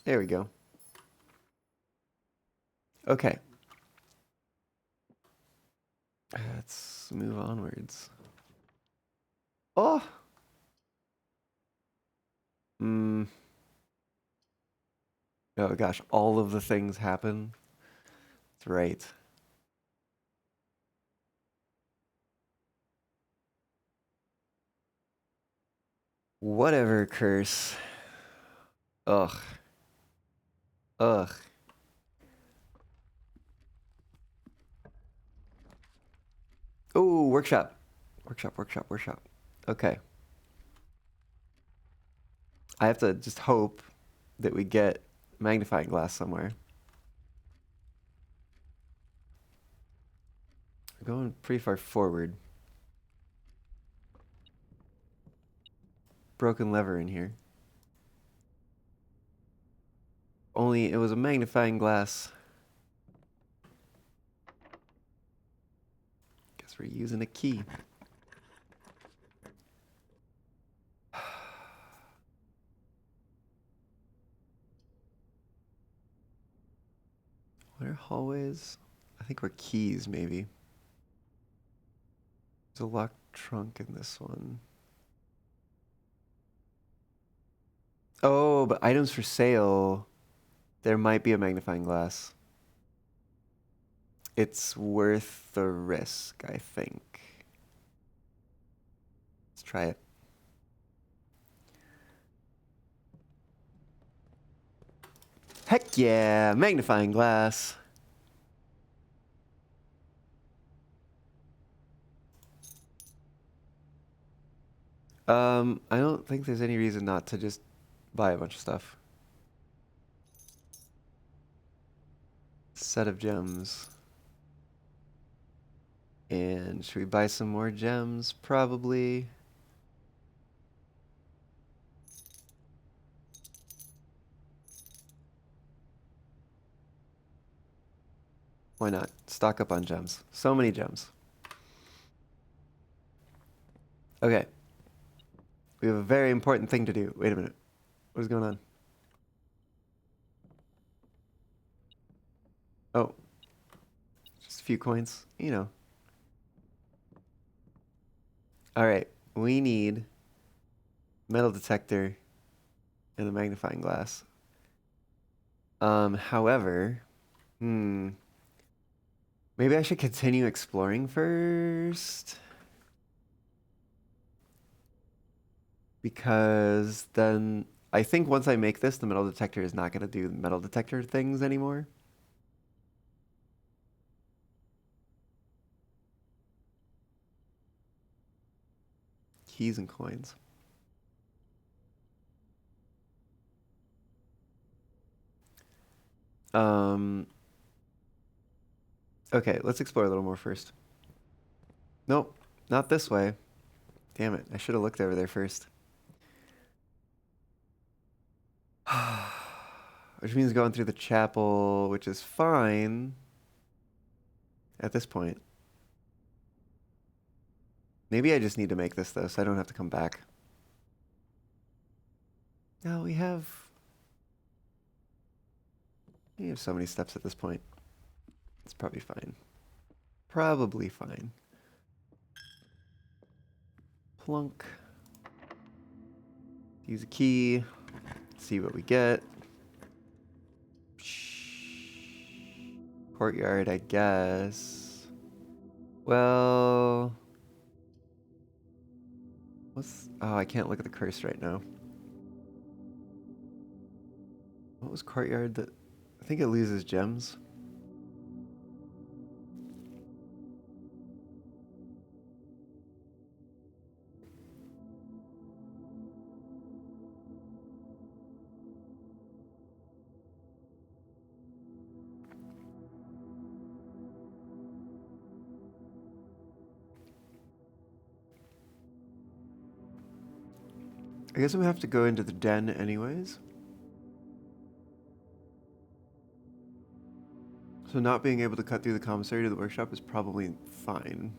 There we go. Okay. Let's move onwards. Oh! Oh gosh, all of the things happen. That's right. Whatever, curse. Ugh. Ugh. Oh, workshop. Workshop. Okay. I have to just hope that we get magnifying glass somewhere. We're going pretty far forward. Broken lever in here. Only it was a magnifying glass. Guess we're using a key. What are hallways? I think we're keys, maybe. There's a locked trunk in this one. Oh, but items for sale. There might be a magnifying glass. It's worth the risk, I think. Let's try it. Heck yeah, magnifying glass. I don't think there's any reason not to just buy a bunch of stuff. Set of gems. And should we buy some more gems? Probably. Why not? Stock up on gems. So many gems. Okay. We have a very important thing to do. Wait a minute. What is going on? Oh. Just a few coins. You know. Alright. We need metal detector and a magnifying glass. However, maybe I should continue exploring first. Because then I think once I make this, the metal detector is not going to do metal detector things anymore. Keys and coins. Okay, let's explore a little more first. Nope, not this way. Damn it, I should have looked over there first. Which means going through the chapel, which is fine at this point. Maybe I just need to make this though, so I don't have to come back. No, we have so many steps at this point. It's probably fine. Probably fine. Plunk. Use a key. See what we get. Courtyard, I guess. Well... What's... Oh, I can't look at the curse right now. What was courtyard that... I think it loses gems. I guess I'm gonna have to go into the den anyways. So not being able to cut through the commissary to the workshop is probably fine.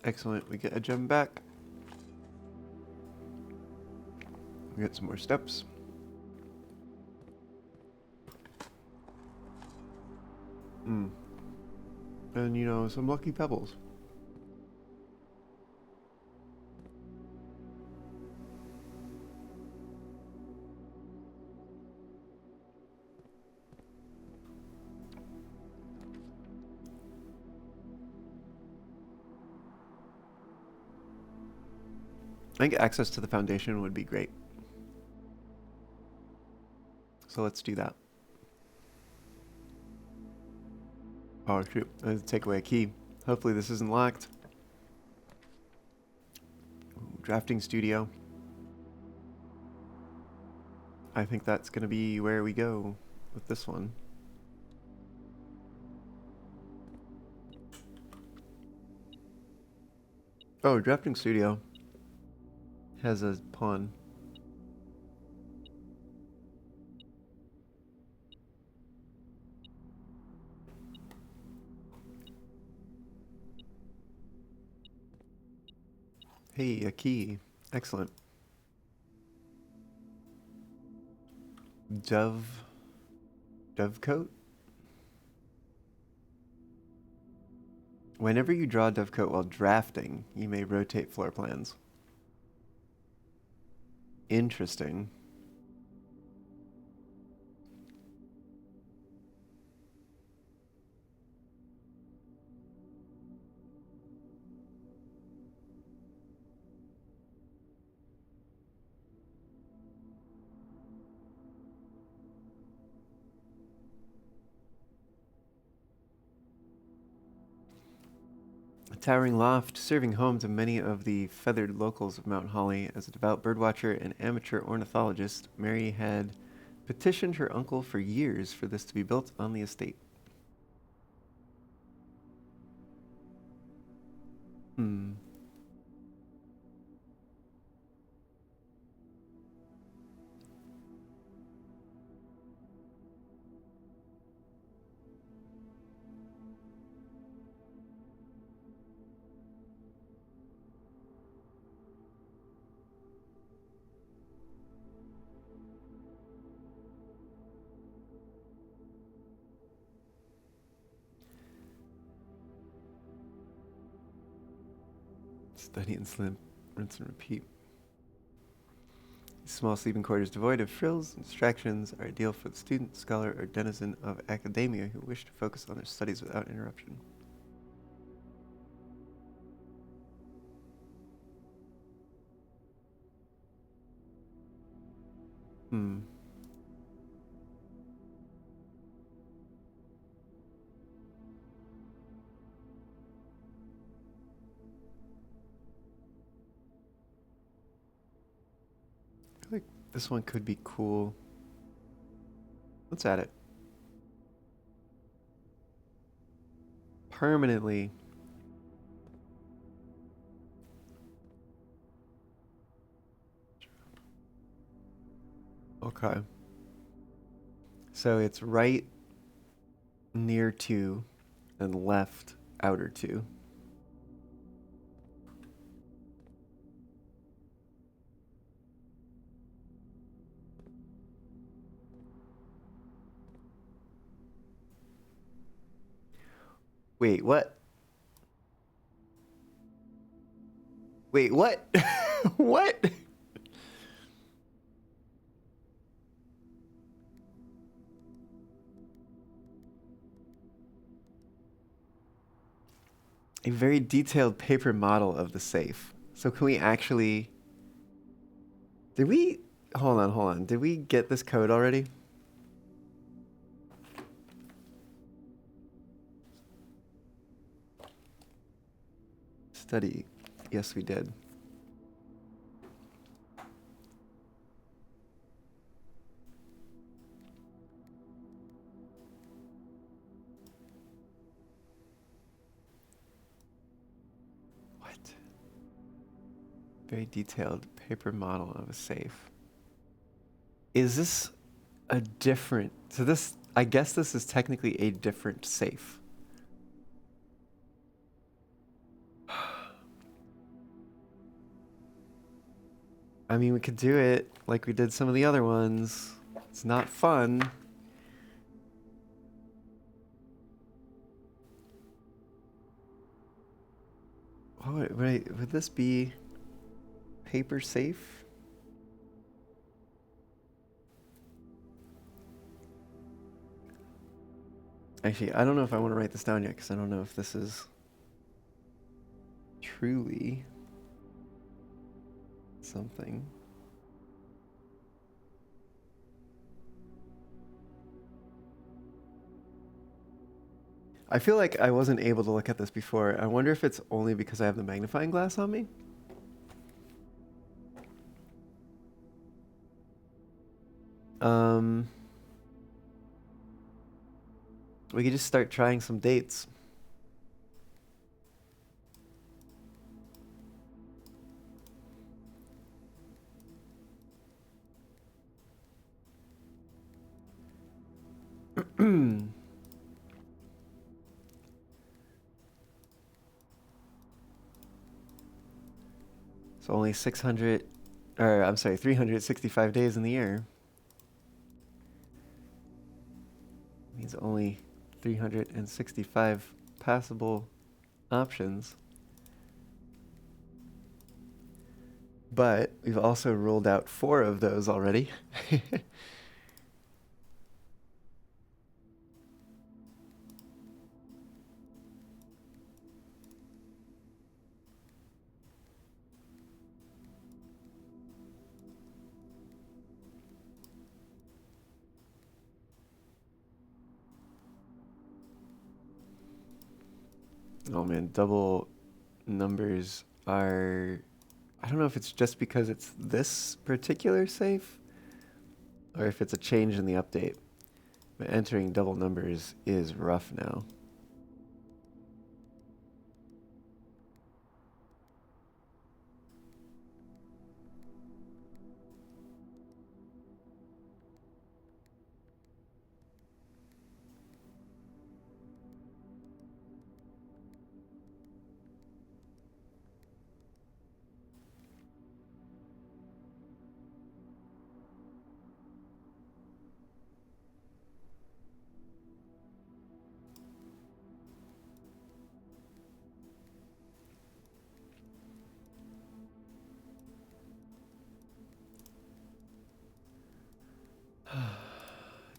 Excellent, we get a gem back. We get some more steps. And, you know, some lucky pebbles. I think access to the foundation would be great. So let's do that. Oh shoot, let's take away a key. Hopefully this isn't locked. Ooh, drafting studio. I think that's gonna be where we go with this one. Oh, drafting studio has a pawn. Hey, a key. Excellent. Dovecote? Whenever you draw Dovecote while drafting, you may rotate floor plans. Interesting. A towering loft, serving home to many of the feathered locals of Mount Holly. As a devout birdwatcher and amateur ornithologist, Mary had petitioned her uncle for years for this to be built on the estate. Hmm. Study and slip, rinse and repeat. Small sleeping quarters devoid of frills and distractions are ideal for the student, scholar, or denizen of academia who wish to focus on their studies without interruption. Hmm. I feel like this one could be cool. Let's add it. Permanently. Okay. So it's right near 2 and left outer 2. Wait, what? Wait, what? What? A very detailed paper model of the safe. So can we actually... Did we... Hold on. Did we get this code already? Study. Yes, we did. What? Very detailed paper model of a safe. Is this a different... So this... I guess this is technically a different safe. I mean, we could do it like we did some of the other ones. It's not fun. Oh, wait, would this be paper safe? Actually, I don't know if I want to write this down yet because I don't know if this is truly... something. I feel like I wasn't able to look at this before. I wonder if it's only because I have the magnifying glass on me. Um, we could just start trying some dates. So only 600, or I'm sorry, 365 days in the year. Means only 365 passable options. But we've also ruled out 4 of those already. Oh man, double numbers are... I don't know if it's just because it's this particular safe or if it's a change in the update. But entering double numbers is rough now.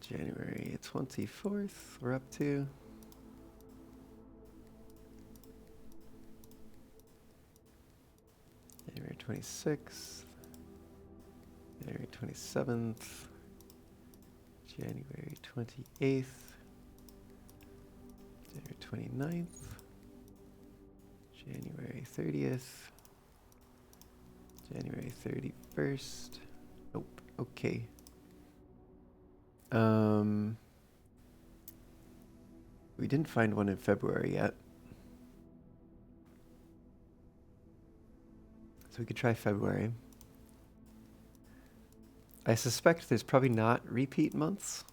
January 24th, we're up to. January 26th, January 27th, January 28th, January 29th, January 30th, January 31st. Nope, okay. We didn't find one in February yet. So we could try February. I suspect there's probably not repeat months.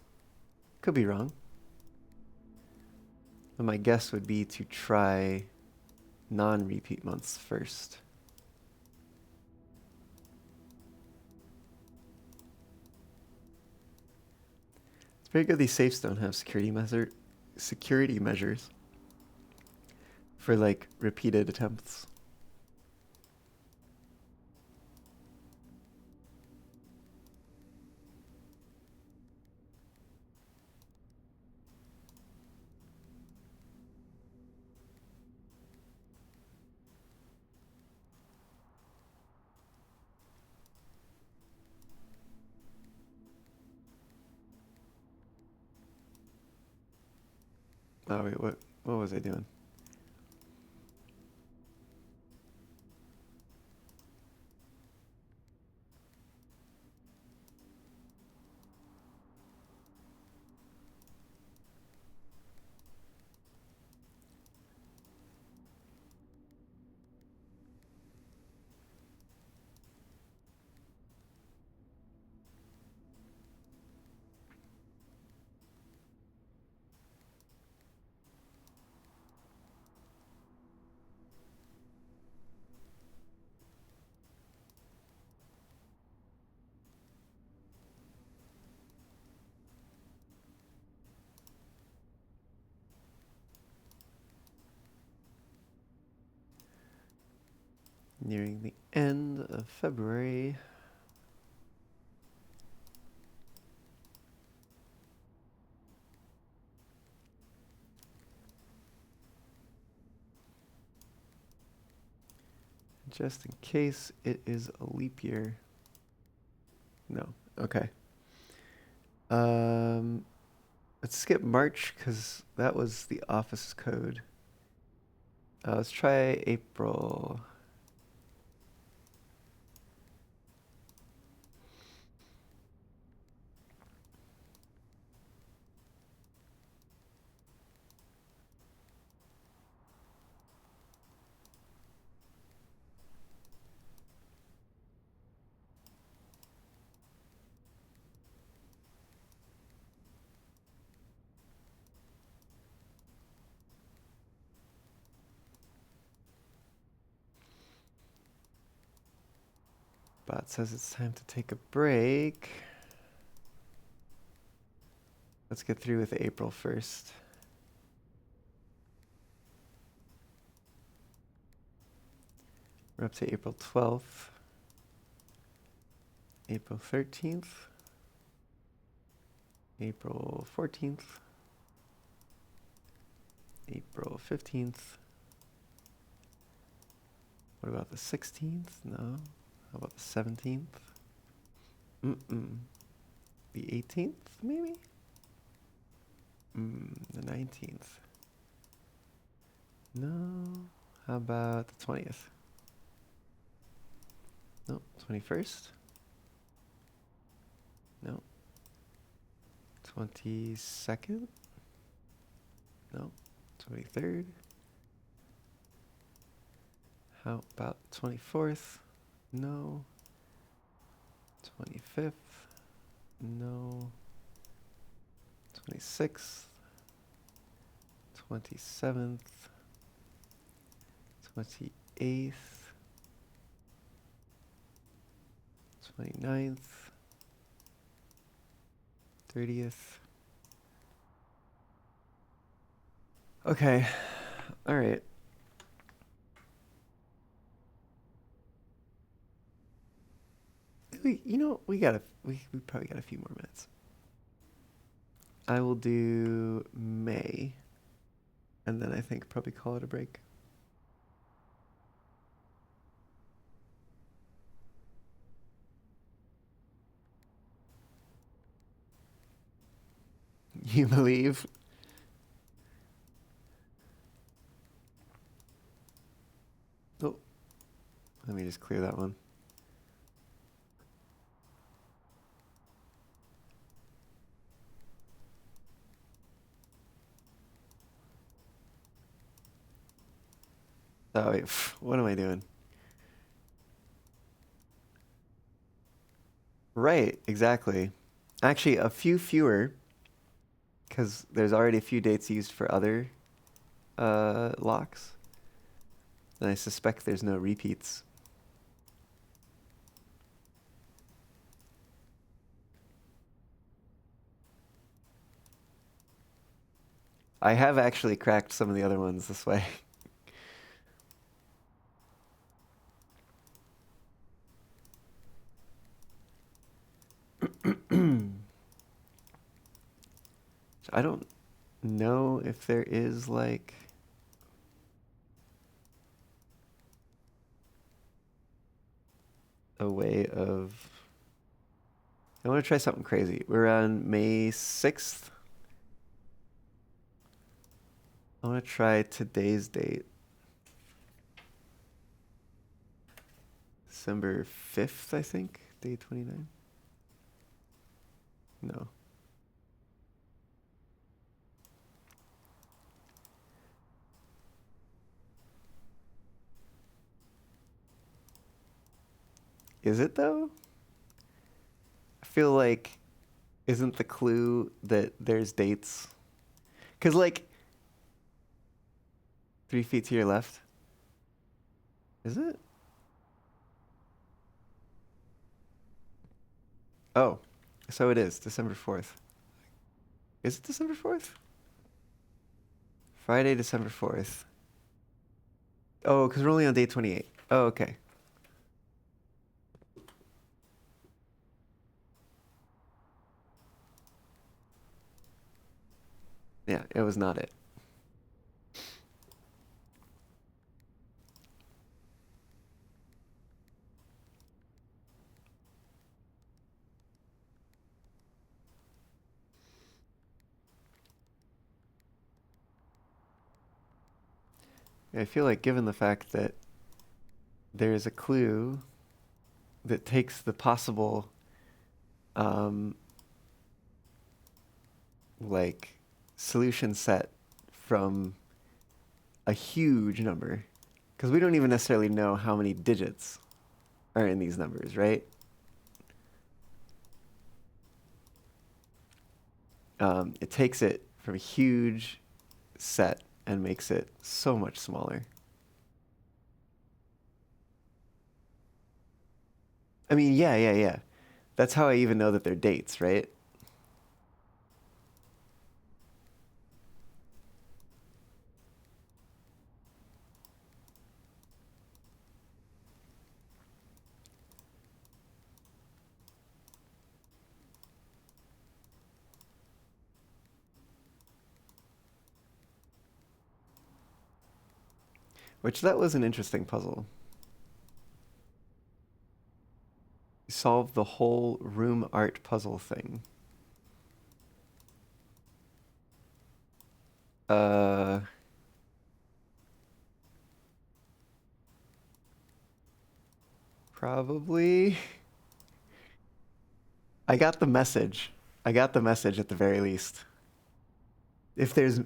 Could be wrong. But my guess would be to try non-repeat months first. It's very good these safes don't have security measures for like repeated attempts. Oh wait, what was I doing? Nearing the end of February. just in case it is a leap year. No. Okay. Let's skip March because that was the office code. Let's try April. Bot says it's time to take a break. Let's get through with April first. We're up to April 12th. April 13th. April 14th. April 15th. What about the 16th? No. How about the 17th? The 18th, maybe? The 19th. No. How about the 20th? No. 21st? No. 22nd? No. 23rd? How about 24th? No. 25th? No. 26th? 27th? 28th? 29th? 30th? Okay. All right. We probably got a few more minutes. I will do May, and then I think probably call it a break. You believe? Oh, let me just clear that one. Oh, wait, what am I doing? Right, exactly. Actually, a few fewer, because there's already a few dates used for other locks. And I suspect there's no repeats. I have actually cracked some of the other ones this way. I don't know if there is like a way of. I want to try something crazy. We're on May 6th. I want to try today's date. December 5th, I think. Day 29. No. Is it though? I feel like isn't the clue that there's dates? Cause like 3 feet to your left. Is it? Oh, so it is December 4th. Is it December 4th? Friday, December 4th. Oh, because we're only on day 28. Oh, okay. Yeah, it was not it. I feel like given the fact that there is a clue that takes the possible um, like solution set from a huge number, because we don't even necessarily know how many digits are in these numbers, right? It takes it from a huge set and makes it so much smaller. I mean, yeah, yeah, yeah. That's how I even know that they're dates, right? Which that was an interesting puzzle. You solved the whole room art puzzle thing. Uh, Probably. I got the message. I got the message at the very least. If there's.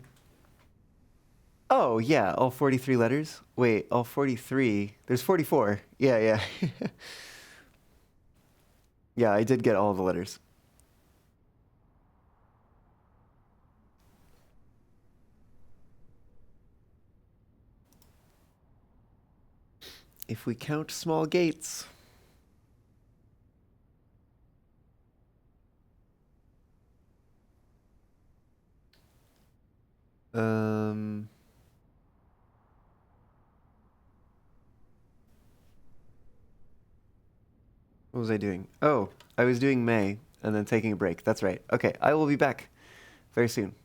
Oh, yeah, all 43 letters? Wait, all 43. There's 44. Yeah, yeah. Yeah, I did get all the letters. If we count small gates. Um, what was I doing? Oh, I was doing May and then taking a break. That's right. Okay, I will be back very soon.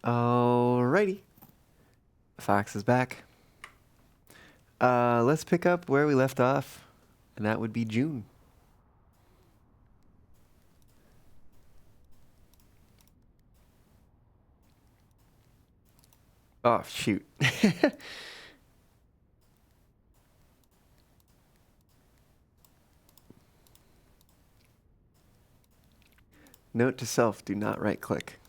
Alrighty. Fox is back. Let's pick up where we left off, and that would be June. Oh, shoot. Note to self, do not right click.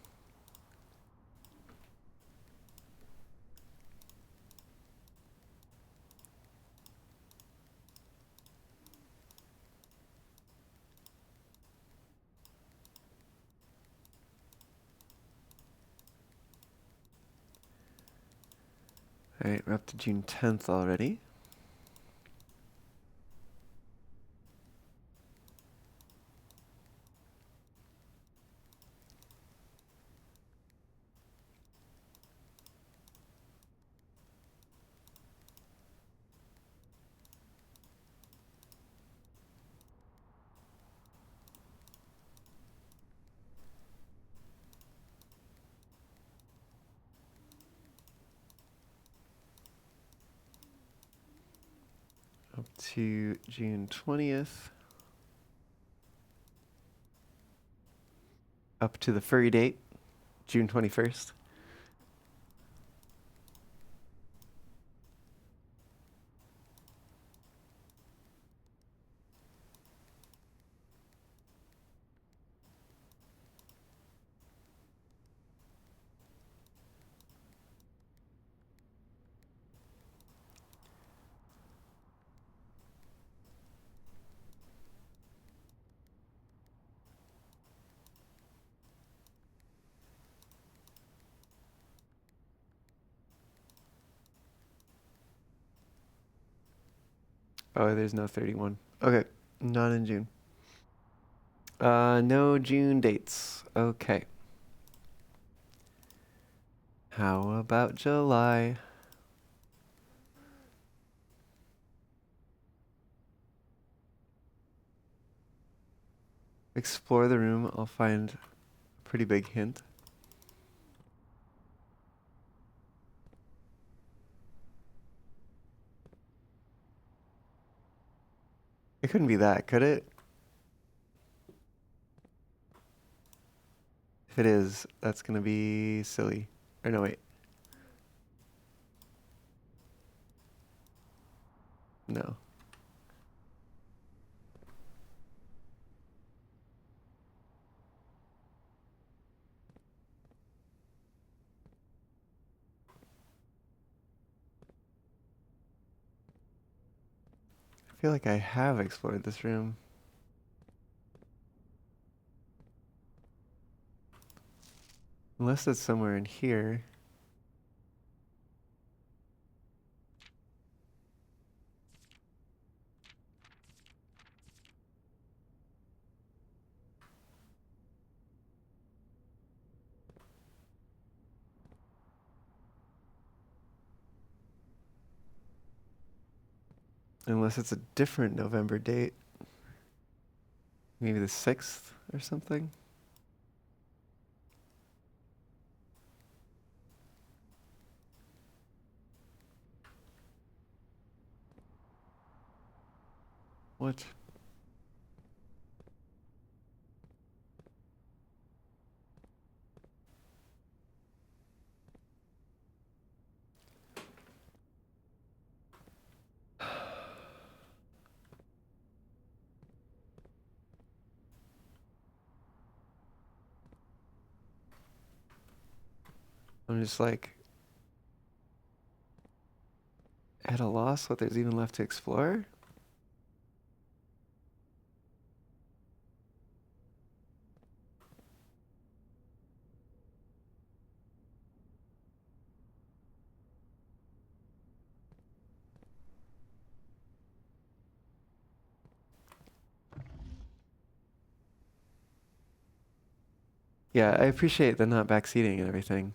Alright, we're up to June 10th already. Up to June 20th. Up to the furry date, June 21st. Oh, there's no 31. Okay, not in June. No June dates. Okay. How about July? Explore the room. I'll find a pretty big hint. It couldn't be that, could it? If it is, that's gonna be silly. Or no, wait. No. I feel like I have explored this room. Unless it's somewhere in here. Unless it's a different November date. Maybe the 6th or something. What? I'm just like at a loss what there's even left to explore. Yeah, I appreciate the not backseating and everything.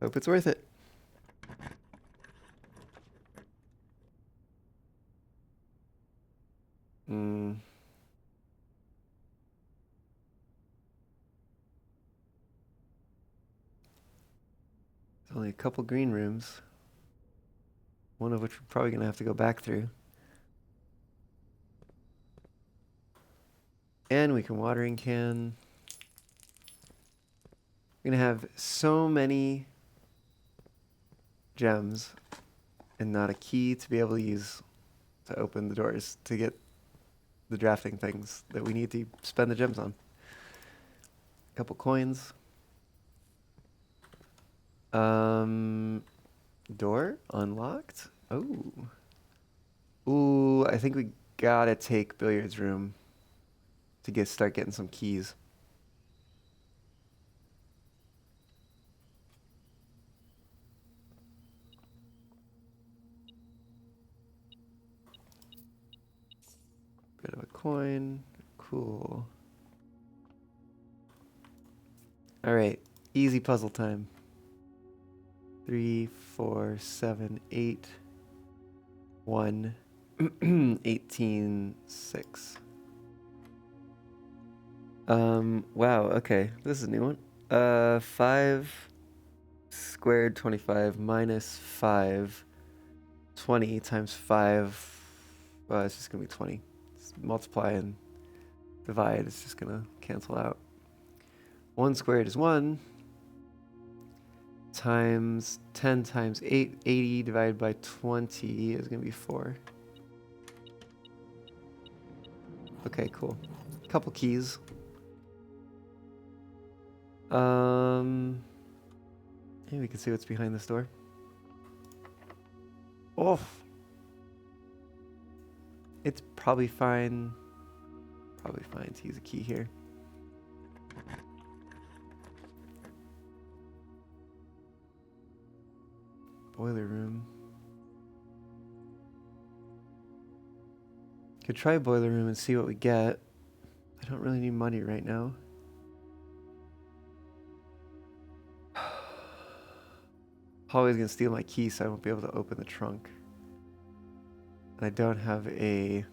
Hope it's worth it. Hmm. There's only a couple green rooms. One of which we're probably gonna have to go back through. And we can watering can. We're gonna have so many gems and not a key to be able to use to open the doors to get the drafting things that we need to spend the gems on. A couple coins. Door unlocked. Oh. Ooh, I think we gotta take billiards room to start getting some keys. Bit of a coin. Cool. All right, easy puzzle time. 3, 4, 7, 8, 1, 18, 6. Wow, okay. This is a new one. 5 squared 25 minus 5, 20 times 5. Well, it's just gonna be 20. Multiply and divide. It's just gonna cancel out. 1 squared is 1. Times 10 times 8, 80 divided by 20 is gonna be 4. Okay, cool. Couple keys. Yeah, we can see what's behind this door. Oh, it's probably fine. Probably fine to use a key here. Boiler room. Could try boiler room and see what we get. I don't really need money right now. Holly's gonna steal my key, so I won't be able to open the trunk. And I don't have a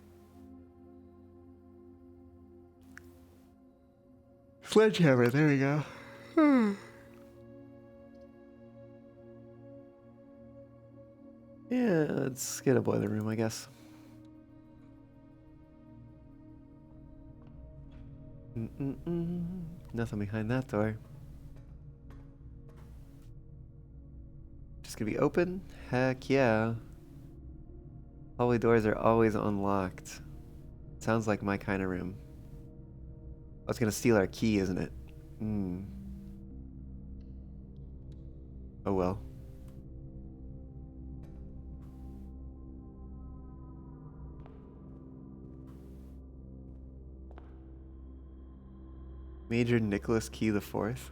sledgehammer. There we go. Yeah, let's get a boiler room, I guess. Nothing behind that door. Just gonna be open? Heck yeah. Hallway doors are always unlocked. Sounds like my kind of room. Oh, it's gonna steal our key, isn't it? Oh well. Major Nicholas Key the Fourth.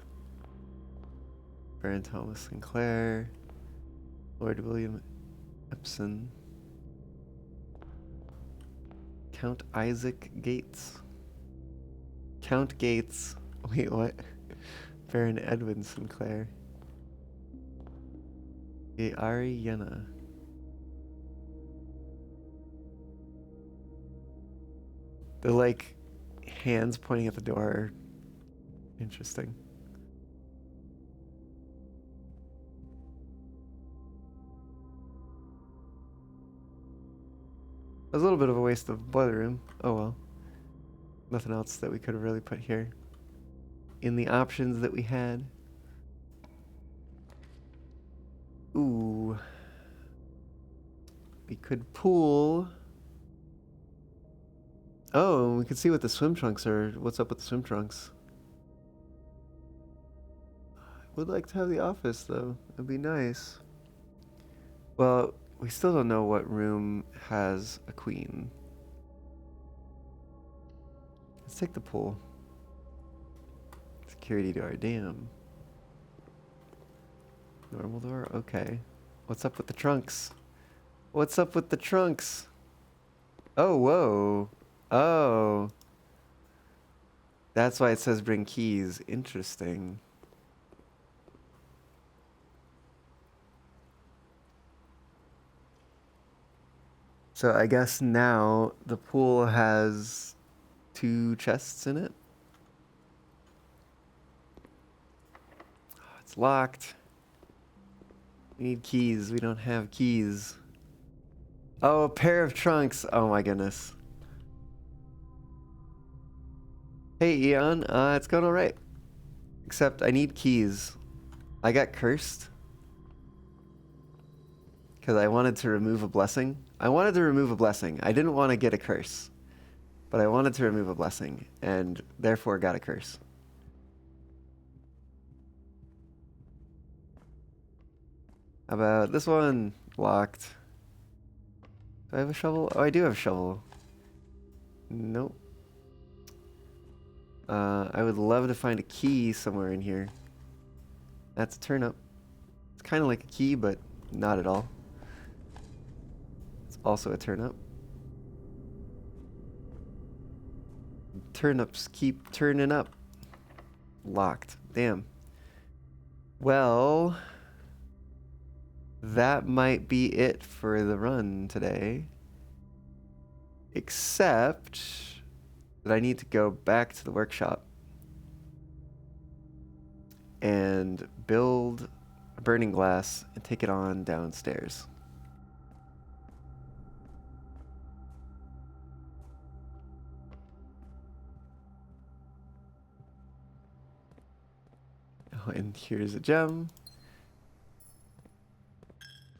Baron Thomas Sinclair. Lord William Epson. Count Isaac Gates. Count Gates. Wait, what? Baron Edwin Sinclair. Ariana. The like hands pointing at the door. Interesting. It was a little bit of a waste of boiler room. Oh well. Nothing else that we could have really put here. In the options that we had. Ooh. We could pool. Oh, we could see what the swim trunks are. What's up with the swim trunks? I would like to have the office though. It'd be nice. Well, we still don't know what room has a queen. Let's take the pool. Security door, damn. Normal door, okay. What's up with the trunks? What's up with the trunks? Oh, whoa. Oh. That's why it says bring keys. Interesting. So I guess now the pool has 2 chests in it. Oh, it's locked. We need keys. We don't have keys. Oh, a pair of trunks. Oh my goodness. Hey, Eon. It's going alright. Except I need keys. I got cursed. Because I wanted to remove a blessing. I wanted to remove a blessing. I didn't want to get a curse. But I wanted to remove a blessing. And therefore got a curse. How about this one? Locked. Do I have a shovel? Oh, I do have a shovel. Nope. I would love to find a key somewhere in here. That's a turnip. It's kind of like a key, but not at all. It's also a turnip. Turnips keep turning up. Locked. Damn. Well, that might be it for the run today. Except that I need to go back to the workshop and build a burning glass and take it on downstairs. Oh, and here's a gem.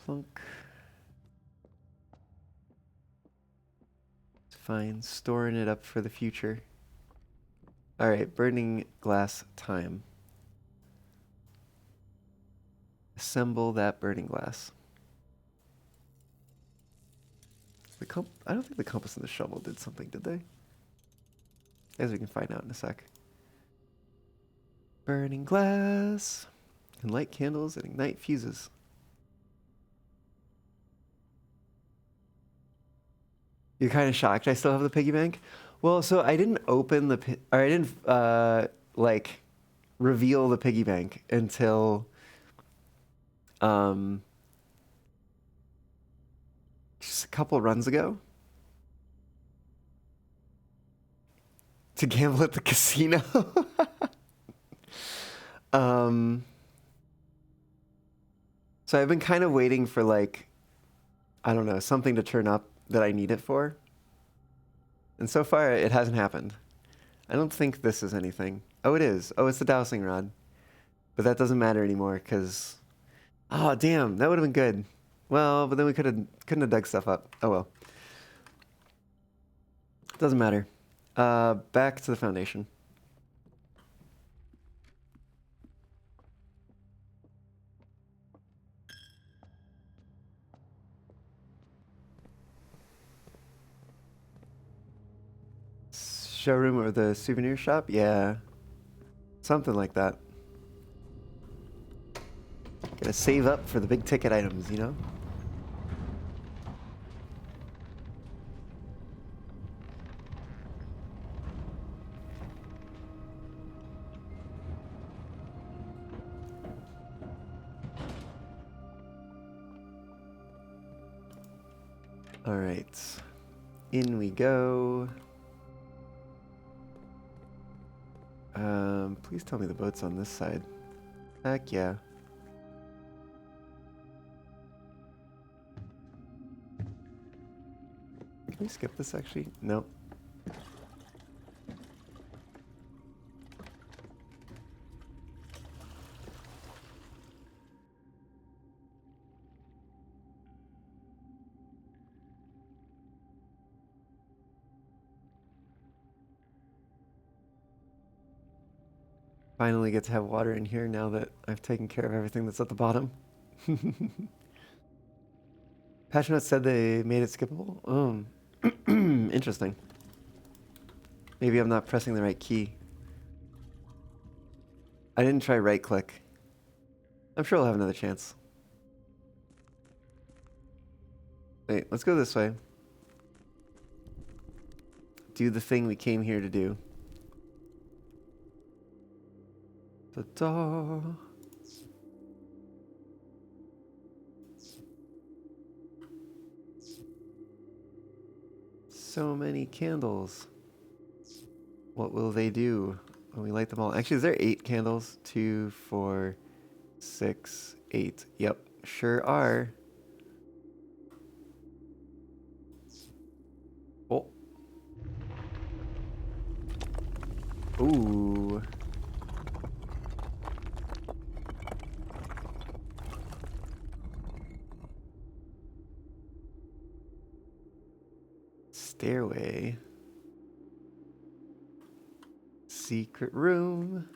Plunk. It's fine. Storing it up for the future. Alright, burning glass time. Assemble that burning glass. I don't think the compass and the shovel did something, did they? As we can find out in a sec. Burning glass. Can light candles and ignite fuses. You're kind of shocked I still have the piggy bank? Well, so I didn't open or I didn't, like, reveal the piggy bank until, just a couple runs ago. To gamble at the casino. So I've been kind of waiting for, like, I don't know, something to turn up that I need it for. And so far, it hasn't happened. I don't think this is anything. Oh, it is. Oh, it's the dowsing rod. But that doesn't matter anymore, because... Oh, damn, that would have been good. Well, but then we couldn't have dug stuff up. Oh, well. Doesn't matter. Back to the foundation. Showroom or the souvenir shop? Yeah. Something like that. Gotta save up for the big ticket items, you know? Alright. In we go. Please tell me the boat's on this side. Heck yeah. Can we skip this actually? Nope. Finally get to have water in here now that I've taken care of everything that's at the bottom. Passionate said they made it skippable? Interesting. Maybe I'm not pressing the right key. I didn't try right click. I'm sure I'll have another chance. Wait, let's go this way. Do the thing we came here to do. Ta-da! so many candles. What will they do when we light them all? Actually, is there 8 candles? 2, 4, 6, 8. Yep, sure are. Oh. Ooh. Stairway. Secret room.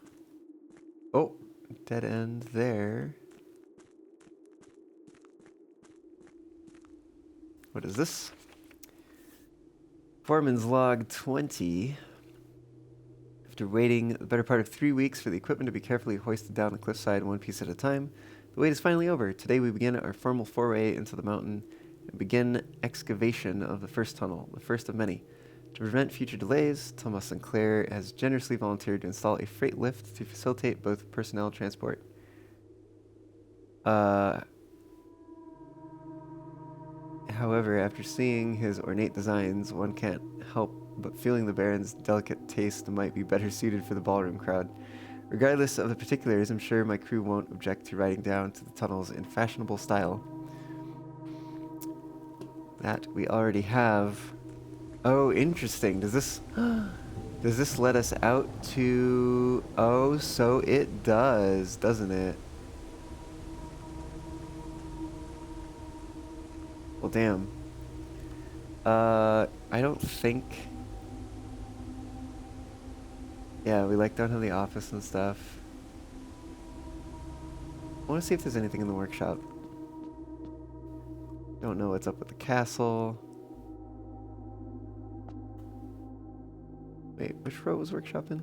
Oh, dead end there. What is this? Foreman's log 20. After waiting the better part of 3 weeks for the equipment to be carefully hoisted down the cliffside one piece at a time, the wait is finally over. Today we begin our formal foray into the mountain and begin excavation of the first tunnel, the first of many. To prevent future delays, Thomas Sinclair has generously volunteered to install a freight lift to facilitate both personnel transport. However, after seeing his ornate designs, one can't help but feeling the Baron's delicate taste might be better suited for the ballroom crowd. Regardless of the particulars, I'm sure my crew won't object to riding down to the tunnels in fashionable style. That we already have. Oh, interesting. Does this let us out to... Oh, so it does, doesn't it? Well, damn. I don't think... Yeah, we don't have the office and stuff. I want to see if there's anything in the workshop. Don't know what's up with the castle. Wait, which row was workshop in?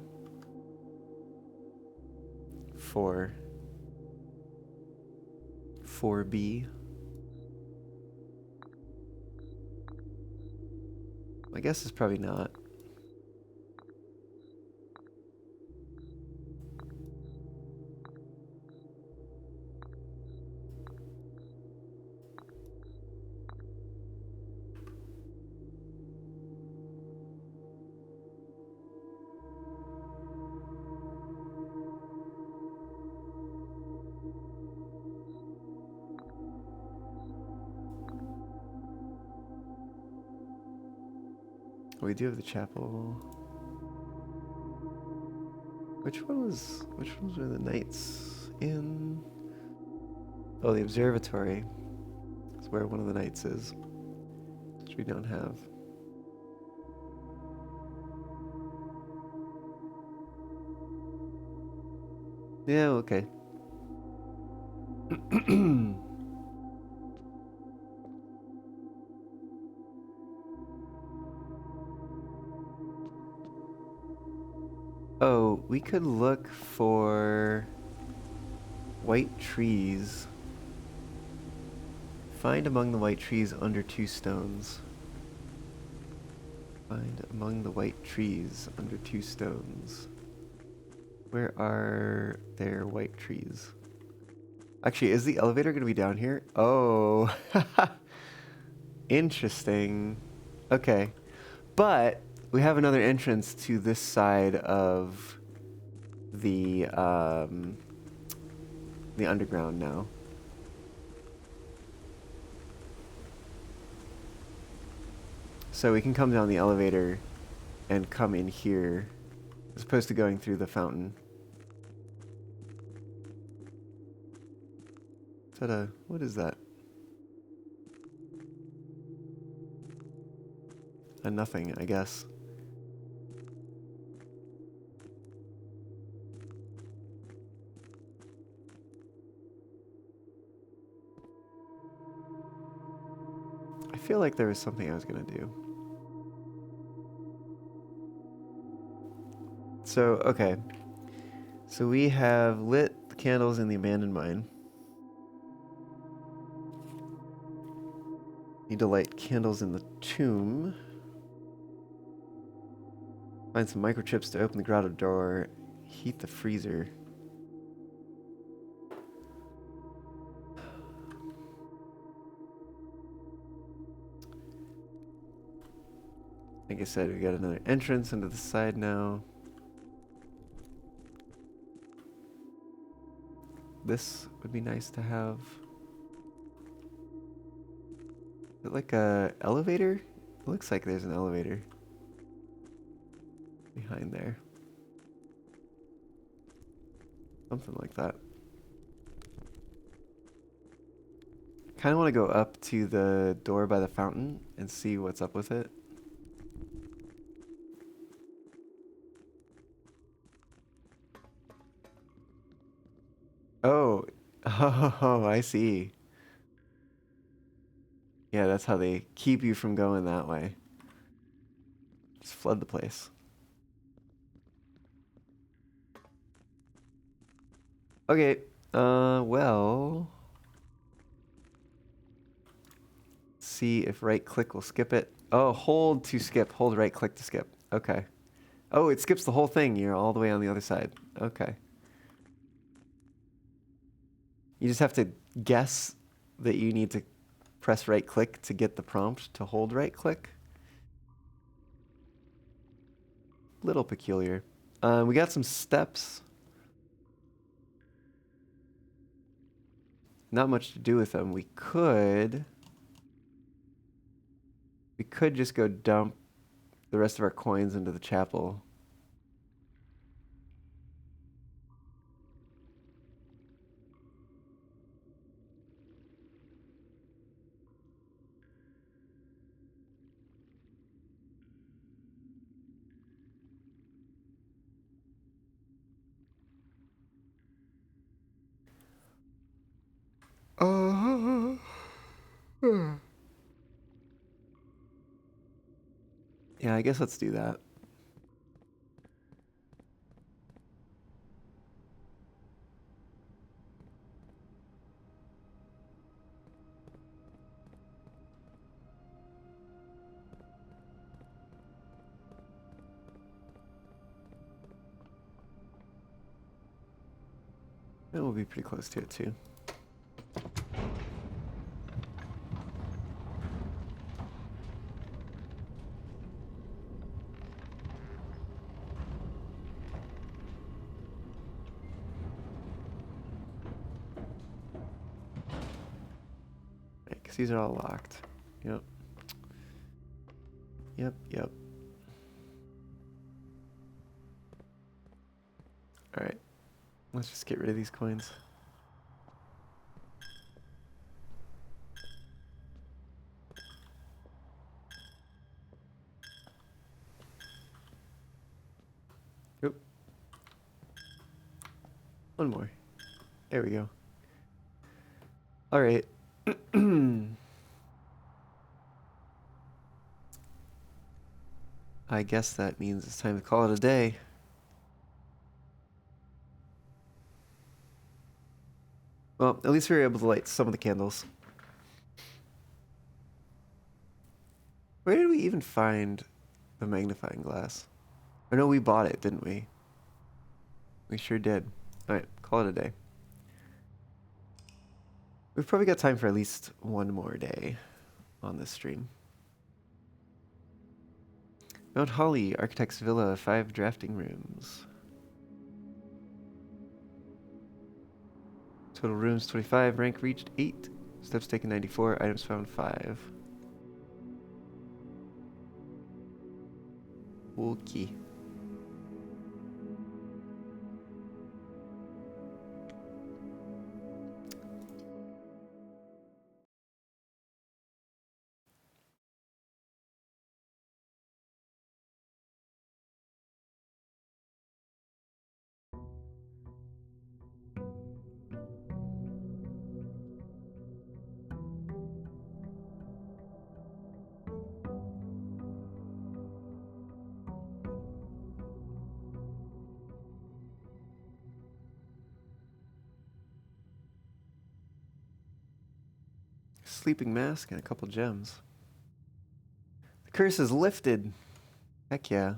4. 4B. I guess it's probably not. We do have the chapel. Which ones were the knights in? Oh, the observatory is where one of the knights is, which we don't have. Yeah, okay. Oh, we could look for white trees. Find among the white trees under 2 stones. Find among the white trees under 2 stones. Where are there white trees? Actually, is the elevator going to be down here? Oh, interesting. Okay, but we have another entrance to this side of the underground now. So we can come down the elevator and come in here as opposed to going through the fountain. Is that a... what is that? A nothing, I guess. I feel like there was something I was gonna do. So, okay. So we have lit the candles in the abandoned mine. Need to light candles in the tomb. Find some microchips to open the grotto door. Heat the freezer. Like I said, we got another entrance into the side now. This would be nice to have. Is it like a elevator? It looks like there's an elevator behind there. Something like that. Kind of want to go up to the door by the fountain and see what's up with it. Oh, oh, I see. Yeah, that's how they keep you from going that way. Just flood the place. Okay, well, see if right click will skip it. Oh, hold to skip. Hold right click to skip. Okay. Oh, it skips the whole thing. You're all the way on the other side. Okay. You just have to guess that you need to press right click to get the prompt to hold right click. Little peculiar. We got some steps. Not much to do with them. We could just go dump the rest of our coins into the chapel. Uh, yeah, I guess let's do that. And we'll be pretty close to it too. Right, because these are all locked. Yep. Yep. Alright. Let's just get rid of these coins. Oop. One more. There we go. Alright. I guess that means it's time to call it a day. Well, at least we were able to light some of the candles. Where did we even find the magnifying glass? Or no, we bought it, didn't we? We sure did. Alright, call it a day. We've probably got time for at least one more day on this stream. Mount Holly, Architect's Villa, 5 drafting rooms. Total rooms 25, rank reached 8. Steps taken 94, items found 5. Okay. Sleeping mask and a couple gems. The curse is lifted. Heck yeah.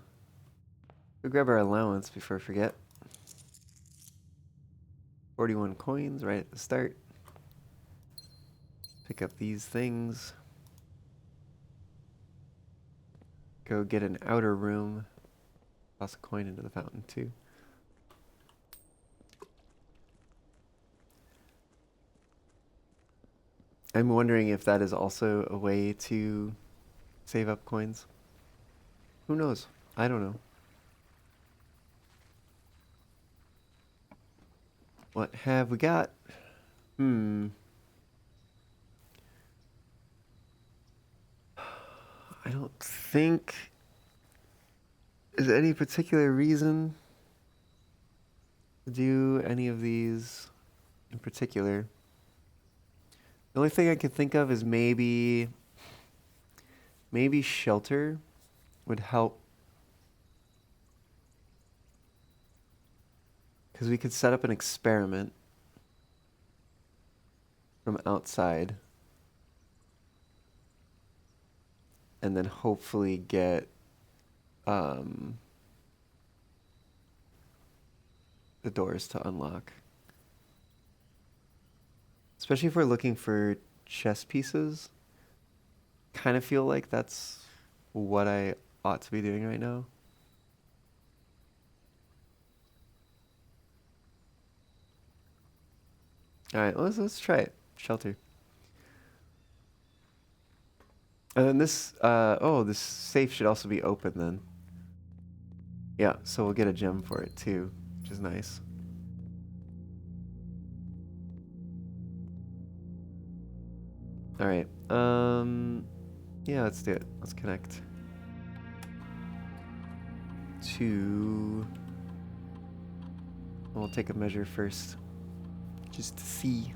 We'll grab our allowance before I forget. 41 coins right at the start. Pick up these things. go get an outer room. Toss a coin into the fountain too. I'm wondering if that is also a way to save up coins. Who knows? I don't know. What have we got? I don't think there's any particular reason to do any of these in particular. The only thing I could think of is maybe shelter would help. Because we could set up an experiment from outside and then hopefully get the doors to unlock. Especially if we're looking for chess pieces. Kind of feel like that's what I ought to be doing right now. All right, let's try it. Shelter. And then this, this safe should also be open then. Yeah, so we'll get a gem for it too, which is nice. All right, yeah, let's do it. Let's connect to, we'll take a measure first, just to see.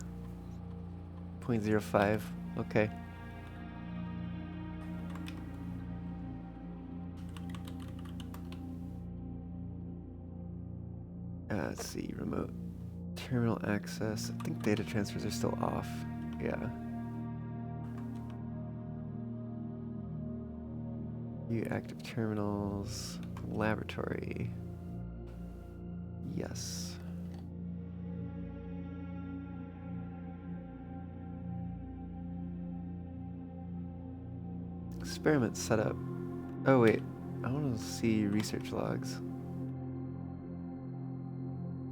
0.05, okay. Let's see, remote terminal access. I think data transfers are still off. Yeah. View active terminals. Laboratory. Yes. Experiment setup. Oh wait, I want to see research logs.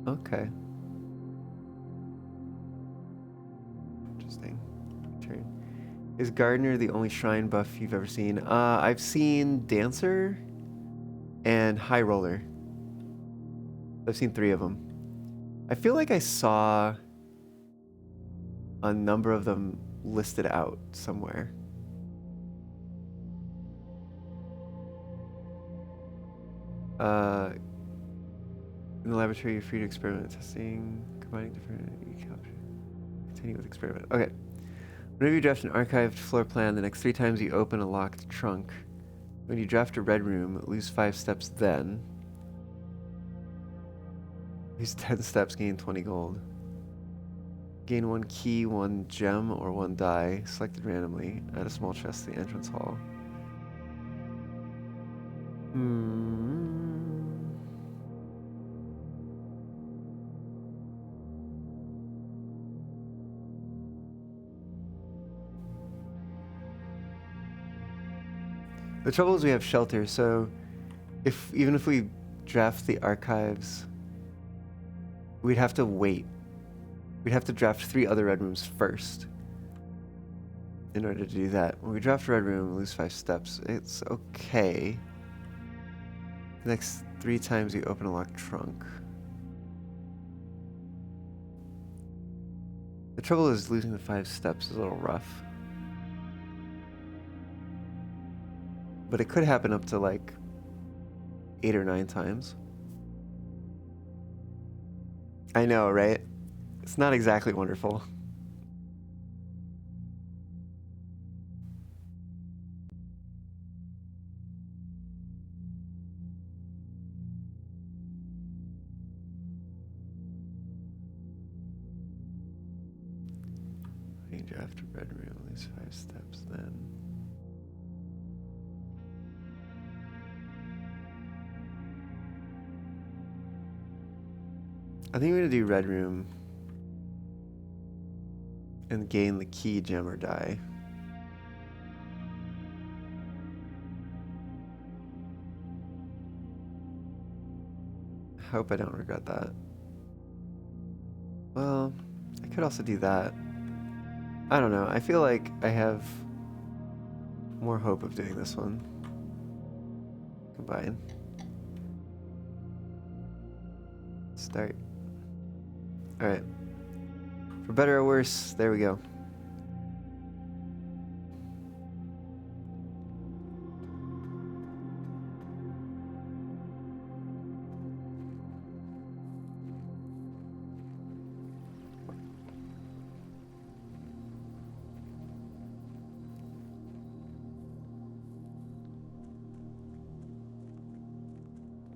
Okay. Interesting. Turn. Is Gardener the only shrine buff you've ever seen? I've seen Dancer and High Roller. I've seen 3 of them. I feel like I saw a number of them listed out somewhere. In the laboratory, you're free to experiment with testing, combining different capture. Continue with experiment. Okay. Whenever you draft an archived floor plan, the next 3 times you open a locked trunk. When you draft a red room, lose 5 steps then. Use 10 steps, gain 20 gold. Gain 1 key, 1 gem, or 1 die, selected randomly. Add a small chest to the entrance hall. The trouble is we have shelter, so even if we draft the archives, we'd have to wait. We'd have to draft 3 other red rooms first in order to do that. When we draft a red room, we lose 5 steps. It's okay. The next 3 times you open a locked trunk. The trouble is losing the 5 steps is a little rough. But it could happen up to like 8 or 9 times. I know, right? It's not exactly wonderful. You draft a red room, lose 5 steps then. I think we're gonna do red room and gain the key, gem, or die. hope I don't regret that. Well, I could also do that. I don't know. I feel like I have more hope of doing this one. Combine. Start. Alright. For better or worse, there we go.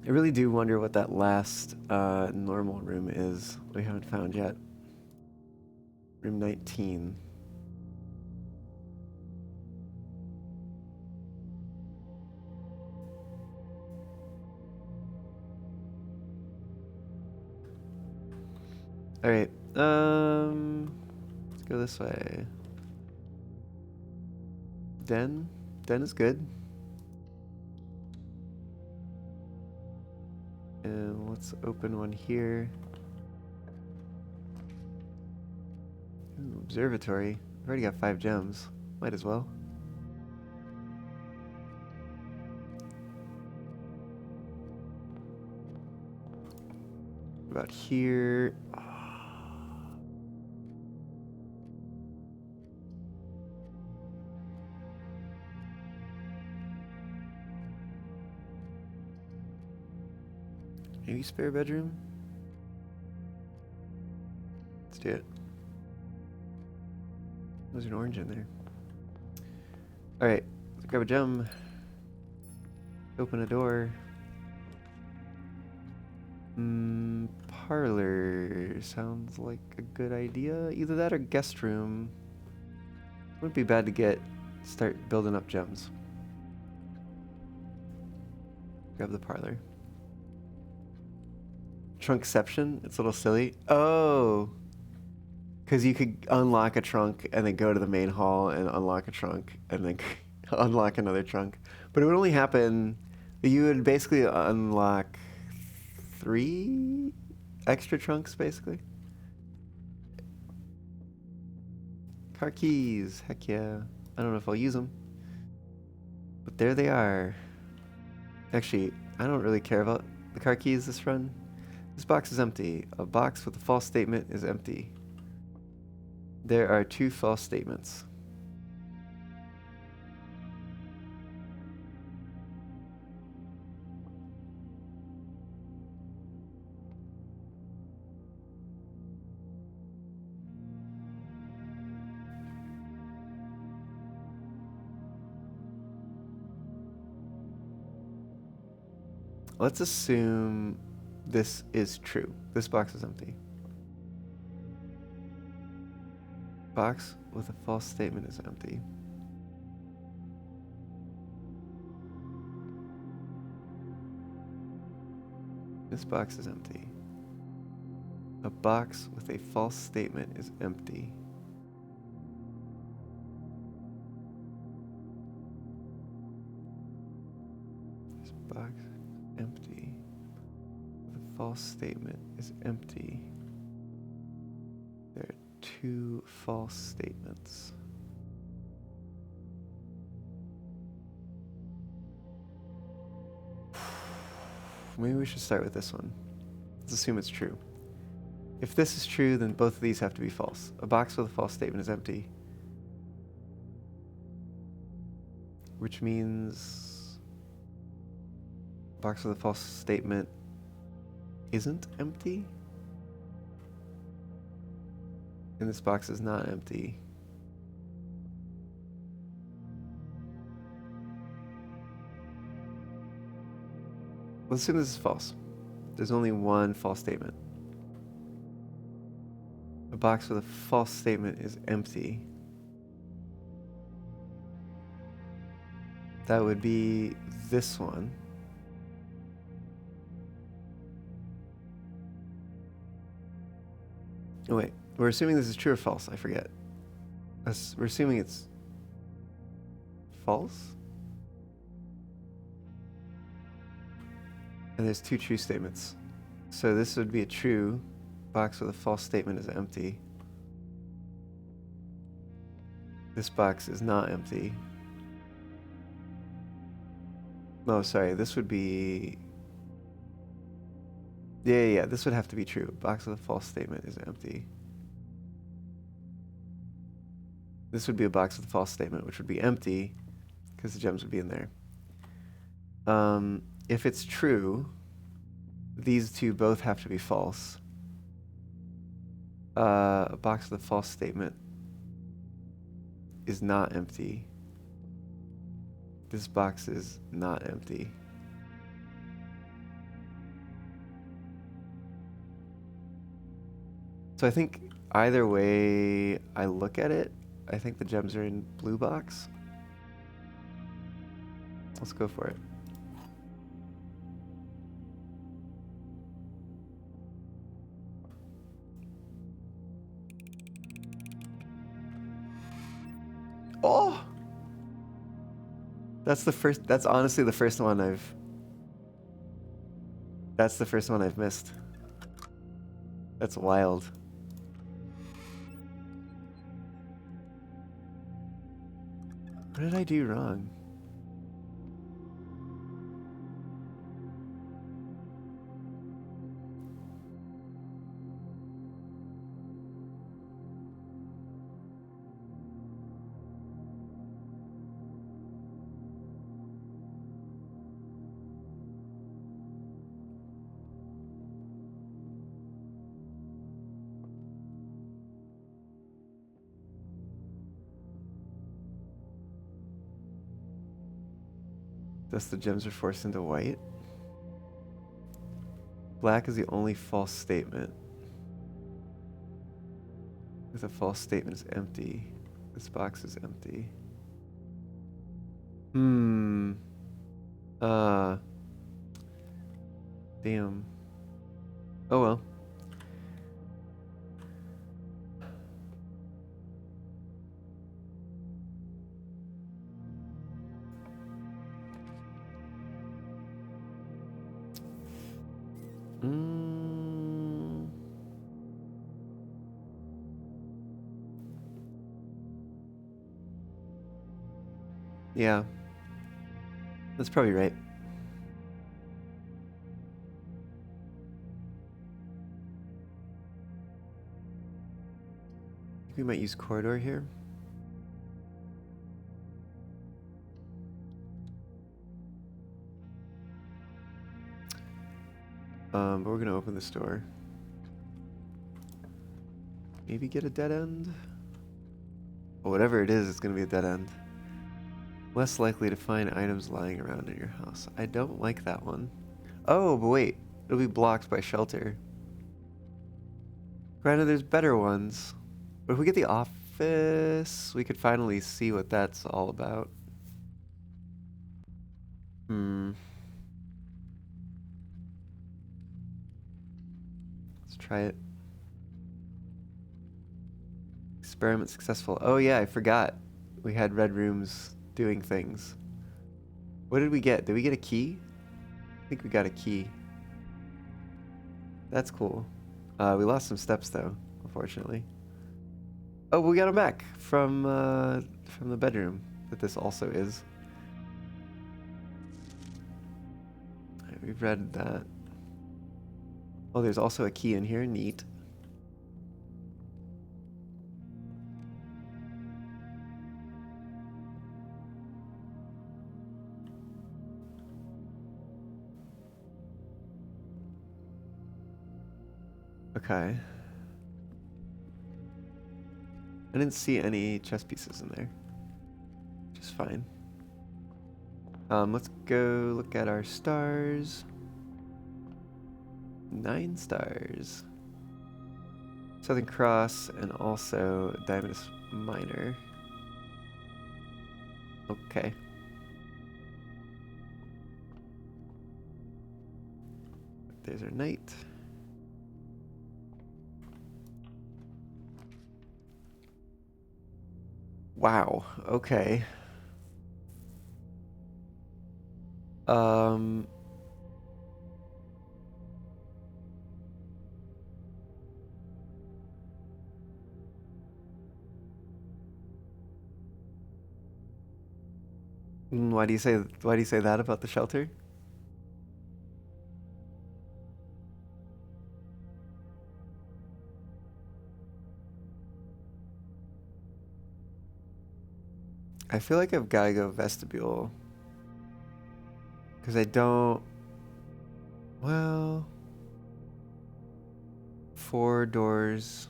I really do wonder what that last normal room is we haven't found yet. Room 19. Alright, let's go this way. Den? Den is good. And let's open one here. Ooh, observatory. I've already got 5 gems. Might as well. What about here? Maybe spare bedroom? Let's do it. There's an orange in there. Alright, let's grab a gem. Open a door. Parlor sounds like a good idea. Either that or guest room. Wouldn't be bad to start building up gems. Grab the parlor. Trunkception? It's a little silly. Oh! Because you could unlock a trunk and then go to the main hall and unlock a trunk and then unlock another trunk. But it would only happen... You would basically unlock 3 extra trunks, basically. Car keys. Heck yeah. I don't know if I'll use them. But there they are. Actually, I don't really care about the car keys this run. This box is empty. A box with a false statement is empty. There are 2 false statements. Let's assume this is true. This box is empty. Box with a false statement is empty. This box is empty. A box with a false statement is empty. This box empty. The false statement is empty. There are 2 false statements. Maybe we should start with this one. Let's assume it's true. If this is true, then both of these have to be false. A box with a false statement is empty. Which means... box with a false statement isn't empty? And this box is not empty. Let's assume this is false. There's only one false statement. A box with a false statement is empty. That would be this one. Oh wait, we're assuming this is true or false? I forget. We're assuming it's false? And there's 2 true statements. So this would be a true. Box with a false statement is empty. This box is not empty. No, sorry, this would be... Yeah, this would have to be true. Box with a false statement is empty. This would be a box with a false statement, which would be empty, because the gems would be in there. If it's true, these two both have to be false. A box with a false statement is not empty. This box is not empty. So I think either way I look at it, I think the gems are in blue box. Let's go for it. Oh! That's honestly the first one that's the first one I've missed. That's wild. What did I do wrong? Thus the gems are forced into white. Black is the only false statement. If the false statement is empty, this box is empty. Damn. Oh well. Yeah. That's probably right. We might use corridor here. But we're gonna open this door. Maybe get a dead end? Well, whatever it is, it's gonna be a dead end. Less likely to find items lying around in your house. I don't like that one. Oh, but wait. It'll be blocked by shelter. Granted, there's better ones. But if we get the office, we could finally see what that's all about. Let's try it. Experiment successful. Oh yeah, I forgot. We had red rooms doing things. What did we get? Did we get a key? I think we got a key. That's cool. We lost some steps though, unfortunately. Oh, we got them back from the bedroom that this also is. Alright, we've read that. Oh, there's also a key in here. Neat. Okay. I didn't see any chess pieces in there. Which is fine. Let's go look at our stars. 9 stars. Southern Cross and also Diamonus Minor. Okay. There's our knight. Wow, okay. Why do you say that about the shelter? I feel like I've gotta go vestibule. Because I don't... Well... 4 doors,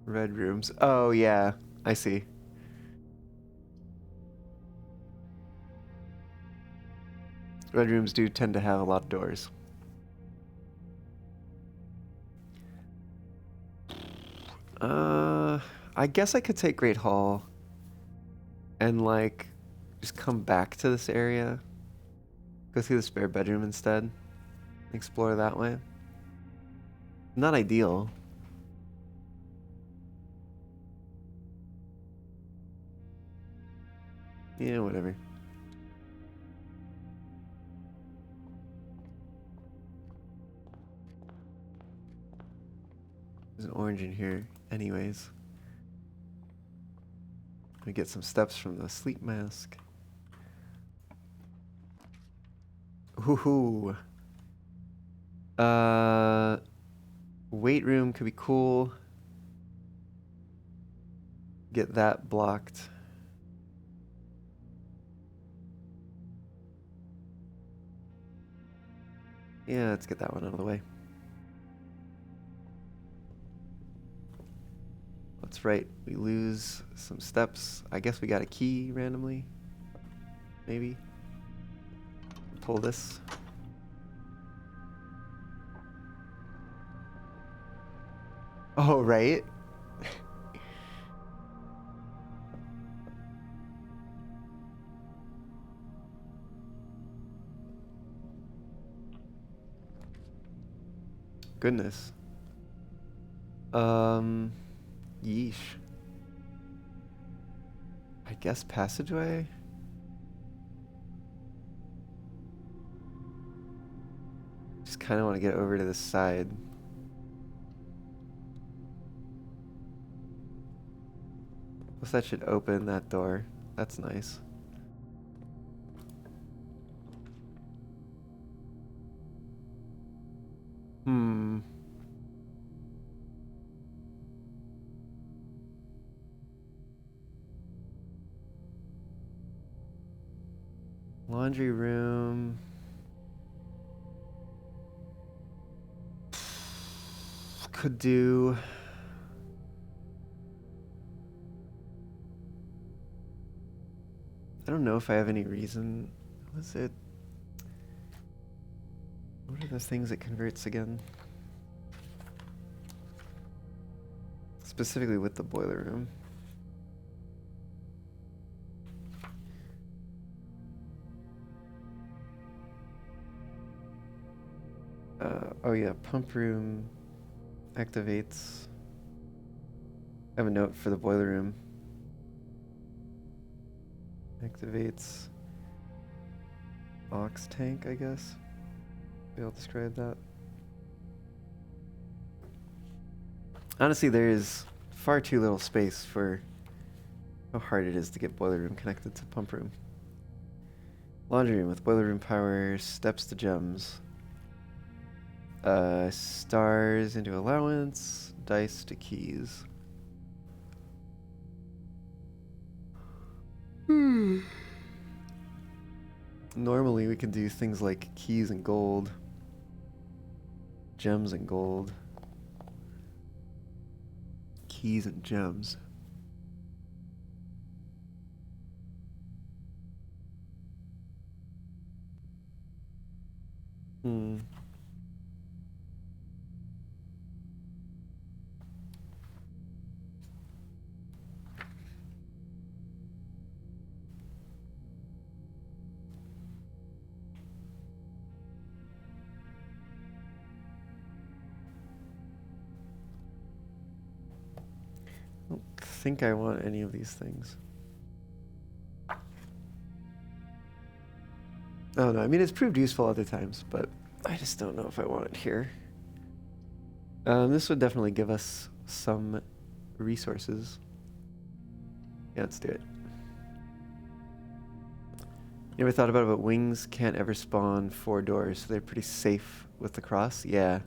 red rooms. Oh, yeah. I see. Red rooms do tend to have a lot of doors. I guess I could take Great Hall and, like, just come back to this area. Go through the spare bedroom instead. Explore that way. Not ideal. Yeah, whatever. There's an orange in here anyways. We get some steps from the sleep mask. Woohoo. Weight room could be cool. Get that blocked. Yeah, let's get that one out of the way. That's right. We lose some steps. I guess we got a key randomly. Maybe. Pull this. Oh, right. Goodness. Yeesh. I guess passageway? Just kind of want to get over to this side. Guess that should open that door. That's nice. Laundry room. Could do... I don't know if I have any reason. Was it... What are those things it converts again? Specifically with the boiler room. Oh yeah, pump room activates. I have a note for the boiler room. Activates ox tank, I guess. Maybe I'll describe that. Honestly, there is far too little space for how hard it is to get boiler room connected to pump room. Laundry room with boiler room power, steps to gems. Stars into allowance, dice to keys. Normally we can do things like keys and gold, gems and gold, keys and gems. I don't think I want any of these things. Oh no, I mean it's proved useful other times, but I just don't know if I want it here. This would definitely give us some resources. Yeah, let's do it. You ever thought about it, but wings can't ever spawn 4 doors, so they're pretty safe with the cross? Yeah.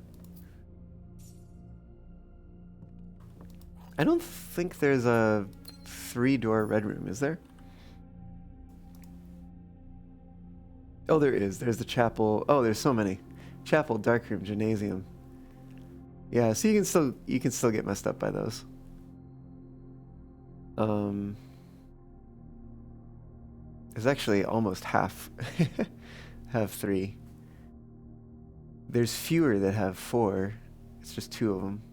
I don't think there's a 3-door red room, is there? Oh, there is. There's the chapel. Oh, there's so many. Chapel, darkroom, gymnasium. Yeah, so you can still get messed up by those. There's actually almost half have 3. There's fewer that have 4. It's just 2 of them.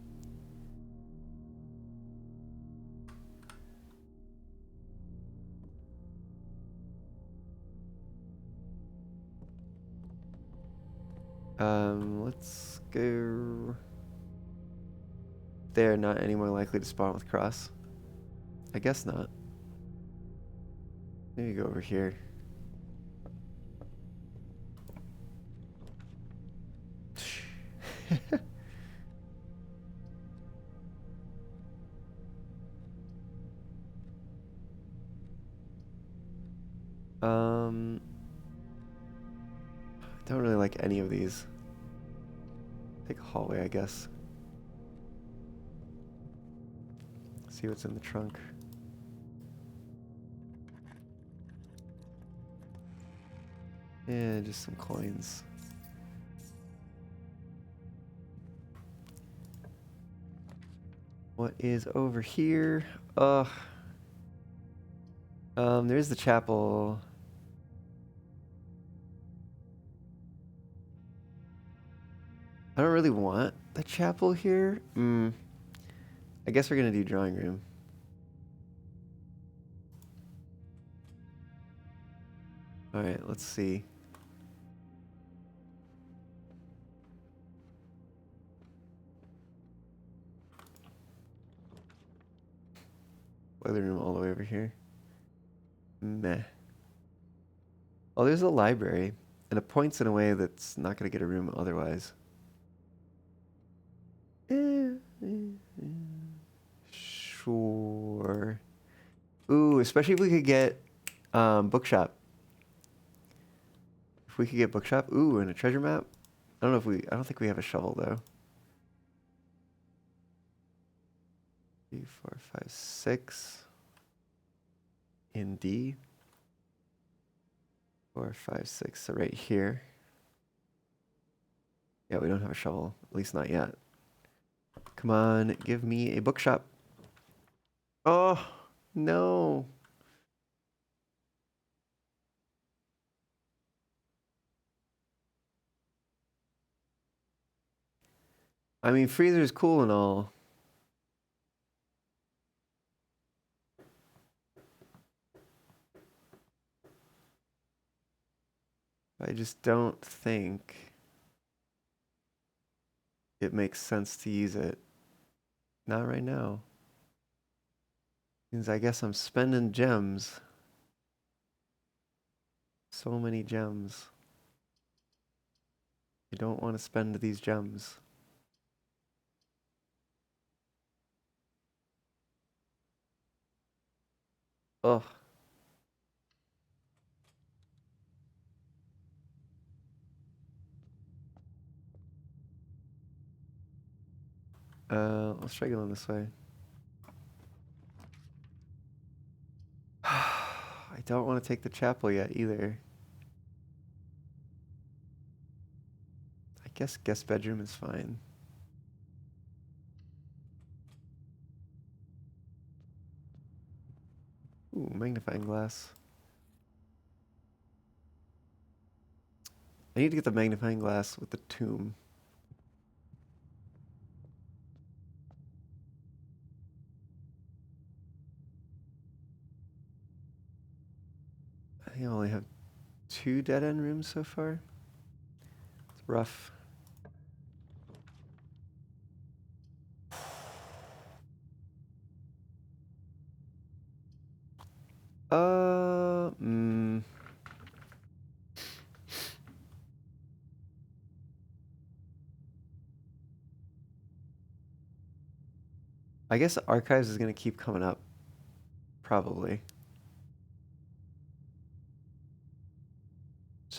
Let's go. They're not any more likely to spawn with cross. I guess not. Maybe go over here. I don't really like any of these. Take a hallway, I guess. See what's in the trunk. Yeah, just some coins. What is over here? There's the chapel. I don't really want the chapel here. I guess we're gonna do drawing room. Alright, let's see. Weather room all the way over here. Meh. Oh, there's a library. And it points in a way that's not gonna get a room otherwise. Sure. Ooh, especially if we could get bookshop. If we could get bookshop. Ooh, and a treasure map. I don't think we have a shovel though. 3, 4, 5, 6. In D. 4, 5, 6. So right here. Yeah, we don't have a shovel. At least not yet. Come on, give me a bookshop. Oh, no. I mean, freezer's cool and all. I just don't think it makes sense to use it. Not right now. Means I guess I'm spending gems. So many gems. I don't want to spend these gems. Ugh. Let's try going this way. I don't want to take the chapel yet either. I guess guest bedroom is fine. Ooh, magnifying glass. I need to get the magnifying glass with the tomb. I think I only have 2 dead end rooms so far. It's rough. Uh, mm. I guess archives is gonna keep coming up. Probably.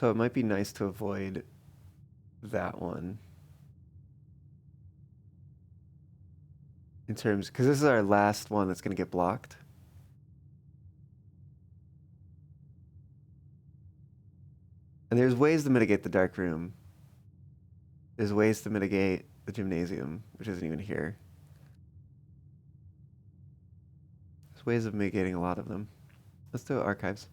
So it might be nice to avoid that one. In terms, because this is our last one that's going to get blocked. And there's ways to mitigate the dark room. There's ways to mitigate the gymnasium, which isn't even here. There's ways of mitigating a lot of them. Let's do archives.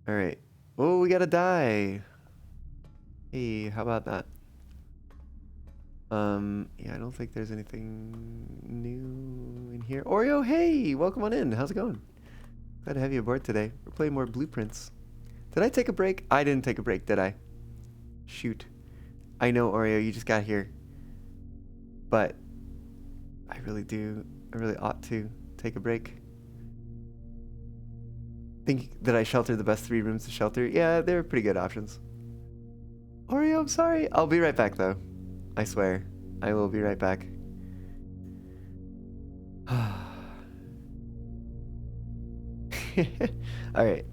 All right. Oh, we got a die. Hey, how about that? Yeah, I don't think there's anything new in here. Oreo, hey, welcome on in. How's it going? Glad to have you aboard today. We're playing more Blueprints. Did I take a break? I didn't take a break, did I? Shoot. I know, Oreo, you just got here. But I really ought to take a break. Think that I sheltered the best 3 rooms to shelter? Yeah, they're pretty good options. Oreo, I'm sorry. I'll be right back, though. I swear. I will be right back. Alright.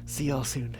See y'all soon.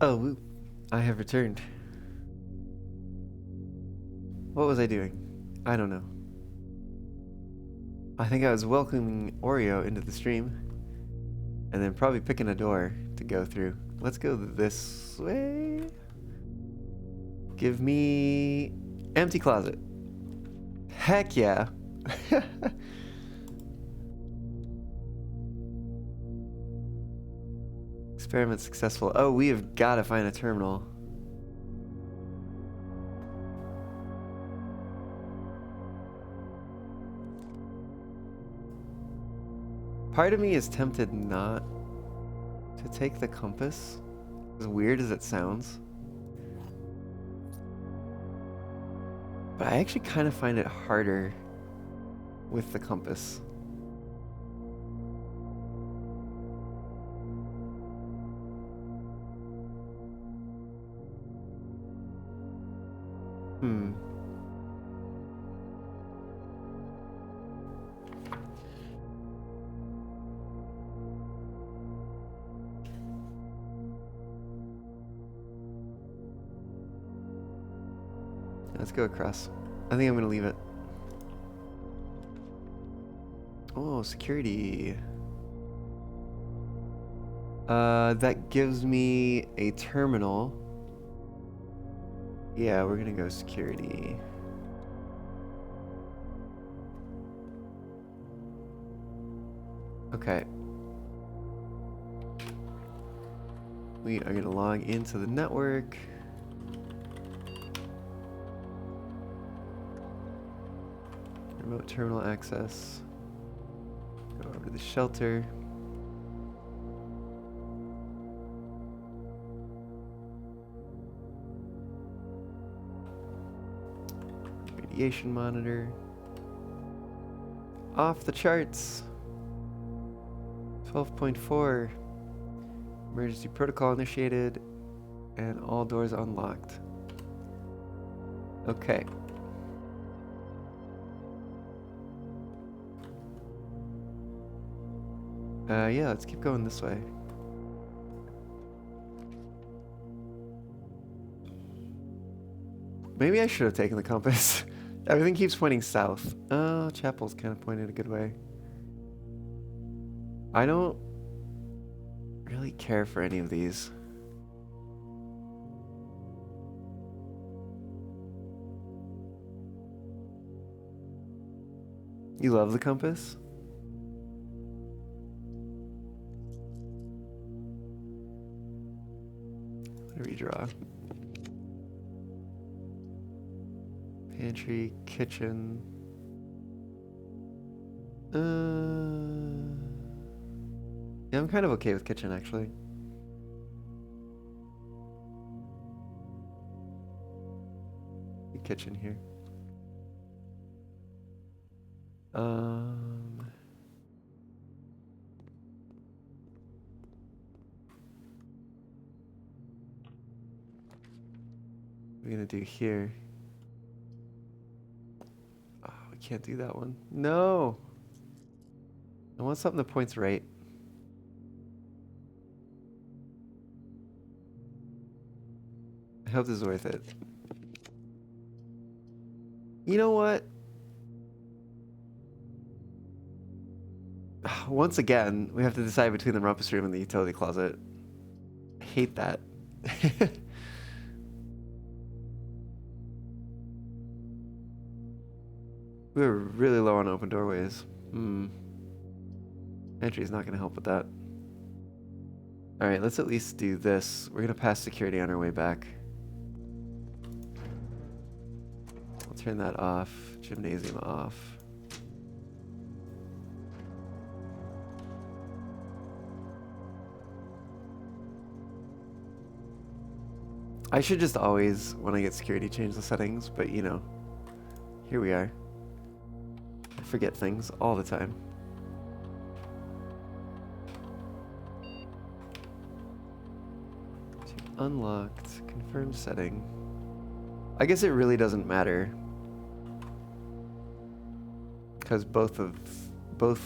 Oh, woo. I have returned. What was I doing? I don't know. I think I was welcoming Oreo into the stream and then probably picking a door to go through. Let's go this way. Give me empty closet. Heck yeah. Experiment successful. Oh, we have got to find a terminal. Part of me is tempted not to take the compass, as weird as it sounds. But I actually kind of find it harder with the compass. Let's go across. I think I'm gonna leave it. Oh, security. That gives me a terminal. Yeah, we're gonna go security. Okay. We are gonna log into the network. Remote terminal access. Go over to the shelter. Radiation monitor. Off the charts. 12.4. Emergency protocol initiated. And all doors unlocked. Okay. Yeah, let's keep going this way. Maybe I should have taken the compass. Everything keeps pointing south. Oh, chapel's kind of pointed a good way. I don't really care for any of these. You love the compass? Redraw. Pantry, kitchen. Yeah, I'm kind of okay with kitchen actually. The kitchen here. We're gonna do here. Oh, we can't do that one. No! I want something that points right. I hope this is worth it. You know what? Once again, we have to decide between the rumpus room and the utility closet. I hate that. We were really low on open doorways. Entry is not going to help with that. Alright, let's at least do this. We're going to pass security on our way back. I'll turn that off. Gymnasium off. I should just always, when I get security, change the settings, but you know, here we are. I forget things all the time. Unlocked. Confirm setting. I guess it really doesn't matter, because both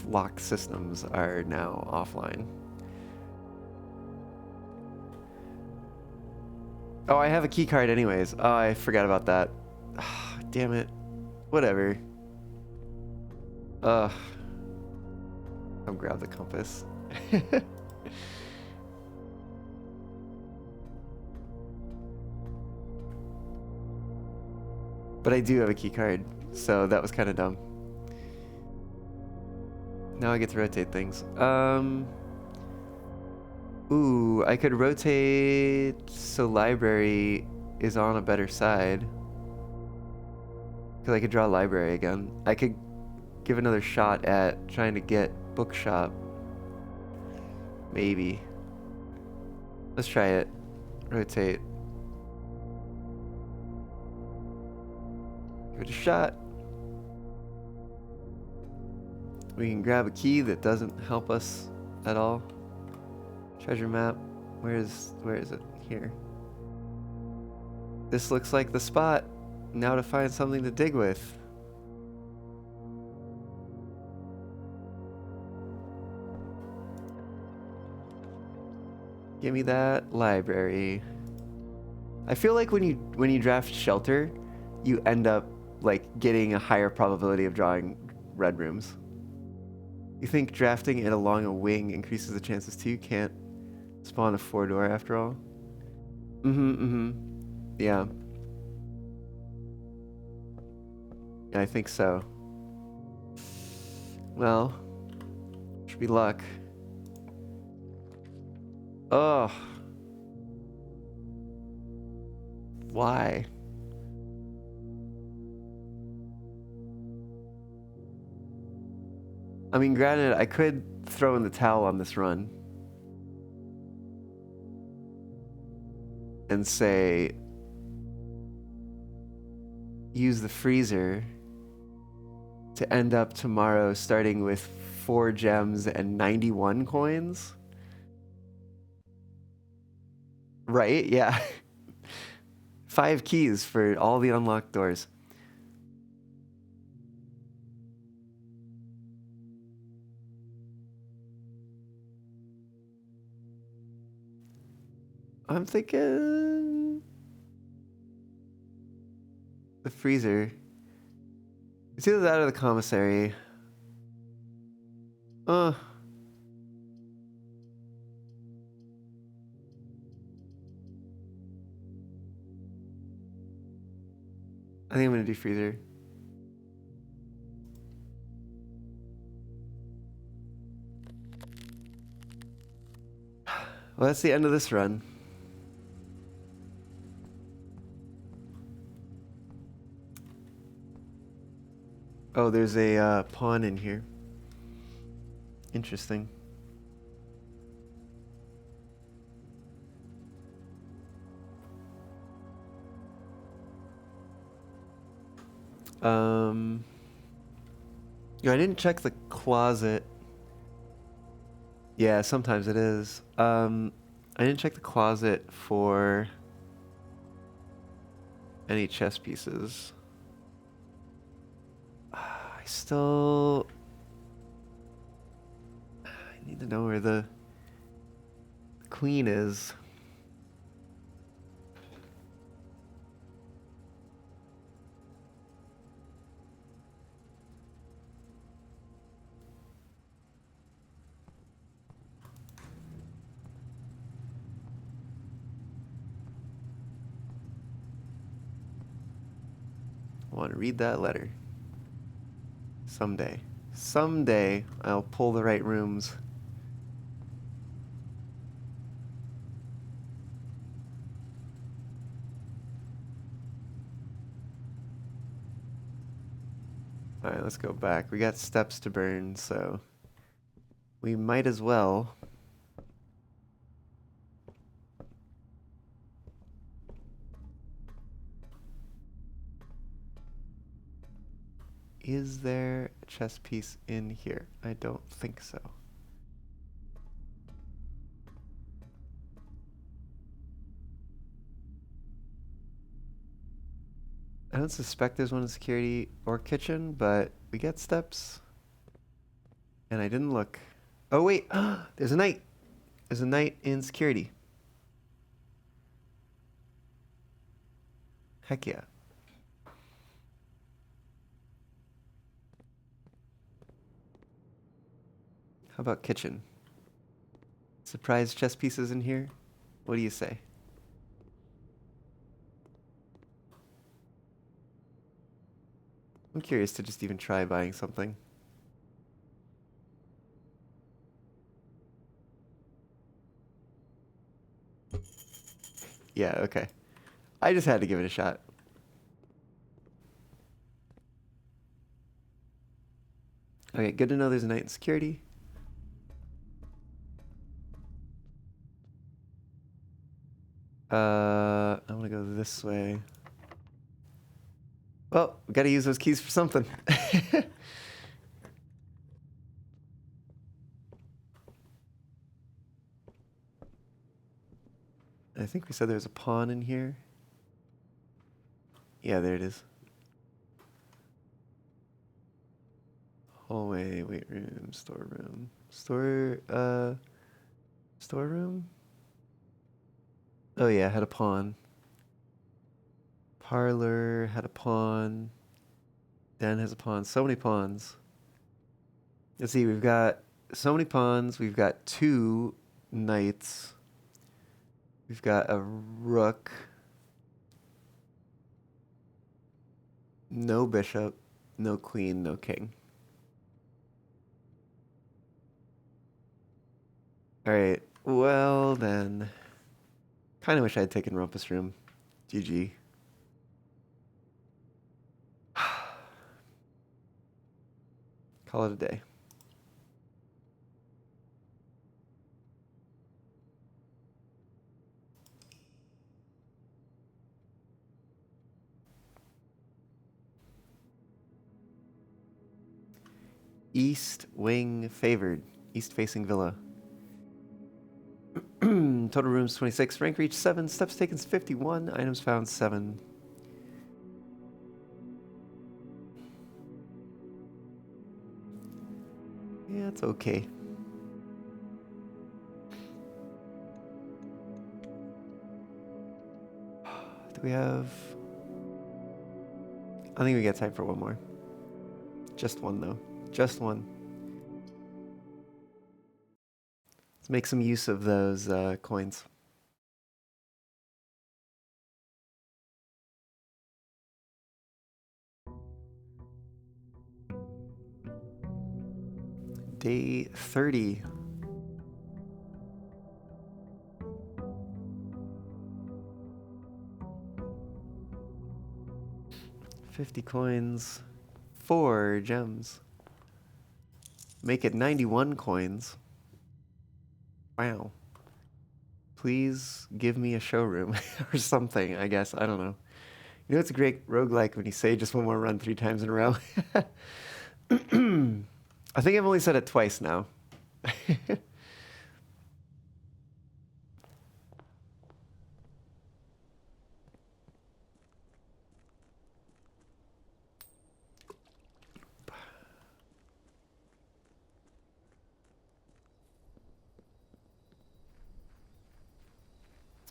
locked systems are now offline. Oh, I have a key card anyways. Oh, I forgot about that. Damn it. Whatever. Ugh. Come grab the compass. But I do have a key card, so that was kind of dumb. Now I get to rotate things. Ooh, I could rotate so library is on a better side. Because I could draw library again. I could give another shot at trying to get bookshop. Maybe. Let's try it. Rotate. Give it a shot. We can grab a key that doesn't help us at all. Treasure map. Where is it? Here. This looks like the spot. Now to find something to dig with. Give me that library. I feel like when you draft shelter, you end up like getting a higher probability of drawing red rooms. You think drafting it along a wing increases the chances too? You can't spawn a 4-door after all. Yeah. Yeah, I think so. Well, should be luck. Oh. Why? I mean, granted, I could throw in the towel on this run and say, use the freezer to end up tomorrow starting with 4 gems and 91 coins. Right? Yeah. 5 keys for all the unlocked doors. I'm thinking the freezer. It's either that or the commissary. I think I'm gonna do freezer. Well, that's the end of this run. Oh, there's a pawn in here. Interesting. Yeah, I didn't check the closet. Yeah, sometimes it is. I didn't check the closet for any chess pieces. I need to know where the queen is. I want to read that letter. Someday. Someday I'll pull the right rooms. Alright, let's go back. We got steps to burn, so we might as well. Is there a chess piece in here? I don't think so. I don't suspect there's one in security or kitchen, but we get steps. And I didn't look. Oh, wait. There's a knight. There's a knight in security. Heck yeah. How about kitchen? Surprise chess pieces in here? What do you say? I'm curious to just even try buying something. Yeah, okay. I just had to give it a shot. Okay, good to know there's a knight in security. I want to go this way. Well, we gotta use those keys for something. I think we said there's a pawn in here. Yeah, there it is. Hallway, weight room, storeroom. Storeroom? Oh yeah, had a pawn. Parlor had a pawn. Den has a pawn. So many pawns. Let's see, we've got so many pawns. We've got 2 knights. We've got a rook. No bishop. No queen. No king. Alright, well then. Kinda wish I had taken Rumpus Room. GG. Call it a day. East wing favored. East facing villa. Total rooms 26. Rank reach 7. Steps taken 51. Items found 7. Yeah, it's okay. Do we have... I think we got time for one more. Just one, though. Just one. Let's make some use of those coins. Day 30. $50 coins. 4 gems. Make it 91 coins. Wow. Please give me a showroom or something, I guess. I don't know. You know, it's a great roguelike when you say just one more run 3 times in a row. I think I've only said it twice now.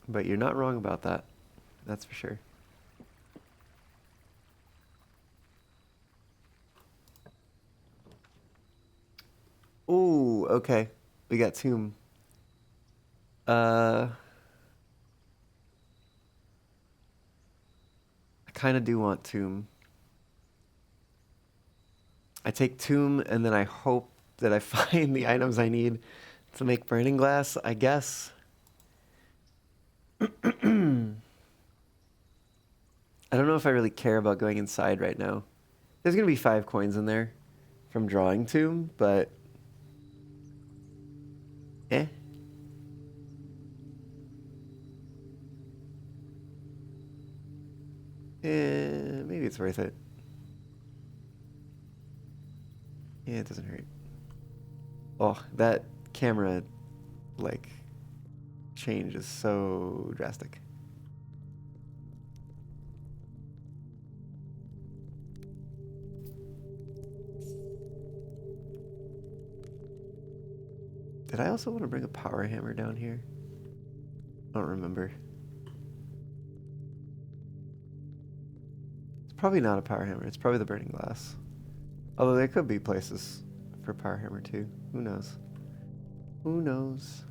But you're not wrong about that. That's for sure. Ooh, okay. We got Tomb. I kind of do want Tomb. I take Tomb and then I hope that I find the items I need to make Burning Glass, I guess. I don't know if I really care about going inside right now. There's going to be 5 coins in there from drawing Tomb, but... Eh. Maybe it's worth it. Yeah, it doesn't hurt. Oh, that camera, like, change is so drastic. Did I also want to bring a power hammer down here? I don't remember. It's probably not a power hammer. It's probably the burning glass. Although there could be places for power hammer too. Who knows? Who knows?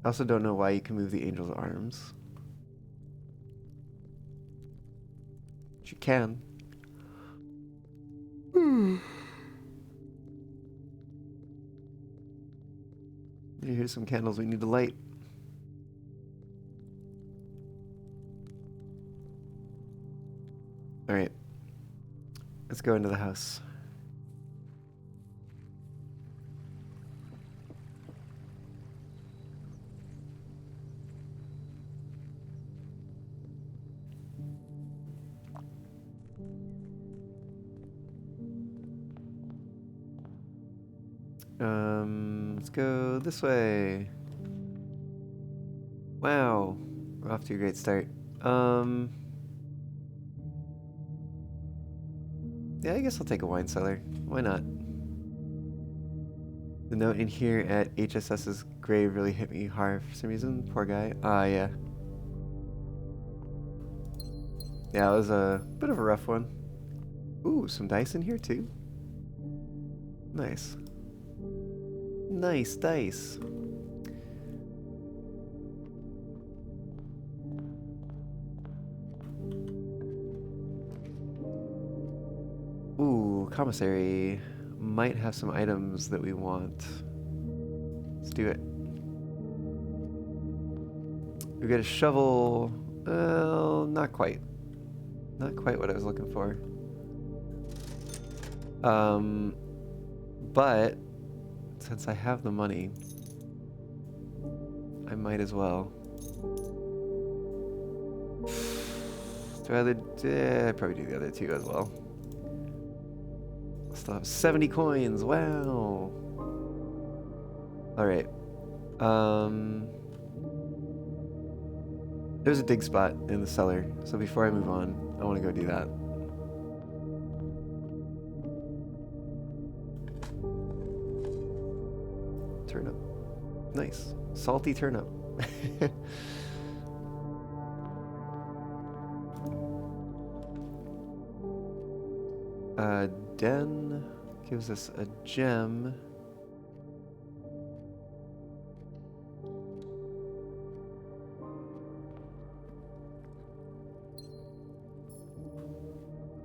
I also don't know why you can move the angel's arms. But you can. Here's some candles we need to light. Alright. Let's go into the house. Let's go this way. Wow. We're off to a great start. Yeah, I guess I'll take a wine cellar. Why not? The note in here at HSS's grave really hit me hard for some reason. Poor guy. Yeah. Yeah, it was a bit of a rough one. Ooh, some dice in here too. Nice. Nice dice. Ooh, commissary might have some items that we want. Let's do it. We got a shovel. Well, not quite. Not quite what I was looking for. But since I have the money, I might as well. I'd probably do the other two as well. Still have 70 coins. Wow. All right. There's a dig spot in the cellar, so before I move on, I want to go do that. Turnip. Nice. Salty turnip. Den gives us a gem.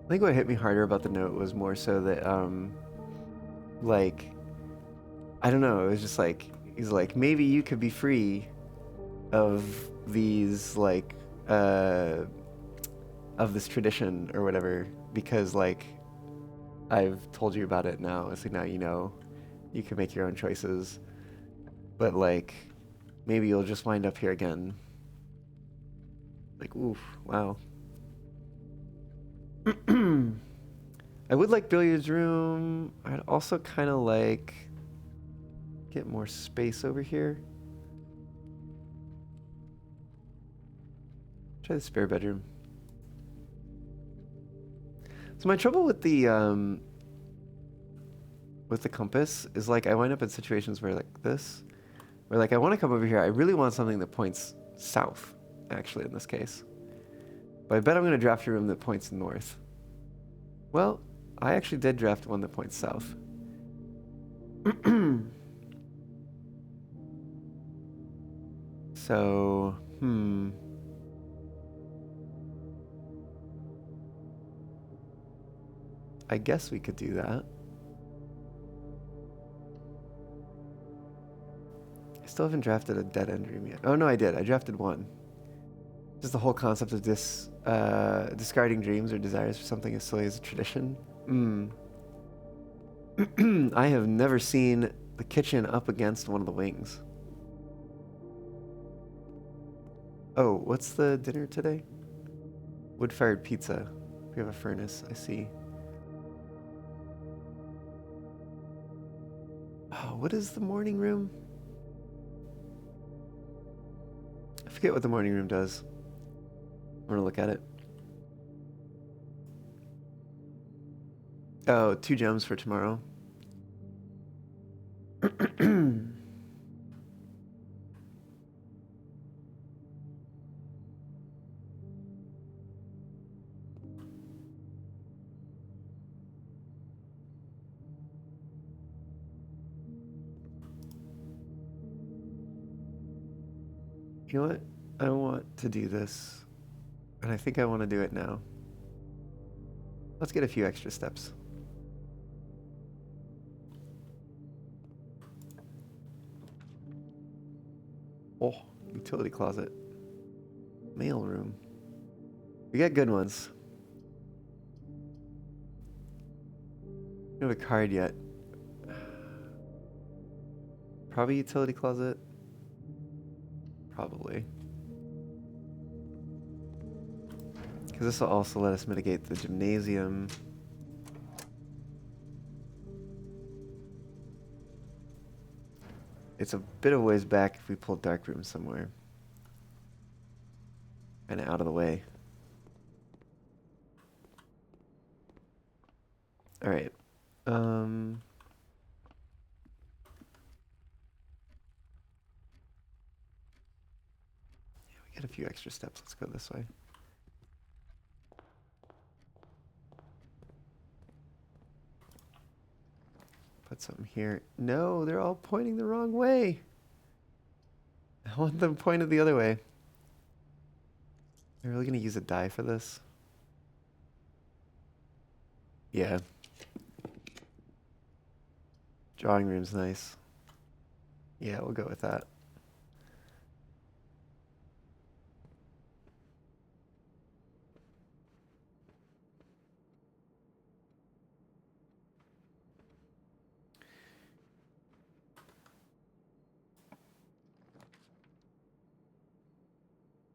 I think what hit me harder about the note was more so that, like, I don't know, it was just like, he's like, maybe you could be free of these, like, of this tradition or whatever, because, like, I've told you about it now, so now you know, you can make your own choices, but, like, maybe you'll just wind up here again. Like, oof, wow. I would like billiards room. I'd also kind of like get more space over here. Try the spare bedroom. So my trouble with the compass is like I wind up in situations where like this, where like I want to come over here. I really want something that points south, actually in this case. But I bet I'm going to draft a room that points north. Well, I actually did draft one that points south. So, I guess we could do that. I still haven't drafted a dead end dream yet. Oh no, I did. I drafted one. Just the whole concept of this discarding dreams or desires for something as silly as a tradition. I have never seen the kitchen up against one of the wings. Oh, what's the dinner today? Wood-fired pizza. We have a furnace, I see. Oh, what is the morning room? I forget what the morning room does. I'm gonna look at it. Oh, 2 gems for tomorrow. You know what? I want to do this, and I think I want to do it now. Let's get a few extra steps. Oh, utility closet. Mail room. We got good ones. We don't have a card yet. Probably utility closet. Probably. Because this will also let us mitigate the gymnasium. It's a bit of ways back if we pull dark room somewhere. And out of the way. Alright. Yeah, we got a few extra steps. Let's go this way. Put something here. No, they're all pointing the wrong way. I want them pointed the other way. Are really gonna use a die for this? Yeah. Drawing room's nice. Yeah, we'll go with that.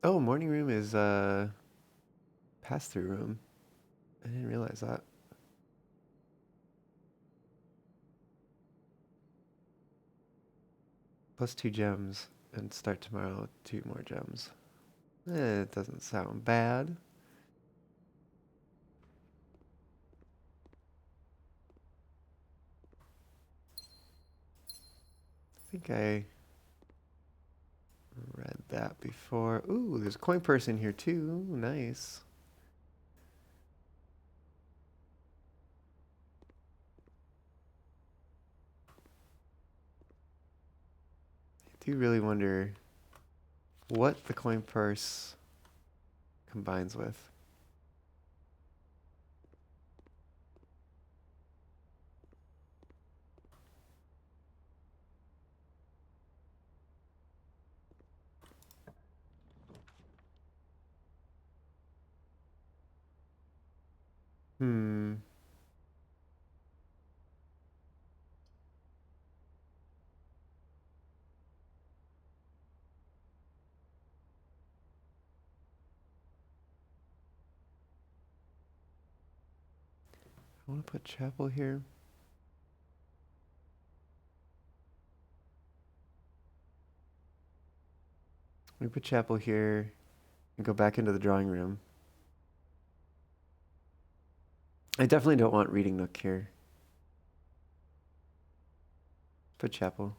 Oh, morning room is pass-through room. I didn't realize that. Plus 2 gems and start tomorrow with 2 more gems. It doesn't sound bad. I think I read that before. Ooh, there's a coin purse in here too. Nice. I do really wonder what the coin purse combines with. Hmm. I want to put chapel here. We put chapel here and go back into the drawing room. I definitely don't want reading nook here. Put chapel.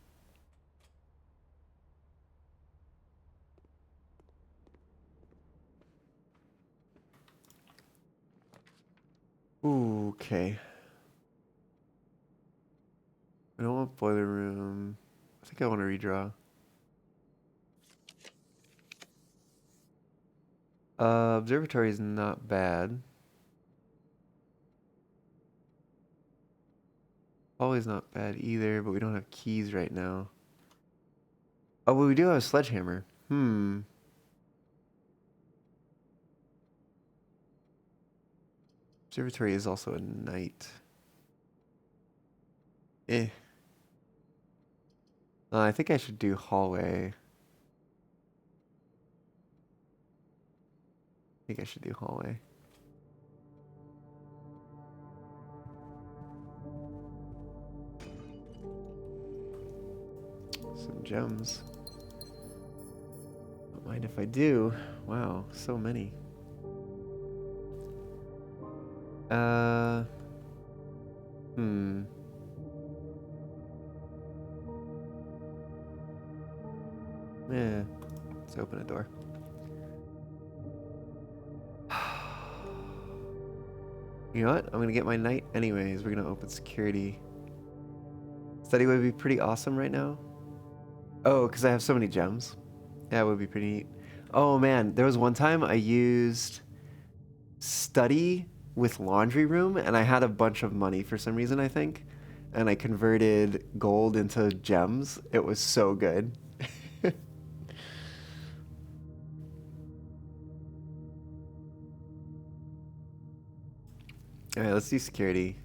Ooh, okay. I don't want boiler room. I think I want to redraw. Observatory is not bad. Always not bad either, but we don't have keys right now. Oh, well, we do have a sledgehammer. Observatory is also a night. Eh. I think I should do hallway. I think I should do hallway. Some gems. Don't mind if I do. Wow, so many. Hmm. Yeah. Let's open a door. You know what? I'm gonna get my knight anyways. We're gonna open security. Study would be pretty awesome right now. Oh, because I have so many gems. Yeah, it would be pretty neat. Oh man, there was one time I used study with laundry room and I had a bunch of money for some reason, I think. And I converted gold into gems. It was so good. All right, let's do security.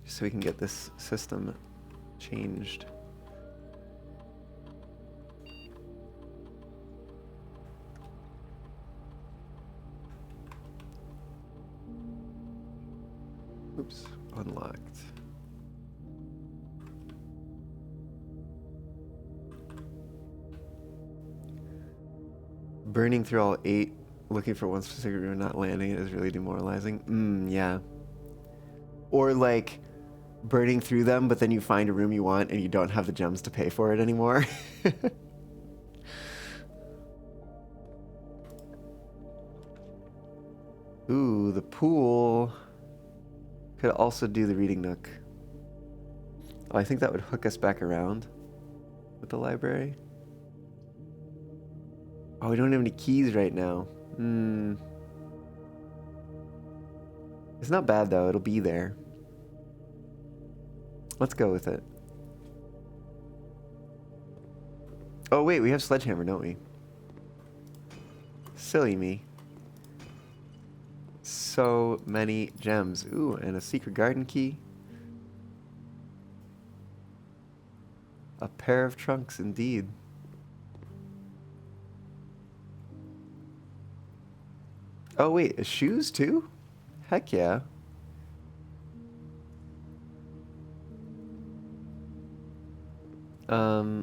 So we can get this system changed. Oops, unlocked. Burning through all 8, looking for one specific room, not landing it is really demoralizing. Yeah. Or like burning through them, but then you find a room you want and you don't have the gems to pay for it anymore. Ooh, the pool. Could also do the reading nook. Oh, I think that would hook us back around with the library. Oh, we don't have any keys right now. It's not bad though, it'll be there. Let's go with it. Oh wait, we have sledgehammer, don't we? Silly me. So many gems. Ooh, and a secret garden key. A pair of trunks, indeed. Oh wait, shoes too? Heck yeah.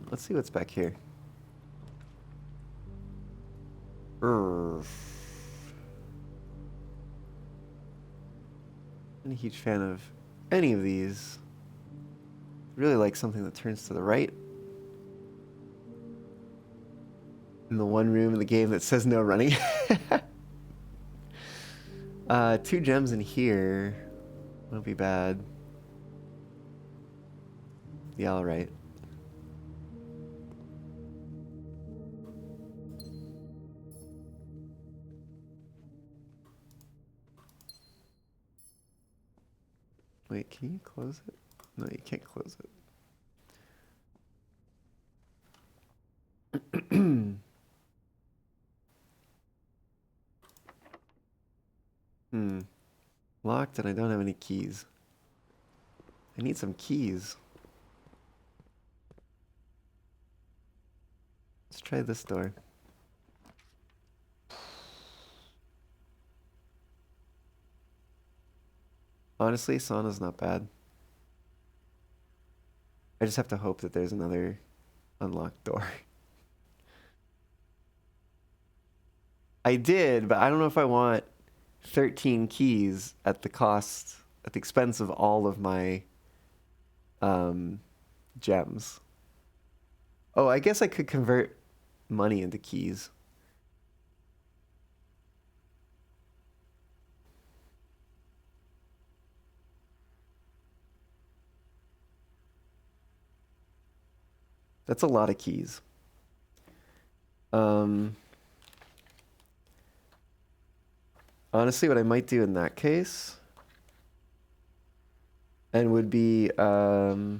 Let's see what's back here. I'm a huge fan of any of these. Really like something that turns to the right. In the one room in the game that says no running. 2 gems in here. Won't be bad. Yeah, alright. Wait, can you close it? No, you can't close it. Locked and I don't have any keys. I need some keys. Let's try this door. Honestly, sauna's not bad. I just have to hope that there's another unlocked door. I did, but I don't know if I want 13 keys at the expense of all of my gems. Oh, I guess I could convert money into keys. That's a lot of keys. Honestly, what I might do in that case and would be I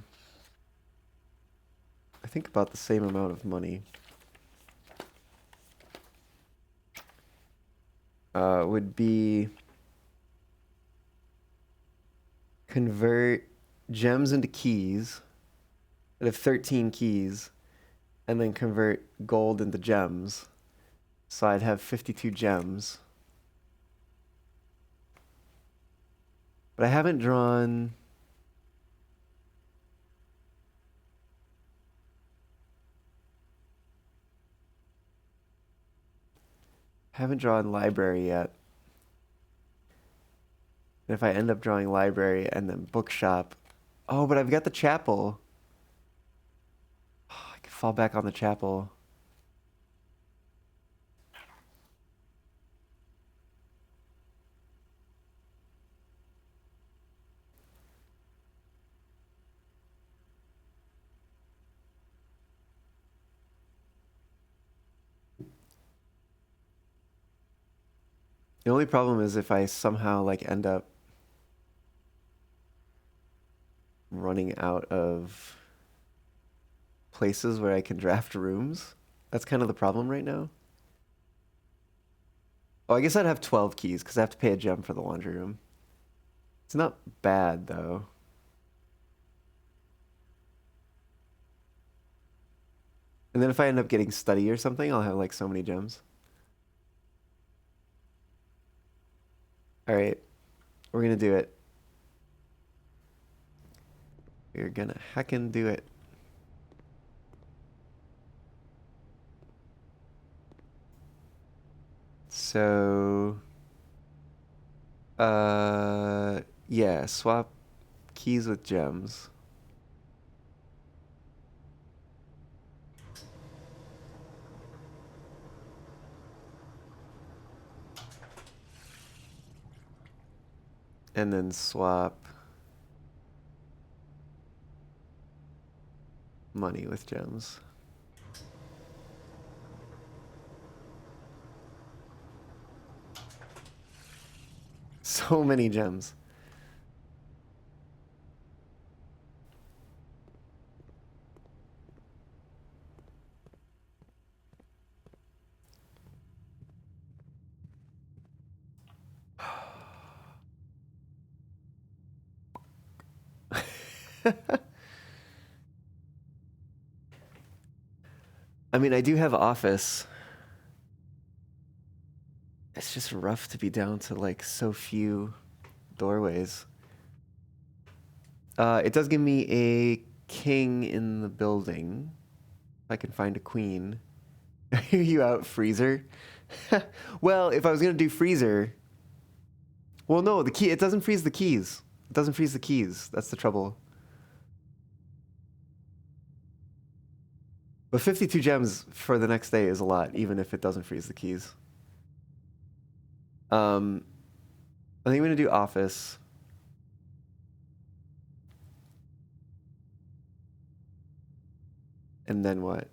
think about the same amount of money. Would be convert gems into keys. I'd have 13 keys, and then convert gold into gems. So I'd have 52 gems. But I haven't drawn... haven't drawn library yet. And if I end up drawing library and then bookshop... Oh, but I've got the chapel. Oh, I could fall back on the chapel. The only problem is if I somehow like end up running out of places where I can draft rooms. That's kind of the problem right now. Oh, I guess I'd have 12 keys because I have to pay a gem for the laundry room. It's not bad though. And then if I end up getting study or something, I'll have like so many gems. All right, we're gonna do it. We're gonna heckin' do it. So, yeah, swap keys with gems. And then swap money with gems. So many gems. I mean, I do have office. It's just rough to be down to like so few doorways. It does give me a king in the building. I can find a queen. Hear you out, freezer. Well, if I was gonna do freezer, well, no, the key. It doesn't freeze the keys. It doesn't freeze the keys. That's the trouble. But 52 gems for the next day is a lot, even if it doesn't freeze the keys. I think I'm gonna do office. And then what?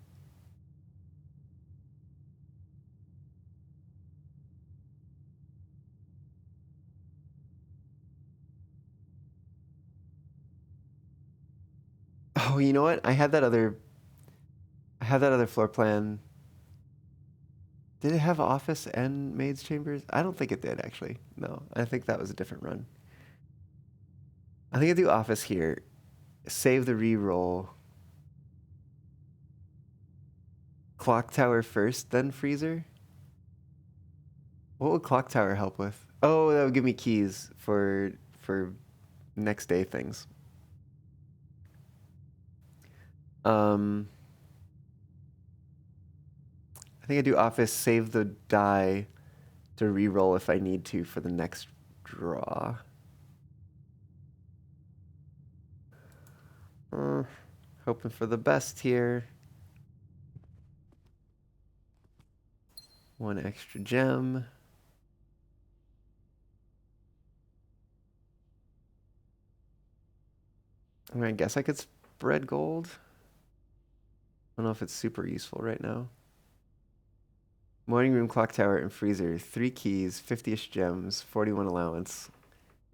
Oh, you know what? I had that other floor plan. Did it have office and maid's chambers? I don't think it did, actually. No, I think that was a different run. I think I do office here. Save the re-roll. Clock tower first, then freezer? What would clock tower help with? Oh, that would give me keys for next day things. I think I do office, save the die to re-roll if I need to for the next draw. Hoping for the best here. One extra gem. I mean, I guess I could spread gold. I don't know if it's super useful right now. Morning room, clock tower, and freezer. 3 keys, 50-ish gems, 41 allowance.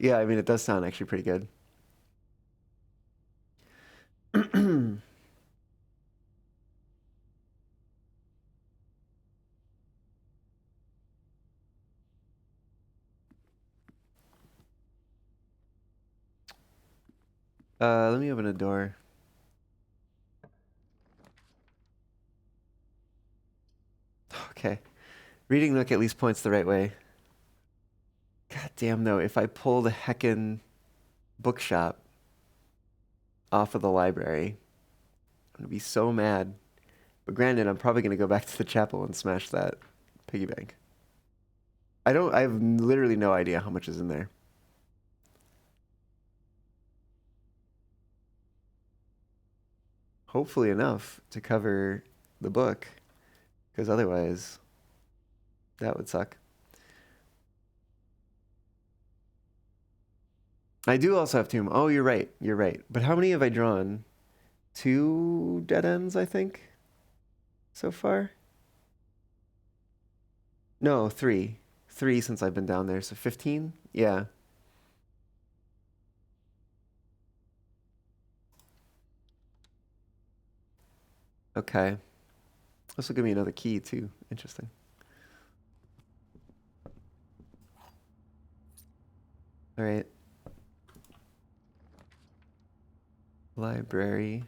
Yeah, I mean, it does sound actually pretty good. Let me open a door. Okay. Reading Nook at least points the right way. God damn, though, if I pull the heckin' bookshop off of the library, I'm gonna be so mad. But granted, I'm probably gonna go back to the chapel and smash that piggy bank. I have literally no idea how much is in there. Hopefully enough to cover the book, because otherwise that would suck. I do also have Tomb. Oh, you're right. You're right. But how many have I drawn? 2 dead ends, I think, so far? No, 3. 3 since I've been down there, so 15? Yeah. Okay. This will give me another key too. Interesting. All right. Library.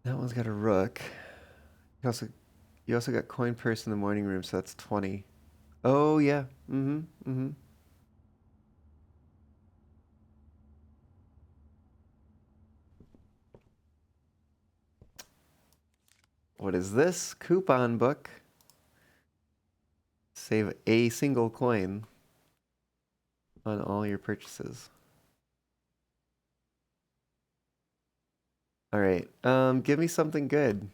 That one's got a rook. You also got coin purse in the morning room, so that's 20. Oh yeah. Mm-hmm. Mm-hmm. What is this? Coupon book. Save a single coin on all your purchases. All right. Give me something good.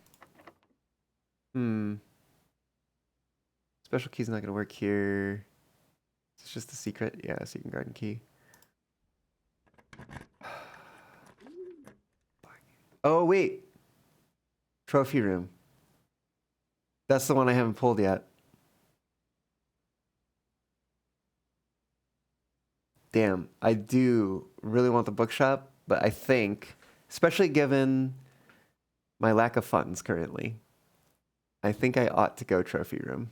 Hmm. Special key's not gonna work here. It's just a secret. Yeah, secret garden key. Oh wait. Trophy room. That's the one I haven't pulled yet. Damn, I do really want the bookshop, but I think, especially given my lack of funds currently, I think I ought to go trophy room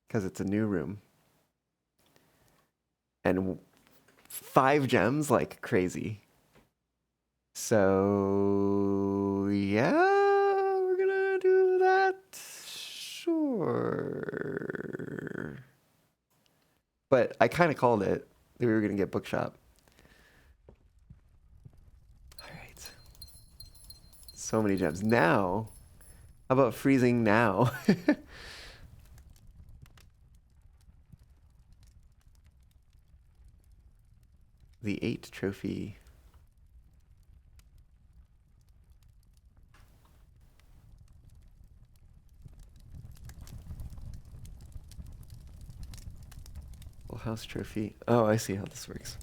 because it's a new room. And 5 gems, like crazy. So, yeah, we're gonna do that. Sure. But I kind of called it that we were gonna get bookshop. All right. So many gems. Now, how about freezing now? The 8 trophy. Full house trophy. Oh, I see how this works.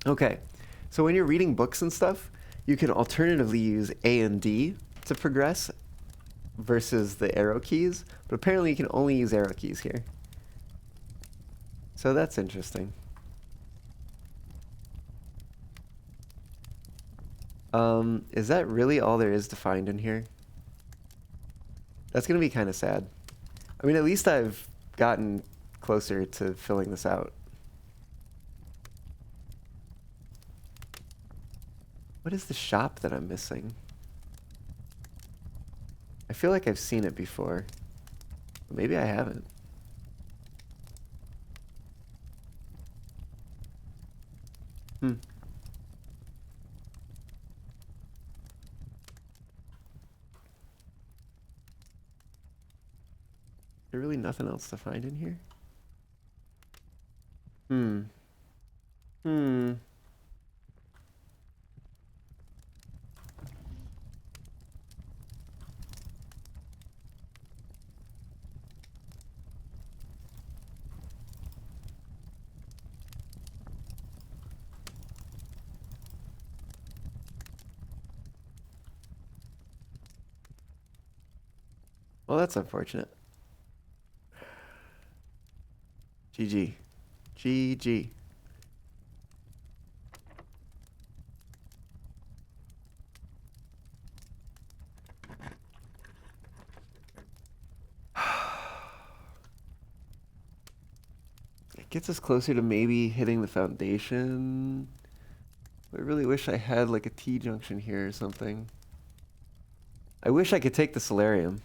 Okay. So when you're reading books and stuff, you can alternatively use A and D to progress versus the arrow keys, but apparently you can only use arrow keys here. So that's interesting. Is that really all there is to find in here? That's gonna be kind of sad. I mean, at least I've gotten closer to filling this out. What is the shop that I'm missing? I feel like I've seen it before. But maybe I haven't. Hmm. There really nothing else to find in here? Hmm. Hmm. Well, that's unfortunate. GG. GG. It gets us closer to maybe hitting the foundation. I really wish I had like a T-junction here or something. I wish I could take the solarium.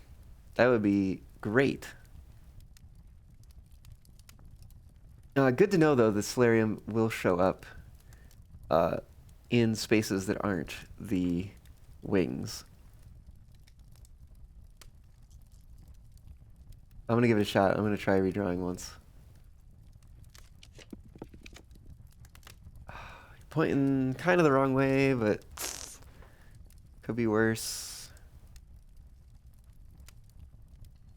That would be great. Good to know, though, the solarium will show up in spaces that aren't the wings. I'm going to give it a shot. I'm going to try redrawing once. Pointing kind of the wrong way, but could be worse.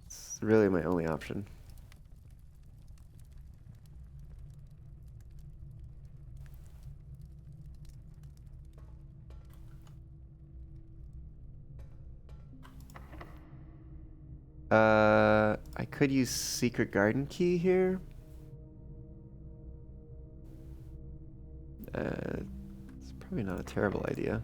It's really my only option. I could use secret garden key here. It's probably not a terrible idea.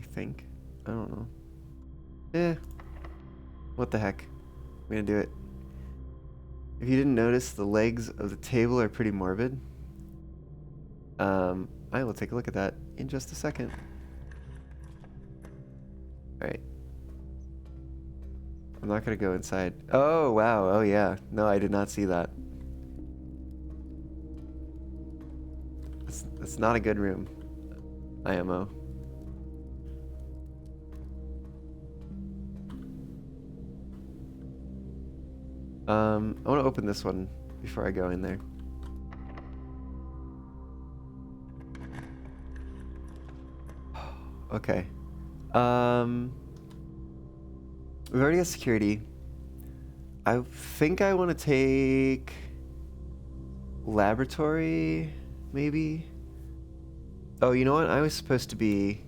I think. I don't know. What the heck? I'm gonna do it. If you didn't notice, the legs of the table are pretty morbid. I will take a look at that in just a second. Alright. I'm not gonna go inside. Oh, wow. Oh, yeah. No, I did not see that. That's not a good room. IMO. I want to open this one before I go in there. Okay. We've already got security. I think I want to take laboratory, maybe. Oh, you know what? I was supposed to be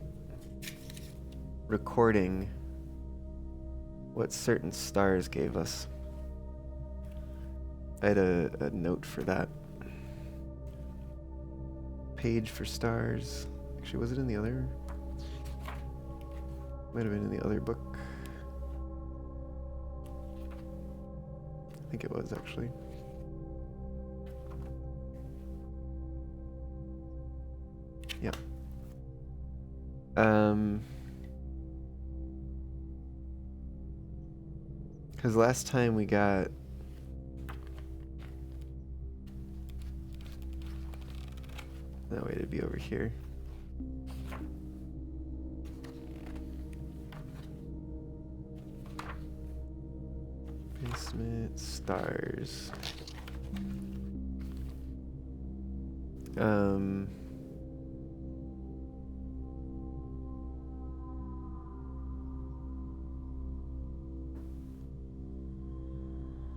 recording what certain stars gave us. I had a note for that. Page for stars. Actually, was it in the other? Might have been in the other book. I think it was, actually. Yeah. Because last time we got... That way it'd be over here. Basement stars.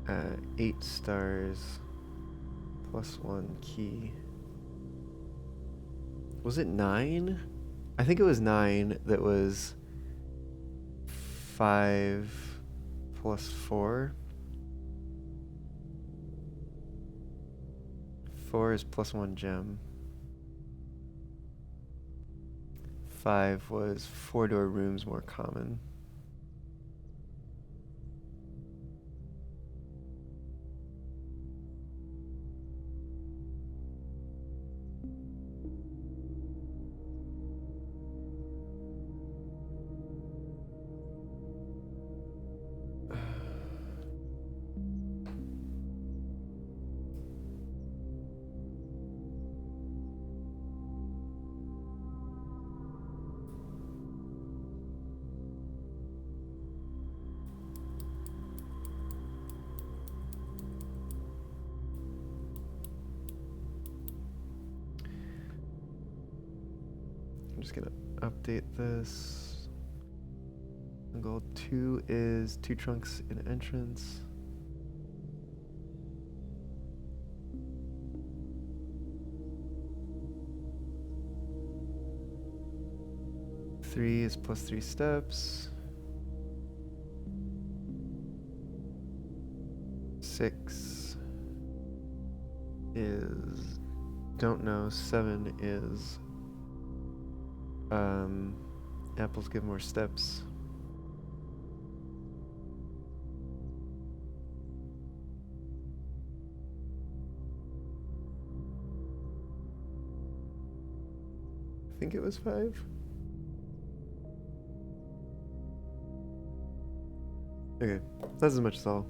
Uh, 8 stars plus 1 key. Was it 9? I think it was 9 that was 5 plus 4. 4 is plus 1 gem. 5 was 4-door rooms more common. I'm just gonna update this. Goal 2 is 2 trunks in entrance. Three is plus 3 steps. 6 is don't know. 7 is apples give more steps. I think it was 5. Okay, that's as much as I'll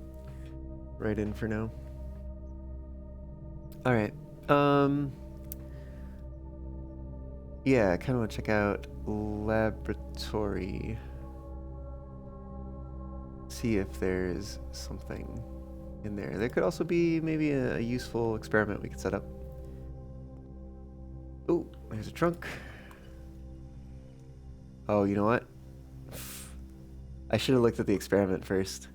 write in for now. Alright, yeah, I kind of want to check out laboratory. See if there's something in there. There could also be maybe a useful experiment we could set up. Oh, there's a trunk. Oh, you know what? I should have looked at the experiment first.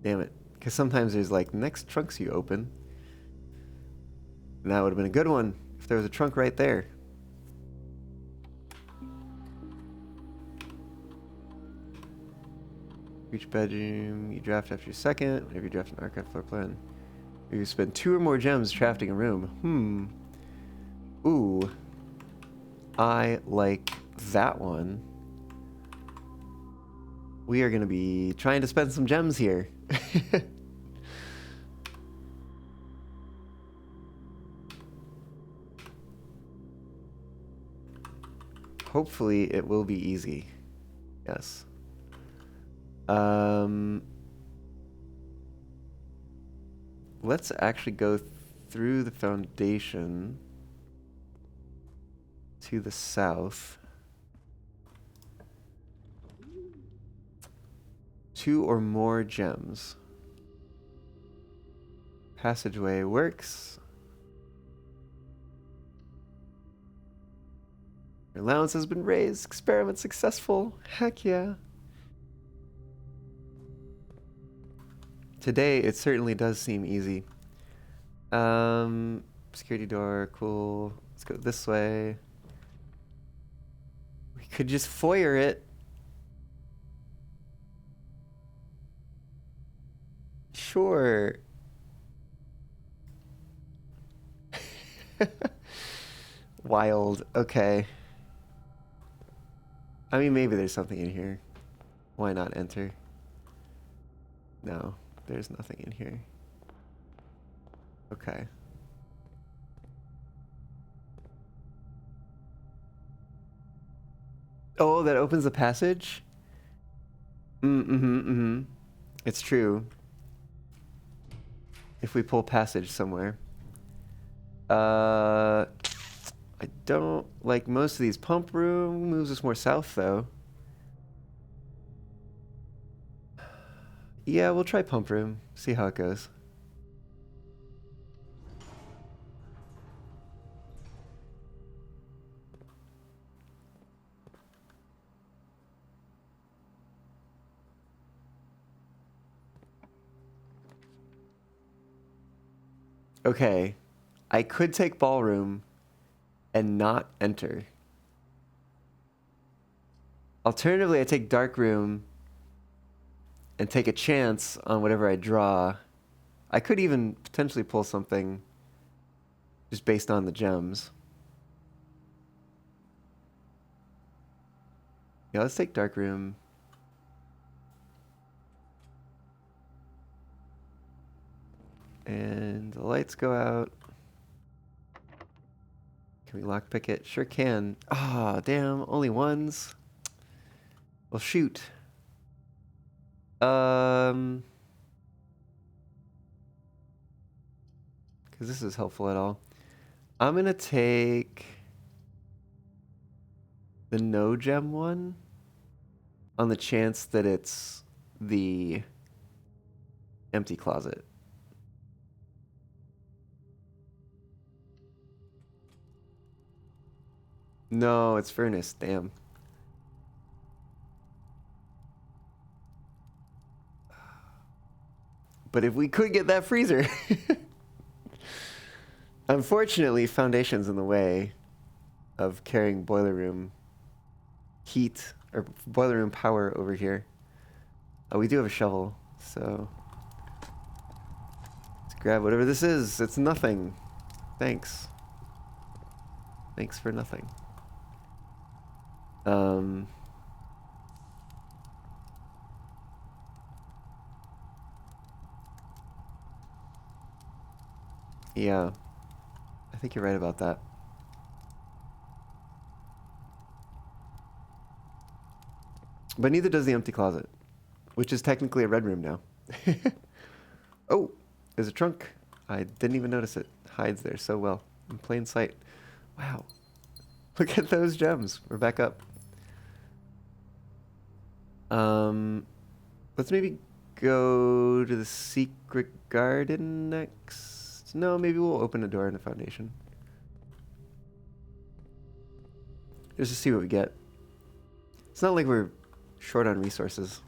Damn it. Because sometimes there's like next trunks you open. And that would have been a good one if there was a trunk right there. Each bedroom you draft after your second. Whenever you draft an archive floor plan. You spend 2 or more gems crafting a room. Ooh. I like that one. We are going to be trying to spend some gems here. Hopefully it will be easy. Yes. Let's actually go through the foundation to the south. 2 or more gems. Passageway works. Your allowance has been raised. Experiment successful. Heck yeah. Today, it certainly does seem easy. Security door, cool. Let's go this way. We could just foyer it. Sure. Wild. Okay. I mean, maybe there's something in here. Why not enter? No, there's nothing in here. Okay. Oh, that opens the passage? It's true. If we pull passage somewhere. I don't like most of these. Pump room moves us more south, though. Yeah, we'll try pump room. See how it goes. Okay. I could take ballroom and not enter. Alternatively, I take dark room and take a chance on whatever I draw. I could even potentially pull something just based on the gems. Yeah, let's take dark room. And the lights go out. Can we lockpick it? Sure can. Ah, oh, damn. Only ones. Well, shoot. Because this is helpful at all. I'm going to take the no gem one on the chance that it's the empty closet. No, it's furnace. Damn. But if we could get that freezer. Unfortunately, foundation's in the way of carrying boiler room heat or boiler room power over here. We do have a shovel, so let's grab whatever this is. It's nothing. Thanks. Thanks for nothing. Yeah, I think you're right about that. But neither does the empty closet, which is technically a red room now. Oh, there's a trunk. I didn't even notice it. Hides there so well. In plain sight. Wow. Look at those gems. We're back up. Let's maybe go to the secret garden next. No, maybe we'll open a door in the foundation. Just to see what we get. It's not like we're short on resources.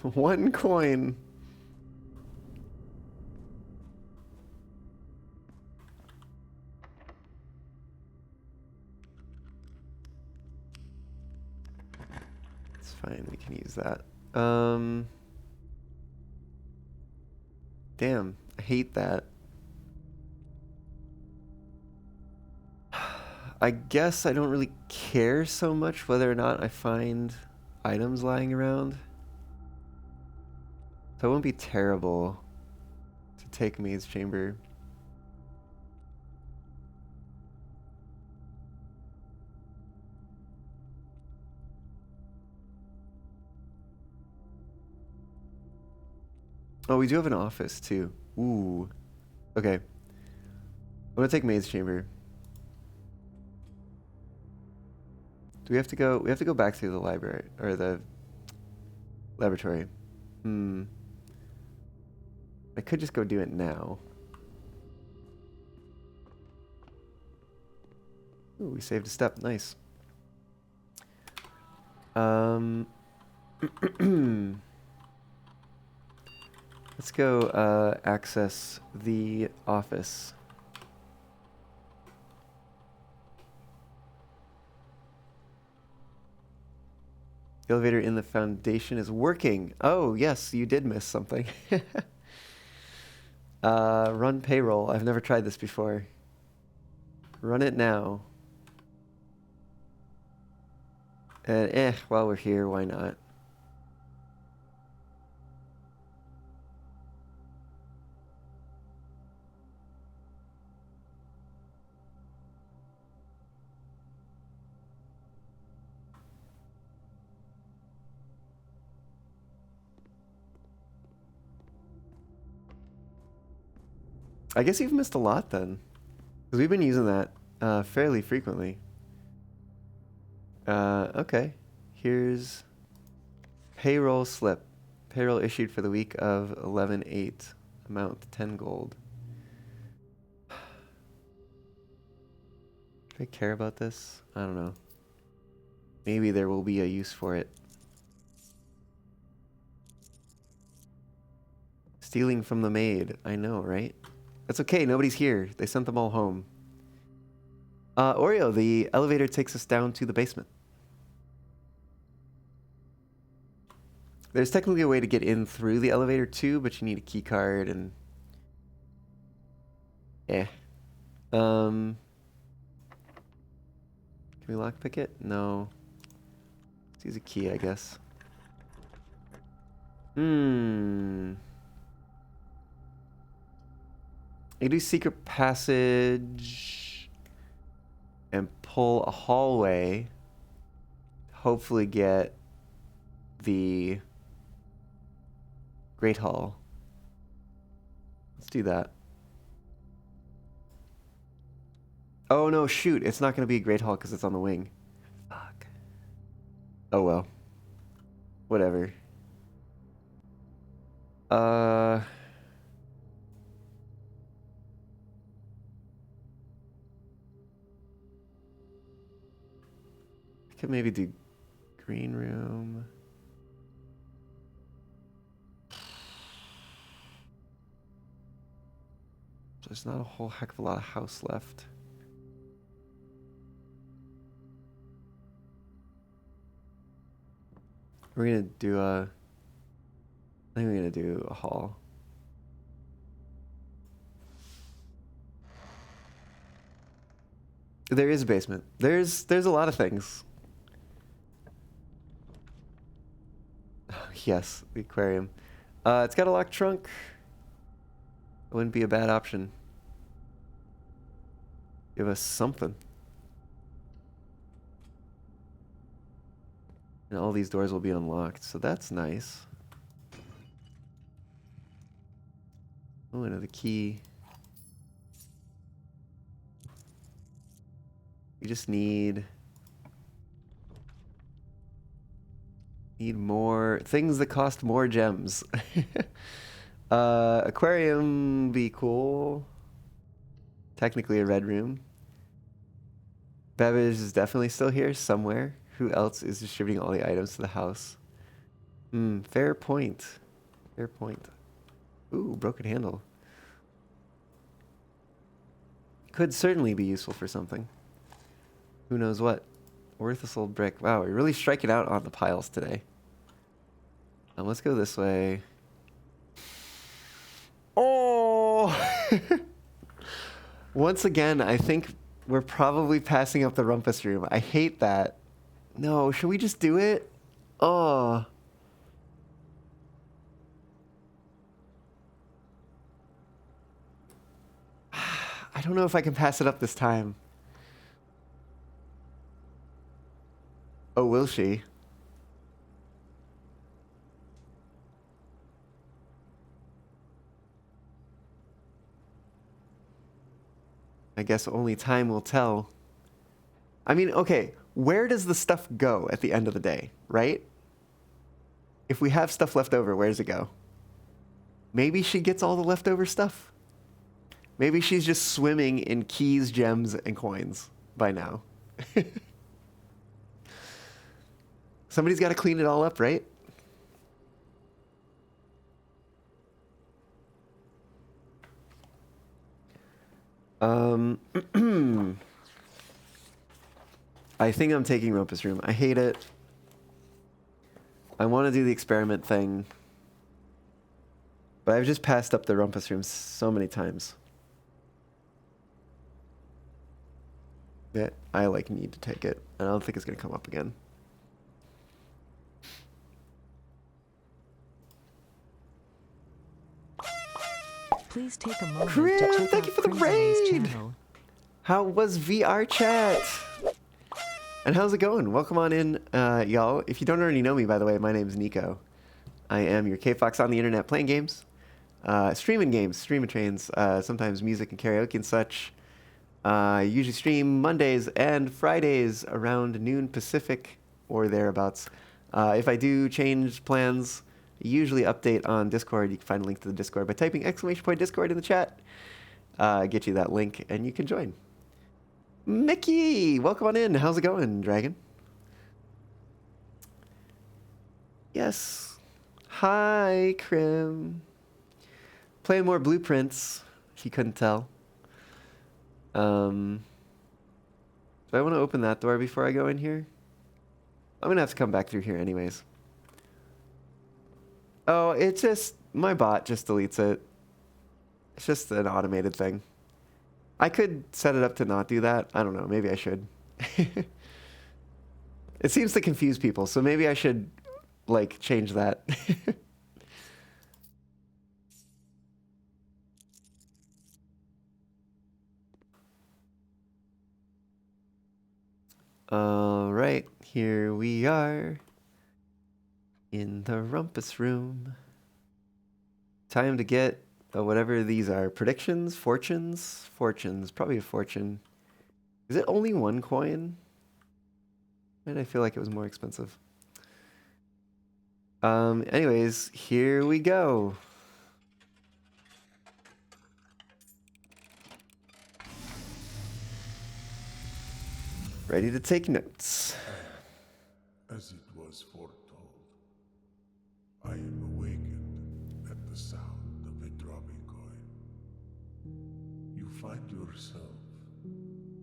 One coin. It's fine, we can use that. Damn, I hate that. I guess I don't really care so much whether or not I find items lying around. So it won't be terrible to take Maze Chamber. Oh, we do have an office too. Ooh. Okay. I'm gonna take Maze Chamber. Do we have to go? We have to go back to the library or the laboratory. Hmm. I could just go do it now. Ooh, we saved a step. Nice. Let's go access the office. The elevator in the foundation is working. Oh, yes, you did miss something. Run payroll. I've never tried this before. Run it now. And while we're here, why not? I guess you've missed a lot then. Because we've been using that fairly frequently. Okay. Here's payroll slip. Payroll issued for the week of 11/8. Amount 10 gold. Do I care about this? I don't know. Maybe there will be a use for it. Stealing from the maid. I know, right? That's okay. Nobody's here. They sent them all home. Oreo, the elevator takes us down to the basement. There's technically a way to get in through the elevator too, but you need a key card and... Can we lockpick it? No. Let's use a key, I guess. You do secret passage and pull a hallway. Hopefully get the Great Hall. Let's do that. Oh no, shoot. It's not going to be a Great Hall because it's on the wing. Fuck. Oh well. Whatever. I could maybe do green room. There's not a whole heck of a lot of house left. We're gonna do I think we're gonna do a hall. There is a basement. There's a lot of things. Yes, the aquarium. It's got a locked trunk. It wouldn't be a bad option. Give us something. And all these doors will be unlocked, so that's nice. Oh, another key. We just need more things that cost more gems. Aquarium be cool. Technically a red room. Bevish is definitely still here somewhere. Who else is distributing all the items to the house? Fair point. Fair point. Ooh, broken handle. Could certainly be useful for something. Who knows what? Worthless old brick. Wow, we're really striking out on the piles today. Let's go this way. Oh! Once again, I think we're probably passing up the rumpus room. I hate that. No, should we just do it? Oh. I don't know if I can pass it up this time. Oh, will she? I guess only time will tell. I mean, okay, where does the stuff go at the end of the day, right? If we have stuff left over, where does it go? Maybe she gets all the leftover stuff. Maybe she's just swimming in keys, gems, and coins by now. Somebody's got to clean it all up, right? I think I'm taking Rumpus Room. I hate it. I want to do the experiment thing. But I've just passed up the Rumpus Room so many times. That I like need to take it. I don't think it's going to come up again. Please take a moment Krim, to check thank out you for the Crimson's raid. channel. How was VR chat? And how's it going? Welcome on in, y'all. If you don't already know me, by the way, my name's Nico. I am your K-Fox on the internet playing games, streaming trains, sometimes music and karaoke and such. I usually stream Mondays and Fridays around noon Pacific or thereabouts. If I do change plans, I usually update on Discord. You can find a link to the Discord by typing !Discord in the chat. Get you that link and you can join. Mickey, welcome on in. How's it going, Dragon? Yes. Hi, Krim. Playing more Blueprints, if you couldn't tell. Do I want to open that door before I go in here? I'm going to have to come back through here anyways. Oh, it just... my bot just deletes it. It's just an automated thing. I could set it up to not do that. I don't know. Maybe I should. It seems to confuse people, so maybe I should, like, change that. All right, here we are in the Rumpus Room. Time to get whatever these are. Predictions? Fortunes? Fortunes. Probably a fortune. Is it only one coin? And I feel like it was more expensive. Anyways, here we go. Ready to take notes. As it was foretold, I am awakened at the sound of a dropping coin. You find yourself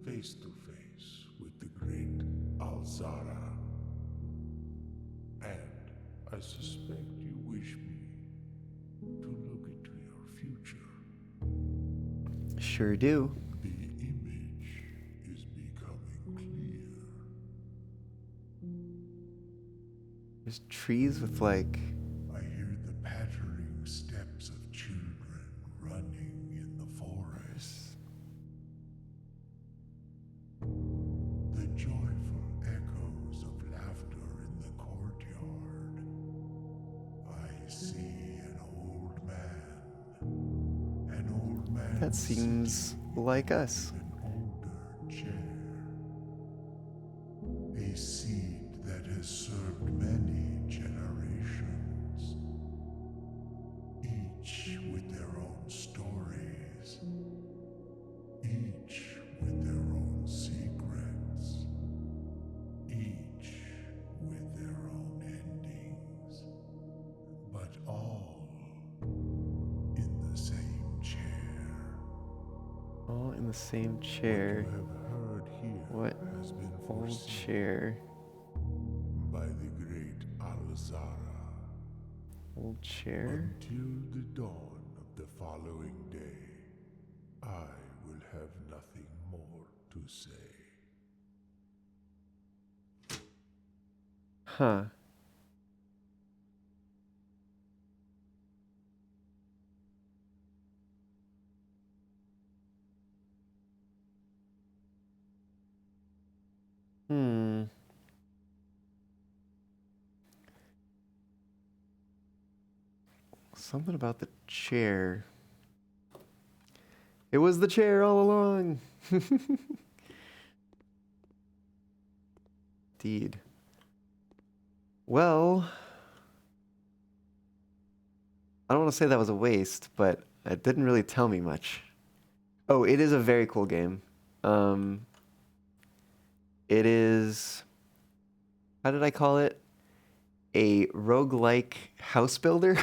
face to face with the great Alzara. And I suspect you wish me to look into your future. Sure do. The image is becoming clear. There's trees with like... I hear the pattering steps of children running in the forest. The joyful echoes of laughter in the courtyard. I see an old man. An old man. That seems like us. An older chair. A seed that has served many generations. Each with their own stories. Each with their own secrets. Each with their own endings. But all in the same chair. All in the same chair. What you have heard here What? has been Old foreseen chair. by the great Alzara. Old chair. Until the dawn of the following day, I will have nothing more to say. Huh. Hmm. Something about the chair. It was the chair all along. Indeed. Well, I don't want to say that was a waste, but it didn't really tell me much. Oh, it is a very cool game. It is, how did I call it? A roguelike house builder.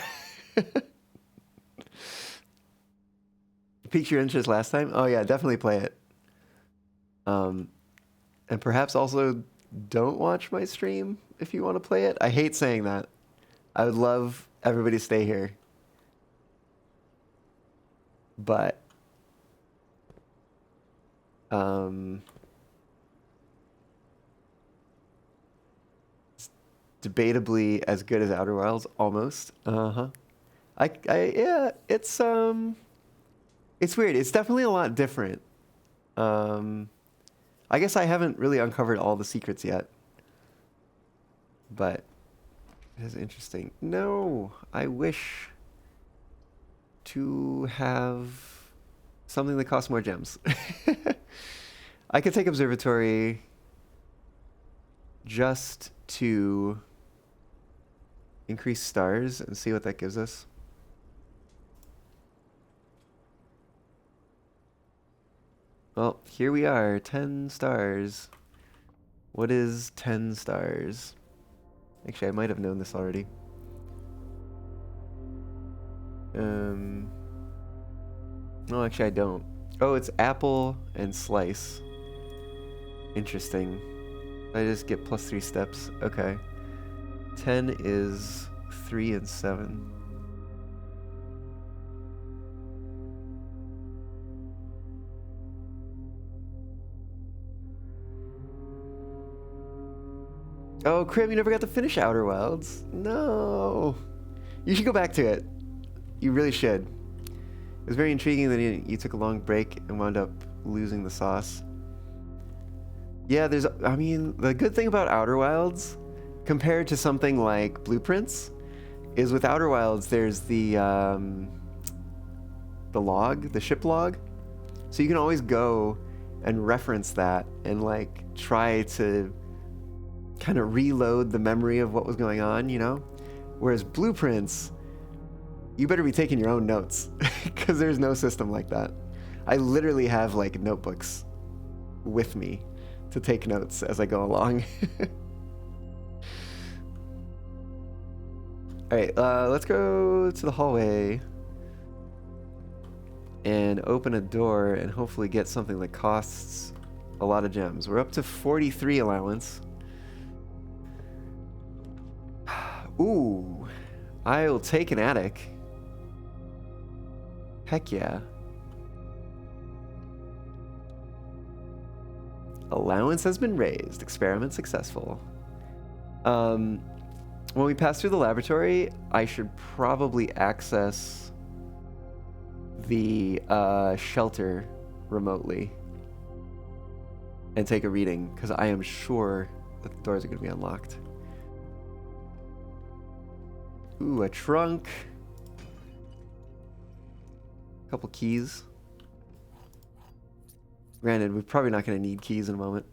Piqued your interest last time? Oh yeah, definitely play it. And perhaps also don't watch my stream if you want to play it. I hate saying that. I would love everybody to stay here. But it's debatably as good as Outer Wilds, almost. Uh-huh. Yeah, it's weird. It's definitely a lot different. I guess I haven't really uncovered all the secrets yet. But it is interesting. No, I wish to have something that costs more gems. I could take Observatory just to increase stars and see what that gives us. Well, here we are, 10 stars. What is 10 stars? Actually, I might have known this already. No, actually I don't. Oh, it's apple and slice. Interesting. I just get plus 3 steps. Okay. 10 is 3 and 7. Oh, Krim, you never got to finish Outer Wilds. No. You should go back to it. You really should. It was very intriguing that you took a long break and wound up losing the sauce. Yeah, I mean, the good thing about Outer Wilds, compared to something like Blueprints, is with Outer Wilds, there's the log, the ship log. So you can always go and reference that and like try to kind of reload the memory of what was going on, you know? Whereas Blueprints, you better be taking your own notes because there's no system like that. I literally have like notebooks with me to take notes as I go along. All right, let's go to the hallway and open a door and hopefully get something that costs a lot of gems. We're up to 43 allowance. Ooh, I'll take an attic. Heck yeah. Allowance has been raised. Experiment successful. When we pass through the laboratory, I should probably access the shelter remotely and take a reading, because I am sure that the doors are going to be unlocked. Ooh, a trunk. A couple keys. Granted, we're probably not going to need keys in a moment.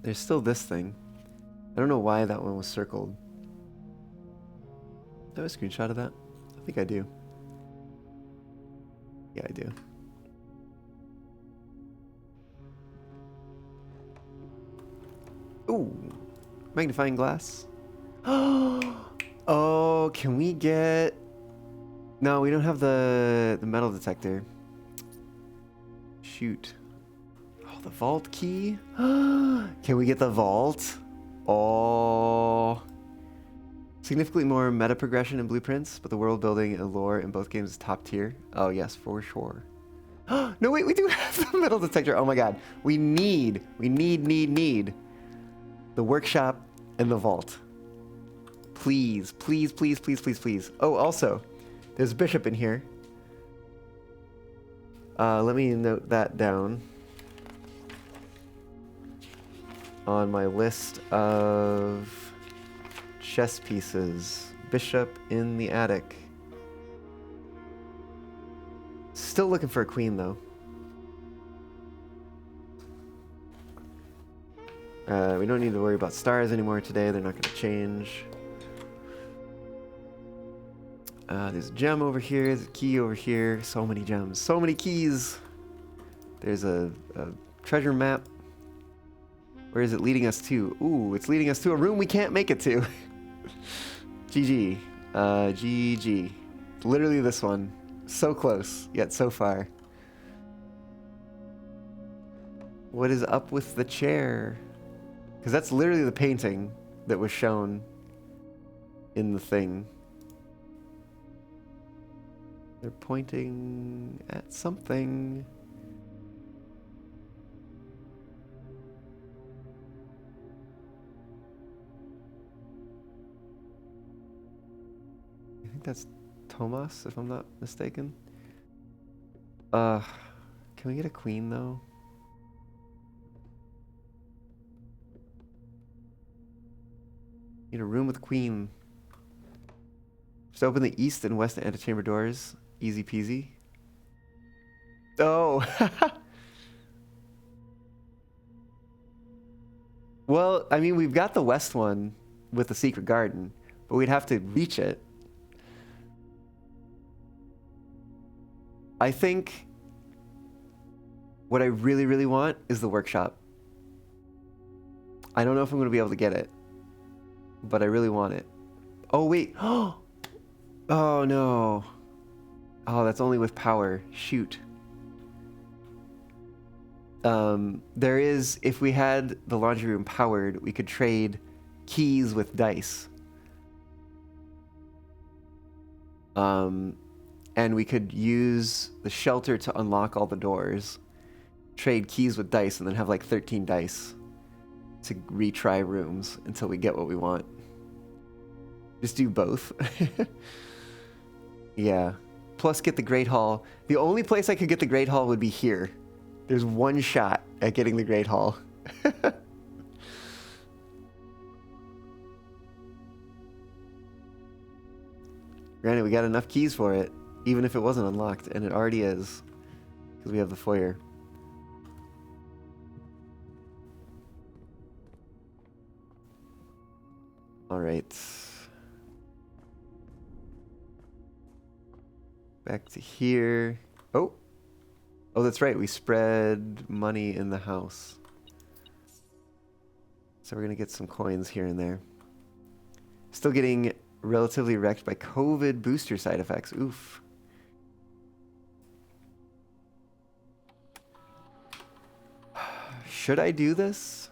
There's still this thing. I don't know why that one was circled. Do I have a screenshot of that? I think I do. Yeah, I do. Ooh, magnifying glass. Oh, can we get... No, we don't have the metal detector. Shoot. Oh, the vault key. Can we get the vault? Oh. Significantly more meta progression in Blueprints, but the world building and lore in both games is top tier. Oh yes, for sure. No, wait, we do have the metal detector. Oh my god. We need the workshop and the vault. Please, please, please, please, please, please. Oh, also, there's a bishop in here. Let me note that down on my list of chess pieces. Bishop in the attic. Still looking for a queen, though. We don't need to worry about stars anymore today. They're not going to change. There's a gem over here. There's a key over here. So many gems. So many keys. There's a treasure map. Where is it leading us to? Ooh, it's leading us to a room we can't make it to. GG. GG. Literally this one. So close, yet so far. What is up with the chair? Because that's literally the painting that was shown in the thing. They're pointing at something. I think that's Tomas, if I'm not mistaken. Can we get a queen though? Need a room with a queen. Just open the east and west antechamber doors. Easy peasy. Oh. Well, I mean, we've got the west one with the secret garden, but we'd have to reach it. I think what I really, really want is the workshop. I don't know if I'm going to be able to get it, but I really want it. Oh, wait. Oh, no. Oh, that's only with power. Shoot. There is, if we had the laundry room powered, we could trade keys with dice. And we could use the shelter to unlock all the doors, trade keys with dice, and then have like 13 dice to retry rooms until we get what we want. Just do both. Yeah. Plus get the Great Hall. The only place I could get the Great Hall would be here. There's one shot at getting the Great Hall. Granted, we got enough keys for it, even if it wasn't unlocked, and it already is, because we have the foyer. All right. Back to here. Oh, that's right. We spread money in the house. So we're going to get some coins here and there. Still getting relatively wrecked by COVID booster side effects. Oof. Should I do this?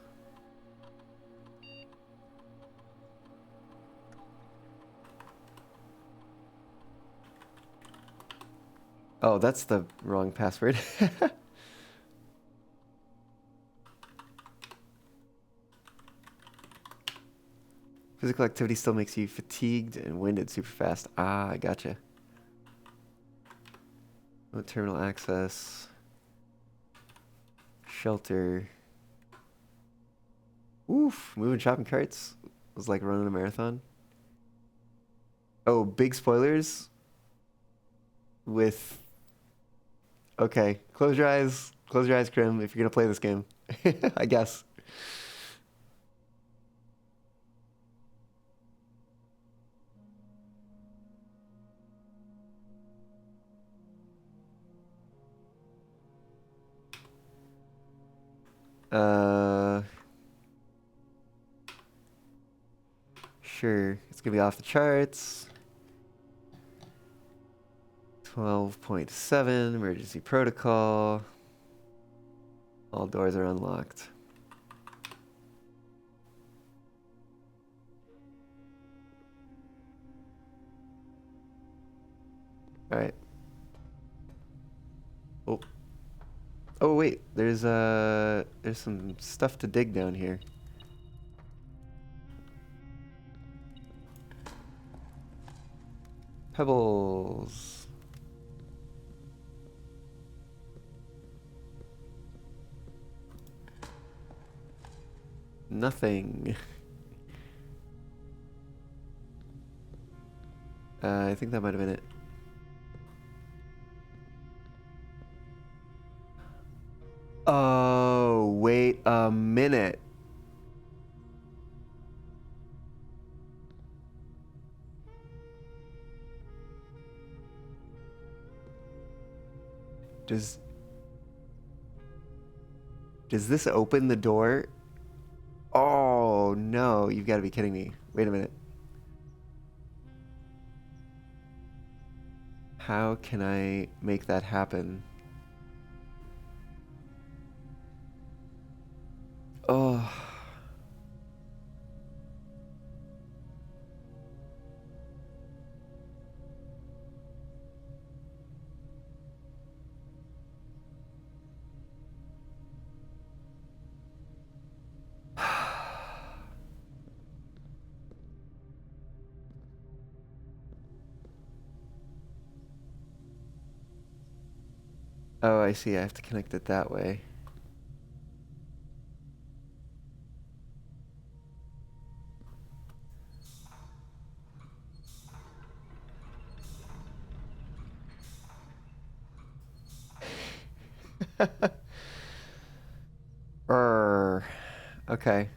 Oh, that's the wrong password. Physical activity still makes you fatigued and winded super fast. Ah, I gotcha. No terminal access. Shelter. Oof, moving shopping carts was like running a marathon. Oh, big spoilers with... Okay, close your eyes, Krim, if you're gonna play this game. I guess. Sure, it's gonna be off the charts. 12.7 emergency protocol. All doors are unlocked. All right. Oh. Oh wait, there's some stuff to dig down here. Pebbles. Nothing. I think that might have been it. Oh, wait a minute. Does this open the door? Oh, no, you've got to be kidding me. Wait a minute. How can I make that happen? Oh. Oh, I see. I have to connect it that way. Okay.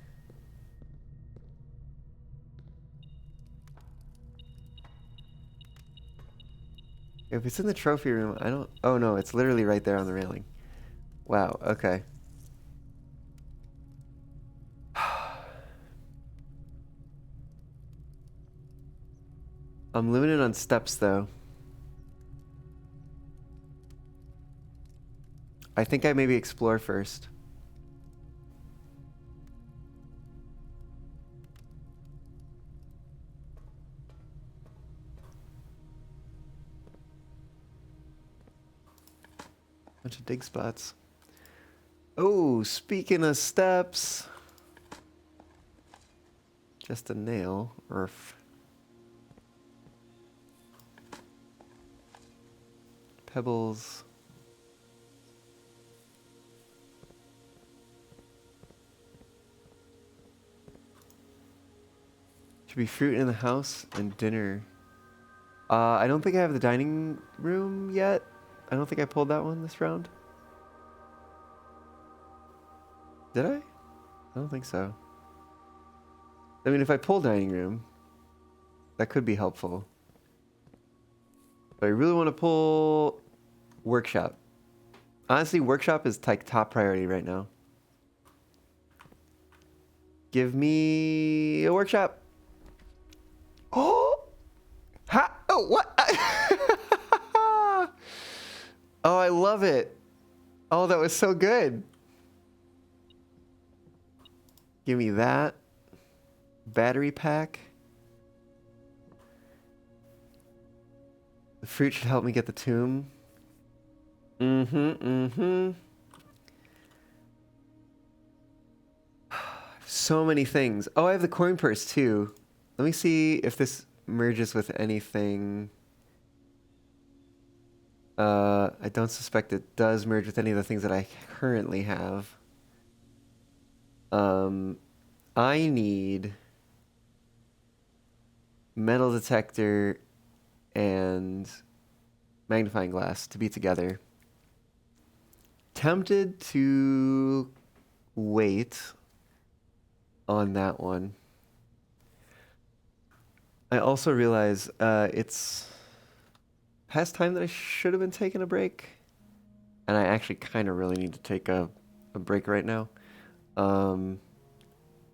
If it's in the trophy room, I don't... Oh, no, it's literally right there on the railing. Wow, okay. I'm limited on steps, though. I think I maybe explore first. Bunch of dig spots. Oh, speaking of steps. Just a nail. Earth. Pebbles. Should be fruit in the house and dinner. I don't think I have the dining room yet. I don't think I pulled that one this round. Did I? I don't think so. I mean, if I pull dining room, that could be helpful. But I really want to pull workshop. Honestly, workshop is like top priority right now. Give me a workshop. Oh! Ha! Oh, what? Oh, I love it. Oh, that was so good. Give me that. Battery pack. The fruit should help me get the tomb. So many things. Oh, I have the coin purse too. Let me see if this merges with anything. I don't suspect it does merge with any of the things that I currently have. I need metal detector and magnifying glass to be together. Tempted to wait on that one. I also realize it's past time that I should have been taking a break. And I actually kind of really need to take a break right now.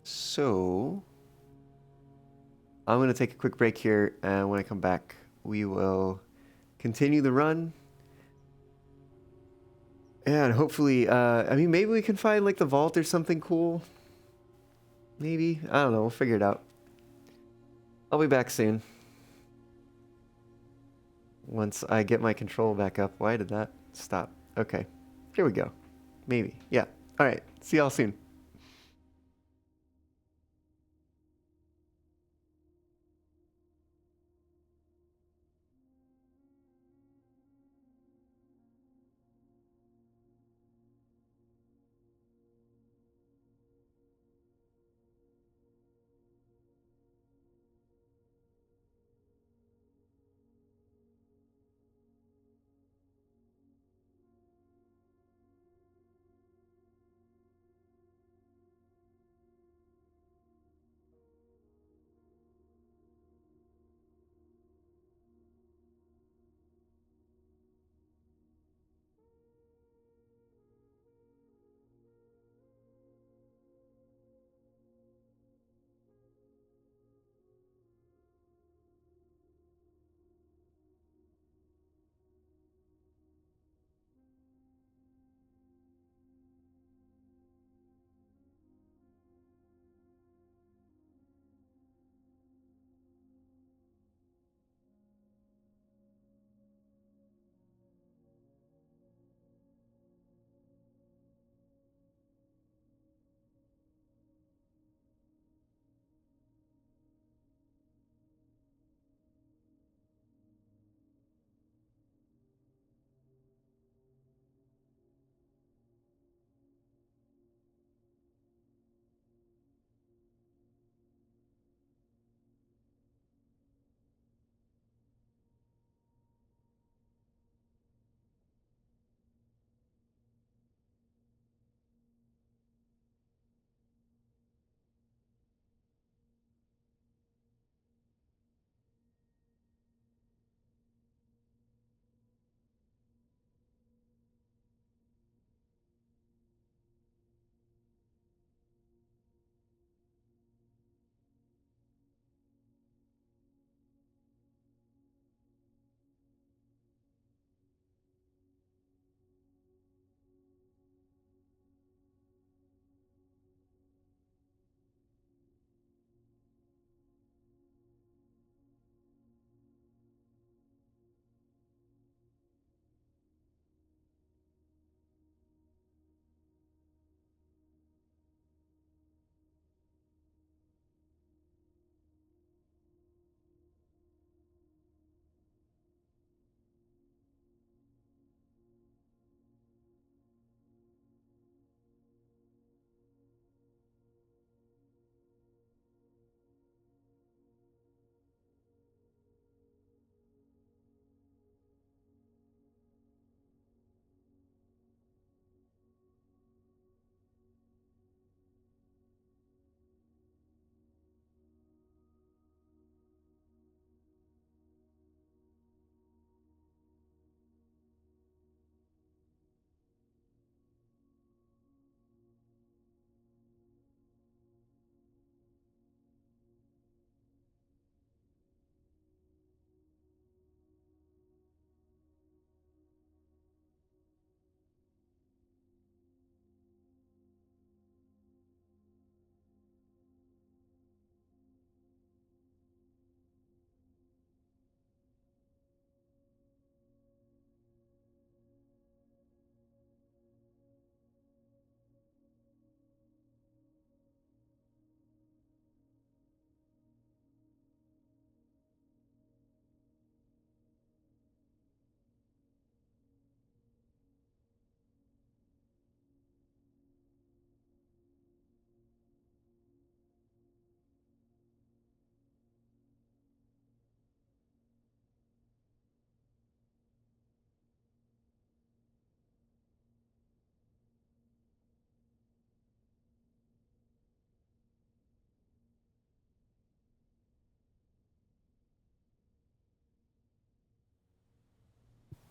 So I'm going to take a quick break here, and when I come back, we will continue the run. Yeah, and hopefully, I mean, maybe we can find like the vault or something cool. Maybe. I don't know. We'll figure it out. I'll be back soon. Once I get my control back up. Why did that stop? Okay. Here we go. Maybe. Yeah. All right. See y'all soon.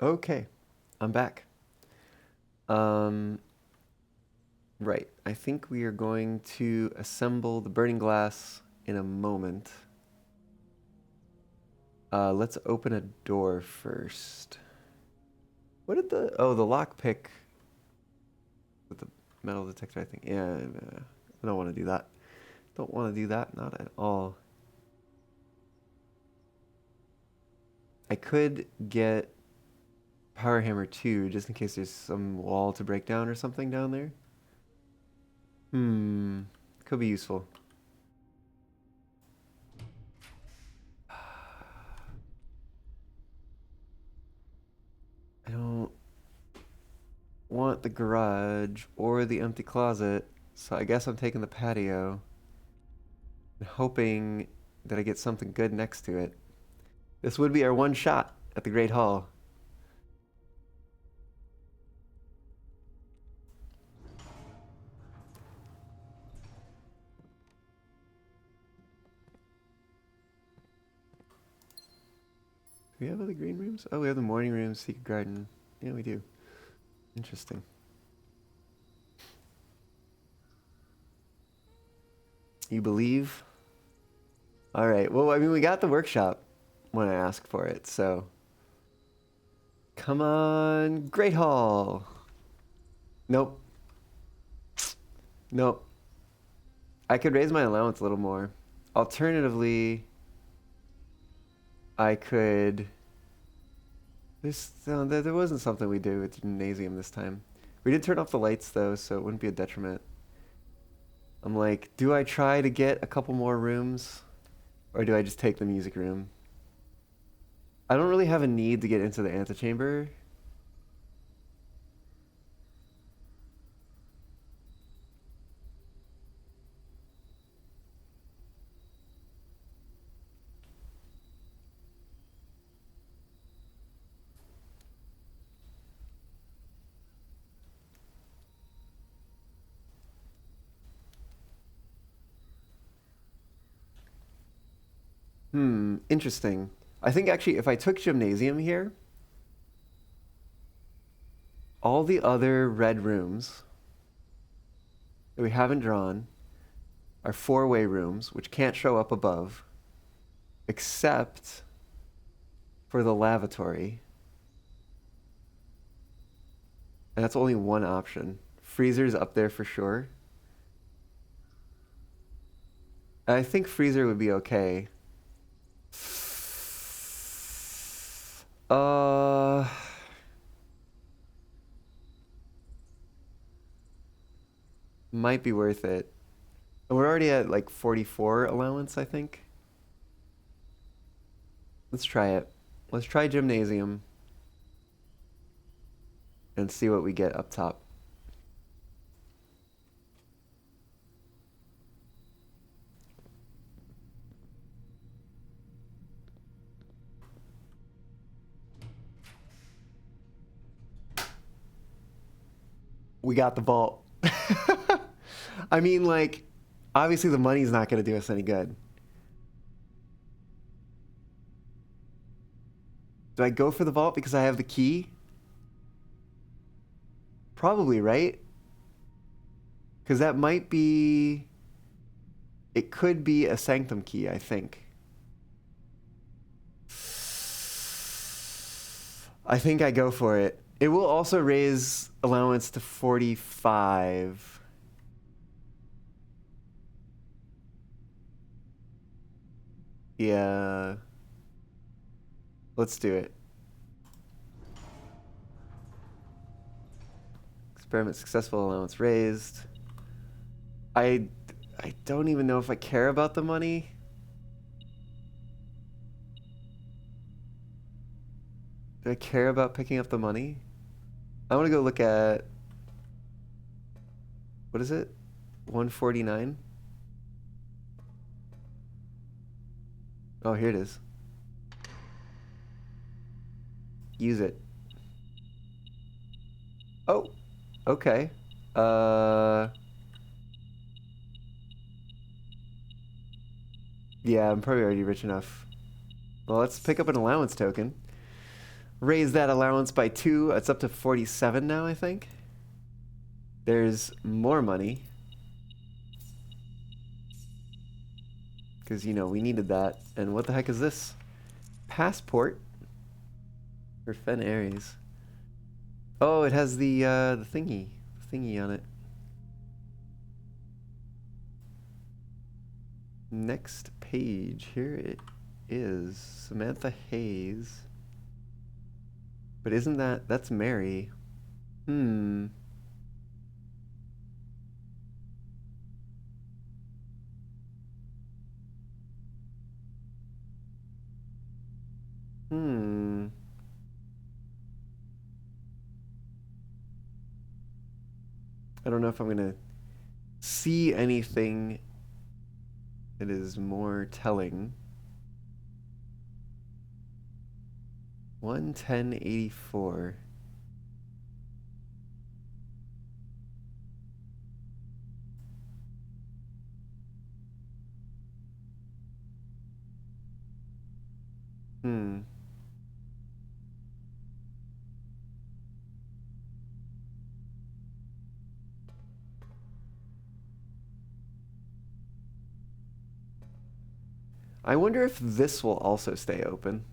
Okay. I'm back. Um, right. I think we are going to assemble the burning glass in a moment. Let's open a door first. What did the... Oh, the lockpick metal detector, I think. Yeah, I don't want to do that. Don't want to do that, not at all. I could get Power Hammer 2 just in case there's some wall to break down or something down there. Could be useful. I don't want the garage or the empty closet, so I guess I'm taking the patio and hoping that I get something good next to it. This would be our one shot at the Great Hall. Do we have other green rooms? Oh, we have the morning room, secret garden. Yeah, we do. Interesting. You believe? All right. Well, I mean, we got the workshop when I asked for it, so. Come on, Great Hall. Nope. Nope. I could raise my allowance a little more. Alternatively, I could. There wasn't something we did with gymnasium this time. We did turn off the lights though, so it wouldn't be a detriment. I'm like, do I try to get a couple more rooms, or do I just take the music room? I don't really have a need to get into the antechamber. Interesting. I think actually if I took gymnasium here, all the other red rooms that we haven't drawn are four-way rooms, which can't show up above, except for the lavatory. And that's only one option. Freezer's up there for sure. I think freezer would be okay. Might be worth it. We're already at like 44 allowance, I think. Let's try it. Let's try gymnasium and see what we get up top. We got the vault. I mean, like, obviously the money's not going to do us any good. Do I go for the vault because I have the key? Probably, right? Because that might be... It could be a sanctum key, I think. I think I go for it. It will also raise allowance to 45. Yeah. Let's do it. Experiment successful, allowance raised. I don't even know if I care about the money. Do I care about picking up the money? I want to go look at... What is it? 149? Oh, here it is. Use it. Oh, okay. Yeah, I'm probably already rich enough. Well, let's pick up an allowance token. Raise that allowance by 2. It's up to 47 now, I think. There's more money. Because, you know, we needed that. And what the heck is this? Passport? For Fen Ares. Oh, it has the thingy. The thingy on it. Next page. Here it is. Samantha Hayes. But isn't that's Mary? Hmm. Hmm. I don't know if I'm gonna see anything that is more telling. 11084. Hmm. I wonder if this will also stay open.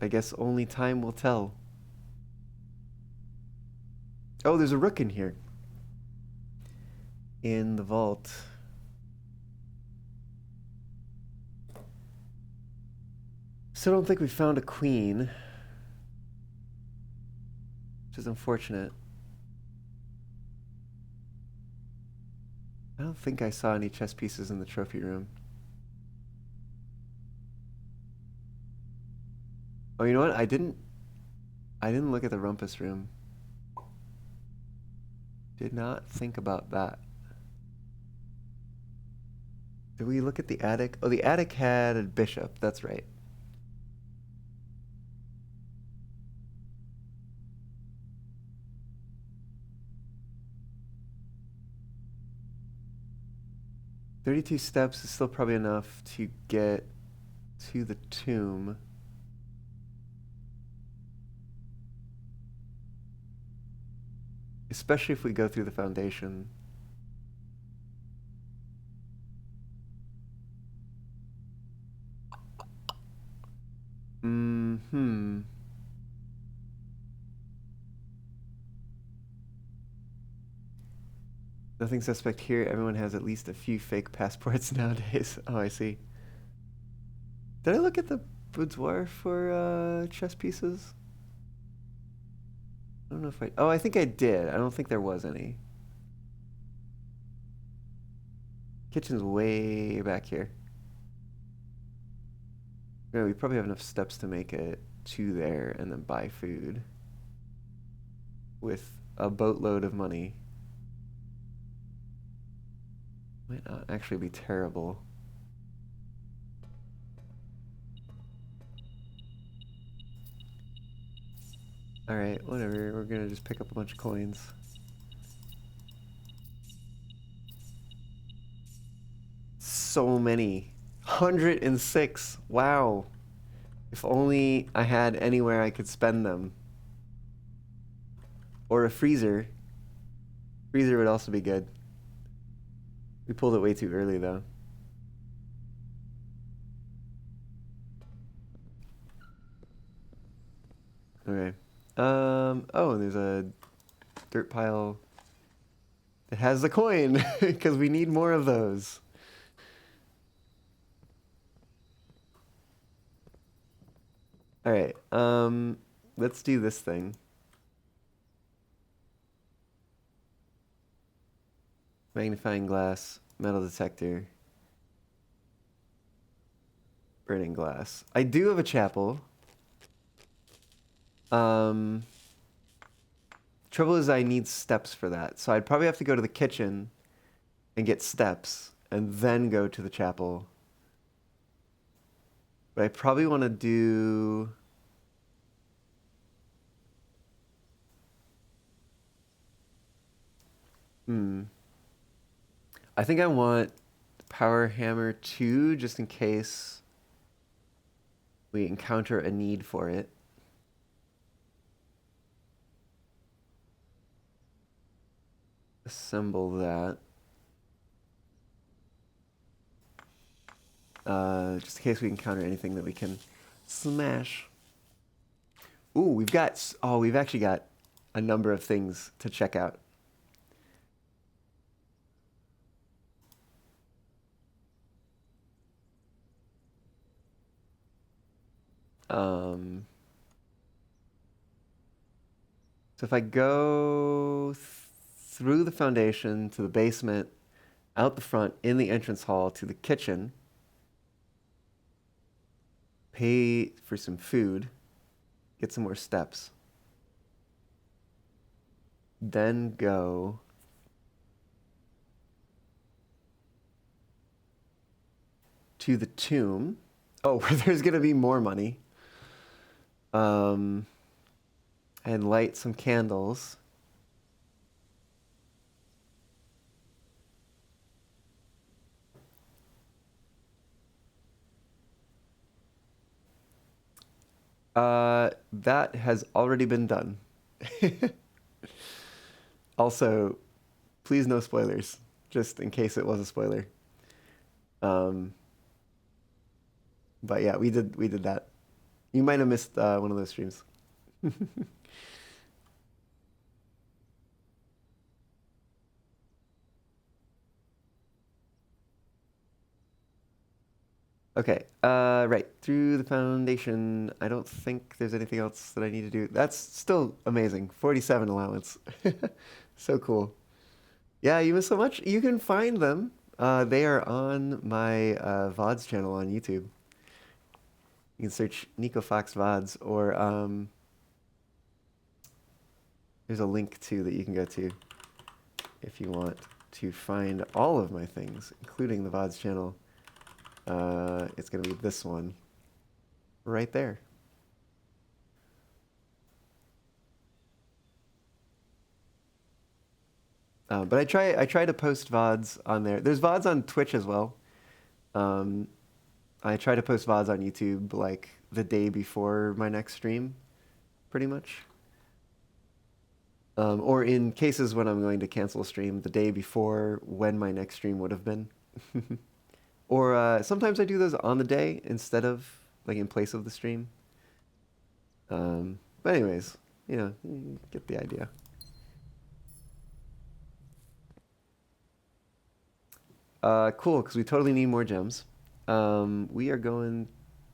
I guess only time will tell. Oh, there's a rook in here. In the vault. Still don't think we found a queen. Which is unfortunate. I don't think I saw any chess pieces in the trophy room. Oh, you know what? I didn't look at the rumpus room. Did not think about that. Did we look at the attic? Oh, the attic had a bishop. That's right. "32 steps is still probably enough to get to the tomb. Especially if we go through the foundation. Hmm. Nothing suspect here. Everyone has at least a few fake passports nowadays. Oh, I see. Did I look at the boudoir for chess pieces? I don't know if I... Oh, I think I did. I don't think there was any. Kitchen's way back here. Yeah, we probably have enough steps to make it to there and then buy food. With a boatload of money. Might not actually be terrible. Alright, whatever. We're gonna just pick up a bunch of coins. So many. 106. Wow. If only I had anywhere I could spend them. Or a freezer. Freezer would also be good. We pulled it way too early, though. Okay. Oh, and there's a dirt pile that has the coin, because we need more of those. Alright, let's do this thing. Magnifying glass, metal detector, burning glass. I do have a chapel. Trouble is I need steps for that. So I'd probably have to go to the kitchen and get steps and then go to the chapel. But I probably want to do... I think I want Power Hammer 2 just in case we encounter a need for it. Assemble that. Just in case we encounter anything that we can smash. Ooh, we've actually got a number of things to check out. So if I go through the foundation to the basement, out the front, in the entrance hall to the kitchen, pay for some food, get some more steps, then go to the tomb. Oh, where there's gonna be more money. And light some candles. That has already been done. Also, please no spoilers, just in case it was a spoiler. But yeah, we did that. You might have missed one of those streams. Okay, right, through the foundation. I don't think there's anything else that I need to do. That's still amazing. 47 allowance. So cool. Yeah, you missed so much. You can find them. They are on my VODs channel on YouTube. You can search Nico Fox VODs, or there's a link too that you can go to if you want to find all of my things, including the VODs channel. It's gonna be this one right there. But I try to post VODs on there. There's VODs on Twitch as well. I try to post VODs on YouTube like the day before my next stream, pretty much. Or in cases when I'm going to cancel a stream, the day before when my next stream would have been. Or sometimes I do those on the day instead of, like, in place of the stream. But anyways, you get the idea. Cool, because we totally need more gems. We are going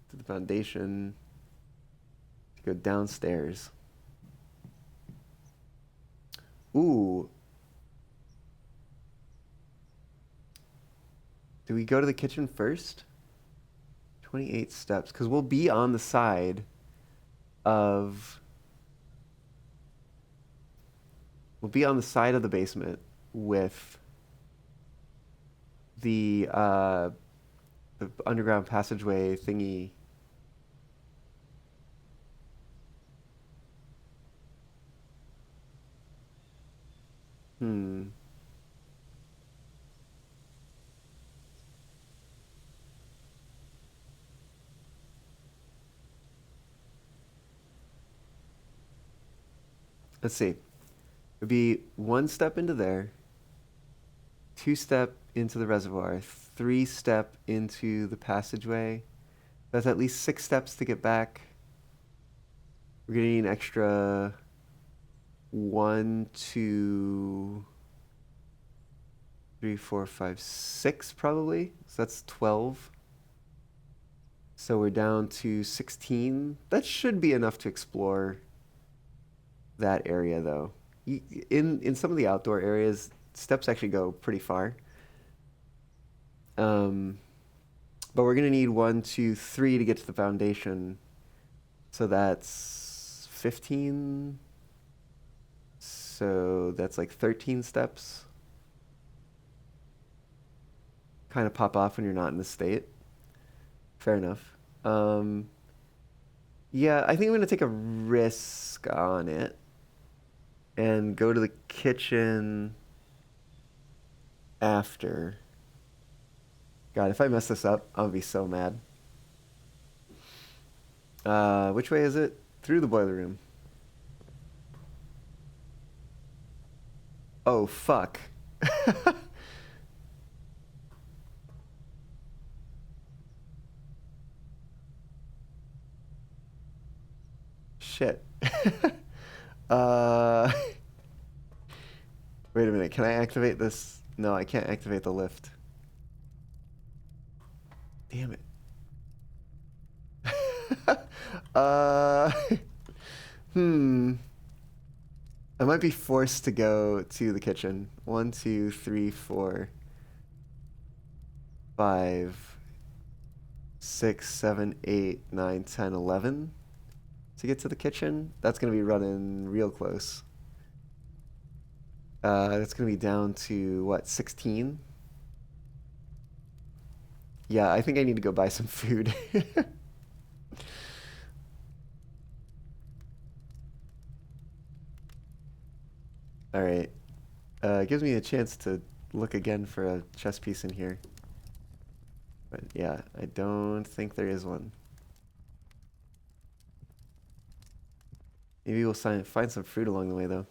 to the foundation to go downstairs. Ooh. Do we go to the kitchen first? 28 steps, because we'll be on the side of... We'll be on the side of the basement with the underground passageway thingy. Let's see. It'd be 1 step into there, 2 step into the reservoir, 3 step into the passageway. That's at least 6 steps to get back. We're gonna need an extra 1, 2, 3, 4, 5, 6 probably. So that's 12. So we're down to 16. That should be enough to explore that area, though. In some of the outdoor areas, steps actually go pretty far. But we're gonna need 1, 2, 3 to get to the foundation. So that's 15. So that's like 13 steps. Kind of pop off when you're not in the state. Fair enough. Yeah, I think I'm gonna take a risk on it and go to the kitchen after. God, if I mess this up, I'll be so mad. Which way is it? Through the boiler room. Oh, fuck. Shit. Uh, wait a minute. Can I activate this? No, I can't activate the lift. Damn it. uh, hmm. I might be forced to go to the kitchen. 1, 2, 3, 4, 5, 6, 7, 8, 9, 10, 11 to get to the kitchen. That's gonna be running real close. That's gonna be down to what, 16? Yeah, I think I need to go buy some food. All right. It gives me a chance to look again for a chess piece in here. But yeah, I don't think there is one. Maybe we'll find some fruit along the way, though.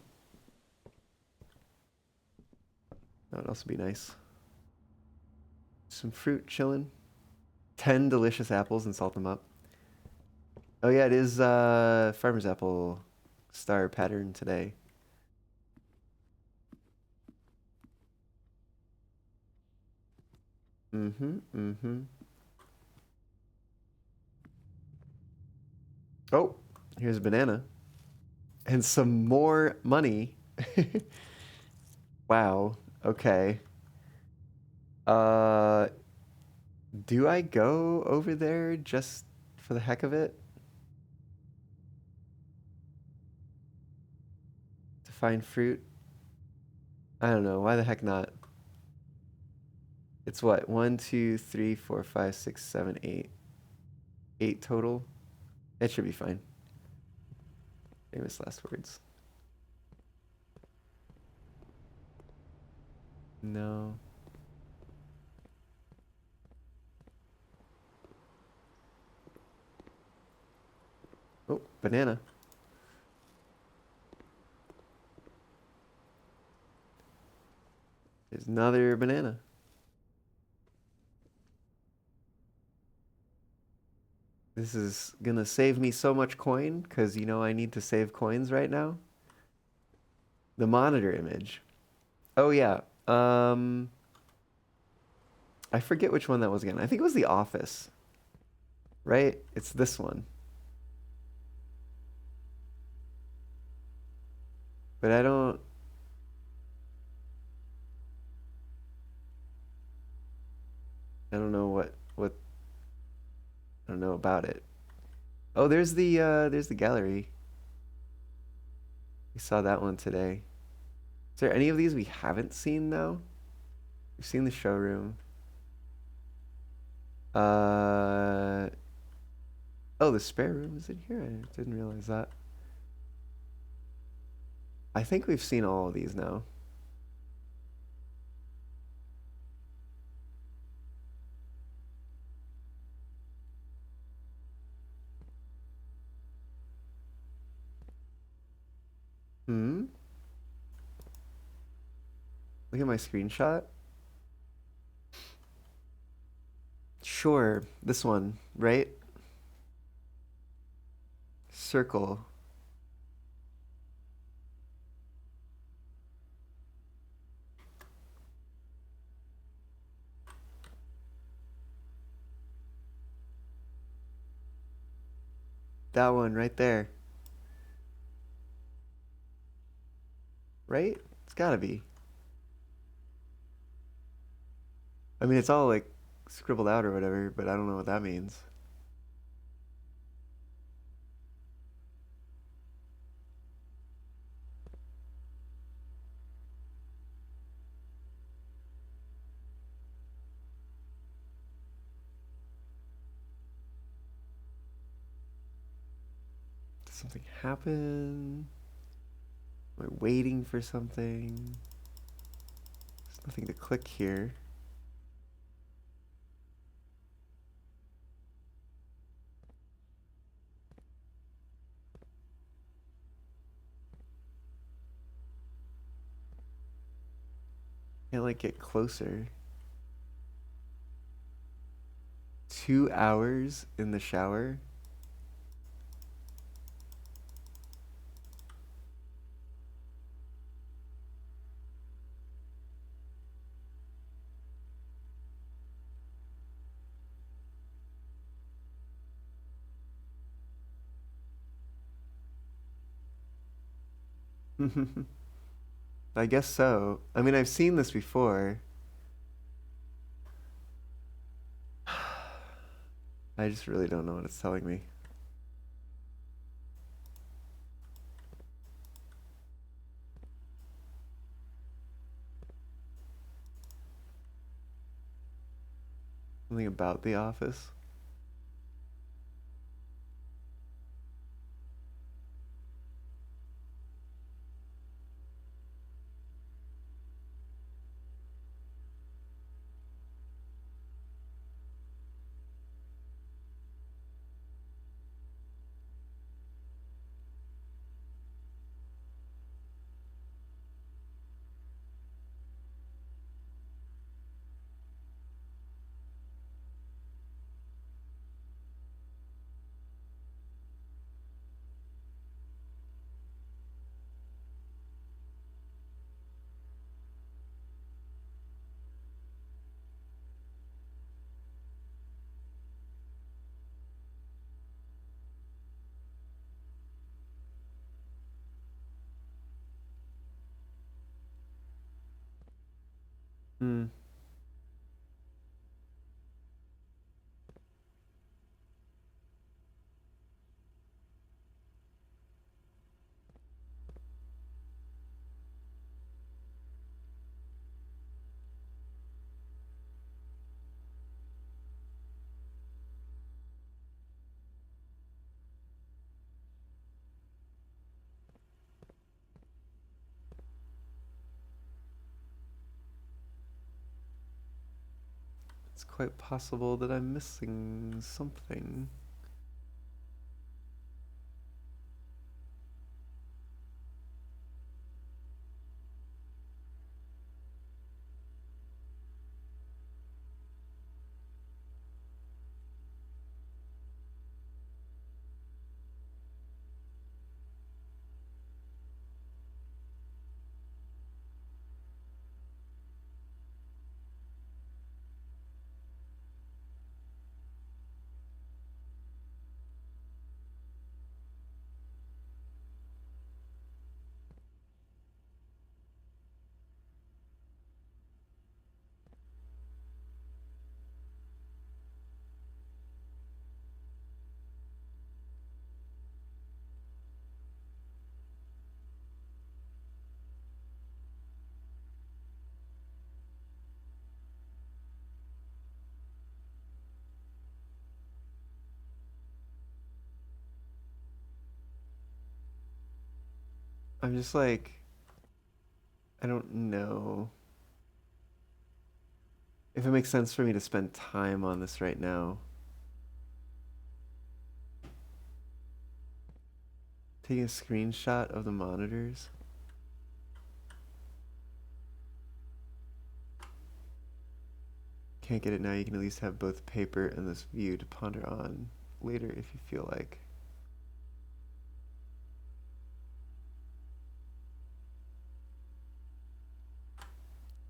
That would also be nice. Some fruit chilling. 10 delicious apples and salt them up. Oh yeah, it is Farmer's Apple star pattern today. Mm-hmm. Oh, here's a banana. And some more money. Wow. Okay. Do I go over there just for the heck of it? To find fruit? I don't know. Why the heck not? It's what? 1, 2, 3, 4, 5, 6, 7, 8. 8 total. It should be fine. Famous last words. No. Oh, banana. There's another banana. This is gonna save me so much coin, because you know I need to save coins right now. The monitor image. Oh yeah. I forget which one that was again. I think it was The Office. Right? It's this one. But I don't know what I don't know about it. Oh, there's the gallery. We saw that one today. Is there any of these we haven't seen though? We've seen the showroom. Oh, the spare room is in here. I didn't realize that. I think we've seen all of these now. Hmm. Look at my screenshot. Sure, this one, right? Circle. That one right there. Right? It's gotta be. I mean, it's all like scribbled out or whatever, but I don't know what that means. Did something happen? Am I waiting for something? There's nothing to click here. Can't like get closer. 2 hours in the shower. I guess so. I mean, I've seen this before. I just really don't know what it's telling me. Something about the office. Hmm. It's quite possible that I'm missing something. I'm just like, I don't know if it makes sense for me to spend time on this right now. Taking a screenshot of the monitors. Can't get it now. You can at least have both paper and this view to ponder on later if you feel like.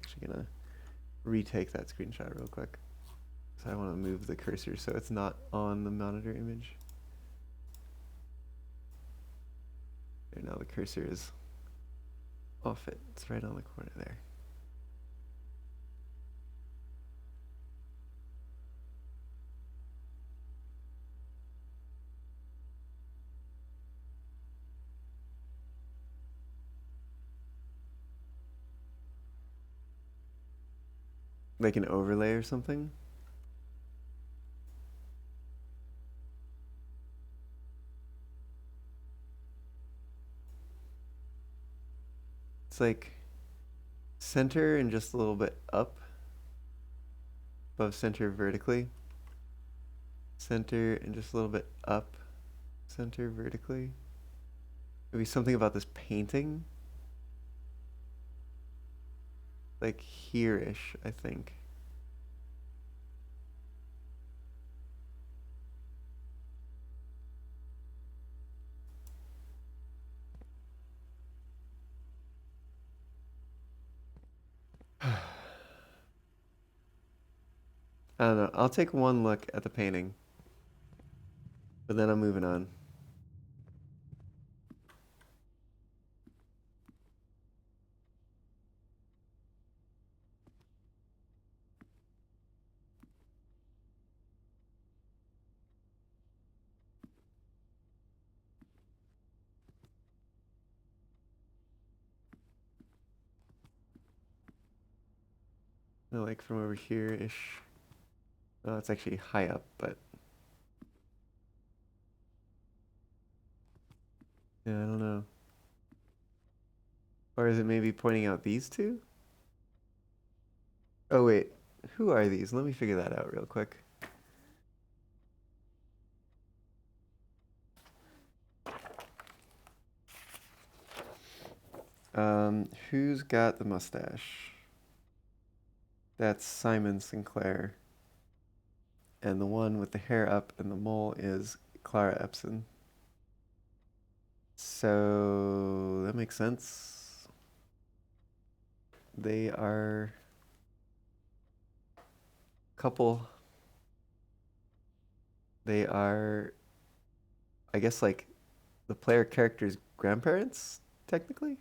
Actually gonna retake that screenshot real quick. So I want to move the cursor so it's not on the monitor image. There, now the cursor is off it. It's right on the corner there. Like an overlay or something? It's like center and just a little bit up. Above center vertically. Center and just a little bit up. Center vertically. Maybe something about this painting. Like here-ish, I think. I don't know. I'll take one look at the painting. But then I'm moving on. Like from over here-ish. Oh, it's actually high up, but yeah, I don't know. Or is it maybe pointing out these two? Oh wait, who are these? Let me figure that out real quick. Who's got the mustache? That's Simon Sinclair. And the one with the hair up and the mole is Clara Epson. So that makes sense. They are couple. They are, I guess, like the player character's grandparents, technically.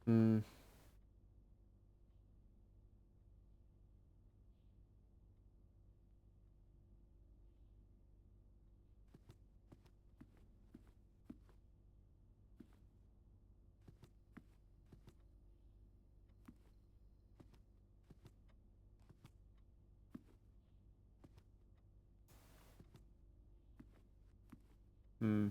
Hmm. Hmm.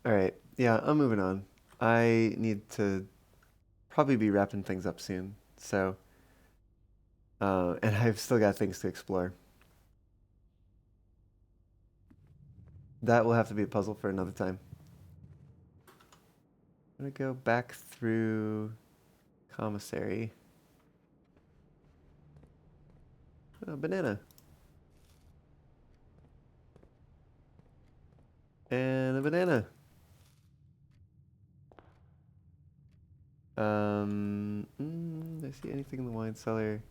All right. Yeah, I'm moving on. I need to probably be wrapping things up soon. So, and I've still got things to explore. That will have to be a puzzle for another time. I'm gonna go back through commissary. Oh, banana. And a banana. I see anything in the wine cellar?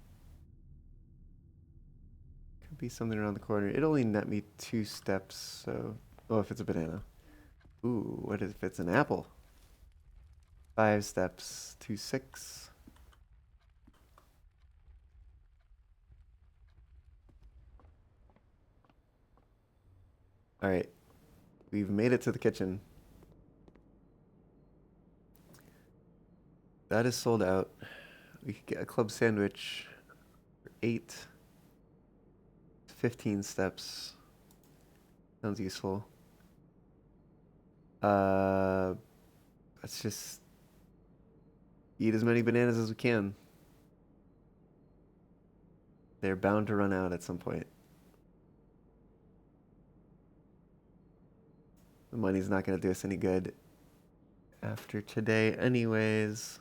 Could be something around the corner. It only net me 2 steps, so... Oh, if it's a banana. Ooh, what if it's an apple? 5 steps to 6. Alright, we've made it to the kitchen. That is sold out. We could get a club sandwich for 8. 15 steps. Sounds useful. Let's just eat as many bananas as we can. They're bound to run out at some point. The money's not going to do us any good after today anyways.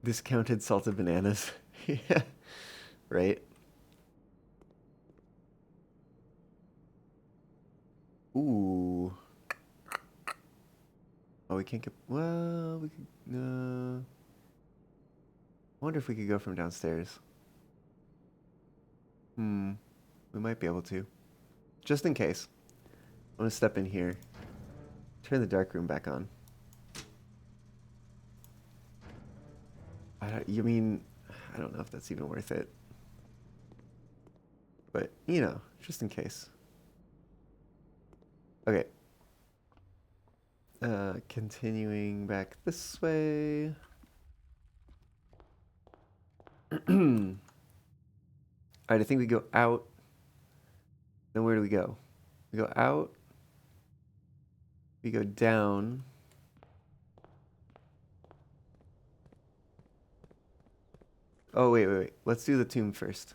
Discounted salted bananas. Yeah, right? Ooh. Oh, we can't get... Well, we could... I wonder if we could go from downstairs. We might be able to. Just in case. I'm gonna step in here. Turn the dark room back on. You mean... I don't know if that's even worth it. But, you know, just in case. Okay. Continuing back this way. Alright, I think we go out. Then where do we go? We go out. We go down. Oh, wait. Let's do the tomb first.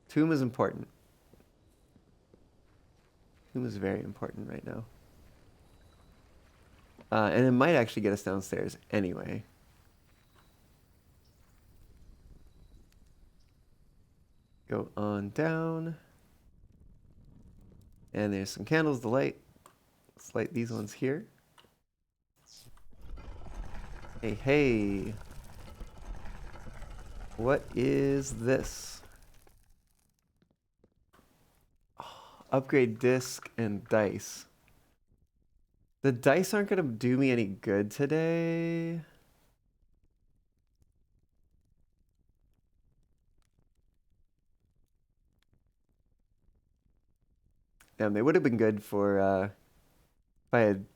Tomb is important. Tomb is very important right now. And it might actually get us downstairs anyway. Go on down. And there's some candles to light. Let's light these ones here. Hey. What is this? Oh, upgrade disc and dice. The dice aren't gonna do me any good today. Damn, they would have been good for if I had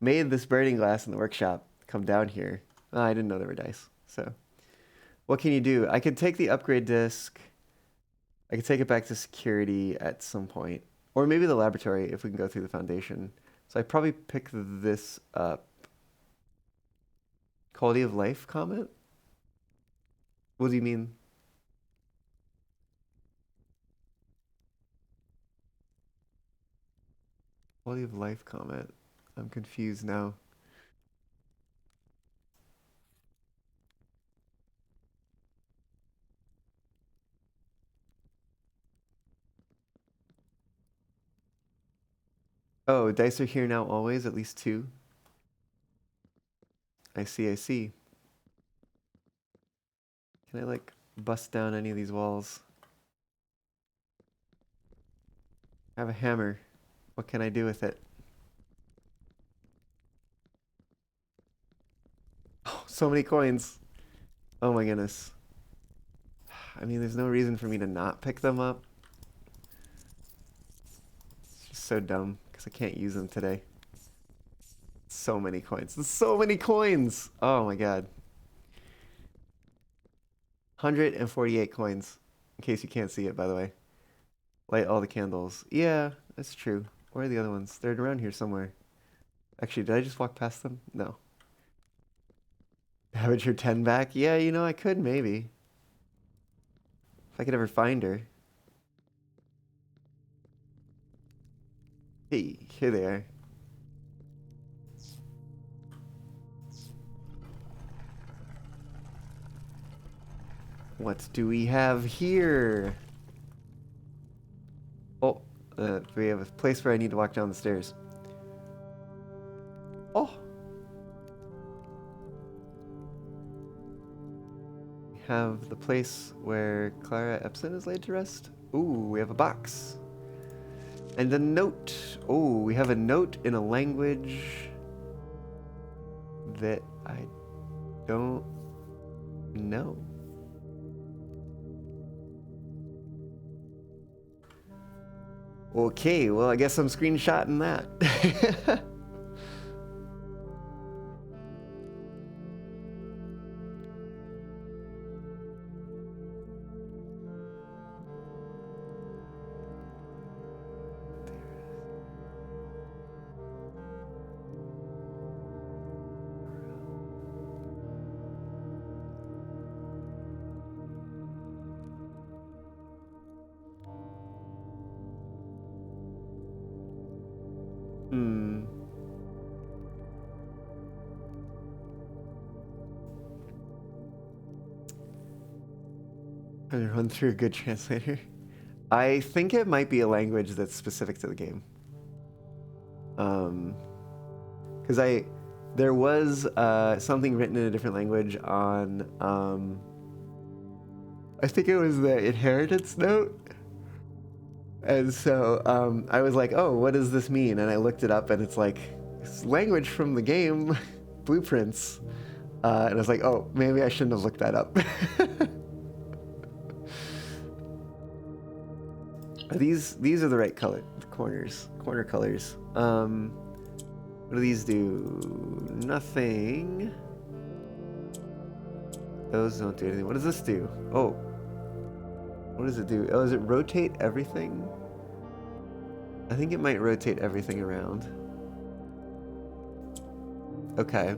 made this burning glass in the workshop come down here. Oh, I didn't know there were dice. So, what can you do? I could take the upgrade disc. I could take it back to security at some point. Or maybe the laboratory if we can go through the foundation. So I probably pick this up. Quality of life comment? What do you mean? Quality of life comment. I'm confused now. Oh, dice are here now always, at least 2. I see, I see. Can I like bust down any of these walls? I have a hammer. What can I do with it? Oh, so many coins. Oh my goodness. I mean, there's no reason for me to not pick them up. It's just so dumb because I can't use them today. So many coins. There's so many coins. Oh my god. 148 coins. In case you can't see it, by the way. Light all the candles. Yeah, that's true. Where are the other ones? They're around here somewhere. Actually, did I just walk past them? No. Have your 10 back? Yeah, you know, I could maybe. If I could ever find her. Hey, here they are. What do we have here? Oh, we have a place where I need to walk down the stairs. Oh! We have the place where Clara Epson is laid to rest. Ooh, we have a box. And a note. Oh, we have a note in a language that I don't know. Okay, well, I guess I'm screenshotting that. Hmm. I'm gonna run through a good translator. I think it might be a language that's specific to the game. Because there was something written in a different language on, I think it was the inheritance note. And so I was like, oh, what does this mean? And I looked it up and it's like, it's language from the game, Blueprints. And I was like, oh, maybe I shouldn't have looked that up. These are the right color, corner colors. What do these do? Nothing. Those don't do anything. What does this do? Oh. What does it do? Oh, does it rotate everything? I think it might rotate everything around. Okay.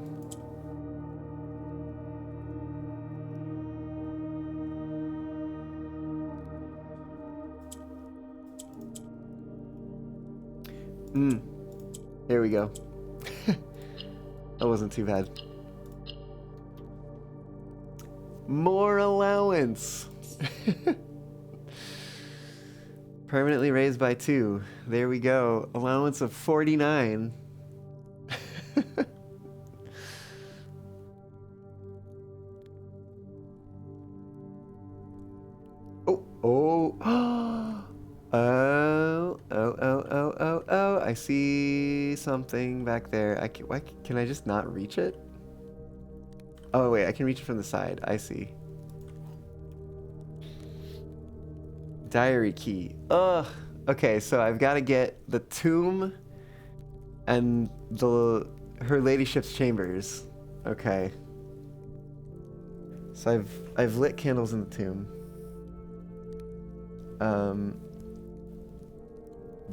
There we go. That wasn't too bad. More allowance. Permanently raised by 2. There we go. Allowance of 49. Oh. Oh, I see see something back there. Can I just not reach it? Oh wait, I can reach it from the side. I see. Diary key. Ugh. Okay, so I've got to get the tomb and her ladyship's chambers. Okay. So I've lit candles in the tomb.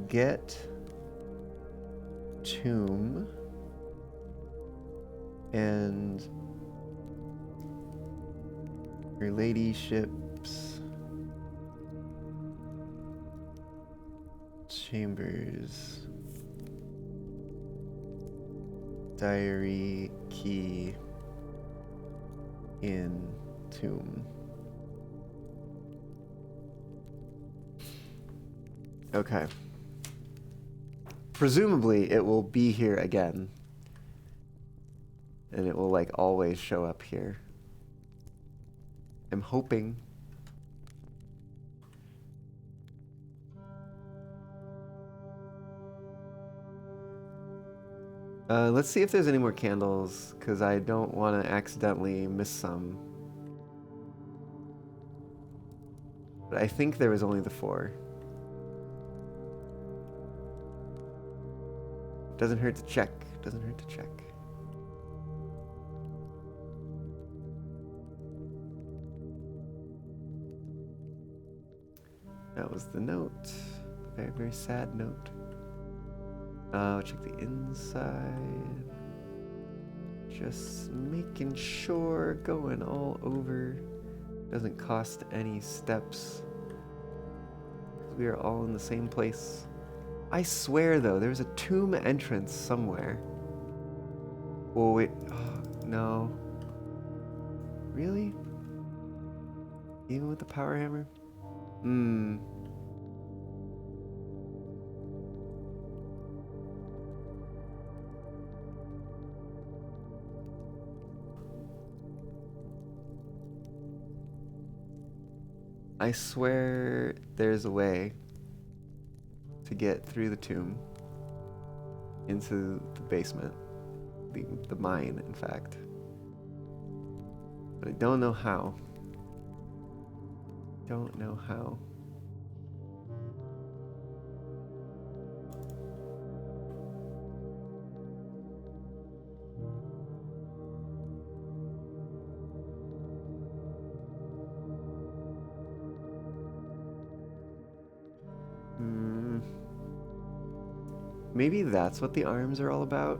Get tomb and her ladyship's chambers. Diary key in tomb. Okay. Presumably it will be here again. And it will like always show up here. I'm hoping. Let's see if there's any more candles, because I don't want to accidentally miss some. But I think there was only the 4. Doesn't hurt to check. Doesn't hurt to check. That was the note. Very, very sad note. Check the inside. Just making sure, going all over. Doesn't cost any steps. We are all in the same place. I swear though, there's a tomb entrance somewhere. Oh wait, oh, no. Really? Even with the power hammer? I swear there's a way to get through the tomb into the basement, the mine, in fact. But I don't know how. Don't know how. Maybe that's what the arms are all about.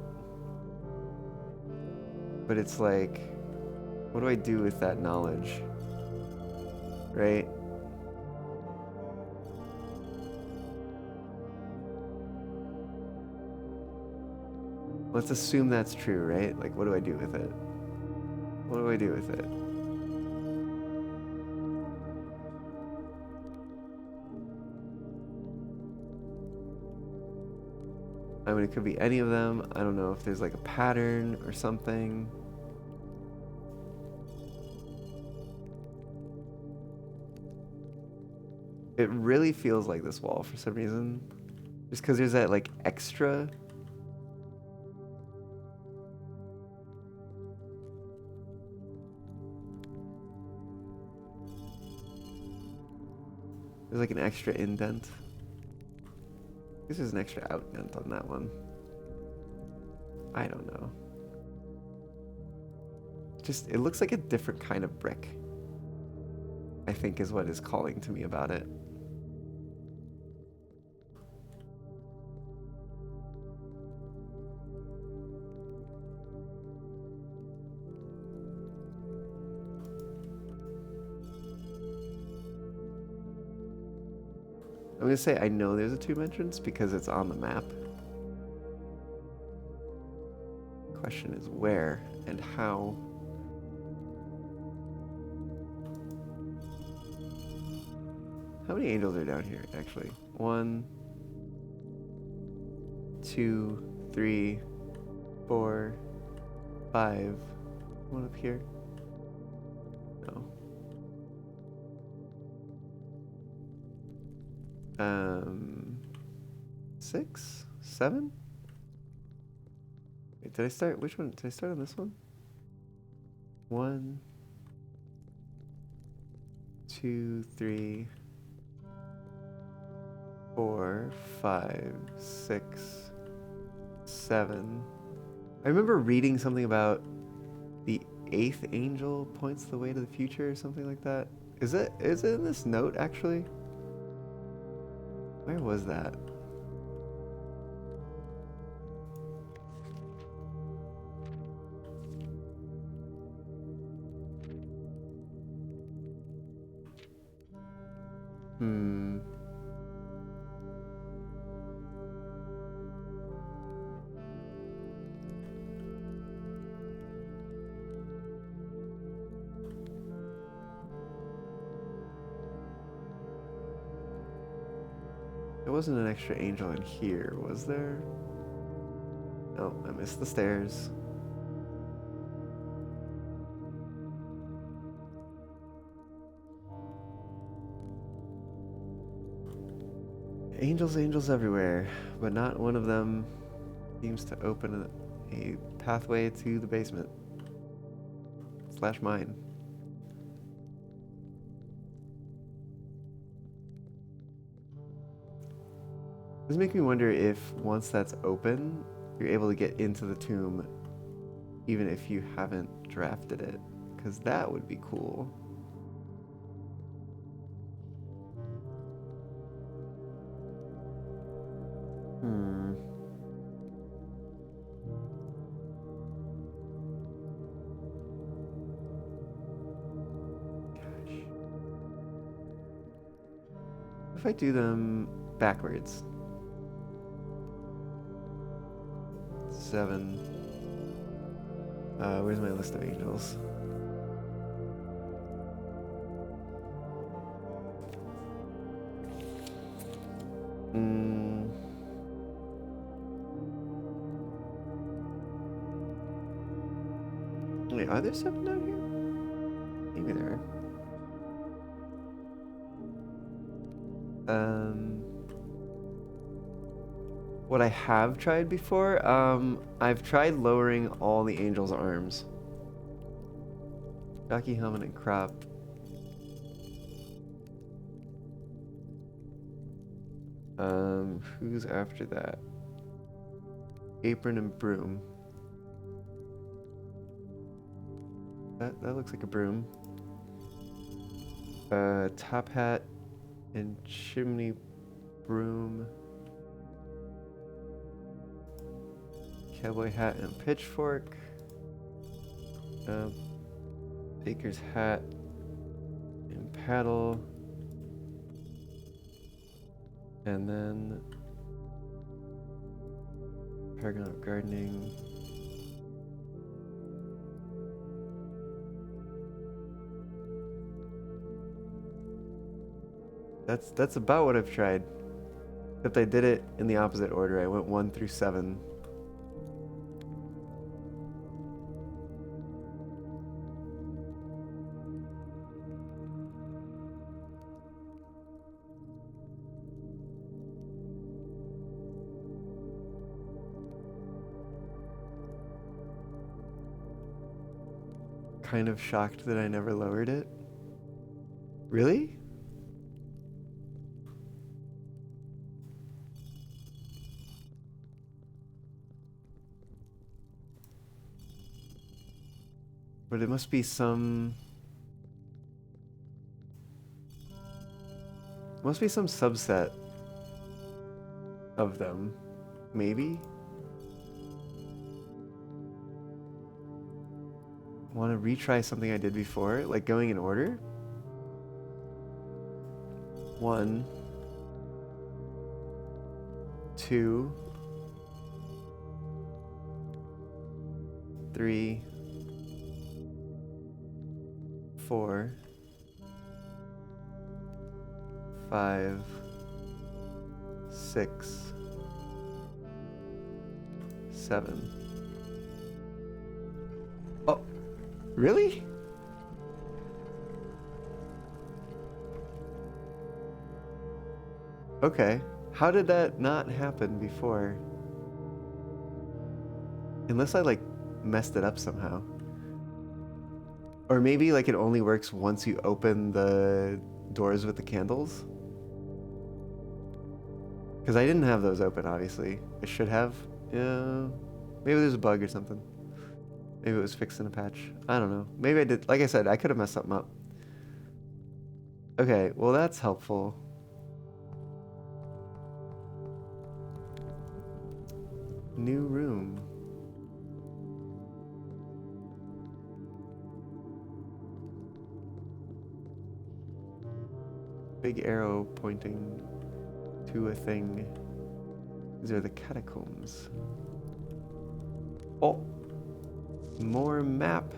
But it's like, what do I do with that knowledge? Right? Let's assume that's true, right? Like, what do I do with it? What do I do with it? I mean, it could be any of them. I don't know if there's like a pattern or something. It really feels like this wall for some reason. Just because there's that like extra. There's like an extra indent. I guess there's an extra outdent on that one. I don't know. Just, it looks like a different kind of brick, I think is what is calling to me about it. I'm gonna say I know there's a tomb entrance because it's on the map. Question is where and how. How many angels are down here, actually? 1, 2, 3, 4, 5. One up here. No. 6, 7? Wait, did I start? Which one? Did I start on this one? 1, 2, 3, 4, 5, 6, 7. I remember reading something about the 8th angel points the way to the future or something like that. Is it in this note actually? Where was that? Hmm. There wasn't an extra angel in here, was there? Oh, I missed the stairs. Angels everywhere, but not one of them seems to open a pathway to the basement. / mine. This makes me wonder if once that's open, you're able to get into the tomb even if you haven't drafted it, because that would be cool. Hmm. Gosh. If I do them backwards. 7. Where's my list of angels? Wait, are there 7 down here? Maybe there are. What I have tried before, I've tried lowering all the angels' arms. Jockey, helmet, and crop. Who's after that? Apron and broom. That looks like a broom. Top hat and chimney broom. Cowboy hat and pitchfork. Baker's hat and paddle. And then Paragon of Gardening. That's about what I've tried. Except I did it in the opposite order. I went 1 through 7. Kind of shocked that I never lowered it. Really? But it must be some subset of them, maybe? Want to retry something I did before, like going in order? 1, 2, 3, 4, 5, 6, 7. Oh, really? Okay. How did that not happen before? Unless I like messed it up somehow. Or maybe like it only works once you open the doors with the candles. Because I didn't have those open, obviously. I should have. Yeah. Maybe there's a bug or something. Maybe it was fixed in a patch. I don't know. Maybe I did. Like I said, I could have messed something up. Okay, well that's helpful. New room. Big arrow pointing to a thing. These are the catacombs. Oh! More map.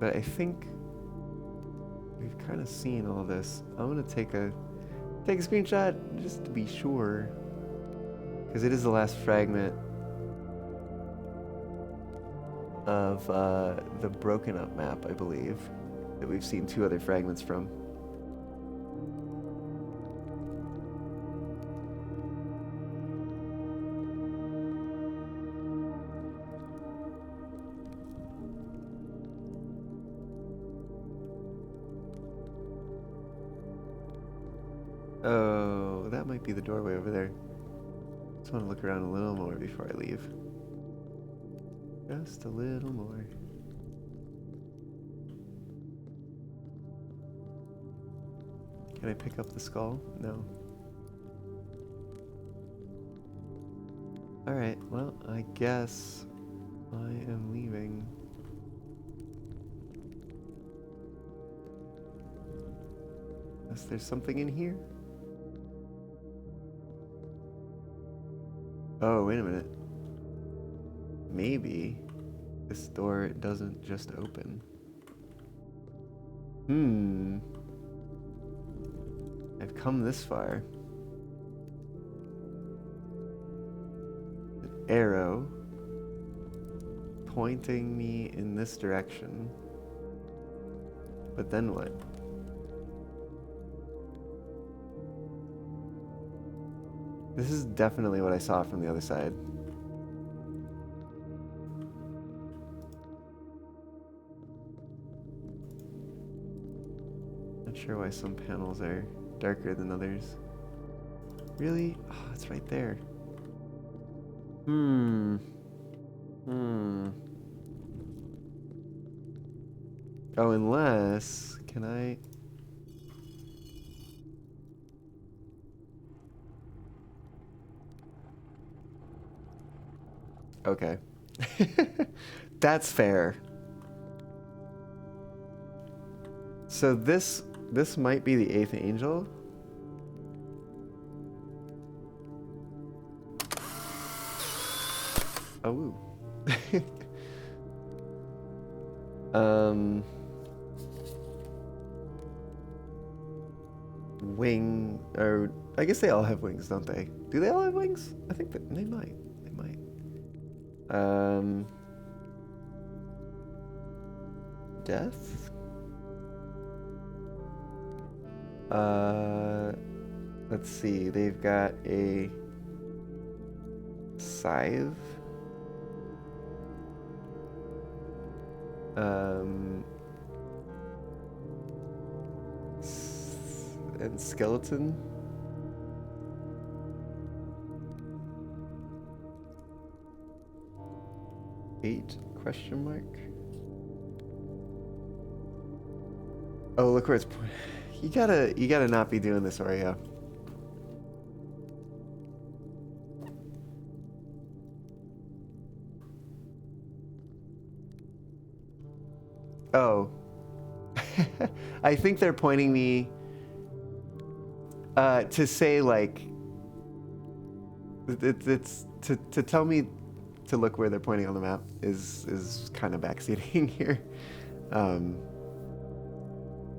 But I think we've kind of seen all this. I'm gonna take a screenshot just to be sure, because it is the last fragment of the broken up map, I believe, that we've seen 2 other fragments from. Oh, that might be the doorway over there. Just want to look around a little more before I leave. Just a little more. Can I pick up the skull? No. Alright, well, I guess I am leaving. Unless there's something in here? Oh, wait a minute. Maybe this door doesn't just open. I've come this far. An arrow pointing me in this direction. But then what? This is definitely what I saw from the other side. Not sure why some panels are darker than others. Really? Oh, it's right there. Oh, unless... Can I... Okay. That's fair. So this might be the 8th angel. Oh. Wing, or I guess they all have wings, don't they? Do they all have wings? I think that they might. They might. Death? Let's see. They've got a scythe. And skeleton. Eight question mark. Oh, look where it's pointing. You gotta not be doing this, Oreo. Oh. I think they're pointing me to say, like, it's to tell me to look where they're pointing on the map is kind of backseating here.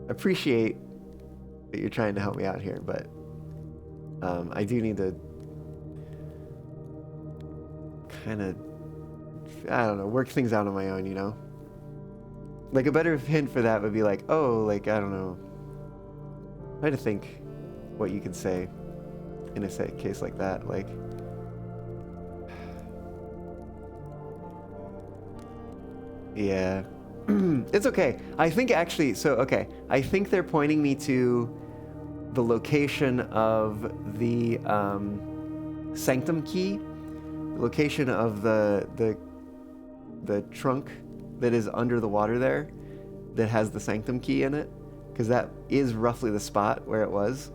Appreciate that you're trying to help me out here, but I do need to kind of, I don't know, work things out on my own, you know? Like, a better hint for that would be like, oh, like, I don't know. Try to think what you could say. in a case like that. Like, yeah. It's okay. I think actually, so, okay. I think they're pointing me to the location of the sanctum key, the location of the trunk that is under the water there that has the sanctum key in it, because that is roughly the spot where it was.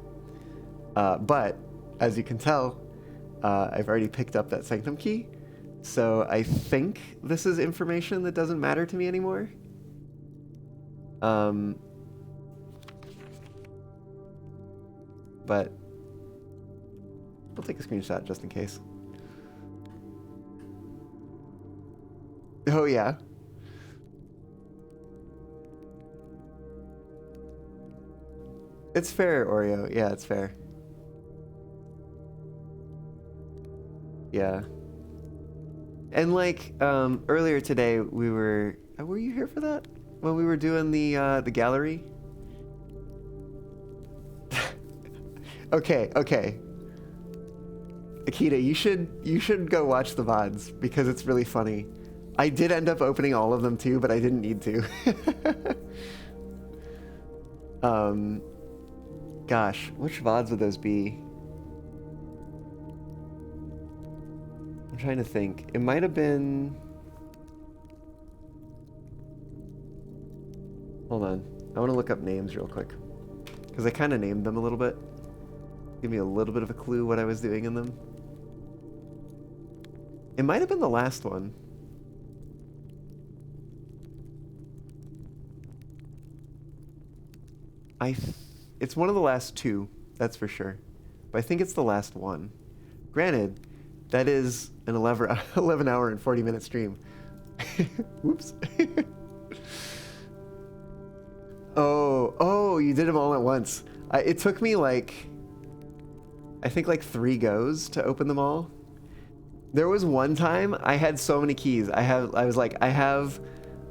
But as you can tell, I've already picked up that sanctum key, so I think this is information that doesn't matter to me anymore. But I'll take a screenshot just in case. Oh yeah. It's fair, Oreo. Yeah, it's fair. Yeah. And like earlier today, we were you here for that? When we were doing the gallery? Okay. Akita, you should go watch the VODs because it's really funny. I did end up opening all of them too, but I didn't need to. Gosh, which VODs would those be? I'm trying to think. It might have been... Hold on. I want to look up names real quick. Because I kind of named them a little bit. Give me a little bit of a clue what I was doing in them. It might have been the last one. It's one of the last two, that's for sure. But I think it's the last one. Granted, that is an 11 hour and 40 minute stream. Whoops. Oh, you did them all at once. It took me like, I think like 3 goes to open them all. There was one time I had so many keys. I was like, I have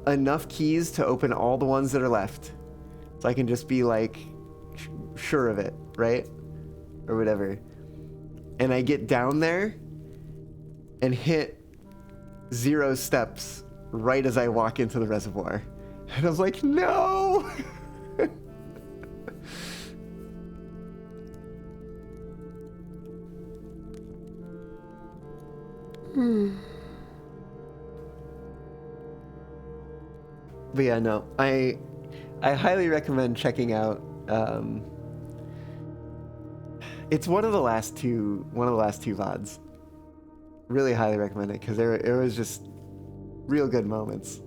enough keys to open all the ones that are left. So I can just be like sure of it, right? Or whatever. And I get down there and hit 0 steps right as I walk into the reservoir. And I was like, no! But yeah, no, I highly recommend checking out. It's one of the last two VODs. Really highly recommend it because it was just real good moments,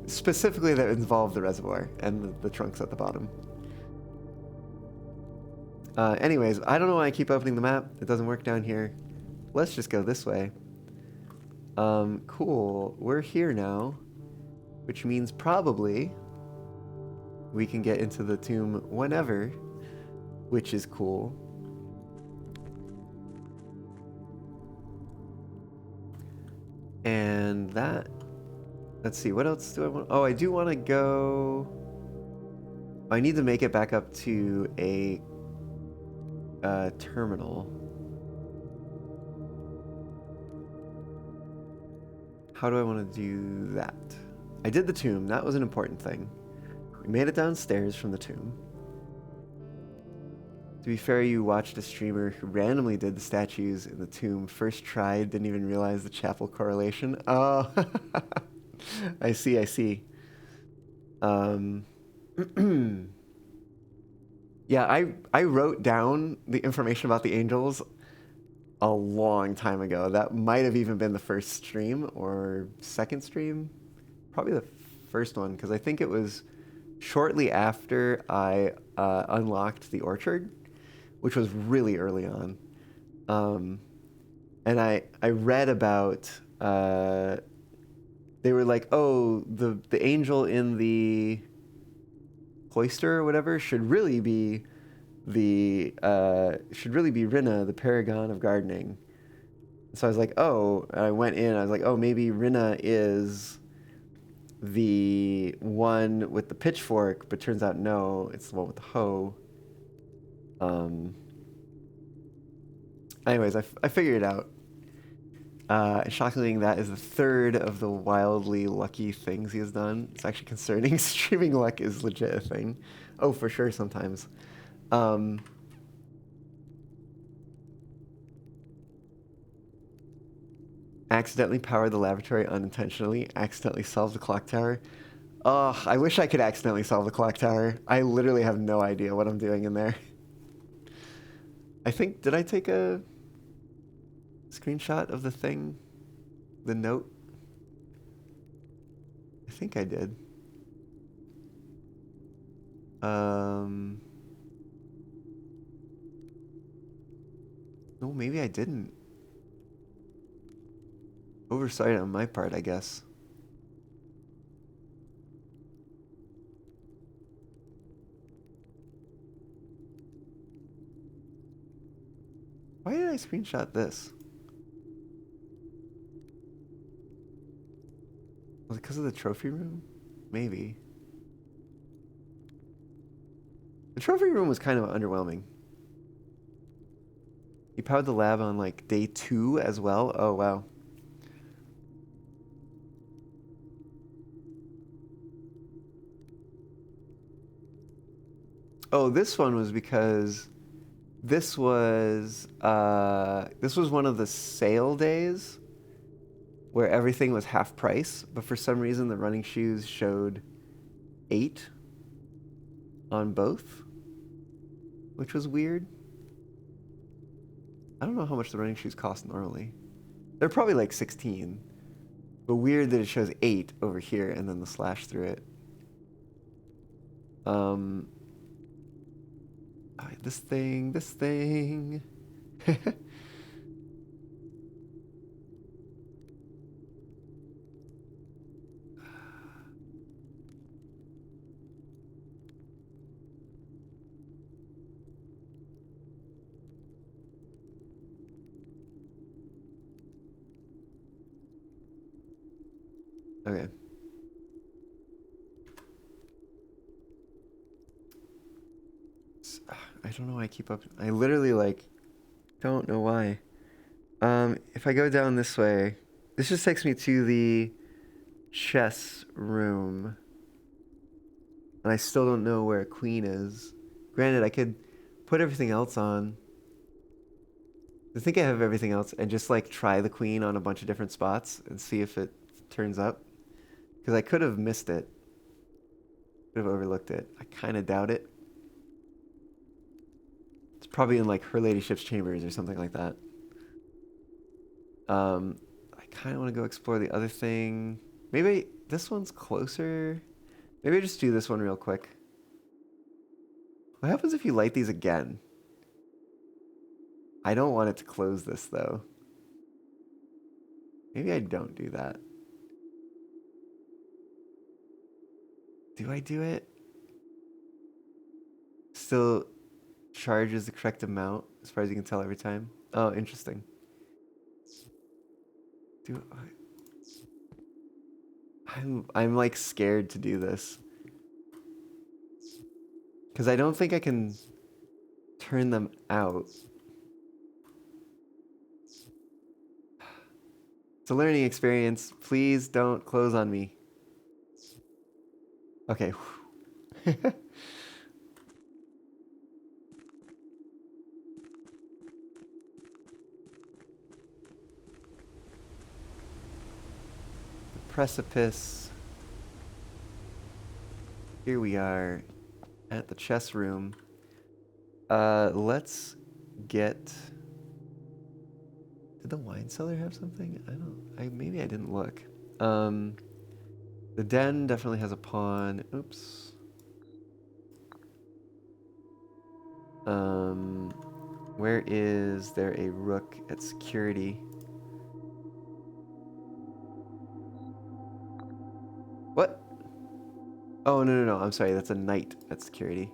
specifically that involved the reservoir and the trunks at the bottom. Anyways, I don't know why I keep opening the map. It doesn't work down here. Let's just go this way. Cool. We're here now, which means probably we can get into the tomb whenever, which is cool. And that, let's see, what else do I want? Oh, I do want to go, I need to make it back up to a terminal. How do I want to do that? I did the tomb. That was an important thing. We made it downstairs from the tomb. To be fair, you watched a streamer who randomly did the statues in the tomb. First tried, didn't even realize the chapel correlation. Oh, I see. Yeah, I wrote down the information about the angels a long time ago. That might have even been the first stream or second stream. Probably the first one, because I think it was shortly after I unlocked the orchard, which was really early on. And I read about, they were like, oh, the angel in the cloister or whatever should really be Rinna, the paragon of gardening. So I was like, oh, and I went in, I was like, oh, maybe Rinna is the one with the pitchfork, but turns out no, it's the one with the hoe. Anyways, I figured it out. Shockingly, that is the third of the wildly lucky things he has done. It's actually concerning. Streaming luck is legit a thing. Oh, for sure, sometimes. Accidentally powered the laboratory unintentionally. Accidentally solved the clock tower. Oh, I wish I could accidentally solve the clock tower. I literally have no idea what I'm doing in there. I think, did I take a screenshot of the thing? The note? I think I did. No, maybe I didn't. Oversight on my part, I guess. Why did I screenshot this? Was it because of the trophy room? Maybe. The trophy room was kind of underwhelming. You powered the lab on like day 2 as well? Oh, wow. Oh, this one was because this was one of the sale days where everything was half price, but for some reason the running shoes showed 8 on both, which was weird. I don't know how much the running shoes cost normally. They're probably like 16, but weird that it shows 8 over here and then the slash through it. This thing. Okay. I don't know why I keep up. I literally like don't know why. If I go down this way, this just takes me to the chess room. And I still don't know where Queen is. Granted, I could put everything else on. I think I have everything else and just like try the Queen on a bunch of different spots and see if it turns up. Because I could have missed it. Could have overlooked it. I kind of doubt it. It's probably in like Her Ladyship's chambers or something like that. I kind of want to go explore the other thing. Maybe this one's closer. Maybe I just do this one real quick. What happens if you light these again? I don't want it to close this though. Maybe I don't do that. Do I do it? Still charges the correct amount as far as you can tell every time. Oh, interesting. I'm like scared to do this. Because I don't think I can turn them out. It's a learning experience. Please don't close on me. Okay. The precipice. Here we are at the chess room. Let's get... Did the wine cellar have something? Maybe I didn't look. The den definitely has a pawn. Oops. Where is there a rook at security? What? Oh, no. I'm sorry. That's a knight at security.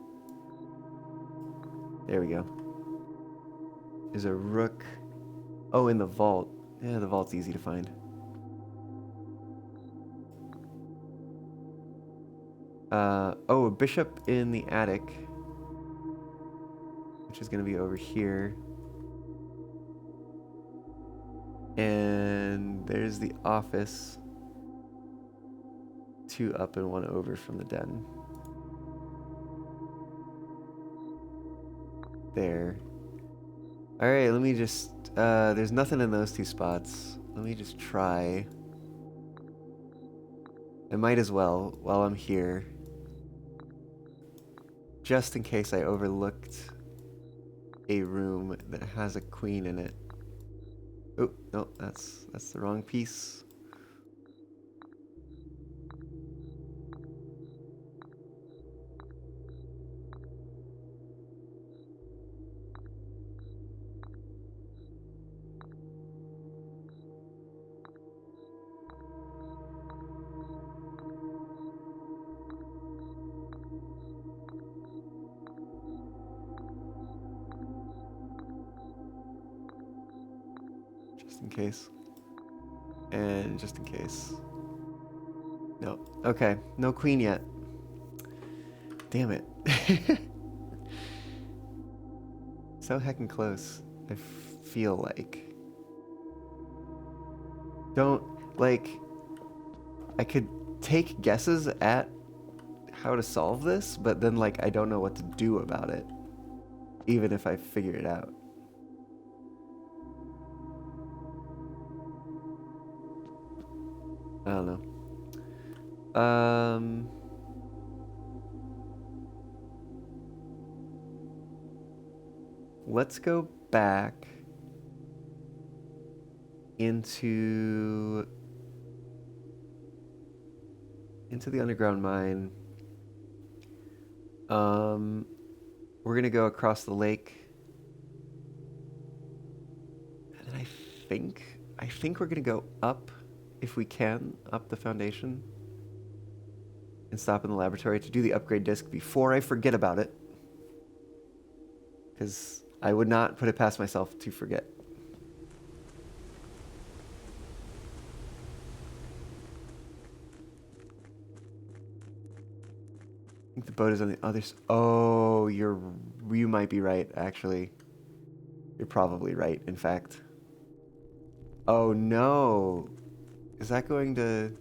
There we go. There's a rook. Oh, in the vault. Yeah, the vault's easy to find. Oh, a bishop in the attic. Which is going to be over here. And there's the office. 2 up and 1 over from the den. There. Alright, let me just... there's nothing in those 2 spots. Let me just try. I might as well, while I'm here. Just in case I overlooked a room that has a queen in it. Oh, no, that's the wrong piece. Just in case. And just in case. No. Okay. No queen yet. Damn it. So heckin' close. I feel like. Don't, like, I could take guesses at how to solve this, but then, like, I don't know what to do about it. Even if I figure it out. I don't know. Let's go back into the underground mine. We're gonna go across the lake. And then I think we're gonna go up, if we can, up the foundation. And stop in the laboratory to do the upgrade disc before I forget about it. Because I would not put it past myself to forget. I think the boat is on the other side. Oh, you might be right, actually. You're probably right, in fact. Oh no. Is that going to...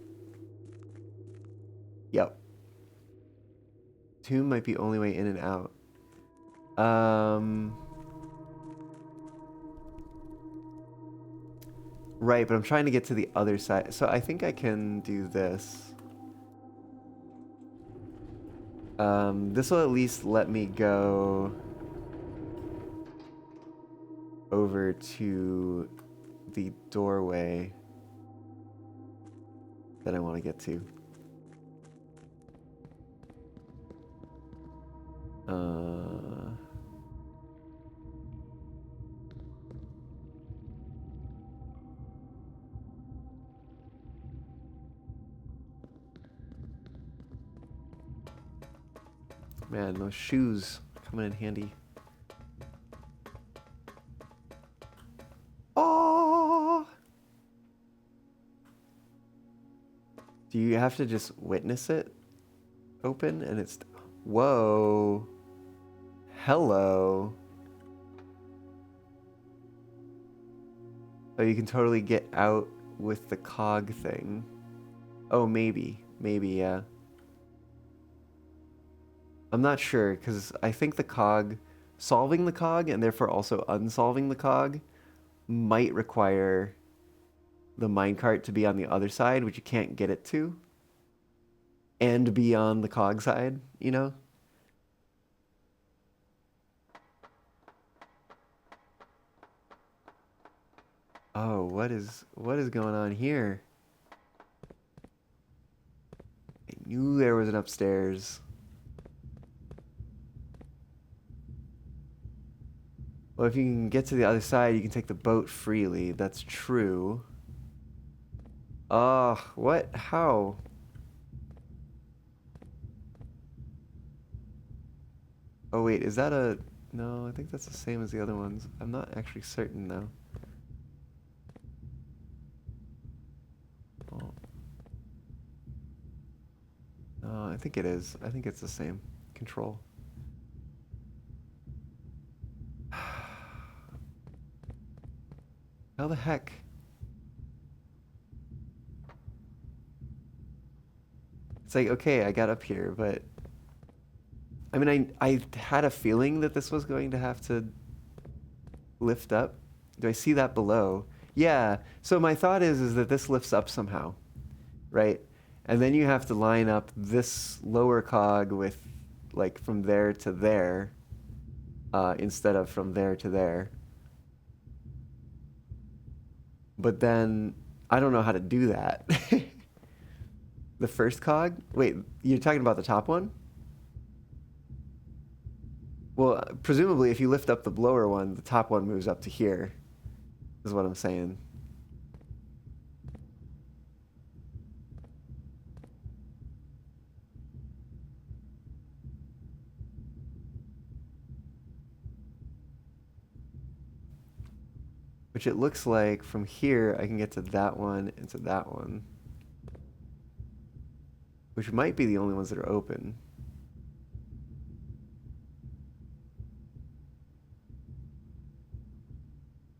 Yep. Tomb might be only way in and out. Right, but I'm trying to get to the other side. So I think I can do this. This will at least let me go over to the doorway that I want to get to. Man, those shoes coming in handy. Oh! Do you have to just witness it open and it's... Whoa. Hello. Oh, you can totally get out with the cog thing. Oh, maybe. Maybe, yeah. I'm not sure, because I think the cog, solving the cog and therefore also unsolving the cog, might require the minecart to be on the other side, which you can't get it to, and be on the cog side, you know? Oh, what is going on here? I knew there was an upstairs. Well, if you can get to the other side, you can take the boat freely. That's true. What? How? Oh, wait, is that a... No, I think that's the same as the other ones. I'm not actually certain, though. Oh. No, I think it is. I think it's the same. Control. How the heck? It's like, okay, I got up here, but I mean, I had a feeling that this was going to have to lift up. Do I see that below? Yeah. So my thought is that this lifts up somehow, right? And then you have to line up this lower cog with like from there to there, instead of from there to there. But then I don't know how to do that. The first cog? Wait, you're talking about the top one? Well, presumably if you lift up the lower one, the top one moves up to here, is what I'm saying. Which it looks like from here I can get to that one and to that one. Which might be the only ones that are open.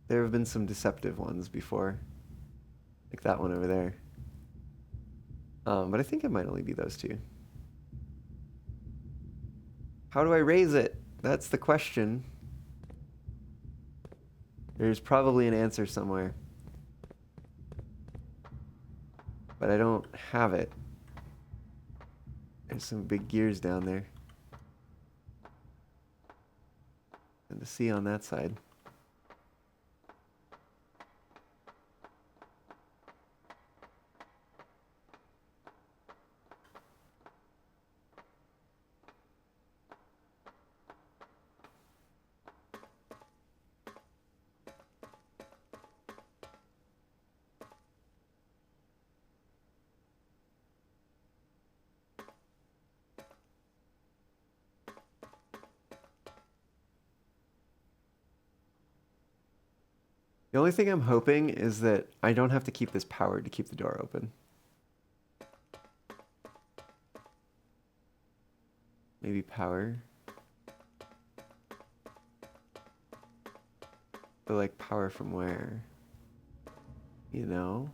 There have been some deceptive ones before. Like that one over there. But I think it might only be those two. How do I raise it? That's the question. There's probably an answer somewhere. But I don't have it. There's some big gears down there. And the sea on that side. The only thing I'm hoping is that I don't have to keep this powered to keep the door open. Maybe power. But like power from where? You know?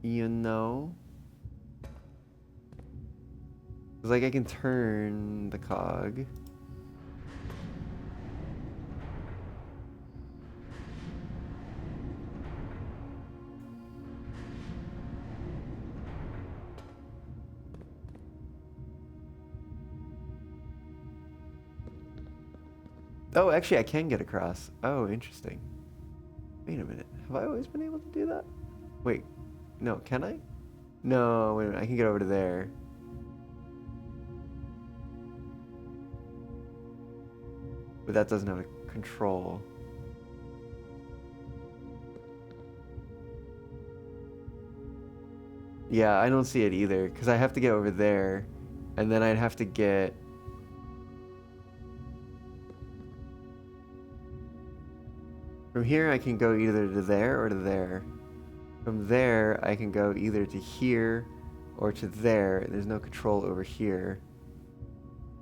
You know? It's like I can turn the cog. Oh, actually I can get across. Oh, interesting. Wait a minute. Have I always been able to do that? Wait. No, can I? No, wait a minute. I can get over to there. But that doesn't have a control. Yeah, I don't see it either, because I have to get over there, and then I'd have to get... From here, I can go either to there or to there. From there, I can go either to here or to there. There's no control over here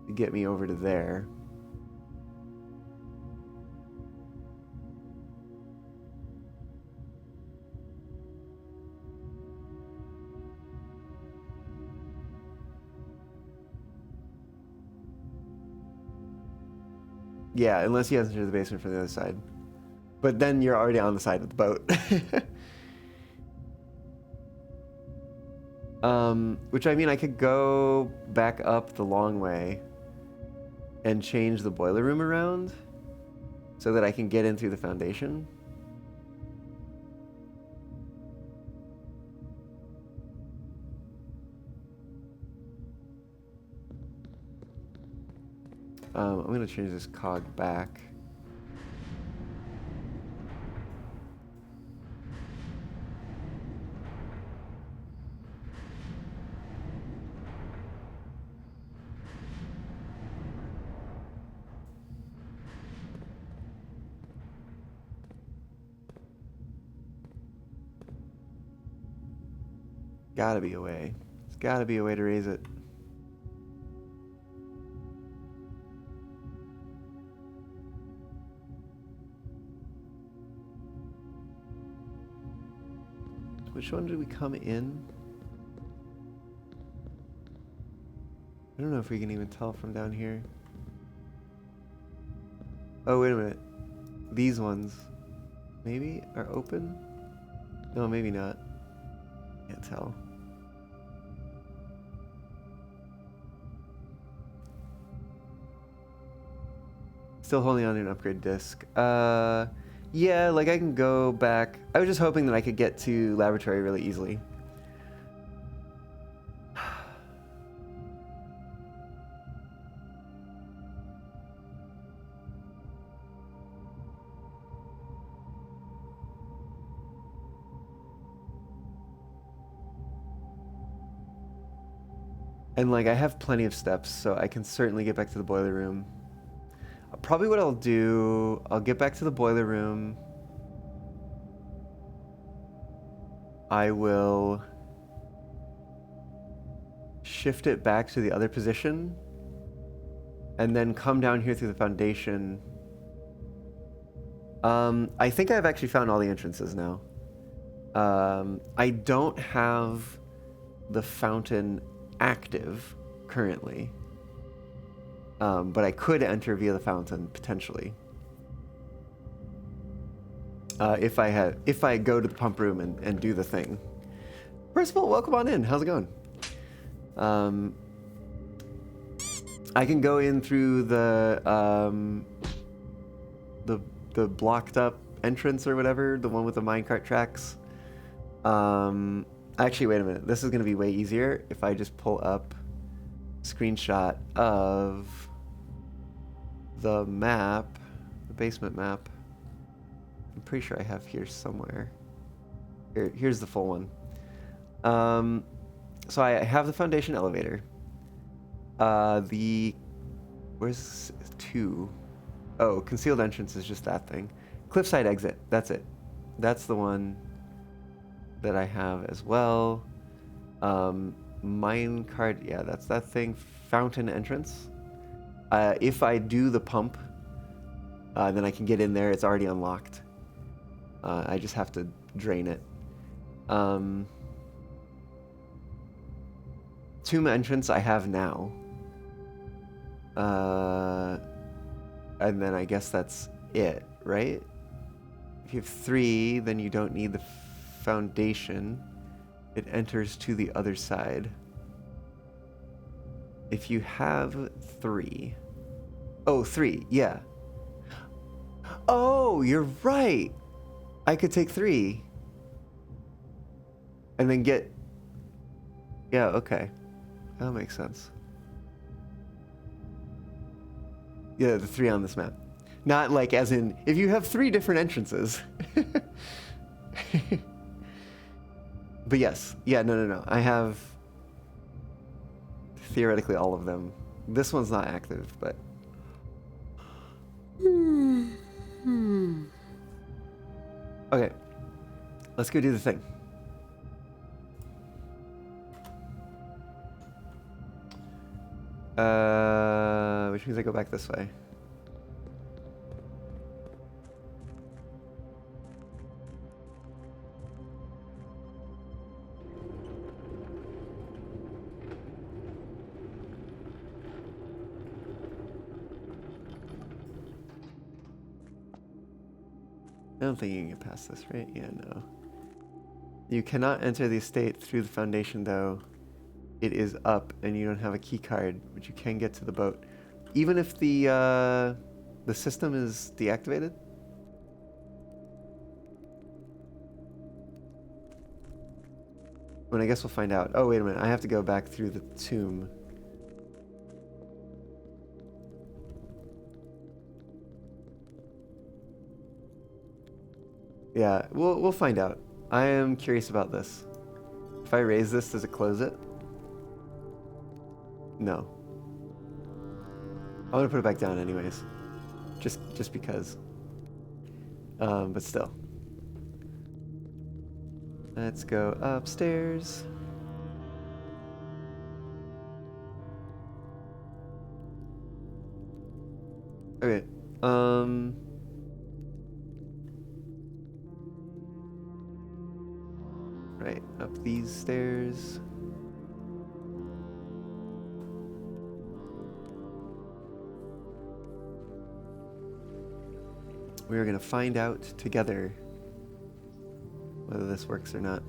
to get me over to there. Yeah, unless you enter the basement from the other side. But then you're already on the side of the boat. Which I mean, I could go back up the long way and change the boiler room around so that I can get in through the foundation. I'm going to change this cog back. Gotta be a way. There's gotta be a way to raise it. Which one did we come in? I don't know if we can even tell from down here. Oh, wait a minute. These ones, maybe, are open? No, maybe not. Can't tell. Still holding on to an upgrade disc. Yeah, like I can go back. I was just hoping that I could get to laboratory really easily. And like I have plenty of steps, so I can certainly get back to the boiler room. Probably what I'll do, I'll get back to the boiler room. I will shift it back to the other position and then come down here through the foundation. I think I've actually found all the entrances now. I don't have the fountain active currently. But I could enter via the fountain potentially. If I go to the pump room and do the thing. First of all, welcome on in. How's it going? I can go in through the blocked up entrance or whatever, the one with the minecart tracks. Actually, wait a minute. This is going to be way easier if I just pull up screenshot of the map, the basement map. I'm pretty sure I have here somewhere. Here's the full one. So I have the foundation elevator. Where's 2? Oh, concealed entrance is just that thing. Cliffside exit, that's it. That's the one that I have as well. Minecart, yeah, that's that thing. Fountain entrance. If I do the pump, then I can get in there. It's already unlocked. I just have to drain it. Tomb entrance I have now. And then I guess that's it, right? If you have 3, then you don't need the foundation. It enters to the other side. If you have 3. Oh, 3, yeah. Oh, you're right. I could take 3. And then get... Yeah, okay. That makes sense. Yeah, the 3 on this map. Not like as in, if you have 3 different entrances. But yes. Yeah, no. I have theoretically all of them. This one's not active, but... Okay. Let's go do the thing. Which means I go back this way. I don't think you can get past this, right? Yeah, no. You cannot enter the estate through the foundation, though. It is up, and you don't have a key card, but you can get to the boat. Even if the system is deactivated? Well, I guess we'll find out. Oh, wait a minute. I have to go back through the tomb. Yeah, we'll find out. I am curious about this. If I raise this, does it close it? No. I'm gonna put it back down anyways. Just because. But still. Let's go upstairs. Okay. Right, up these stairs. we're going to find out together whether this works or not.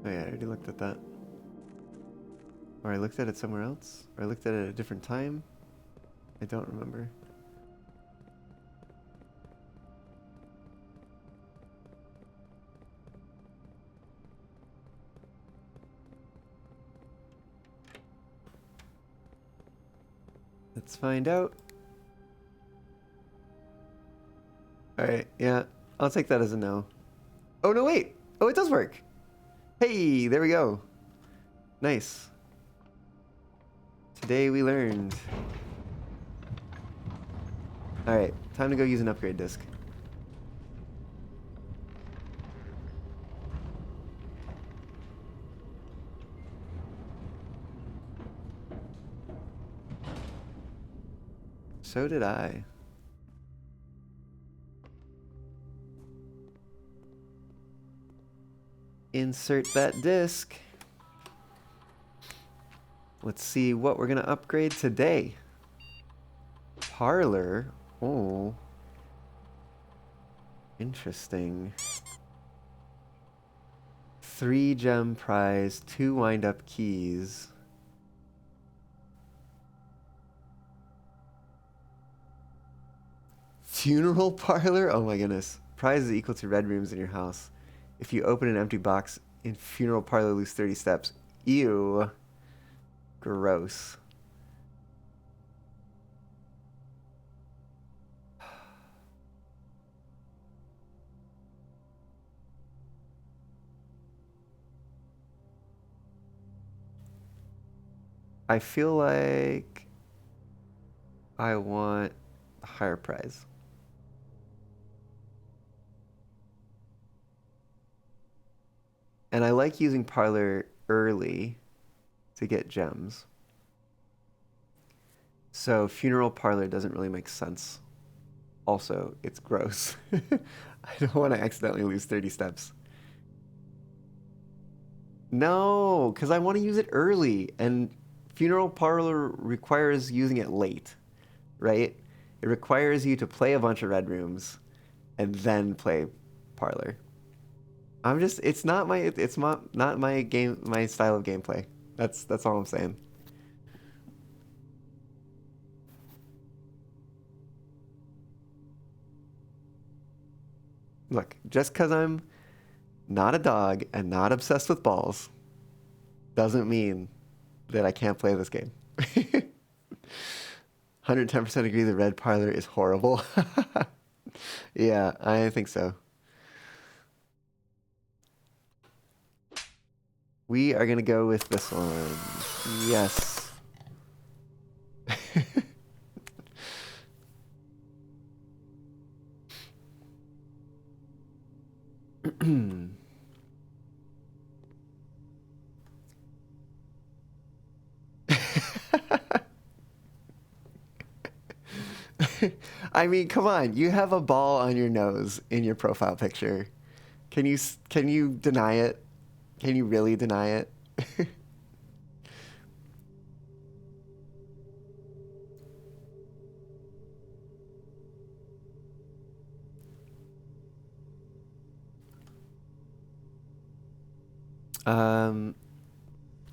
Oh yeah, I already looked at that. Or I looked at it somewhere else? Or I looked at it at a different time? I don't remember. Let's find out. Alright, yeah. I'll take that as a no. Oh, no, wait! Oh, it does work! Hey, there we go. Nice. Today we learned. Alright, time to go use an upgrade disc. So did I. Insert that disc. Let's see what we're gonna upgrade today. Parlor. Oh. Interesting. 3 gem prize, 2 wind-up keys. Funeral parlor? Oh my goodness. Prize is equal to red rooms in your house. If you open an empty box in funeral parlor, lose 30 steps. Ew. Gross. I feel like I want a higher prize. And I like using Parlor early to get gems. So funeral parlor doesn't really make sense. Also, it's gross. I don't want to accidentally lose 30 steps. No, because I want to use it early, and funeral parlor requires using it late, right? It requires you to play a bunch of red rooms and then play parlor. It's not my game, my style of gameplay. That's all I'm saying. Look, just because I'm not a dog and not obsessed with balls doesn't mean that I can't play this game. 110% agree the red parlor is horrible. Yeah, I think so. We are going to go with this one. Yes. I mean, come on. You have a ball on your nose in your profile picture. Can you deny it? Can you really deny it?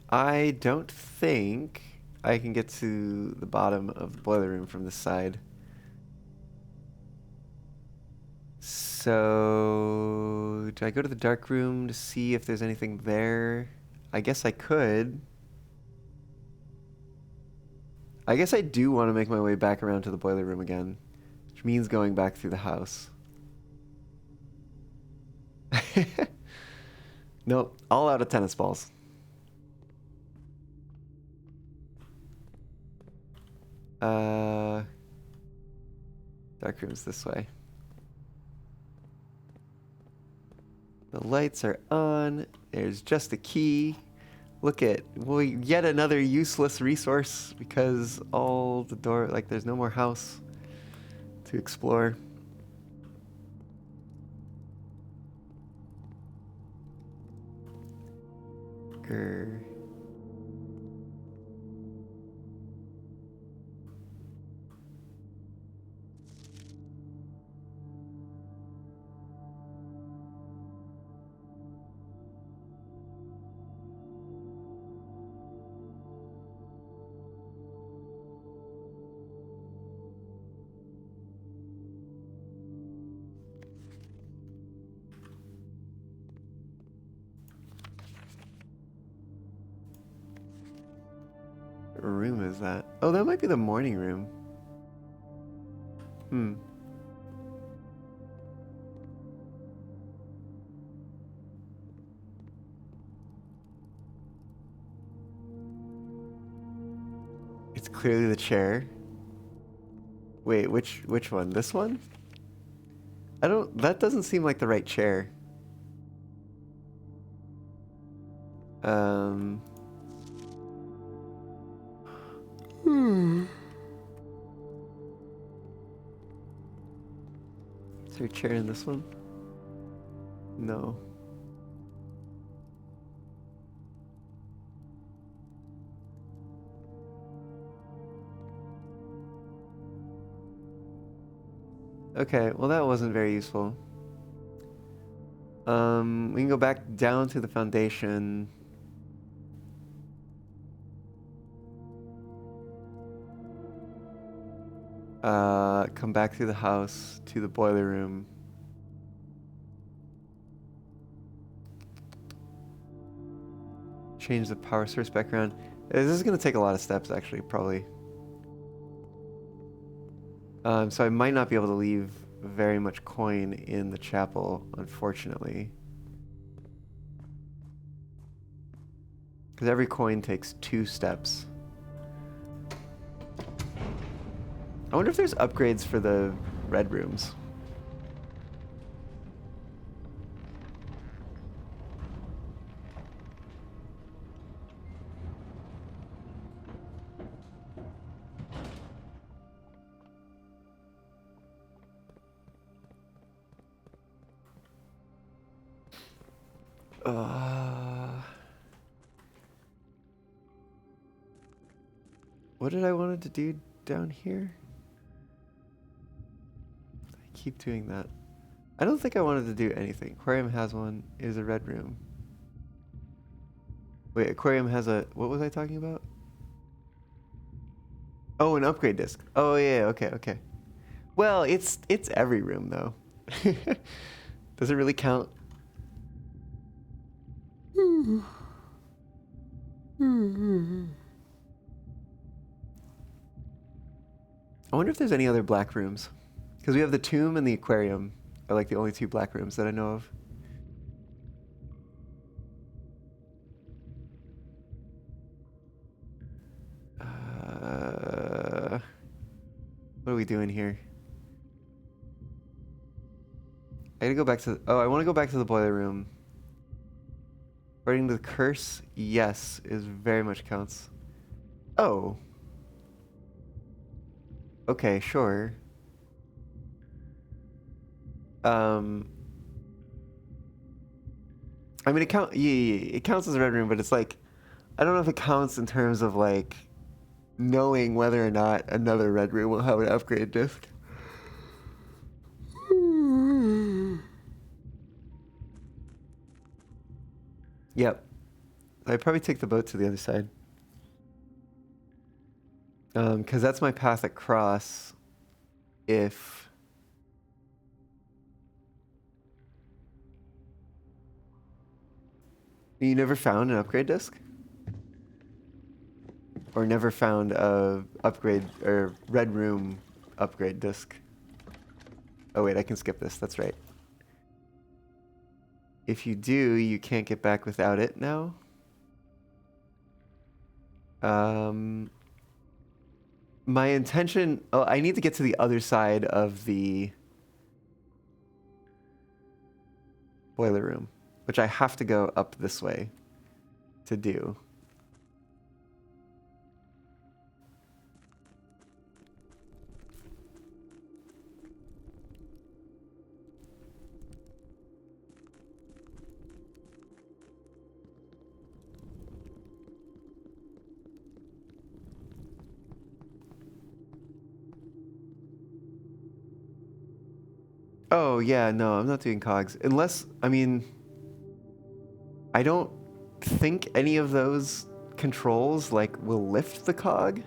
I don't think I can get to the bottom of the boiler room from this side. So, do I go to the dark room to see if there's anything there? I guess I could. I guess I do want to make my way back around to the boiler room again, which means going back through the house. Nope, all out of tennis balls. Dark room's this way. The lights are on. There's just a key. Look at, well, yet another useless resource because all the door, like there's no more house. to explore. Grr. What room is that? Oh, that might be the morning room. Hmm. It's clearly the chair. Wait, which one? This one? That doesn't seem like the right chair. Is there a chair in this one? No. Okay, well that wasn't very useful. We can go back down to the foundation. Come back through the house to the boiler room. Change the power source back around. This is gonna take a lot of steps actually, probably. So I might not be able to leave very much coin in the chapel, unfortunately. Because every coin takes 2 steps. I wonder if there's upgrades for the red rooms. What did I wanted to do down here? I keep doing that. I don't think I wanted to do anything. Aquarium has one. It is a red room. Wait, aquarium has a... What was I talking about? Oh, an upgrade disc. Oh, yeah, okay, okay. Well, it's every room, though. Does it really count? I wonder if there's any other black rooms. Because we have the tomb and the aquarium are like the only 2 black rooms that I know of. What are we doing here? I gotta go back to... I want to go back to the boiler room. According to the curse, yes, is very much counts. Oh. Okay, sure. I mean, it it counts as a red room, but it's like, I don't know if it counts in terms of like knowing whether or not another red room will have an upgrade disc. Yep. I'd probably take the boat to the other side. Because that's my path across if... You never found an upgrade disc? Or never found a upgrade or red room upgrade disc? Oh wait, I can skip this. That's right. If you do, you can't get back without it now. My intention... Oh, I need to get to the other side of the boiler room, which I have to go up this way to do. Oh, yeah, no, I'm not doing cogs. Unless, I mean, I don't think any of those controls, like, will lift the cog.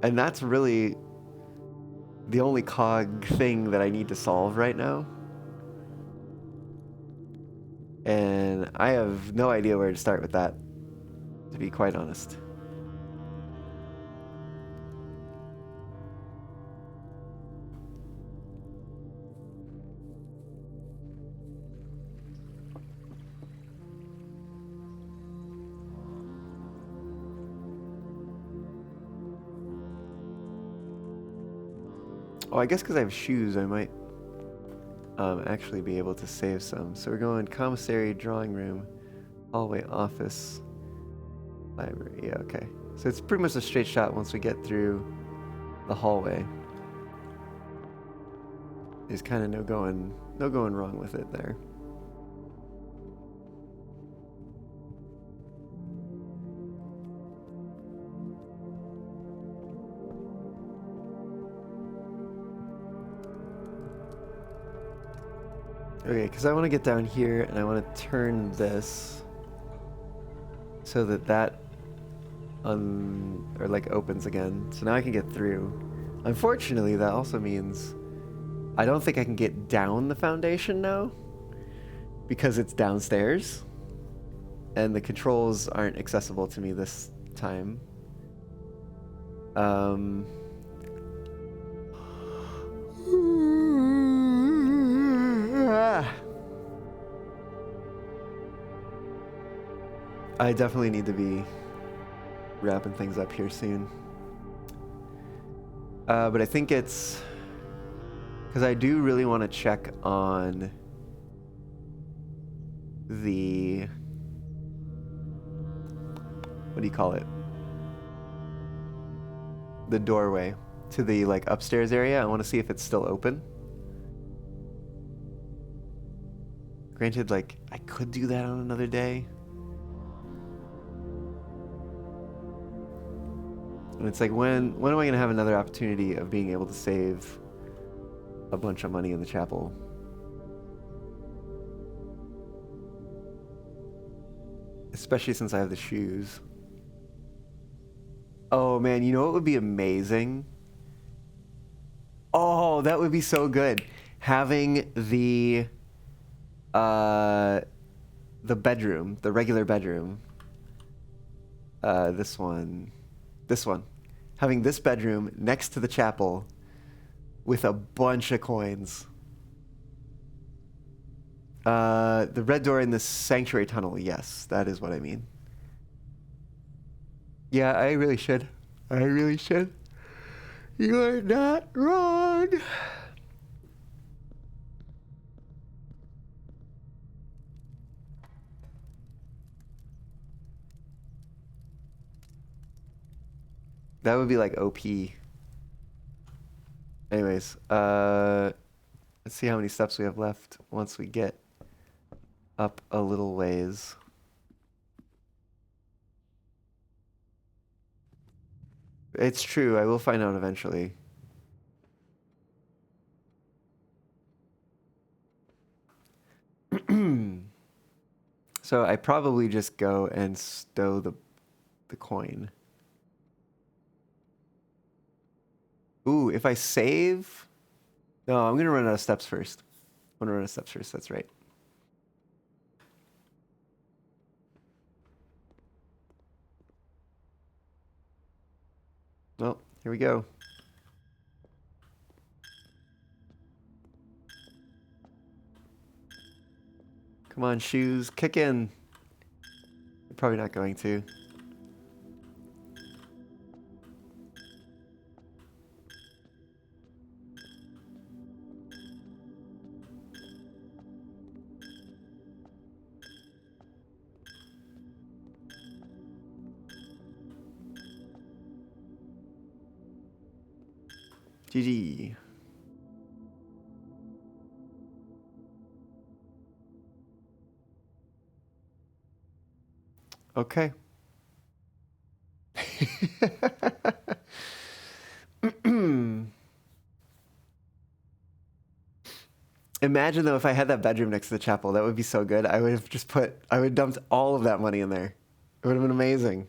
And that's really the only cog thing that I need to solve right now. And I have no idea where to start with that, to be quite honest. Oh, I guess because I have shoes, I might actually be able to save some. So we're going commissary, drawing room, hallway, office, library. Yeah, okay. So it's pretty much a straight shot once we get through the hallway. There's kind of no going wrong with it there. Okay, because I want to get down here and I want to turn this so that opens again. So now I can get through. Unfortunately, that also means I don't think I can get down the foundation now because it's downstairs and the controls aren't accessible to me this time. I definitely need to be wrapping things up here soon. But I think it's because I do really want to check on the, what do you call it? The doorway to the like upstairs area. I want to see if it's still open. Granted, like I could do that on another day. And it's like, when am I going to have another opportunity of being able to save a bunch of money in the chapel? Especially since I have the shoes. Oh man, you know what would be amazing? Oh, that would be so good. Having the bedroom, the regular bedroom. This one. Having this bedroom next to the chapel with a bunch of coins. The red door in the sanctuary tunnel. Yes, that is what I mean. Yeah, I really should. You are not wrong. That would be like OP. Anyways, let's see how many steps we have left once we get up a little ways. It's true, I will find out eventually. So I probably just go and stow the coin. Ooh, if I save... No, I'm gonna run out of steps first. That's right. Well, here we go. Come on, shoes, kick in. You're probably not going to. GG. Okay. Imagine though if I had that bedroom next to the chapel, that would be so good. I would have dumped all of that money in there. It would have been amazing.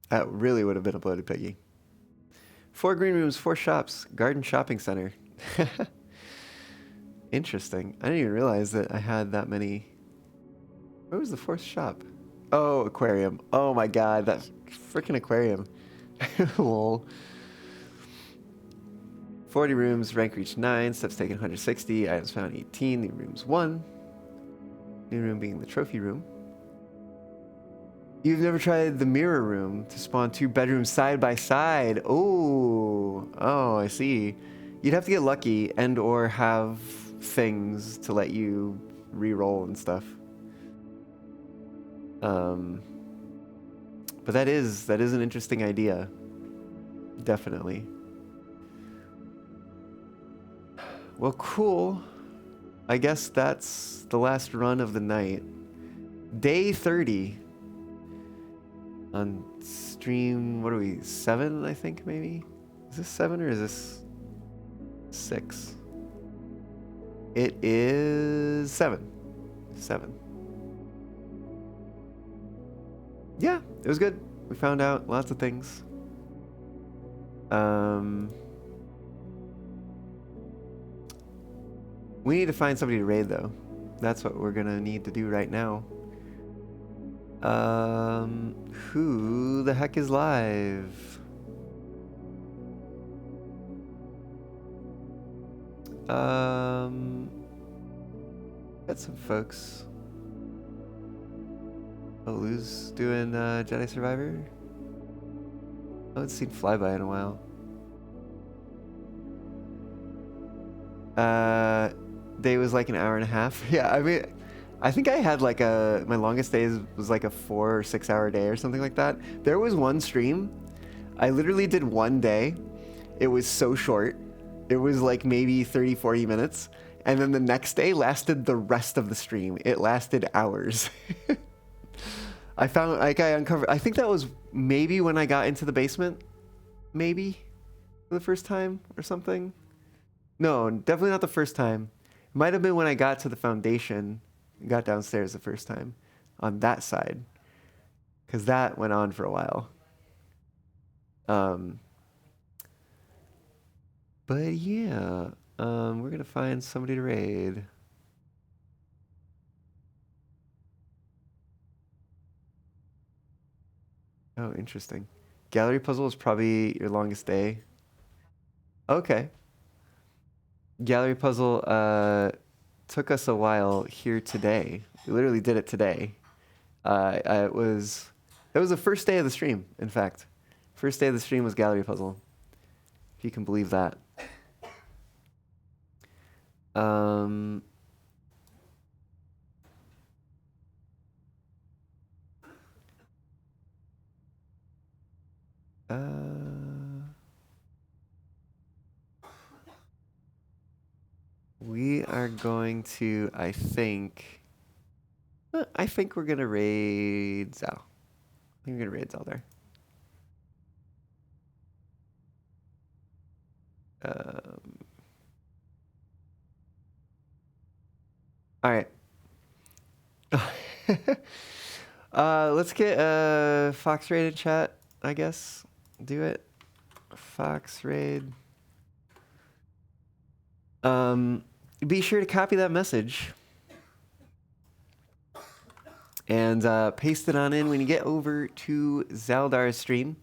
That really would have been a bloated piggy. 4 green rooms, 4 shops, garden shopping center. Interesting. I didn't even realize that I had that many. Where was the 4th shop? Oh, aquarium. Oh my god, that freaking aquarium. Lol. 40 rooms, rank reached 9, steps taken 160, items found 18, new rooms 1. New room being the trophy room. You've never tried the mirror room to spawn 2 bedrooms side by side. Oh, I see. You'd have to get lucky and or have things to let you re-roll and stuff. But that is an interesting idea. Definitely. Well, cool. I guess that's the last run of the night. Day 30. On stream, what are we, 7, I think, maybe? Is this 7 or is this 6? It is 7. 7. Yeah, it was good. We found out lots of things. We need to find somebody to raid, though. That's what we're gonna need to do right now. Who the heck is live? Got some folks. Oh, Lou's doing Jedi Survivor? I haven't seen Flyby in a while. Day was like an hour and a half. Yeah, I mean, I think I had like my longest days was like a 4 or 6 hour day or something like that. There was one stream. I literally did one day. It was so short. It was like maybe 30, 40 minutes. And then the next day lasted the rest of the stream. It lasted hours. I uncovered, I think that was maybe when I got into the basement. Maybe for the first time or something. No, definitely not the first time. It might have been when I got to the foundation. Got downstairs the first time on that side, because that went on for a while. But yeah, we're gonna find somebody to raid. Oh, interesting. Gallery puzzle is probably your longest day. Okay. Gallery puzzle took us a while here today. We literally did it today. That was the first day of the stream, in fact. First day of the stream was gallery puzzle. If you can believe that. We are going to, I think we're going to raid Zal. I think we're going to raid Zal there. All right. Let's get Fox raid in chat, I guess. Do it. Fox raid. Be sure to copy that message and paste it on in when you get over to Zaldar's stream.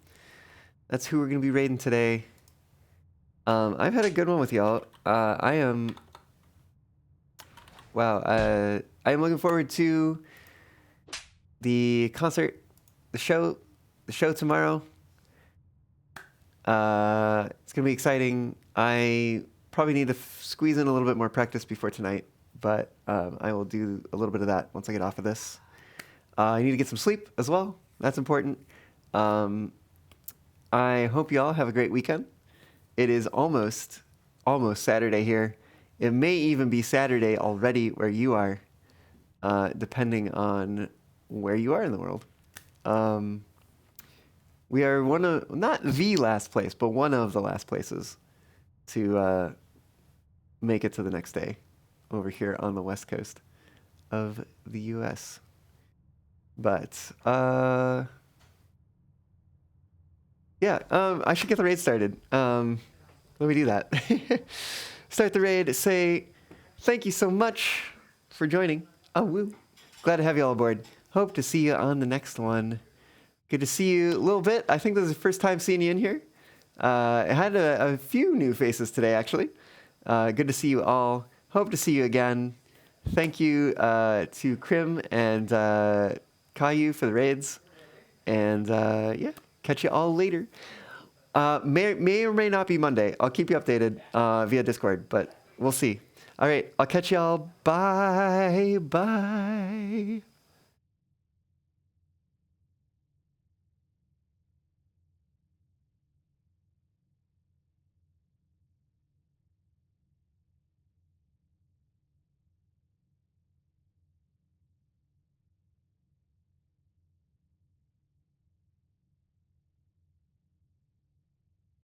That's who we're going to be raiding today. I've had a good one with y'all. I am looking forward to the concert, the show tomorrow. It's going to be exciting. I probably need to squeeze in a little bit more practice before tonight, but I will do a little bit of that once I get off of this. I need to get some sleep as well. That's important. I hope you all have a great weekend. It is almost Saturday here. It may even be Saturday already where you are, depending on where you are in the world. We are one of, not the last place, but one of the last places to make it to the next day over here on the west coast of the U.S. But, yeah, I should get the raid started. Let me do that. Start the raid, say thank you so much for joining. Oh, woo. Glad to have you all aboard. Hope to see you on the next one. Good to see you a little bit. I think this is the first time seeing you in here. I had a few new faces today, actually. Good to see you all. Hope to see you again. Thank you to Krim and Caillou for the raids. And yeah, catch you all later. May or may not be Monday. I'll keep you updated via Discord, but we'll see. All right, I'll catch y'all. Bye. Bye.